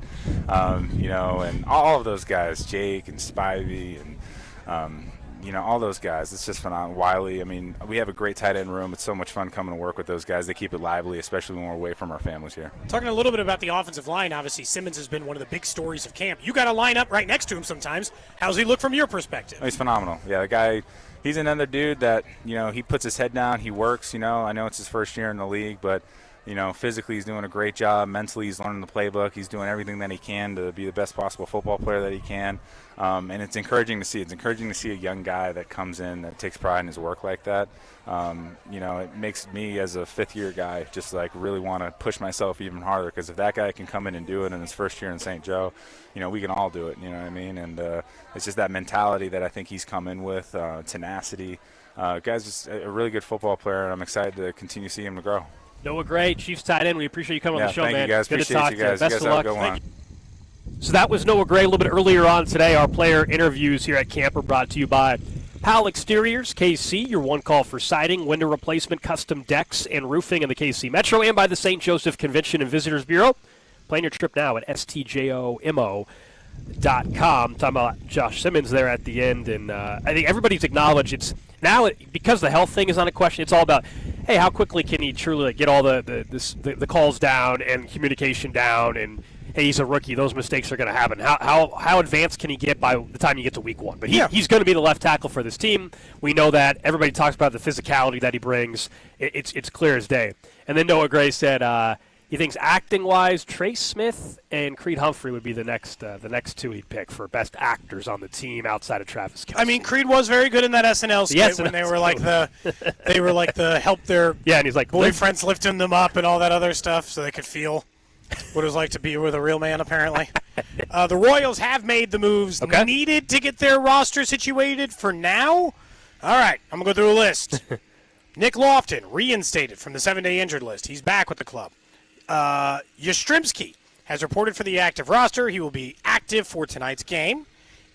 Speaker 3: and all of those guys, Jake and Spivey and all those guys. It's just phenomenal. Wiley, I mean, we have a great tight end room. It's so much fun coming to work with those guys. They keep it lively, especially when we're away from our families here.
Speaker 2: Talking a little bit about the offensive line, obviously Simmons has been one of the big stories of camp. You got to line up right next to him sometimes. How's he look from your perspective?
Speaker 3: He's phenomenal. Yeah, the guy, he's another dude that, he puts his head down. He works, I know it's his first year in the league, but physically he's doing a great job. Mentally he's learning the playbook. He's doing everything that he can to be the best possible football player that he can. And it's encouraging to see. It's encouraging to see a young guy that comes in that takes pride in his work like that. It makes me as a fifth-year guy just like really want to push myself even harder, because if that guy can come in and do it in his first year in St. Joe, we can all do it. You know what I mean? And it's just that mentality that I think he's come in with, tenacity. Guy's just a really good football player, and I'm excited to continue seeing him to grow.
Speaker 1: Noah Gray, Chiefs tight end. We appreciate you coming on the show,
Speaker 3: thank
Speaker 1: man.
Speaker 3: You guys.
Speaker 1: Good
Speaker 3: appreciate
Speaker 1: to talk
Speaker 3: you guys.
Speaker 1: to you. Best
Speaker 3: you guys
Speaker 1: of
Speaker 3: have
Speaker 1: luck.
Speaker 3: a good one.
Speaker 1: So that was Noah Gray a little bit earlier on today. Our player interviews here at camp are brought to you by Powell Exteriors, KC, your one call for siding, window replacement, custom decks, and roofing in the KC Metro, and by the St. Joseph Convention and Visitors Bureau. Plan your trip now at stjomo.com. Talking about Josh Simmons there at the end, and I think everybody's acknowledged it's now, because the health thing is on a question, it's all about, hey, how quickly can he truly get all the calls down and communication down, and hey, he's a rookie, those mistakes are going to happen. How advanced can he get by the time you get to week one? But he's going to be the left tackle for this team. We know that. Everybody talks about the physicality that he brings. It's clear as day. And then Noah Gray said he thinks acting-wise, Trace Smith and Creed Humphrey would be the next two he'd pick for best actors on the team outside of Travis Kelce.
Speaker 2: I mean, Creed was very good in that SNL skit when they were like the help their
Speaker 1: and he's like
Speaker 2: boyfriends lifting them up and all that other stuff so they could feel what it was like to be with a real man, apparently. The Royals have made the moves needed to get their roster situated for now. All right, I'm going to go through a list. Nick Lofton, reinstated from the 7-day injured list. He's back with the club. Yastrzemski has reported for the active roster. He will be active for tonight's game.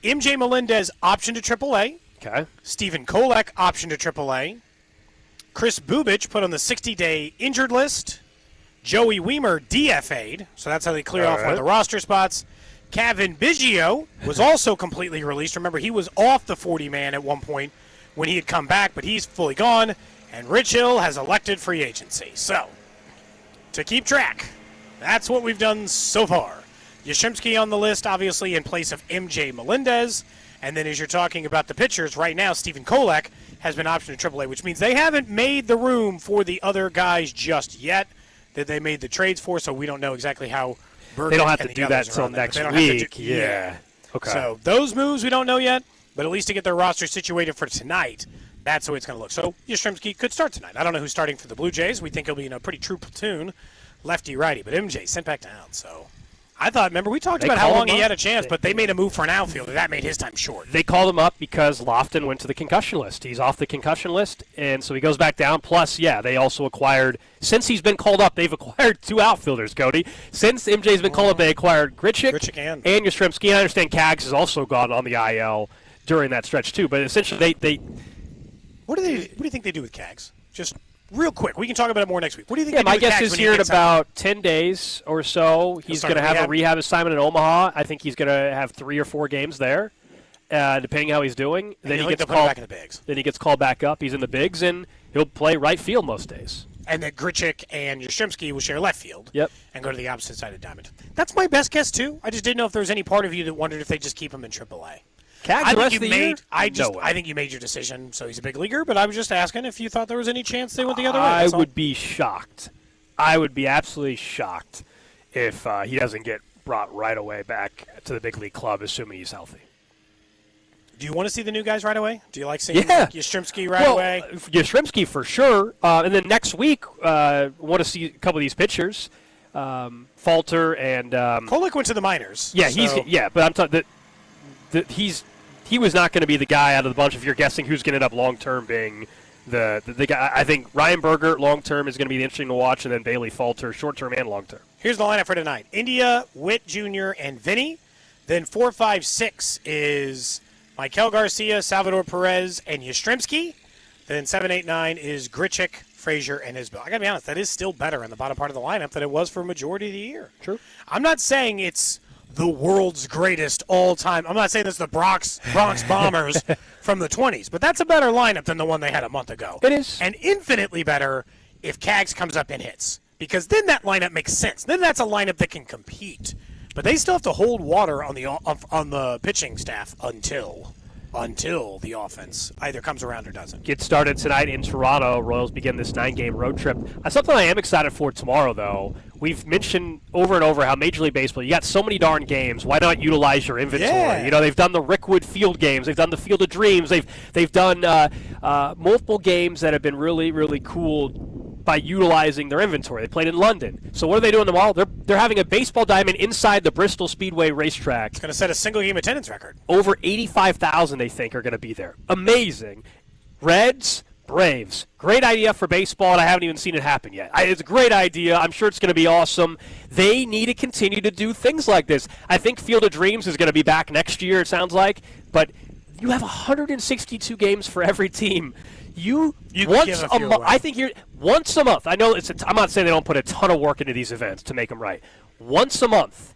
Speaker 2: MJ Melendez optioned to AAA.
Speaker 1: Okay.
Speaker 2: Stephen Kolek optioned to AAA. Chris Bubich put on the 60-day injured list. Joey Weimer DFA'd, so that's how they clear off one of the roster spots. Kevin Biggio was also completely released. Remember, he was off the 40-man at one point when he had come back, but he's fully gone. And Rich Hill has elected free agency. So, to keep track, that's what we've done so far. Yastrzemski on the list, obviously, in place of MJ Melendez. And then as you're talking about the pitchers, right now, Stephen Kolek has been optioned to AAA, which means they haven't made the room for the other guys just yet that they made the trades for, so we don't know exactly how Burkett
Speaker 1: they don't have
Speaker 2: and
Speaker 1: to
Speaker 2: the
Speaker 1: do that
Speaker 2: others are
Speaker 1: until
Speaker 2: on there,
Speaker 1: next
Speaker 2: but they don't have
Speaker 1: week.
Speaker 2: to
Speaker 1: Yeah. Okay.
Speaker 2: So those moves we don't know yet, but at least to get their roster situated for tonight, that's the way it's going to look. So Yastrzemski could start tonight. I don't know who's starting for the Blue Jays. We think he'll be in a pretty true platoon, lefty-righty, but MJ sent back down, so I thought, remember, we talked about how long he had a chance, but they made a move for an outfielder. That made his time short.
Speaker 1: They called him up because Lofton went to the concussion list. He's off the concussion list, and so he goes back down. Plus, they also acquired, since he's been called up, they've acquired two outfielders, Cody. Since MJ's been called up, they acquired Grichuk and Yastrzemski. I understand Kaggs has also gone on the IL during that stretch, too. But essentially, they
Speaker 2: What do you think they do with Kaggs? Just real quick. We can talk about it more next week. What do you think they do
Speaker 1: my
Speaker 2: with
Speaker 1: guess
Speaker 2: Kaggs
Speaker 1: is
Speaker 2: when he
Speaker 1: here in
Speaker 2: gets
Speaker 1: about 10 days or so, he's going to have
Speaker 2: rehab?
Speaker 1: a rehab assignment in Omaha. I think he's going to have 3 or 4 games there, depending how he's doing.
Speaker 2: And
Speaker 1: then he gets
Speaker 2: put him
Speaker 1: called
Speaker 2: back in the bigs.
Speaker 1: Then he gets called back up. He's in the bigs, and he'll play right field most days.
Speaker 2: And then Grichuk and Yastrzemski will share left field.
Speaker 1: Yep.
Speaker 2: And go to the opposite side of Diamond. That's my best guess, too. I just didn't know if there was any part of you that wondered if they just keep him in AAA.
Speaker 1: I
Speaker 2: think you made your decision, so he's a big leaguer, but I was just asking if you thought there was any chance they went the other way.
Speaker 1: I would be shocked. I would be absolutely shocked if he doesn't get brought right away back to the big league club, assuming he's healthy.
Speaker 2: Do you want to see the new guys right away? Do you like seeing Yastrzemski right away?
Speaker 1: Yastrzemski for sure. And then next week, want to see a couple of these pitchers, Falter and
Speaker 2: Kolek went to the minors.
Speaker 1: Yeah, but I'm talking that he was not going to be the guy out of the bunch if you're guessing who's going to end up long term being the guy. I think Ryan Berger long term is going to be interesting to watch, and then Bailey Falter short term and long term.
Speaker 2: Here's the lineup for tonight: India, Witt Jr., and Vinny. Then 4, 5, 6 is Michael Garcia, Salvador Perez, and Yastrzemski. Then 7, 8, 9 is Grichuk, Frazier, and Isbell. I got to be honest, that is still better in the bottom part of the lineup than it was for a majority of the year.
Speaker 1: True.
Speaker 2: I'm not saying it's the world's greatest all-time. I'm not saying it's the Bronx Bombers from the 20s, but that's a better lineup than the one they had a month ago.
Speaker 1: It is.
Speaker 2: And infinitely better if Kaggs comes up and hits, because then that lineup makes sense. Then that's a lineup that can compete. But they still have to hold water on the pitching staff until until the offense either comes around or doesn't.
Speaker 1: Get started tonight in Toronto. Royals begin this 9-game road trip. Something I am excited for tomorrow, though. We've mentioned over and over how Major League Baseball, you got so many darn games. Why not utilize your inventory?
Speaker 2: Yeah.
Speaker 1: You know, they've done the Rickwood Field games. They've done the Field of Dreams. They've done multiple games that have been really, really cool by utilizing their inventory. They played in London. So what are they doing tomorrow? They're having a baseball diamond inside the Bristol Speedway racetrack.
Speaker 2: It's going to set a single-game attendance record.
Speaker 1: Over 85,000, they think, are going to be there. Amazing. Reds, Braves. Great idea for baseball, and I haven't even seen it happen yet. It's a great idea. I'm sure it's going to be awesome. They need to continue to do things like this. I think Field of Dreams is going to be back next year, it sounds like. But you have 162 games for every team. You once a month. I think once a month. I know I'm not saying they don't put a ton of work into these events to make them right. Once a month,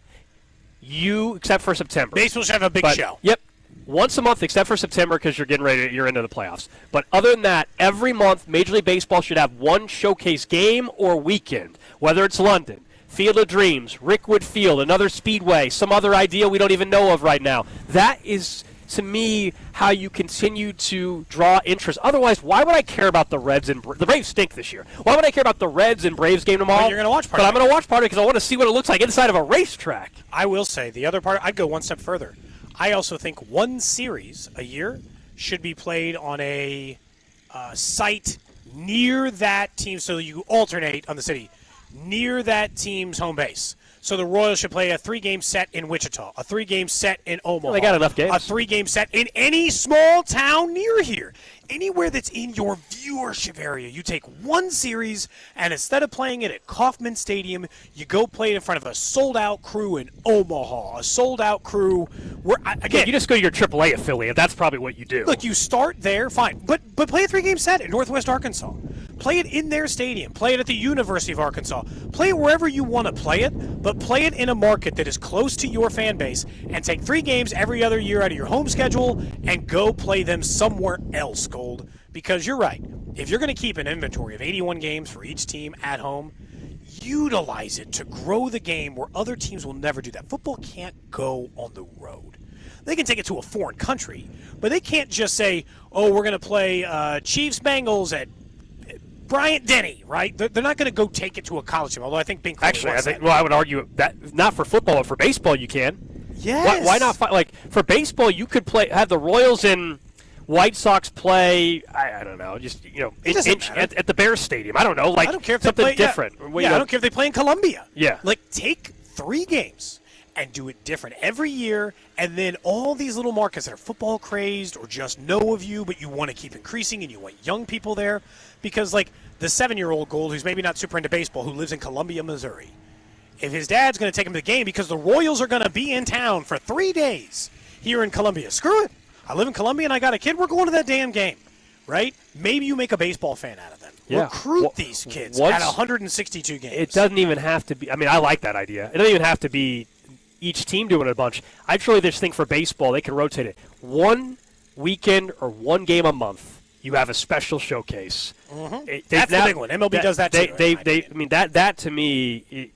Speaker 1: except for September.
Speaker 2: Baseball should have a big show.
Speaker 1: Yep. Once a month, except for September, because you're getting ready. You're into the playoffs. But other than that, every month, Major League Baseball should have one showcase game or weekend, whether it's London, Field of Dreams, Rickwood Field, another speedway, some other idea we don't even know of right now. That is, to me, how you continue to draw interest. Otherwise, why would I care about the Reds and the Braves stink this year? Why would I care about the Reds and Braves game tomorrow?
Speaker 2: Well, you're going to watch part
Speaker 1: but
Speaker 2: of
Speaker 1: I'm going to watch part of it because I want to see what it looks like inside of a racetrack.
Speaker 2: I will say the other part, I'd go one step further. I also think one series a year should be played on a site near that team, so you alternate on the city, near that team's home base. So the Royals should play a 3-game set in Wichita, a 3-game set in Omaha.
Speaker 1: Well, they got enough games.
Speaker 2: A 3-game set in any small town near here. Anywhere that's in your viewership area. You take one series, and instead of playing it at Kauffman Stadium, you go play it in front of a sold-out crew in Omaha, a sold-out crew. Where, again,
Speaker 1: you just go to your AAA affiliate. That's probably what you do.
Speaker 2: Look, you start there, fine. But play a 3-game set in Northwest Arkansas. Play it in their stadium. Play it at the University of Arkansas. Play it wherever you want to play it, but play it in a market that is close to your fan base, and take 3 games every other year out of your home schedule and go play them somewhere else, Gold. Because you're right. If you're going to keep an inventory of 81 games for each team at home, utilize it to grow the game where other teams will never do that. Football can't go on the road. They can take it to a foreign country, but they can't just say, oh, we're going to play Chiefs Bengals at Bryant Denny, right? They're not going to go take it to a college team, although I think Bing
Speaker 1: Actually, I would argue that not for football, but for baseball you can.
Speaker 2: Yes.
Speaker 1: Why not? For baseball, you could have the Royals and White Sox play, I don't know, just, at the Bears Stadium. I don't know,
Speaker 2: I don't care if
Speaker 1: something
Speaker 2: they play,
Speaker 1: different.
Speaker 2: Yeah, I don't care if they play in Columbia.
Speaker 1: Yeah.
Speaker 2: Take 3 games and do it different every year, and then all these little markets that are football crazed or just know of you, but you want to keep increasing and you want young people there. Because, the 7-year-old Gold, who's maybe not super into baseball, who lives in Columbia, Missouri, if his dad's going to take him to the game because the Royals are going to be in town for 3 days here in Columbia, screw it. I live in Columbia and I got a kid. We're going to that damn game, right? Maybe you make a baseball fan out of them.
Speaker 1: Yeah.
Speaker 2: Recruit these kids at 162 games.
Speaker 1: It doesn't even have to be. I mean, I like that idea. It doesn't even have to be each team doing it a bunch. I truly just think for baseball, they can rotate it. One weekend or one game a month, you have a special showcase.
Speaker 2: Mm-hmm. That's the big one. MLB does that too.
Speaker 1: That to me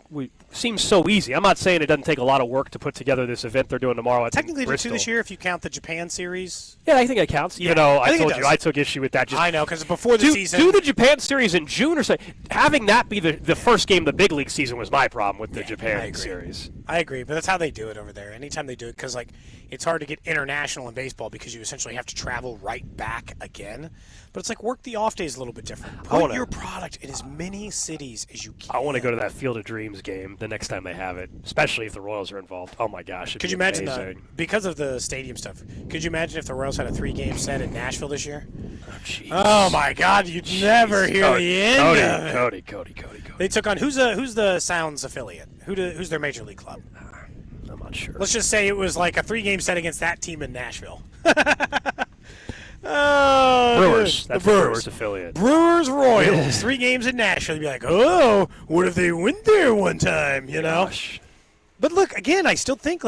Speaker 1: seems so easy. I'm not saying it doesn't take a lot of work to put together this event they're doing tomorrow.
Speaker 2: Technically, they do this year if you count the Japan series.
Speaker 1: Yeah, I think it counts. Even though I told you I took issue with that. Just
Speaker 2: I know, because before the season.
Speaker 1: Do the Japan series in June or something. Having that be the first game of the big league season was my problem with the Japan series.
Speaker 2: I agree, but that's how they do it over there. Anytime they do it, because it's hard to get international in baseball because you essentially have to travel right back again. But it's work the off days a little bit different. Put your product in as many cities as you can.
Speaker 1: I want to go to that Field of Dreams game the next time they have it, especially if the Royals are involved. Oh my gosh!
Speaker 2: Could you imagine because of the stadium stuff? Could you imagine if the Royals had a 3-game set in Nashville this year? Oh my God! You'd never hear the end of it.
Speaker 1: Cody.
Speaker 2: They took on who's the Sounds affiliate? Who's their major league club?
Speaker 1: I'm not sure.
Speaker 2: Let's just say it was a 3-game set against that team in Nashville.
Speaker 1: Brewers. That's the Brewers affiliate.
Speaker 2: Brewers Royals. 3 games in Nashville. You'd be like, oh, what if they went there one time,
Speaker 1: Gosh.
Speaker 2: But look, again, I still think,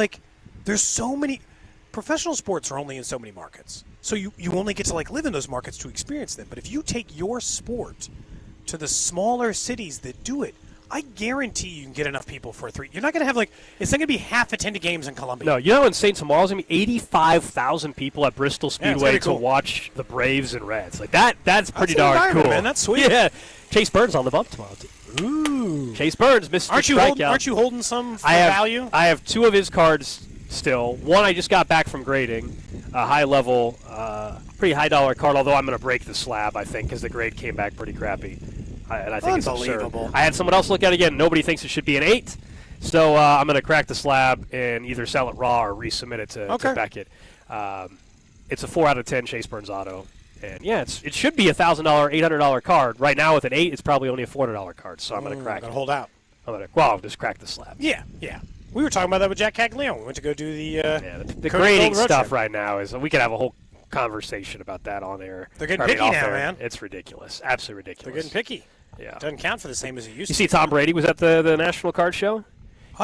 Speaker 2: there's so many – professional sports are only in so many markets. So you only get to, live in those markets to experience them. But if you take your sport to the smaller cities that do it, I guarantee you can get enough people for a 3. You're not going to have it's not going to be half attended games in Columbia.
Speaker 1: No, you know in St. Tomorrow's going to be 85,000 people at Bristol Speedway
Speaker 2: cool.
Speaker 1: to watch the Braves and Reds. That's pretty
Speaker 2: That's
Speaker 1: darn cool.
Speaker 2: Man. That's sweet.
Speaker 1: Yeah. Chase Burns on the bump tomorrow, too.
Speaker 2: Ooh.
Speaker 1: Chase Burns, Mr. Strikeout.
Speaker 2: Aren't you holding some for value?
Speaker 1: I have 2 of his cards still. One I just got back from grading, a high-level, pretty high-dollar card, although I'm going to break the slab, I think, because the grade came back pretty crappy. And I think it's
Speaker 2: unbelievable.
Speaker 1: absurd. I had someone else look at it again. Nobody thinks it should be an 8. So I'm going to crack the slab and either sell it raw or resubmit it to Beckett. It's a 4 out of 10 Chase Burns auto. And, yeah, it should be a $1,000, $800 card. Right now with an 8, it's probably only a $400 card. So I'm going to crack it.
Speaker 2: Hold out.
Speaker 1: I'll just crack the slab.
Speaker 2: Yeah. We were talking about that with Jack Caglione. We went to go do
Speaker 1: the grading stuff right now is we could have a whole conversation about that on air.
Speaker 2: They're getting picky now, man.
Speaker 1: It's ridiculous. Absolutely ridiculous.
Speaker 2: They're getting picky.
Speaker 1: Yeah.
Speaker 2: Doesn't count for the same as it used to.
Speaker 1: You see Tom Brady was at the National Card Show?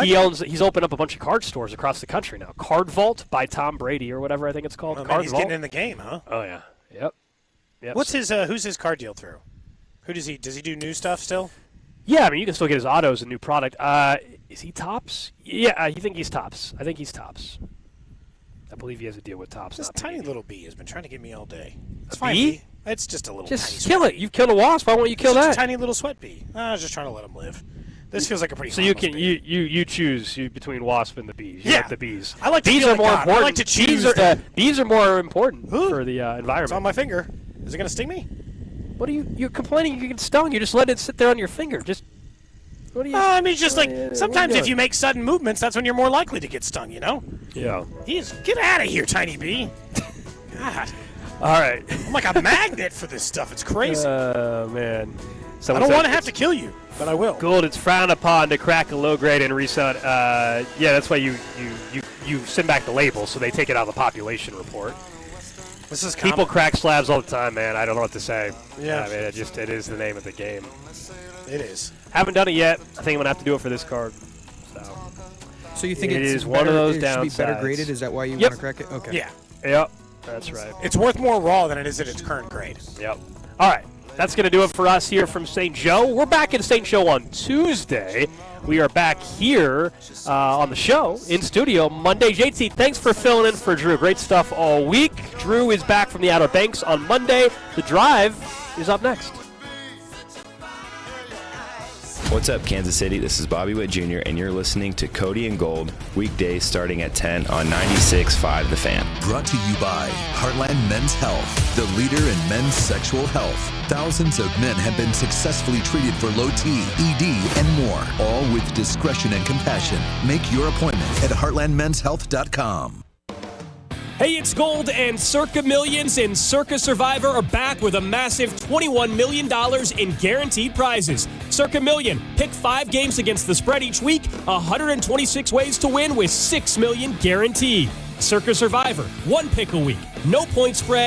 Speaker 1: He's opened up a bunch of card stores across the country now. Card Vault by Tom Brady or whatever I think it's called.
Speaker 2: Oh,
Speaker 1: Card
Speaker 2: he's
Speaker 1: Vault.
Speaker 2: getting in the game, huh?
Speaker 1: Oh, yeah. Yep.
Speaker 2: What's who's his card deal through? Does he do new stuff still?
Speaker 1: Yeah, I mean, you can still get his autos, a new product. Is he Topps? Yeah, I think he's Topps. I believe he has a deal with Topps.
Speaker 2: This tiny little bee has been trying to get me all day. It's
Speaker 1: A
Speaker 2: fine.
Speaker 1: bee?
Speaker 2: It's just a little
Speaker 1: Just
Speaker 2: tiny
Speaker 1: kill it. You've killed a wasp. Why won't you kill
Speaker 2: It's
Speaker 1: that?
Speaker 2: just a tiny little sweat bee. I was just trying to let him live. This feels like a pretty.
Speaker 1: So you can you choose between wasp and the bees. You like the bees.
Speaker 2: I like to
Speaker 1: bees
Speaker 2: feel
Speaker 1: are
Speaker 2: like
Speaker 1: more
Speaker 2: God.
Speaker 1: important.
Speaker 2: I like to choose.
Speaker 1: Bees are more important for the environment.
Speaker 2: It's on my finger. Is it going to sting me?
Speaker 1: What are you're complaining? You get stung. You just let it sit there on your finger. Just what are you?
Speaker 2: I mean, just sometimes if you make sudden movements, that's when you're more likely to get stung. You know?
Speaker 1: Yeah.
Speaker 2: Get out of here, tiny bee. God.
Speaker 1: All right.
Speaker 2: I'm like a magnet for this stuff. It's crazy.
Speaker 1: Oh man. So
Speaker 2: I don't want to have to kill you, but I will.
Speaker 1: Gold, it's frowned upon to crack a low grade and resell it. Yeah, that's why you send back the label, so they take it out of the population report.
Speaker 2: This is
Speaker 1: people crack slabs all the time, man. I don't know what to say.
Speaker 2: Yeah.
Speaker 1: I mean, it is the name of the game.
Speaker 2: It is.
Speaker 1: Haven't done it yet. I think I'm gonna have to do it for this card.
Speaker 4: So you think
Speaker 1: it
Speaker 4: it's
Speaker 1: is one of those
Speaker 4: it
Speaker 1: downsides.
Speaker 4: should be better graded? Is that why you want to crack it? Okay.
Speaker 2: Yeah.
Speaker 1: Yep. That's right.
Speaker 2: It's worth more raw than it is at its current grade.
Speaker 1: Yep. All right. That's going to do it for us here from St. Joe. We're back in St. Joe on Tuesday. We are back here on the show in studio Monday. JT, thanks for filling in for Drew. Great stuff all week. Drew is back from the Outer Banks on Monday. The Drive is up next.
Speaker 5: What's up, Kansas City? This is Bobby Witt Jr., and you're listening to Cody and Gold, weekdays starting at 10 on 96.5 The Fan.
Speaker 6: Brought to you by Heartland Men's Health, the leader in men's sexual health. Thousands of men have been successfully treated for low T, ED, and more, all with discretion and compassion. Make your appointment at heartlandmenshealth.com.
Speaker 14: Hey, it's Gold, and Circa Millions and Circa Survivor are back with a massive $21 million in guaranteed prizes. Circa Million, pick 5 games against the spread each week, 126 ways to win with $6 million guaranteed. Circa Survivor, 1 pick a week, no point spread.